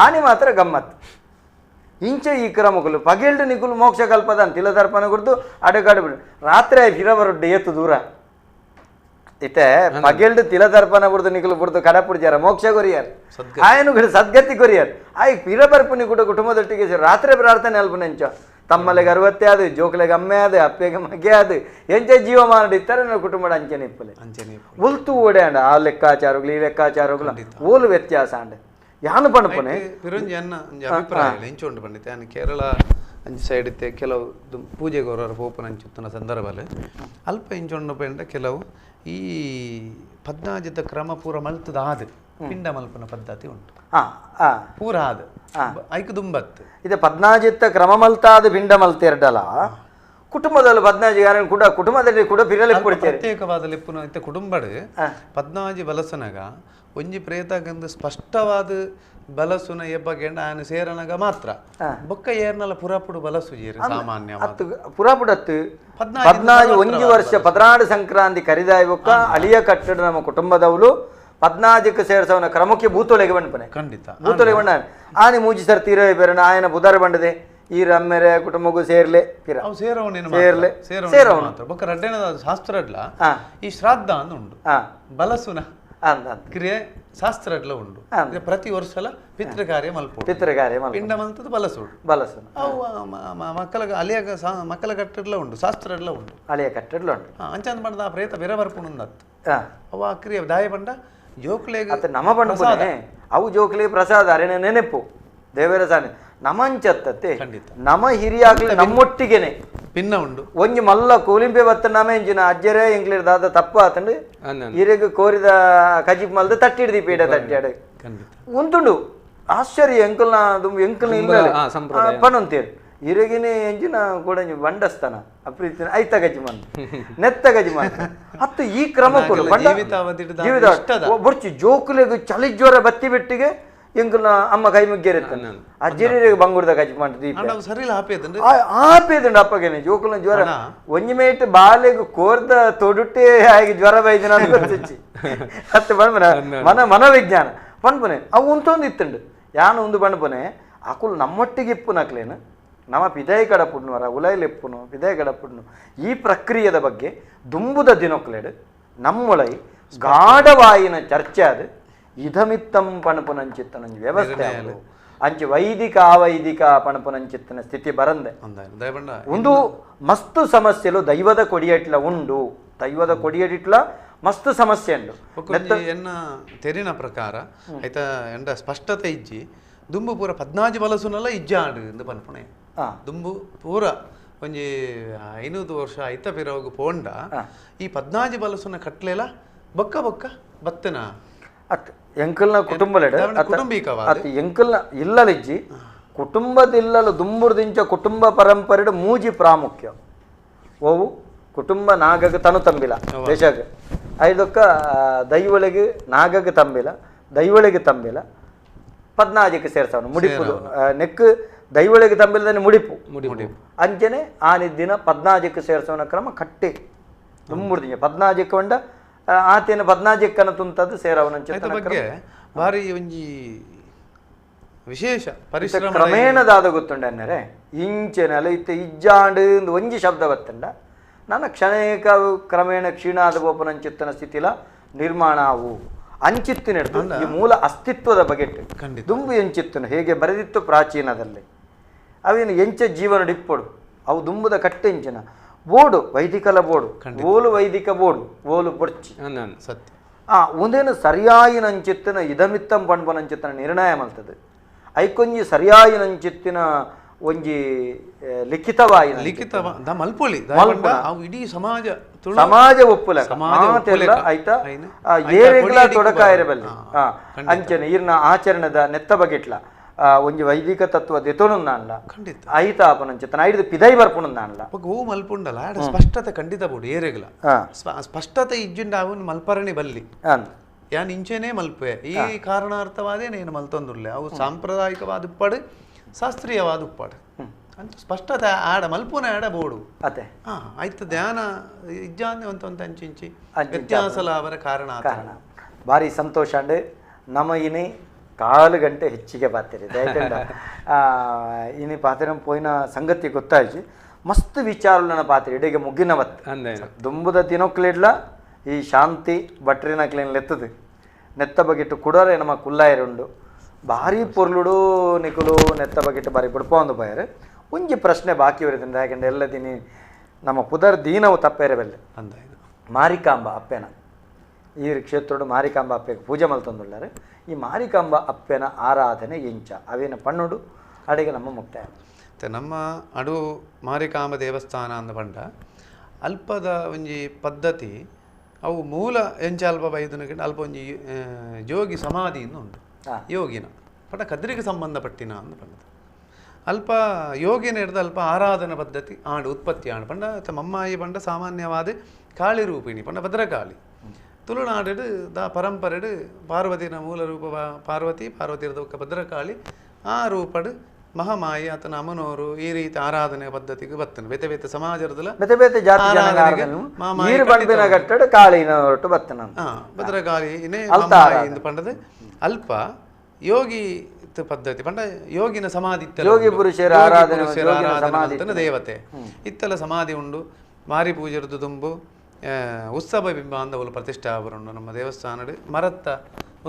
ಆನಿ ಮಾತ್ರ ಗಮ್ಮತ್ ಇಂಚೆ ಈ ಕ್ರಮಗಳು ಪಗೇಲ್ಡು ನಿಗುಲು ಮೋಕ್ಷ ಕಲ್ಪದ ತಿಲ ದರ್ಪಣ ಕುರಿತು ಅಡಗಾಡು ಬಿಡು ರಾತ್ರಿ ಹಿರವರೊಡ್ಡು ಏತು ದೂರ ಇತ್ತೆ ಪಗೇಲ್ಡು ತಿಲ ದರ್ಪಣ ಬಿಡ್ದು ನಿಗುಲು ಬಿಡ್ದು ಕಡ ಪುಡ್ಜಾರ ಮೋಕ್ಷ ಕೊರಿಯಾರ್ ಆಯನು ಸದ್ಗತಿ ಕೊರಿಯಾರ್ ಆಯ್ ಹಿರಬರ್ಪುನಿ ಕೂಡ ಕುಟುಂಬದೊಟ್ಟಿಗೆ ರಾತ್ರಿ ಪ್ರಾರ್ಥನೆ ಅಲ್ಪ ನೆಂಚ ತಮ್ಮಲೆಗೆ 60 ಅದು ಜೋಕಲೆಗೆ ಅಮ್ಮೆ ಅದು ಅಪ್ಪೆಗೆ ಮಗೆ ಅದು ಎಂಚೆ ಜೀವಮಾನ ಇತ್ತಾರೆ ನಾವು ಕುಟುಂಬದ ಅಂಚೆ ನಿಪ್ಪಲೆ ಉಲ್ತು ಓಡೆ ಅಂಡ ಆ ಲೆಕ್ಕಾಚಾರಗಳು ಈ ಲೆಕ್ಕಾಚಾರಗಳು ಓಲು ವ್ಯತ್ಯಾಸ ಅಂಡ ಯಾನು ಪಣಪನೆ ಅಭಿಪ್ರಾಯ ಎಂಚುಂಡು ಪಂಡಿತ ನಾನು ಕೇರಳ ಅಂಚೆ ಸೈಡ್ ಇತ್ತೆ ಕೆಲವು ಪೂಜೆಗೆ ಹೊರ ಪೋಪನ ಅಂಚುತ್ತನ ಸಂದರ್ಭದಲ್ಲಿ ಅಲ್ಪ ಎಂಚುಂಡು ಪಂಡ ಕೆಲವು ಈ ಪದ್ನಾಜದ ಕ್ರಮ ಪೂರ ಮಲ್ತದ ಆದ ಪಿಂಡ ಮಲ್ಪನ ಪದ್ಧತಿ ಉಂಟು ಪೂರ ಆದ ಐಕು ದುಂಬತ್ತು ಇದು 14 ಕ್ರಮ ಮಲ್ತಾದ ಪಿಂಡ ಮಲ್ತೆರಡಲ ಕುಟುಂಬದಲ್ಲಿ 14 ಯಾರನ್ನು ಕೂಡ ಕುಟುಂಬದಲ್ಲಿ ಕೂಡ ಪಿರಲೆ ಕೊಡ್ತಾರೆ ಪ್ರತ್ಯೇಕವಾದ ಲೆಪ್ಪುನ ಇತ್ತೆ ಕುಟುಂಬಡ್ 14 ಬಲಸನಗ ಒಂಜಿ ಪ್ರೇತಗಂದು ಸ್ಪಷ್ಟವಾದ ಬಲಸುನ ಎಬ್ಬಗೆಂಡ ಆನೆ ಸೇರನಗ ಮಾತ್ರ ಬೊಕ್ಕ ಏರ್ನಲ ಪುರಾಪುಡು ಬಲಸು ಜೀರು ಸಾಮಾನ್ಯ ಪುರಾಪುಡತ್ತು 14 ಒಂಜಿ ವರ್ಷ 16 ಸಂಕ್ರಾಂತಿ ಕರಿದಾಯ ಬೊಕ್ಕ ಅಳಿಯ ಕಟ್ಟಡ ನಮ್ಮ ಕುಟುಂಬದವಳು 14ಕ್ಕೆ ಸೇರಿಸವನ ಕ್ರಮಕ್ಕೆ ಭೂತೊಲೆಗೆ ಬಂಡ್ಪನೆ ಖಂಡಿತ ಭೂತೊಲೆಗೆ ಬಂಡ ಆನೆ ಮೂಜಿ ಸರ್ ತೀರ ಬೇರೆ ಆಯನ ಬುಧಾರ ಬಂಡದೆ ಈ ರಮ್ಮೆರೆ ಕುಟುಂಬಕ್ಕೂ ಸೇರ್ಲೆ ಪಿರ ಅವು ಸೇರವನೇನು ಸೇರ್ಲೆ ಸೇರವನ ಬೊಕ್ಕ ರಡ್ಡೆನದ ಶಾಸ್ತ್ರಡ್ಲ ಈ ಶ್ರಾದ್ದ ಅಂದ್ ಉಂಡು ಬಲಸುನ ಕ್ರಿಯೆ ಶಾಸ್ತ್ರಡ್ಲ ಉಂಡು ಪ್ರತಿ ವರ್ಷಲ ಪಿತೃಕಾರ್ಯ ಮಲ್ಪು ಪಿಂಡ ಮಲ್ತದ ಬಲಸು ಅವು ಮಕ್ಕಳ ಅಲಿಯಾಗ ಮಕ್ಕಳ ಕಟ್ಟಡ್ಲ ಉಂಡು ಶಾಸ್ತ್ರಡ್ಲ ಉಂಡು ಅಲಿಯ ಕಟ್ಟಡ್ಲ ಉಂಡು ಅಂಚಂದ ಬಂದ ಆ ಪ್ರೇತ ಬೇರೆ ಬರ್ಪುಣಂದತ್ತು ಅವ ಕ್ರಿಯೆ ದಾಯ ಬಂಡ ಜೋಕ್ಲೆಗೆ ನಮ ಬಂಡ್ಪುನೆ ಅವು ಜೋಕ್ಲೆ ಪ್ರಸಾದ ಅರೆನ ನೆನೆಪು ದೇವರ ಸಾನೆ ನಮಂಚತ್ತತೆ ನಮ ಹಿರಿಯಾಗ್ಲಿ ನಮ್ಮೊಟ್ಟಿಗೆನೆ ಪಿನ್ನ ಉಂಡು ಒಂಜಿ ಮಲ್ಲ ಕೂಲಿಂಪೆ ಬತ್ತ ನಮ ಎಂಜಿನ ಅಜ್ಜರೇ ಎಂಗ್ಲಿರ್ ದಾದ ತಪ್ಪ ಆತಂಡು ಹಿರಿಗ ಕೋರಿದ ಕಜಿಪ್ ಮಲ್ದ ತಟ್ಟಿಡ್ದಿ ಪೀಡ ತಟ್ಟಾಡು ಉಂತುಂಡು ಆಶ್ಚರ್ಯ ಎಂಕಲ್ನ ಎಂಕಲ್ನ ಇಲ್ಲ ಪಣಂತೇಳಿ ಹಿರಿಗಿನೇ ಎಂಜಿನ ಕೂಡ ಬಂಡಸ್ತಾನ ಅಪ್ರೀತಿನ ಐತ ಗಜಿ ಮಂದ ನೆತ್ತ ಗಜಿ ಮಂದ ಹತ್ತು ಈ ಕ್ರಮ ಕೊಡು ಜೀವಿತ ಬೊರ್ಚಿ ಜೋಕುಲೆಗೆ ಚಳಿ ಜ್ವರ ಬತ್ತಿ ಬಿಟ್ಟಿಗೆ ಎಂಕಲ್ನ ಅಮ್ಮ ಕೈ ಮುಗ್ಗೆರಿತಾನೆ ಅಜ್ಜರಿಗೆ ಬಂಗುಡ್ದ ಗಜಿ ಮಂಡ ಆಪೇದುಂಡು ಅಪ್ಪಗೇನೆ ಜೋಕುಲ ಜ್ವರ ಒಂಜಿ ಮೇಟ್ ಬಾಲೆಗೆ ಕೋರ್ದ ತೊಡುಟ್ಟೆ ಆಗಿ ಜ್ವರ ಬೈದಿನ ಅನ್ಕೊಳ್ತಿಚ್ಚಿ ಹತ್ತು ಬಂದ್ಪನೆ ಮನೋವಿಜ್ಞಾನ ಪಂಡ್ಪನೆ ಅವು ಉಂಟೊಂದು ಇತ್ತುಂಡು ಯಾನು ಒಂದು ಬಂಡ್ಪನೆ ಅಕುಲ್ ನಮ್ಮೊಟ್ಟಿಗೆ ಇಪ್ಪು ನಕ್ಲೇನು ನಮ್ಮ ಪಿದಾಯ ಕಡಪುಡ್ನವರ ಉಲೈಲೆಪ್ಪುನು ಪಿದಾಯ ಕಡಪುಡ್ನು ಈ ಪ್ರಕ್ರಿಯೆದ ಬಗ್ಗೆ ದುಂಬುದ ದಿನೊಕ್ಲೆಡು ನಮ್ಮೊಳೈ ಗಾಢವಾಯಿನ ಚರ್ಚೆ ಅದು ಇದಮಿತ್ತಂ ಪಣಪುನಂಚಿತ್ತನ ವ್ಯವಸ್ಥೆ ಅಂಚೆ ವೈದಿಕ ಅವೈದಿಕ ಪಣಪುನಂಚಿತ್ತನ ಸ್ಥಿತಿ ಬರಂದೆ ಒಂದು ಮಸ್ತು ಸಮಸ್ಯೆಲು ದೈವದ ಕೊಡಿಯಟ್ಲ ಉಂಡು ದೈವದ ಕೊಡಿಯಟಿಟ್ಲ ಮಸ್ತು ಸಮಸ್ಯೆ ಉಂಡು ಎನ್ನ ತೆರಿನ ಪ್ರಕಾರ ಆಯ್ತಾ ಎಂಡ ಸ್ಪಷ್ಟತೆ ಇಜ್ಜಿ ದುಂಬು ಪೂರ 14 ಬಲಸುನಲ್ಲ ಇಜ್ಜಾಡು ಎಂದು ಪನ್ಪುಣೆ ದುಂಬು ಪೂರ ಒಂಜಿ 500 ವರ್ಷ ಐತ ಪಿರೋಗು ಪೋಂಡ ಈ 14 ಬಲಸುನ ಕಟ್ಲೆಲ ಬೊಕ್ಕ ಬೊಕ್ಕ ಬತ್ತನ ಅತ್ ಎಂಕಲ್ನ ಕುಟುಂಬಲೆಡ್ ಅತ್ ಎಂಕಲ್ನ ಇಲ್ಲಲಿಜ್ಜಿ ಕುಟುಂಬದಿಲ್ಲಲು ದುಂಬುರ್ದಿಂಚ ಕುಟುಂಬ ಪರಂಪರೆಡ್ ಮೂಜಿ ಪ್ರಾಮುಖ್ಯ ಓವು ಕುಟುಂಬ ನಾಗಗ ತನು ತಂಬಿಲ ದೇಶಗ ಐದೊಕ್ಕ ದೈವಳಿಗೆ ನಾಗಗ ತಂಬಿಲ ದೈವಳಿಗೆ ತಂಬಿಲ 14ಕ್ಕೆ ಸೇರ್ಸವನು ಮುಡಿಪುದು ನೆಕ್ ದೈವಳಿಗೆ ತಂಬಿಲದನೆ ಮುಡಿಪು ಅಂಚನೆ ಆನಿದ್ದಿನ 14ಕ್ಕೆ ಸೇರ್ಸವನ ಕ್ರಮ ಕಟ್ಟೆ ದುಂಬುರ್ದಿಂಚ 14ಕ್ಕೆ ಕೊಂಡ ಆತೇನ 14ಕ್ಕನ ತುಂತದ್ದು ಸೇರವನ ಬಗ್ಗೆ ಭಾರಿ ಒಂಜಿ ವಿಶೇಷ ಪರಿಶ್ರಮ ಕ್ರಮೇಣದಾದ ಗೊತ್ತುಂಡ ಅನ್ನರೆ ಇಂಚೆನೆಲ್ಲ ಇತ್ತ ಇಜ್ಜಾಂಡು ಒಂಜಿ ಶಬ್ದ ಬತ್ತಂಡ ನನ್ನ ಕ್ಷಣಿಕ ಕ್ರಮೇಣ ಕ್ಷೀಣ ಆದ ಬೋಪನಂಚಿತ್ತನ ಸ್ಥಿತಿಲ ನಿರ್ಮಾಣ ಅವು ಅಂಚಿತ್ತಿನ ಈ ಮೂಲ ಅಸ್ತಿತ್ವದ ಬಗೆಟ್ಟು ದುಂಬು ಎಂಚಿತ್ತನು ಹೇಗೆ ಬರೆದಿತ್ತು ಪ್ರಾಚೀನದಲ್ಲಿ ಅವೇನು ಎಂಚ ಜೀವನ ಡಿಪ್ಪಡು ಅವು ದುಂಬುದ ಕಟ್ಟೆಂಚಿನ ಬೋಡು ವೈದಿಕಲ ಬೋಡು ಓಲು ವೈದಿಕ ಬೋಡು ಓಲು ಬೊಡ್ಚಿ ಸತ್ಯ ಒಂದೇನು ಸರಿಯಾಯಿನಂಚಿತ್ತಿನ ಇದಮಿತ್ತಂ ಪಣ್ಪನಂಚಿತ್ತನ ನಿರ್ಣಯ ಮಲ್ತದೆ ಐಕೊಂಜಿ ಸರಿಯಾಯಿನಂಚಿತ್ತಿನ ಒಂಜಿ ಲಿಖಿತವಾಯಿನ ಮಲ್ಪೊಲಿ ಇಡೀ ಸಮಾಜ ಒಪ್ಪುಲ ಆಯ್ತಾ ಏರೆಗ್ಲ ತೊಡಕಾಯಿರಬಲ್ಲಿ ಅಂಚನೆ ಈರ್ನ ಆಚರಣದ ನೆತ್ತ ಬಗೆಟ್ಲ ಒಂಜಿ ವೈದಿಕ ತತ್ವ ದೆತೊನುಂದಾನ್ಲ ಐತ ಆಪನಂಚಿತ್ತನ ಐದು ಪಿದೈ ಬರ್ಪುನುಂದಾನ್ಲ ಹೂ ಮಲ್ಪುಂಡಲ ಸ್ಪಷ್ಟತೆ ಖಂಡಿತ ಬೋಡು ಏರೆಗ್ಲ ಸ್ಪಷ್ಟತೆ ಇಜ್ಜುಂಡ ಅವನು ಮಲ್ಪರಣಿ ಬಲ್ಲಿ ಯಾನ್ ಇಂಚೆನೇ ಮಲ್ಪೆ ಈ ಕಾರಣಾರ್ಥವಾದೇ ನೇನು ಮಲ್ತೊಂದುರ್ಲೆ ಅವು ಸಾಂಪ್ರದಾಯಿಕವಾದ ಉಪ್ಪಾಡು ಶಾಸ್ತ್ರೀಯವಾದ ಉಪ್ಪಾಡು ಅಂತ ಸ್ಪಷ್ಟತೆ ಆಡ ಮಲ್ಪುನ ಆಡ ಬೋಡು ಅದೇ ಆಯ್ತು ಧ್ಯಾನ ಇಜ್ಜಾಂದೆ ಒಂತ ಅಂಚಿಂಚಿ ವ್ಯತ್ಯಾಸಲ ಅವರ ಕಾರಣ ಭಾರಿ ಸಂತೋಷ ಅಂಡ್ ನಮ್ಮ ಇನಿ 4 ಗಂಟೆ ಹೆಚ್ಚಿಗೆ ಪಾತಿರಿ ಯಾಕಂಡ ಇನಿ ಪಾತಿರಂ ಪೋಯಿನ ಸಂಗತಿ ಗೊತ್ತಾಯ್ತು ಮಸ್ತ್ ವಿಚಾರನ ಪಾತ್ರೆ ಇಡೆಗೆ ಮುಗಿನ ಬತ್ ದುಂಬುದ ದಿನೊಕ್ಲಿಡ್ಲ ಈ ಶಾಂತಿ ಬಟ್ರಿನ ಕ್ಲೀನ್ ಲೆತ್ತದು ನೆತ್ತ ಬಗೆಟ್ಟು ಕುಡರೆ ನಮ್ಮ ಕುಲ್ಲಾಯರುಂಡು ಭಾರಿ ಪೊರ್ಲುಡು ನಿಕುಲು ನೆತ್ತ ಬಗೆಟ್ಟು ಬಾರಿ ಬಿಡ್ಪೊಂದು ಬಯರೆ ಒಂಜಿ ಪ್ರಶ್ನೆ ಬಾಕಿ ಬರುತ್ತಂಡ ಯಾಕಂದ್ರೆ ಎಲ್ಲ ದಿನಿ ನಮ್ಮ ಪುದರ್ ದೀನವು ತಪ್ಪೇರೆ ಬೆಲ್ಲೆ ಮಾರಿಕಾಂಬ ಅಪ್ಪೆನ ಈ ಕ್ಷೇತ್ರೋಡು ಮಾರಿಕಾಂಬ ಅಪ್ಪೆಗೆ ಪೂಜೆ ಮಲ್ತೊಂದುಳ್ಳಾರೆ ಈ ಮಾರಿಕಾಂಬ ಅಪ್ಪೆನ ಆರಾಧನೆ ಎಂಚ ಅವೇನ ಪಣ್ಣುಡು ಅಡೆಗೆ ನಮ್ಮ ಮುಕ್ತಾಯ ನಮ್ಮ ಅಡು ಮಾರಿಕಾಂಬ ದೇವಸ್ಥಾನ ಅಂದ ಪಂಡ ಅಲ್ಪದ ಒಂಜಿ ಪದ್ಧತಿ ಅವು ಮೂಲ ಎಂಚ ಅಲ್ಪ ಬೈದನಗಿಂತ ಅಲ್ಪ ಒಂಜಿ ಜೋಗಿ ಸಮಾಧಿ ಉಂಟು ಯೋಗಿನ ಪಟ ಕದ್ರಿಗೆ ಸಂಬಂಧಪಟ್ಟಿನ ಅಂದ ಪಂಡದು ಅಲ್ಪ ಯೋಗಿನ ಹಿಡ್ದು ಅಲ್ಪ ಆರಾಧನಾ ಪದ್ಧತಿ ಆಂಡು ಉತ್ಪತ್ತಿ ಆಂಡು ಪಂಡ ಮಮ್ಮಾಯಿ ಪಂಡ ಸಾಮಾನ್ಯವಾದ ಕಾಳಿ ರೂಪಿಣಿ ಪಂಡ ಭದ್ರಕಾಳಿ ತುಳುನಾಡು ದ ಪರಂಪರೆಡು ಪಾರ್ವತಿನ ಮೂಲ ರೂಪ ಪಾರ್ವತಿ ಇರದ ಭದ್ರಕಾಳಿ ಆ ರೂಪಡು ಮಹಾಮಾಯಿ ಆತನ ಅಮ್ಮನವರು ಈ ರೀತಿ ಆರಾಧನೆ ಪದ್ಧತಿಗೆ ಬರ್ತನೆ ಬೇತೆ ಬೇತೆ ಸಮಾಜದ ಭದ್ರಕಾಳಿ ಇಂದು ಪಂಡದು ಅಲ್ಪ ಯೋಗಿ ಪದ್ಧತಿ ಪಂಡ ಯೋಗಿನ ಸಮಾಧಿ ಯೋಗಿ ಪುರುಷರ ಆರಾಧನೆ ದೇವತೆ ಇತ್ತಲ ಸಮಾಧಿ ಉಂಡು ಮಾರಿ ಪೂಜೆರದು ತುಂಬು ಉತ್ಸವ ಬಿಂಬ ಅಂದವಳು ಪ್ರತಿಷ್ಠಾಪನೆ ಉಂಡು ನಮ್ಮ ದೇವಸ್ಥಾನಡು ಮರತ್ತ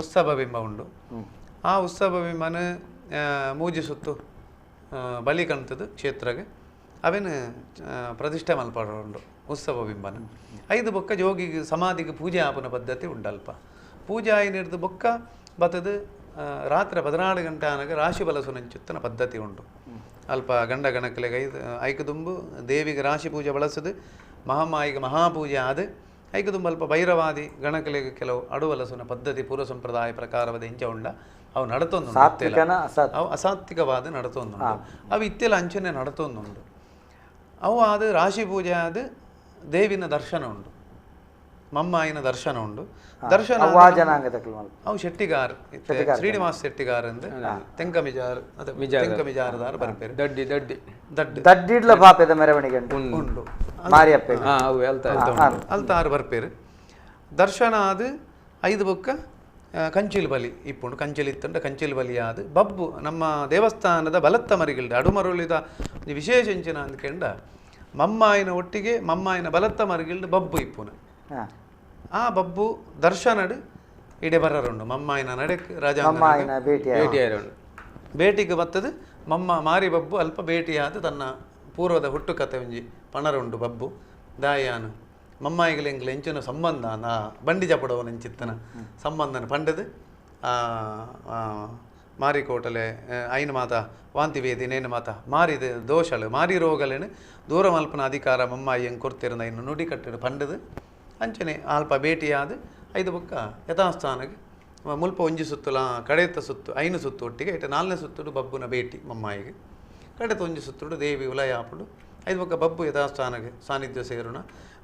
ಉತ್ಸವ ಬಿಂಬ ಉಂಡು ಆ ಉತ್ಸವ ಬಿಂಬನ ಮೂಜಿ ಸುತ್ತು ಬಲಿ ಕಣ್ತದು ಕ್ಷೇತ್ರಗೆ ಅವೇನು ಪ್ರತಿಷ್ಠೆ ಮಲ್ಪಡುಂಡು ಉತ್ಸವ ಬಿಂಬನ 5 ಬೊಕ್ಕ ಯೋಗಿಗೆ ಸಮಾಧಿಗೆ ಪೂಜೆ ಆಪನ ಪದ್ಧತಿ ಉಂಡಲ್ಪ ಪೂಜೆ ಆಯ್ನಿಡ್ದು ಬೊಕ್ಕ ಬತ್ತದು ರಾತ್ರಿ 14 ಗಂಟೆ ಆನಾಗ ರಾಶಿ ಬಳಸುನಂಚುತ್ತನ ಪದ್ಧತಿ ಉಂಡು ಅಲ್ಪ ಗಂಡ ಗಣಕಲೆಗೆ ಐಕ ತುಂಬು ದೇವಿಗೆ ರಾಶಿ ಪೂಜೆ ಬಳಸದು ಮಹಾಮಾಯಿಗೆ ಮಹಾಪೂಜೆ ಆದ ಐಕ ತುಂಬ ಅಲ್ಪ ಭೈರವಾದಿ ಗಣಕಲೆಗೆ ಕೆಲವು ಅಡುವಲಸುನ ಪದ್ಧತಿ ಪೂರ್ವ ಸಂಪ್ರದಾಯ ಪ್ರಕಾರವಾದ ಇಂಚ ಉಂಡ ಅವು ನಡತೊಂದು ಅವು ಅಸಾತ್ವಿಕವಾದ ನಡತೊಂದುಂಡು ಅವು ಇತ್ತೆಲ್ಲ ಅಂಚನೆ ನಡತೊಂದುಂಡು ಅವು ಆದ ರಾಶಿ ಪೂಜೆ ಆದ ದೇವಿನ ದರ್ಶನ ಉಂಡು ಮಮ್ಮಾಯಿನ ದರ್ಶನ ಉಂಡು ದರ್ಶನ ಅವು ಶೆಟ್ಟಿಗಾರ್ ಶ್ರೀನಿವಾಸ ಶೆಟ್ಟಿಗಾರ್ ಅಂದ್ರೆ ತೆಂಕಮಿಜಾರ್ ತೆಂಕಮಿಜಾರದಾರ ಬರ್ಪೇರು ದಡ್ಡಿ ದಡ್ಡಿ ದಡ್ಡಿ ದಡ್ಡಿಡ್ಲ ಪಾಪದ ಮೆರವಣಿಗೆ ಉಂಡು ಅಲ್ತಾರು ಬರ್ಪೇರು ದರ್ಶನ ಆದ 5 ಬೊಕ್ಕ ಕಂಚಿಲ್ ಬಲಿ ಇಪ್ಪುಂಡು ಕಂಚಿಲ್ ಇತ್ತಂಡ ಕಂಚಿಲ್ ಬಲಿ ಆದ ಬಬ್ಬು ನಮ್ಮ ದೇವಸ್ಥಾನದ ಬಲತ್ತ ಮರಿಗಿಲ್ದ ಅಡುಮರುಳಿದ ವಿಶೇಷ ಇಂಚಿನ ಅಂದ್ಕೊಂಡ ಮಮ್ಮಾಯಿನ ಒಟ್ಟಿಗೆ ಮಮ್ಮಾಯಿನ ಬಲತ್ತ ಮರಿಗಿಲ್ದ ಬಬ್ಬು ಇಪ್ಪುನ ಆ ಬಬ್ಬು ದರ್ಶನಡು ಇಡೆ ಬರರುಂಡು ಮಮ್ಮಾಯಿನ ನಡೆಕ್ ರಾಜ ಭೇಟಿಗೆ ಬತ್ತದು ಮಮ್ಮ ಮಾರಿ ಬಬ್ಬು ಅಲ್ಪ ಭೇಟಿಯಾದ ತನ್ನ ಪೂರ್ವದ ಹುಟ್ಟುಕತೆ ಒಂಜಿ ಪಣರುಂಡು ಬಬ್ಬು ದಾಯಾನು ಮಮ್ಮಾಯಿಗಳು ಎಂಗ್ಲ ಎಂಚಿನ ಸಂಬಂಧ ನಾ ಬಂಡಿ ಜಪಡವನ ಎಂಚಿತ್ತನ ಸಂಬಂಧನ ಪಂಡದು ಮಾರಿಕೋಟಲೆ ಐನು ಮಾತ ವಾಂತಿ ವೇದಿ ನೇನು ಮಾತ ಮಾರಿದ ದೋಷಳು ಮಾರಿ ರೋಗಲೇನು ದೂರ ಮಲ್ಪನ ಅಧಿಕಾರ ಮಮ್ಮಾಯಿ ಹೆಂಗೆ ಕೊಡ್ತಿರಂದ ಇನ್ನು ನುಡಿ ಕಟ್ಟಿಡು ಪಂಡದು ಅಂಚನೆ ಅಲ್ಪ ಭೇಟಿಯಾದ 5 ಬೊಕ್ಕ ಯಥಾಸ್ಥಾನಕ್ಕೆ ಮುಲ್ಪ ಒಂಜಿ ಸುತ್ತುಲ ಕಡೆತ ಸುತ್ತು 5 ಸುತ್ತು ಒಟ್ಟಿಗೆ ಇಟ್ಟು 4ನೇ ಸುತ್ತುಡು ಬಬ್ಬುನ ಭೇಟಿ ಮಮ್ಮಾಯಿಗೆ ಕಡೆತ ಒಂಜಿ ಸುತ್ತುಡು ದೇವಿ ಉಲಯ ಆಪುಡು 5 ಬೊಕ್ಕ ಬಬ್ಬು ಯಥಾಸ್ಥಾನಕ್ಕೆ ಸಾನ್ನಿಧ್ಯ ಸೇರುಣ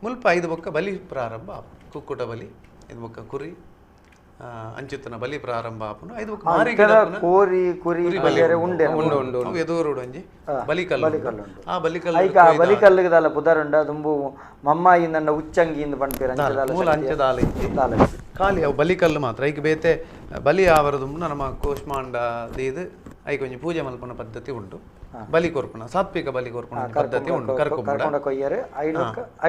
ಮುಲ್ಪ 5 ಬೊಕ್ಕ ಬಲಿ ಪ್ರಾರಂಭ ಕುಕ್ಕುಟ ಬಲಿ 5 ಬೊಕ್ಕ ಕುರಿ ಅಂಚಿತ್ತನ ಬಲಿ ಪ್ರಾರಂಭ ಆಪುನು 5 ಬೊಕ್ಕ ಕೋರಿ ಕುರಿ ಎದುರುಡು ಒಂಜಿ ಬಲಿಕಲ್ಲು ಆ ಬಲಿಕಲ್ಲಿಗದಲ್ಲ ಪುದರುಂಡ ದುಂಬು ಮಮ್ಮಾಯಿ ನನ್ನ ಉಚ್ಚಂಗಿಯಿಂದ ಪಂಡ್ಪೇರ ಮೂಲ ಅಂಚದಾಲ ಖಾಲಿ ಅವು ಬಲಿಕಲ್ಲು ಮಾತ್ರ ಈಗ ಬೇತೆ ಬಲಿ ಆವರದು ನಮ್ಮ ಕೂಷ್ಮಾಂಡ ಇದು ಐ ಕೊಂಚ ಪೂಜೆ ಮಲ್ಪನ ಪದ್ಧತಿ ಉಂಟು ಬಲಿ ಕೊರ್ಪುಣ ಸಾತ್ವಿಕ ಬಲಿ ಕೊರ್ಪುಣ ಪದ್ಧತಿ ಉಂಟು ಕರ್ಕೊಂಡ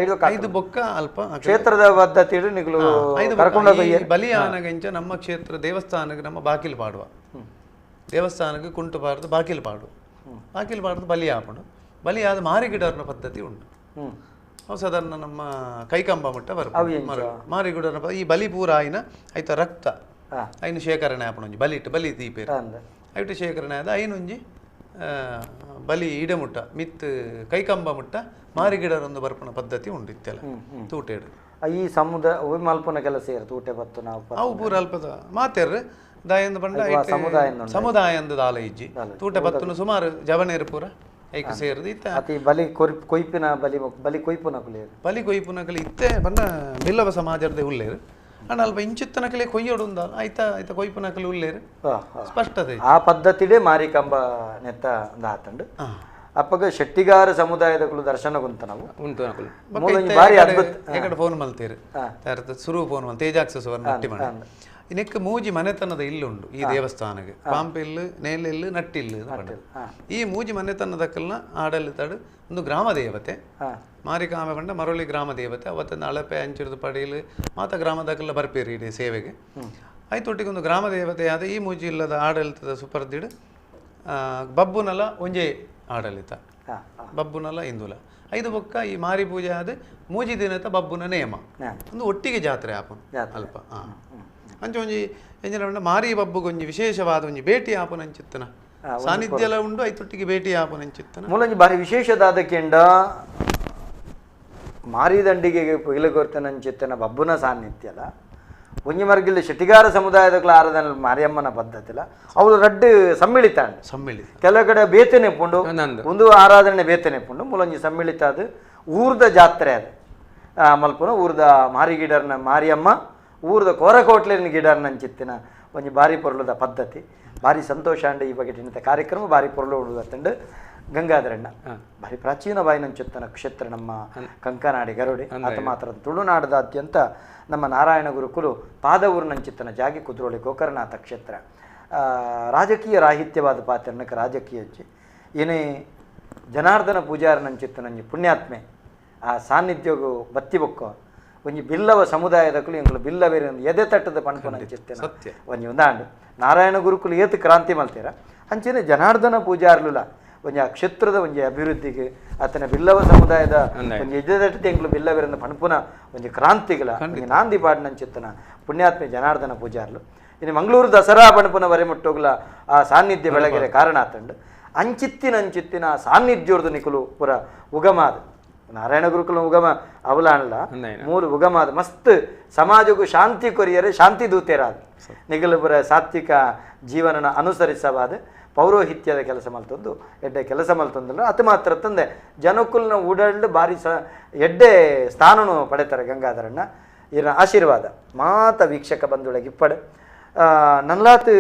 5 ಬೊಕ್ಕ ಅಲ್ಪ ಕ್ಷೇತ್ರದ ಪದ್ಧತಿ ಬಲಿ ಆನಗಂಚ ನಮ್ಮ ಕ್ಷೇತ್ರ ದೇವಸ್ಥಾನಕ್ಕೆ ನಮ್ಮ ಬಾಕಿಲು ಪಾಡುವ ದೇವಸ್ಥಾನಕ್ಕೆ ಕುಂಟು ಪಾಡ್ದು ಬಾಕಿಲು ಪಾಡ್ದು ಬಲಿ ಆಪುಂಡು ಬಲಿ ಆದ ಮಾರಿಗಿಡರ್ನ ಪದ್ಧತಿ ಉಂಟು ಅವು ಸಾಧಾರಣ ನಮ್ಮ ಕೈಕಂಬ ಮಟ್ಟ ಬರ್ಬೋದು ಮಾರಿಗಿಡರ್ನ ಈ ಬಲಿ ಪೂರ ಆಯ್ನ ಆಯ್ತ ರಕ್ತ ಐನು ಶೇಖರಣೆ ಆಪುಣ ಬಲಿಟ್ಟು ಬಲಿ ದೀಪೇರು ಐಟು ಶೇಖರಣೆ ಆದ ಐನೊಂಜಿ ಬಲಿ ಇಡಮುಟ್ಟ ಮಿತ್ ಕೈಕಂಬ ಮುಟ್ಟ ಮಾರಿಗಿಡರೊಂದು ಬರ್ಪಣ ಪದ್ಧತಿ ಉಂಡು ಇತ್ತೆಲ್ಲ ತೂಟೇಡು ಈ ಸಮುದಾಯ ಮಲ್ಪನ ಕೆಲಸ ತೂಟೆ ಬತ್ತು ನಾವು ಅವು ಪೂರ ಅಲ್ಪದ ಮಾತೇರ್ರು ದಾಯಂದು ಪಂಡ ಸಮುದಾಯ ಅಂದದ ಆಲ ಇಜ್ಜಿ ತೂಟೆ ಬತ್ತುನು ಸುಮಾರು ಜವನೇರು ಪೂರ ಐಕ ಸೇರಿದು ಇತ್ತ ಬಲಿ ಕೊಯ್ಪಿನ ಬಲಿ ಕೊಯ್ಪುನಕಲಿ ಇತ್ತೆ ಪಂಡ ಬಿಲ್ಲವ ಸಮಾಜದ ಉಳ್ಳೇರು ಅಣ್ಣ ಅಲ್ಪ ಇಂಚಿತ್ತನಕಲೆ ಕೊಯ್ಯೋಡು ಉಂದ ಆಯ್ತಾ ಕೊಯ್ಪುನಕಲಿ ಉಳ್ಳೇರು ಸ್ಪಷ್ಟತೆ ಆ ಪದ್ಧತಿಡೆ ಮಾರಿಕಂಬ ನೆತ್ತ ದಾತಂಡು ಅಪ್ಪಗ ಶೆಟ್ಟಿಗಾರ ಸಮುದಾಯದ ದರ್ಶನ ಕುಂತ ನಾವು ಫೋನ್ ಮಲ್ತೇರು ಸುರು ಫೋನ್ ಮಲ್ ತೇಜಾಕ್ಷ ನಟ್ಟಿ ಮಾಡ ಇನ್ನಕ್ಕೆ ಮೂಜಿ ಮನೆತನದ ಇಲ್ಲುಂಡು ಈ ದೇವಸ್ಥಾನಕ್ಕೆ ಪಾಂಪಿಲ್ಲು ನೇಲಿಲ್ಲು ನಟ್ಟಿಲ್ಲು ಈ ಮೂಜಿ ಮನೆತನದಕ್ಕಲ್ನ ಆಡಳಿತಾಡು ಒಂದು ಗ್ರಾಮ ದೇವತೆ ಮಾರಿಕಾಂಬೆ ಪಂಡ ಮರಳಿ ಗ್ರಾಮ ದೇವತೆ ಅವತ್ತೊಂದು ಅಳಪೆ ಅಂಚಿರ್ದು ಪಡೆಯಲು ಮಾತ ಗ್ರಾಮದಕ್ಕೆಲ್ಲ ಬರ್ಪೇರಿ ಇಡೀ ಸೇವೆಗೆ ಆಯ್ತೊಟ್ಟಿಗೆ ಒಂದು ಗ್ರಾಮ ದೇವತೆ ಆದ ಈ ಮೂಜಿ ಇಲ್ಲದ ಆಡಳಿತದ ಸುಪರ್ದಿಡು ಬಬ್ಬುನಲ ಒಂಜೇ ಆಡಳಿತ ಬಬ್ಬುನಲ ಇಂದುಲ 5 ಬೊಕ್ಕ ಈ ಮಾರಿ ಪೂಜೆ ಆದ ಮೂಜಿ ದಿನದ ಬಬ್ಬುನ ನೇಮ ಒಂದು ಒಟ್ಟಿಗೆ ಜಾತ್ರೆ ಆಪುನು ಅಲ್ಪ ಅಂಚ ಒಂಜಿ ಎಂಜಿನ ಮಾರಿ ಬಬ್ಬುಗೊಂಜಿ ವಿಶೇಷವಾದ ಒಂಜಿ ಭೇಟಿ ಆಪುನಂಚಿತ್ತನ ಸಾನ್ನಿಧ್ಯ ಎಲ್ಲ ಉಂಡು ಐತೊಟ್ಟಿಗೆ ಭೇಟಿ ಆಪುನಂಚಿತ್ತನ ಮೂಲಂಜಿ ಬಾರಿ ವಿಶೇಷದಾದ ಕೆಂಡ ಮಾರಿ ದಂಡಿಗೆ ಇಲಗೊರ್ತನಂಚಿತ್ತನ ಬಬ್ಬುನ ಸಾನ್ನಿಧ್ಯಲ ಒಂಜಿ ಮರ್ಗಿಲ್ಲ ಶೆಟ್ಟಿಗಾರ ಸಮುದಾಯದ ಆರಾಧನೆ ಮಾರಿಯಮ್ಮನ ಪದ್ಧತಿಲ ಅವಳು ರಡ್ಡು ಸಮ್ಮಿಳಿತ ಕೆಲವು ಕಡೆ ಬೇತನೆ ಪುಂಡು ಒಂದು ಆರಾಧನೆ ಬೇತನೆ ಪುಂಡು ಮೂಲೊಂಜಿ ಸಮ್ಮಿಳಿತ ಅದು ಊರ್ದ ಜಾತ್ರೆ ಅದು ಮಲ್ಪುನ ಊರ್ದ ಮಾರಿಗಿಡರ್ನ ಮಾರಿಯಮ್ಮ ಊರ್ದ ಕೋರಕೋಟ್ಲಿನ ಗಿಡರ್ನ ಚಿತ್ತಿನ ಒಂಜಿ ಬಾರಿ ಪೊರ್ಲುದ ಪದ್ಧತಿ ಭಾರಿ ಸಂತೋಷ ಅಂಡ್ ಈ ಬಗೆಟಿನ ಕಾರ್ಯಕ್ರಮ ಭಾರಿ ಪೊರ್ಲು ಉಡುಗತ್ತಂಡು ಗಂಗಾಧರಣ್ಣ ಭಾರಿ ಪ್ರಾಚೀನ ಬಾಯಿನಂಚುತ್ತನ ಕ್ಷೇತ್ರ ನಮ್ಮ ಕಂಕನಾಡಿ ಗರುಡಿ ಆತ ಮಾತ್ರ ತುಳುನಾಡದಾದ್ಯಂತ ನಮ್ಮ ನಾರಾಯಣ ಗುರುಕುಲು ಪಾದವೂರಿನಂಚಿತ್ತನ ಜಾಗಿ ಕುದ್ರೋಳಿ ಗೋಕರ್ಣನಾಥ ಕ್ಷೇತ್ರ ರಾಜಕೀಯ ರಾಹಿತ್ಯವಾದ ಪಾತ್ರನಕ್ಕೆ ರಾಜಕೀಯ ಏನೇ ಜನಾರ್ದನ ಪೂಜಾರನಂಚಿತ್ತನಂಜಿ ಪುಣ್ಯಾತ್ಮೆ ಆ ಸಾನ್ನಿಧ್ಯಗೂ ಬತ್ತಿ ಬೊಕ್ಕೋ ಒಂಜಿ ಬಿಲ್ಲವ ಸಮುದಾಯದಕ್ಕೂ ಎಂಗಳು ಬಿಲ್ಲವೇರಿ ಎದೆ ತಟ್ಟದ ಪಂಪನಂಚಿತ್ತೇನೆ ಒಂಜಿ ಉದಾಂಡು ನಾರಾಯಣ ಗುರುಕುಲು ಏತು ಕ್ರಾಂತಿ ಮಲ್ತೀರ ಅಂಚೆನೆ ಜನಾರ್ದನ ಪೂಜಾರ್ಲುಲ ಒಂಜಿ ಆ ಕ್ಷೇತ್ರದ ಒಂಜಿ ಅಭಿವೃದ್ಧಿಗೆ ಆತನ ಬಿಲ್ಲವ ಸಮುದಾಯದ ಒಂಜಿ ಎದೆ ತಟ್ಟದ ಎಂಗಳು ಬಿಲ್ಲವೇರನ್ನು ಪಣಪುನ ಒಂಜಿ ಕ್ರಾಂತಿಗಳ ಒಂಜಿ ನಾಂದಿ ಪಾಡಿನಂಚಿತ್ತನ ಪುಣ್ಯಾತ್ಮೆ ಜನಾರ್ದನ ಪೂಜಾರ್ಲು ಇನ್ನು ಮಂಗಳೂರು ದಸರಾ ಪಣಪುನ ವರೆಮುಟ್ಟೋಗ್ಲ ಆ ಸಾನ್ನಿಧ್ಯ ಬೆಳಗೆರೆ ಕಾರಣ ಆತಂಡು ಅಂಚಿತ್ತಿನ ಸಾನ್ನಿಧ್ಯೋರ್ದು ನಿಕುಲು ಪುರ ಉಗಮಾದ ನಾರಾಯಣ ಗುರುಕುಲ ಉಗಮ ಅವಲಾಣಲ್ಲ ಮೂರು ಉಗಮಾದ ಮಸ್ತ್ ಸಮಾಜಕ್ಕೂ ಶಾಂತಿ ಕೊರಿಯರೆ ಶಾಂತಿ ದೂತೇರಾದ ನಿಗಲು ಪುರ ಸಾತ್ವಿಕ ಜೀವನನ ಅನುಸರಿಸವಾದ ಪೌರೋಹಿತ್ಯದ ಕೆಲಸ ಮಲ್ತೊಂದು ಎಡ್ಡೆ ಕೆಲಸ ಮಲ್ತೊಂದಲ್ಲ ಅತ ಮಾತ್ರ ತಂದೆ ಜನಕುಲ್ನ ಉಡಲ್ಡು ಭಾರಿ ಎಡ್ಡೆ ಸ್ಥಾನನು ಪಡೆತಾರೆ ಗಂಗಾಧರಣ್ಣ ಇರ ಆಶೀರ್ವಾದ ಮಾತ ವೀಕ್ಷಕ ಬಂಧುಳಗೆ ಇಪ್ಪಡೆ ನಲ್ಲಾತ್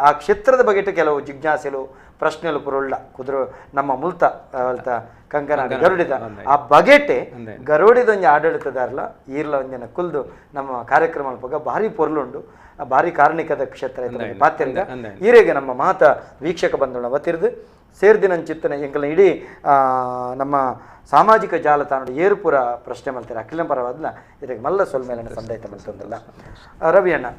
ಆ ಕ್ಷೇತ್ರದ ಬಗೆಟ್ ಕೆಲವು ಜಿಜ್ಞಾಸೆಲು ಪ್ರಶ್ನೆಲು ಪುರುಳ್ಳ ಕುದುರು ನಮ್ಮ ಮುಲ್ತ ಕಂಕನಾಡಿ ಗರುಡಿದ ಆ ಬಗೆಟೆ ಗರುಡಿದೊಂದು ಆಡಳಿತದಾರಲ್ಲ ಈರ್ಲ ಒಂದಿನ ಕುಲ್ದು ನಮ್ಮ ಕಾರ್ಯಕ್ರಮ ಅಲ್ಪಗ ಭಾರಿ ಪೊರ್ಲುಂಡು ಭಾರಿ ಕಾರಣಿಕದ ಕ್ಷೇತ್ರ ಪಾತ್ಯರ್ಗ ಈರೆಗೆ ನಮ್ಮ ಮಾತ ವೀಕ್ಷಕ ಬಂಧುಳ ಅವತ್ತಿರ್ದು ಸೇರ್ದಿನಂಚಿತ್ತನ ಎಂಕಲ್ನ ಇಡೀ ನಮ್ಮ ಸಾಮಾಜಿಕ ಜಾಲತಾಣ ಏರುಪುರ ಪ್ರಶ್ನೆ ಮಲ್ತಾರೆ ಅಖಿಲ ಪರವಾದ್ಲ ಇದಕ್ಕೆ ಮಲ್ಲ ಸೊಲ್ಮೇಲನ ಸಂದೇಶ ಮಲ್ತೊಂದಲ್ಲ ರವಿ ಅಣ್ಣ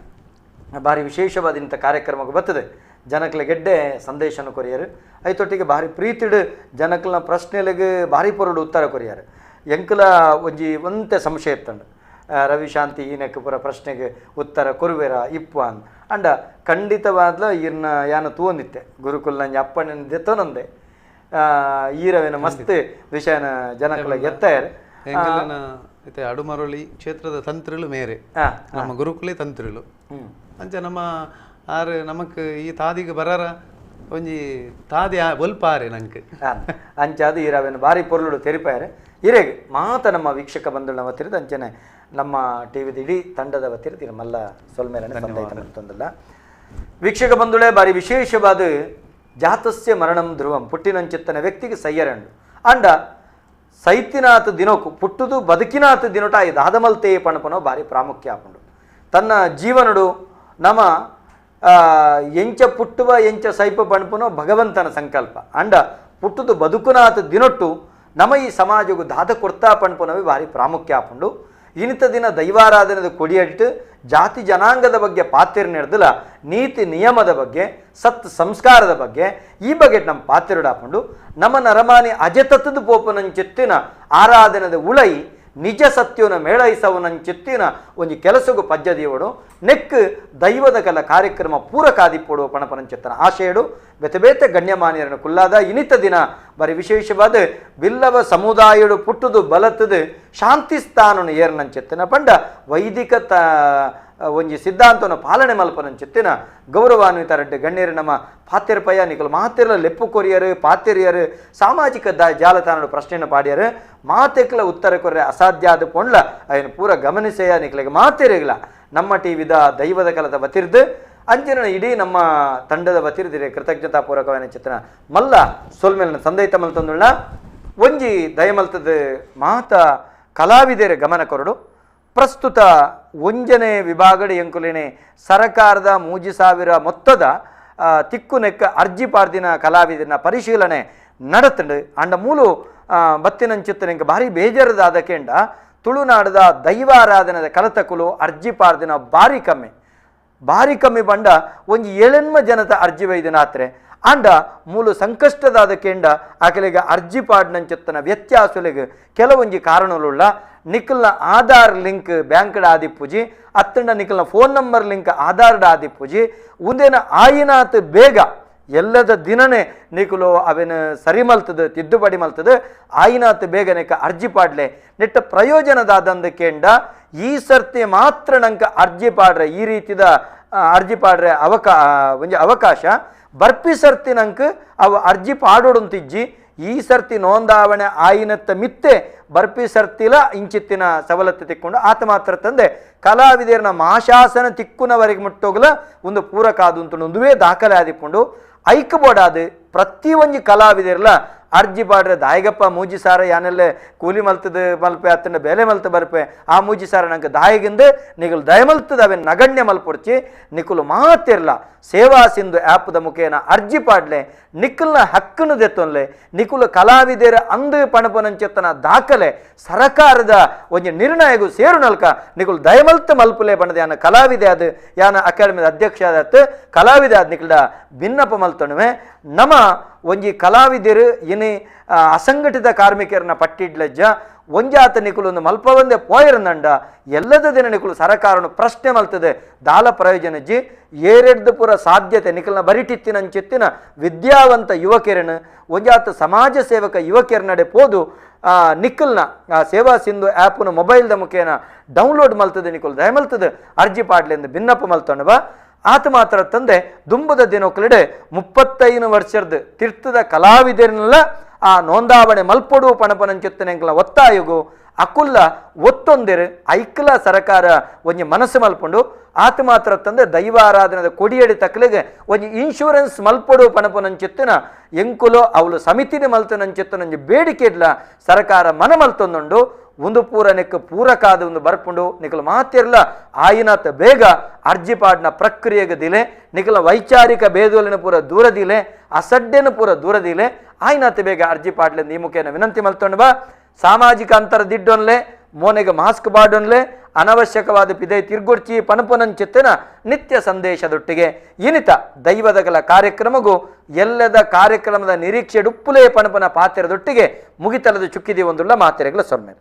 ಭಾರಿ ವಿಶೇಷವಾದ ಇಂಥ ಕಾರ್ಯಕ್ರಮಕ್ಕೆ ಬರ್ತದೆ ಜನಕ್ಲೆ ಗೆಡ್ಡೆ ಸಂದೇಶನ ಕೊರಿಯರು ಐತೊಟ್ಟಿಗೆ ಭಾರಿ ಪ್ರೀತಿಡು ಜನಕ್ಲ ಪ್ರಶ್ನೆಲೆಗೆ ಭಾರಿ ಪೊರಡು ಉತ್ತರ ಕೊರಿಯರು ಎಂಕಲ ಒಂಜಿ ಒಂತೆ ಸಂಶಯ ಇತ್ತಂಡು ರವಿಶಾಂತಿ ಈನಕ್ಕೆ ಪುರ ಪ್ರಶ್ನೆಗೆ ಉತ್ತರ ಕೊರುವೆರ ಇಪ್ಪ ಅಂದ್ ಅಂಡ ಖಂಡಿತವಾದ್ಲ ಇರ್ನ ಯಾನು ತೂಂದಿತ್ತೆ ಗುರುಕುಲ್ನ ಅಪ್ಪನ ದೆತ್ತೊನೊಂದೆ ಈರವೇನ ಮಸ್ತ್ ವಿಷಯನ ಜನಕ್ಲ ಎತ್ತಾಯರು ಅಡುಮರಳಿ ಕ್ಷೇತ್ರದ ತಂತ್ರಿಲು ಮೇರೆ ನಮ್ಮ ಗುರುಕುಲೇ ತಂತ್ರಿಲು ಅಂಚ ನಮ್ಮ ಆರು ನಮಕ್ ಈ ತಾದಿಗೆ ಬರಾರ ಒಂಜಿ ತಾದಿ ಒಲ್ಪಾರೆ ನಂಗೆ ಅಂಚಾದ ಈರವೇನು ಭಾರಿ ಪೊರ್ಲುಡು ತೆರಿಪಾರೆ ಇರೆಗೆ ಮಾತ ನಮ್ಮ ವೀಕ್ಷಕ ಬಂಧುಳ ಅವತ್ತಿರದು ಅಂಚನೆ ನಮ್ಮ ಟಿವಿದ ಇಡೀ ತಂಡದ ಅವತ್ತಿರದು ಇರ ಮಲ್ಲ ಸೊಲ್ಮೇಲನೆ ಸಂದೇಶ ವೀಕ್ಷಕ ಬಂಧುಳೆ ಭಾರಿ ವಿಶೇಷವಾದ ಜಾತಸ್ಯ ಮರಣಂ ಧ್ರುವಂ ಪುಟ್ಟಿನಂಚಿತ್ತನ ವ್ಯಕ್ತಿಗೆ ಸಯ್ಯರಂಡು ಅಂಡ ಸೈತಿನಾಥ ದಿನಕ್ಕೂ ಪುಟ್ಟುದು ಬದುಕಿನಾಥ ದಿನೋಟ ಇದು ಹದಮಲ್ತೆ ಪಣಪನೋ ಭಾರಿ ಪ್ರಾಮುಖ್ಯ ಆಪುಂಡು ತನ್ನ ಜೀವನಡು ನಮ್ಮ ಎಂಚ ಪುಟ್ಟುವ ಎಂಚ ಸೈಪ ಪಣಪನೋ ಭಗವಂತನ ಸಂಕಲ್ಪ ಅಂಡ ಪುಟ್ಟುದು ಬದುಕುನಾಥ ದಿನೊಟ್ಟು ನಮ್ಮ ಈ ಸಮಾಜಗೂ ದಾದ ಕೊಡ್ತಾ ಪಣಪನವೇ ಭಾರಿ ಪ್ರಾಮುಖ್ಯ ಆಪುಂಡು ಇನಿತ ದಿನ ದೈವಾರಾಧನೆದ ಕೊಡಿಯಟ್ಟು ಜಾತಿ ಜನಾಂಗದ ಬಗ್ಗೆ ಪಾತ್ರ ನಡೆದಲ್ಲ ನೀತಿ ನಿಯಮದ ಬಗ್ಗೆ ಸತ್ ಸಂಸ್ಕಾರದ ಬಗ್ಗೆ ಈ ಬಗ್ಗೆ ನಮ್ಮ ಪಾತ್ರ ಹಾಕೊಂಡು ನಮ್ಮ ನರಮಾನಿ ಅಜತತ್ವದ ಪೋಪನಂಚಿತ್ತಿನ ಆರಾಧನೆದ ಉಳೈ ನಿಜ ಸತ್ಯವನ ಮೇಳೈಸವನಂಚಿತ್ತಿನ ಒಂದು ಕೆಲಸಗೂ ಪಜ್ಜದಿಯೋಡು ನೆಕ್ ದೈವದ ಕಲ ಕಾರ್ಯಕ್ರಮ ಪೂರಕಾದಿಪ್ಪೋಡು ಪಣಪನಂಚಿತ್ತನ ಆಶಯಡು ಬೆತಬೇತೆ ಗಣ್ಯಮಾನ್ಯರನ್ನು ಕುಲ್ಲಾದ ಇನಿತ ದಿನ ಬರೀ ವಿಶೇಷವಾದ ಬಿಲ್ಲವ ಸಮುದಾಯಡು ಪುಟ್ಟುದು ಬಲತದು ಶಾಂತಿ ಸ್ಥಾನನು ಏರ್ನಂಚಿತ್ತಿನ ಪಂಡ ವೈದಿಕ ಒಂಜಿ ಸಿದ್ಧಾಂತವನ್ನು ಪಾಲನೆ ಮಲ್ಪನಂಚಿತ್ತಿನ ಗೌರವಾನ್ವಿತ ರೆಡ್ಡಿ ಗಣ್ಯರು ನಮ್ಮ ಪಾತ್ಯರ್ಪಯ ನಿಕಲು ಮಾತಿರ್ಲ ಲೆಪ್ಪು ಕೊರಿಯರು ಪಾತ್ಯರಿಯರು ಸಾಮಾಜಿಕ ಜಾಲತಾಣ ಪ್ರಶ್ನೆಯನ್ನು ಪಾಡ್ಯರು ಮಾತೆಕ್ಲ ಉತ್ತರ ಕೊರ್ರೆ ಅಸಾಧ್ಯ ಆದ ಪೊಂಡ್ಲ ಅಯ್ಯನು ಪೂರ ಗಮನಿಸೆಯ ನಿಕಲಿಗೆ ಮಾತಿರಗಿಲ್ಲ ನಮ್ಮ ಟಿವಿದ ದೈವದ ಕಲದ ಬತಿರ್ದು ಅಂಚಿನ ಇಡೀ ನಮ್ಮ ತಂಡದ ಬತಿರ್ದಿರೆ ಕೃತಜ್ಞತಾಪೂರ್ವಕವಾದ ಚಿತ್ರ ಮಲ್ಲ ಸೋಲ್ಮೇಲಿನ ಸಂದೈತ ಮಲ್ತೊಂದುಳ್ಳ ಒಂಜಿ ದಯಮಲ್ತದ ಮಾತ ಕಲಾವಿದರ ಗಮನ ಕೊರಡು ಪ್ರಸ್ತುತ ಒಂಜನೆ ವಿಭಾಗದ ಎಂಕುಲೇನೆ ಸರಕಾರದ 3,000 ಮೊತ್ತದ ತಿಕ್ಕುನೆಕ್ಕ ಅರ್ಜಿ ಪಾರ್ದಿನ ಕಲಾವಿದನ ಪರಿಶೀಲನೆ ನಡತಂಡು ಅಂಡ ಮೂಲು ಬತ್ತಿನಂಚಿತ್ತನೆಂಕ ಭಾರಿ ಬೇಜಾರದ ಕೆಂಡ ತುಳುನಾಡದ ದೈವಾರಾಧನೆದ ಕಲತಕುಲು ಅರ್ಜಿ ಪಾರ್ದಿನ ಭಾರಿ ಕಮ್ಮಿ ಬಂಡ ಒಂಜಿ 7 ಜನತ ಅರ್ಜಿ ವೈದಿನಾತ್ರೆ ಅಂಡ ಮೂಲು ಸಂಕಷ್ಟದಾದ ಕೆಂಡ ಆಕೆಲೆಗೆ ಅರ್ಜಿ ಪಾಡ್ನಂಚಿತ್ತನ ವ್ಯತ್ಯಾಸಲೆಗೆ ಕೆಲವೊಂಜಿ ಕಾರಣಗಳುಳ್ಳ ನಿಖಲ್ನ ಆಧಾರ್ ಲಿಂಕ್ ಬ್ಯಾಂಕ್ಡ ಆದಿಪ್ಪುಜಿ ಅತ್ತಂಡ ನಿಖಲ್ನ ಫೋನ್ ನಂಬರ್ ಲಿಂಕ್ ಆಧಾರ್ಡ ಆದಿಪ್ಪುಜಿ ಉಂದೇನ ಆಯಿನಾತ್ ಬೇಗ ಎಲ್ಲದ ದಿನನೇ ನಿಕುಲು ಅವೇನು ಸರಿ ಮಲ್ತದ ತಿದ್ದುಪಡಿ ಮಲ್ತದ ಆಯ್ನಾತ್ ಬೇಗನೆಕ ಅರ್ಜಿ ಪಾಡ್ಲೆ ನೆಟ್ಟ ಪ್ರಯೋಜನದಾದಂದು ಕೇಂಡ ಈ ಸರ್ತಿ ಮಾತ್ರ ನಂಗೆ ಅರ್ಜಿ ಪಾಡ್ರೆ ಈ ರೀತಿದ ಅರ್ಜಿ ಪಾಡ್ರೆ ಒಂಜಿ ಅವಕಾಶ ಬರ್ಪಿ ಸರ್ತಿ ನಂಗೆ ಅವು ಅರ್ಜಿ ಪಾಡೋಡುಂತಿಜ್ಜಿ ಈ ಸರ್ತಿ ನೋಂದಾವಣೆ ಆಯಿನತ್ತ ಮಿತ್ತೆ ಬರ್ಪಿ ಸರ್ತಿಲ ಇಂಚಿತ್ತಿನ ಸವಲತ್ತು ತಿಕ್ಕೊಂಡು ಆತ ಮಾತ್ರ ತಂದೆ ಕಲಾವಿದರನ ಮಾಶಾಸನ ತಿಕ್ಕುನವರೆಗೆ ಮುಟ್ಟೋಗಲ ಒಂದು ಪೂರಕ ಆದು ಅಂತ ಒಂದುವೇ ದಾಖಲೆ ಆದಿಕೊಂಡು ಐಕ್ಬೋಡಾದು ಪ್ರತಿ ಒಂಜಿ ಕಲಾವಿದರ್ಲ ಅರ್ಜಿ ಪಾಡ್ರೆ ದಾಯಗಪ್ಪ ಮೂಜಿ ಸಾರ ಯಾನೆಲ್ಲ ಕೂಲಿ ಮಲ್ತದ ಮಲ್ಪೆ ಅತ್ತನ ಬೆಲೆ ಮಲ್ತ ಬರ್ಪೆ ಆ ಮೂಜಿ ಸಾರ ನಂಗೆ ದಾಯಗಿಂದ ನಿಕಲು ದಯಮಲ್ತದ ಅವೇನು ನಗಣ್ಯ ಮಲ್ಪೊಡ್ಚಿ ನಿಕುಲು ಮಾತಿರ್ಲ ಸೇವಾ ಸಿಂಧು ಆ್ಯಪ್ದ ಮುಖೇನ ಅರ್ಜಿ ಪಾಡ್ಲೆ ನಿಖಲ್ನ ಹಕ್ಕನ್ನು ದೆತ್ತೊನ್ಲೆ ನಿಕುಲು ಕಲಾವಿದರ ಅಂದು ಪಣಪನಂಚೆತ್ತನ ದಾಖಲೆ ಸರಕಾರದ ಒಂದು ನಿರ್ಣಯಗೂ ಸೇರು ನಲ್ಕ ನಿಕುಲು ದಯಮಲ್ತ ಮಲ್ಪುಲೆ ಬಣ್ಣದ ಯಾನ ಕಲಾವಿದೆ ಅದು ಯಾನ ಅಕಾಡೆಮಿದ ಅಧ್ಯಕ್ಷ ಆದತ್ತು ಕಲಾವಿದೆ ಆದ ನಿಕಲ್ಡ ಭಿನ್ನಪ ಮಲ್ತೊಣವೆ ನಮ್ಮ ಒಂಜಿ ಕಲಾವಿದರು ಇನಿ ಅಸಂಘಟಿತ ಕಾರ್ಮಿಕರನ್ನ ಪಟ್ಟಿಡ್ಲಜ್ಜ ಒಂಜಾತ ನಿಕುಲು ಒಂದು ಮಲ್ಪ ಒಂದೇ ಪೋಯರನಂಡ ಎಲ್ಲದ ದಿನ ನಿಕುಲು ಸರಕಾರನು ಪ್ರಶ್ನೆ ಮಲ್ತದೆ ದಾಲ ಪ್ರಯೋಜನಜ್ಜಿ ಏರೆಡ್ದು ಪುರ ಸಾಧ್ಯತೆ ನಿಕಲ್ನ ಬರಿಟಿತ್ತಿನಂಚಿತ್ತಿನ ವಿದ್ಯಾವಂತ ಯುವಕರನ್ನು ಒಂಜಾತ ಸಮಾಜ ಸೇವಕ ಯುವಕರ ನಡೆ ಪೋದು ನಿಖಲ್ನ ಸೇವಾ ಸಿಂಧು ಆ್ಯಪ್ನ ಮೊಬೈಲ್ದ ಮುಖೇನ ಡೌನ್ಲೋಡ್ ಮಲ್ತದೆ ನಿಕುಲು ದಯಮಲ್ತದೆ ಅರ್ಜಿ ಪಾಡ್ಲಿಂದ ಭಿನ್ನಪ ಮಲ್ತೊಂಡವ ಆತ ಮಾತ್ರ ತಂದೆ ದುಂಬದ ದಿನೊಕ್ಕಲಿಡೆ 35 ವರ್ಷದ ತೀರ್ಥದ ಕಲಾವಿದರನ್ನೆಲ್ಲ ಆ ನೋಂದಾವಣೆ ಮಲ್ಪೊಡು ಪಣಪನಂಚೆತ್ತನೆಂಕಲ ಒತ್ತಾಯಗು ಅಕುಲ್ಲ ಒತ್ತೊಂದಿರು ಐಕ್ಲ ಸರಕಾರ ಒಂಜಿ ಮನಸ್ಸು ಮಲ್ಪೊಂಡು ಆತ ಮಾತ್ರ ತಂದೆ ದೈವಾರಾಧನದ ಕೊಡಿಯಡಿ ತಕ್ಕಲಿಗೆ ಒಂಜಿ ಇನ್ಶೂರೆನ್ಸ್ ಮಲ್ಪೊಡು ಪಣಪನಂಚೆತ್ತಿನ ಎಂಕುಲೋ ಅವಳು ಸಮಿತಿನ ಮಲ್ತನಂಚೆತ್ತನ ಬೇಡಿಕೆ ಇಡ್ಲ ಸರಕಾರ ಮನ ಮಲ್ತೊಂದುಂಡು ಒಂದು ಪೂರ ನೆಕ್ ಪೂರಕಾದ ಒಂದು ಬರ್ಪುಂಡು ನಿಕಲು ಮಾತಿರ್ಲ ಆಯಿನಾತ ಬೇಗ ಅರ್ಜಿ ಪಾಡ್ನ ಪ್ರಕ್ರಿಯೆಗೆ ದಿಲೆ ನಿಕಲ ವೈಚಾರಿಕ ಭೇದೋಲಿನ ಪೂರ ದೂರದಿಲೆ ಅಸಡ್ಡೆನ ಪೂರ ದೂರದಿಲೆ ಆಯ್ನಾತ ಬೇಗ ಅರ್ಜಿ ಪಾಡ್ಲಿಂದ ಈ ಮುಖೇನ ವಿನಂತಿ ಮಲ್ತೊಂಡು ಬಾ ಸಾಮಾಜಿಕ ಅಂತರ ದಿಡ್ಡೊನ್ಲೆ ಮೋನೆಗೆ ಮಾಸ್ಕ್ ಬಾಡೊನ್ಲೆ ಅನವಶ್ಯಕವಾದ ಪಿದೆ ತಿರ್ಗೊಡ್ಚಿ ಪಣಪನಂಚಿತ್ತಿನ ನಿತ್ಯ ಸಂದೇಶದೊಟ್ಟಿಗೆ ಇನಿತ ದೈವದಗಲ ಕಾರ್ಯಕ್ರಮಗೂ ಎಲ್ಲದ ಕಾರ್ಯಕ್ರಮದ ನಿರೀಕ್ಷೆ ಡುಪ್ಪುಲೇ ಪಣಪನ ಪಾತ್ರೆದೊಟ್ಟಿಗೆ ಮುಗಿತಲದ ಚುಕ್ಕಿದಿ ಒಂದುಳ್ಳ ಮಾತೆರೆಗಳ ಸೊನ್ನೆ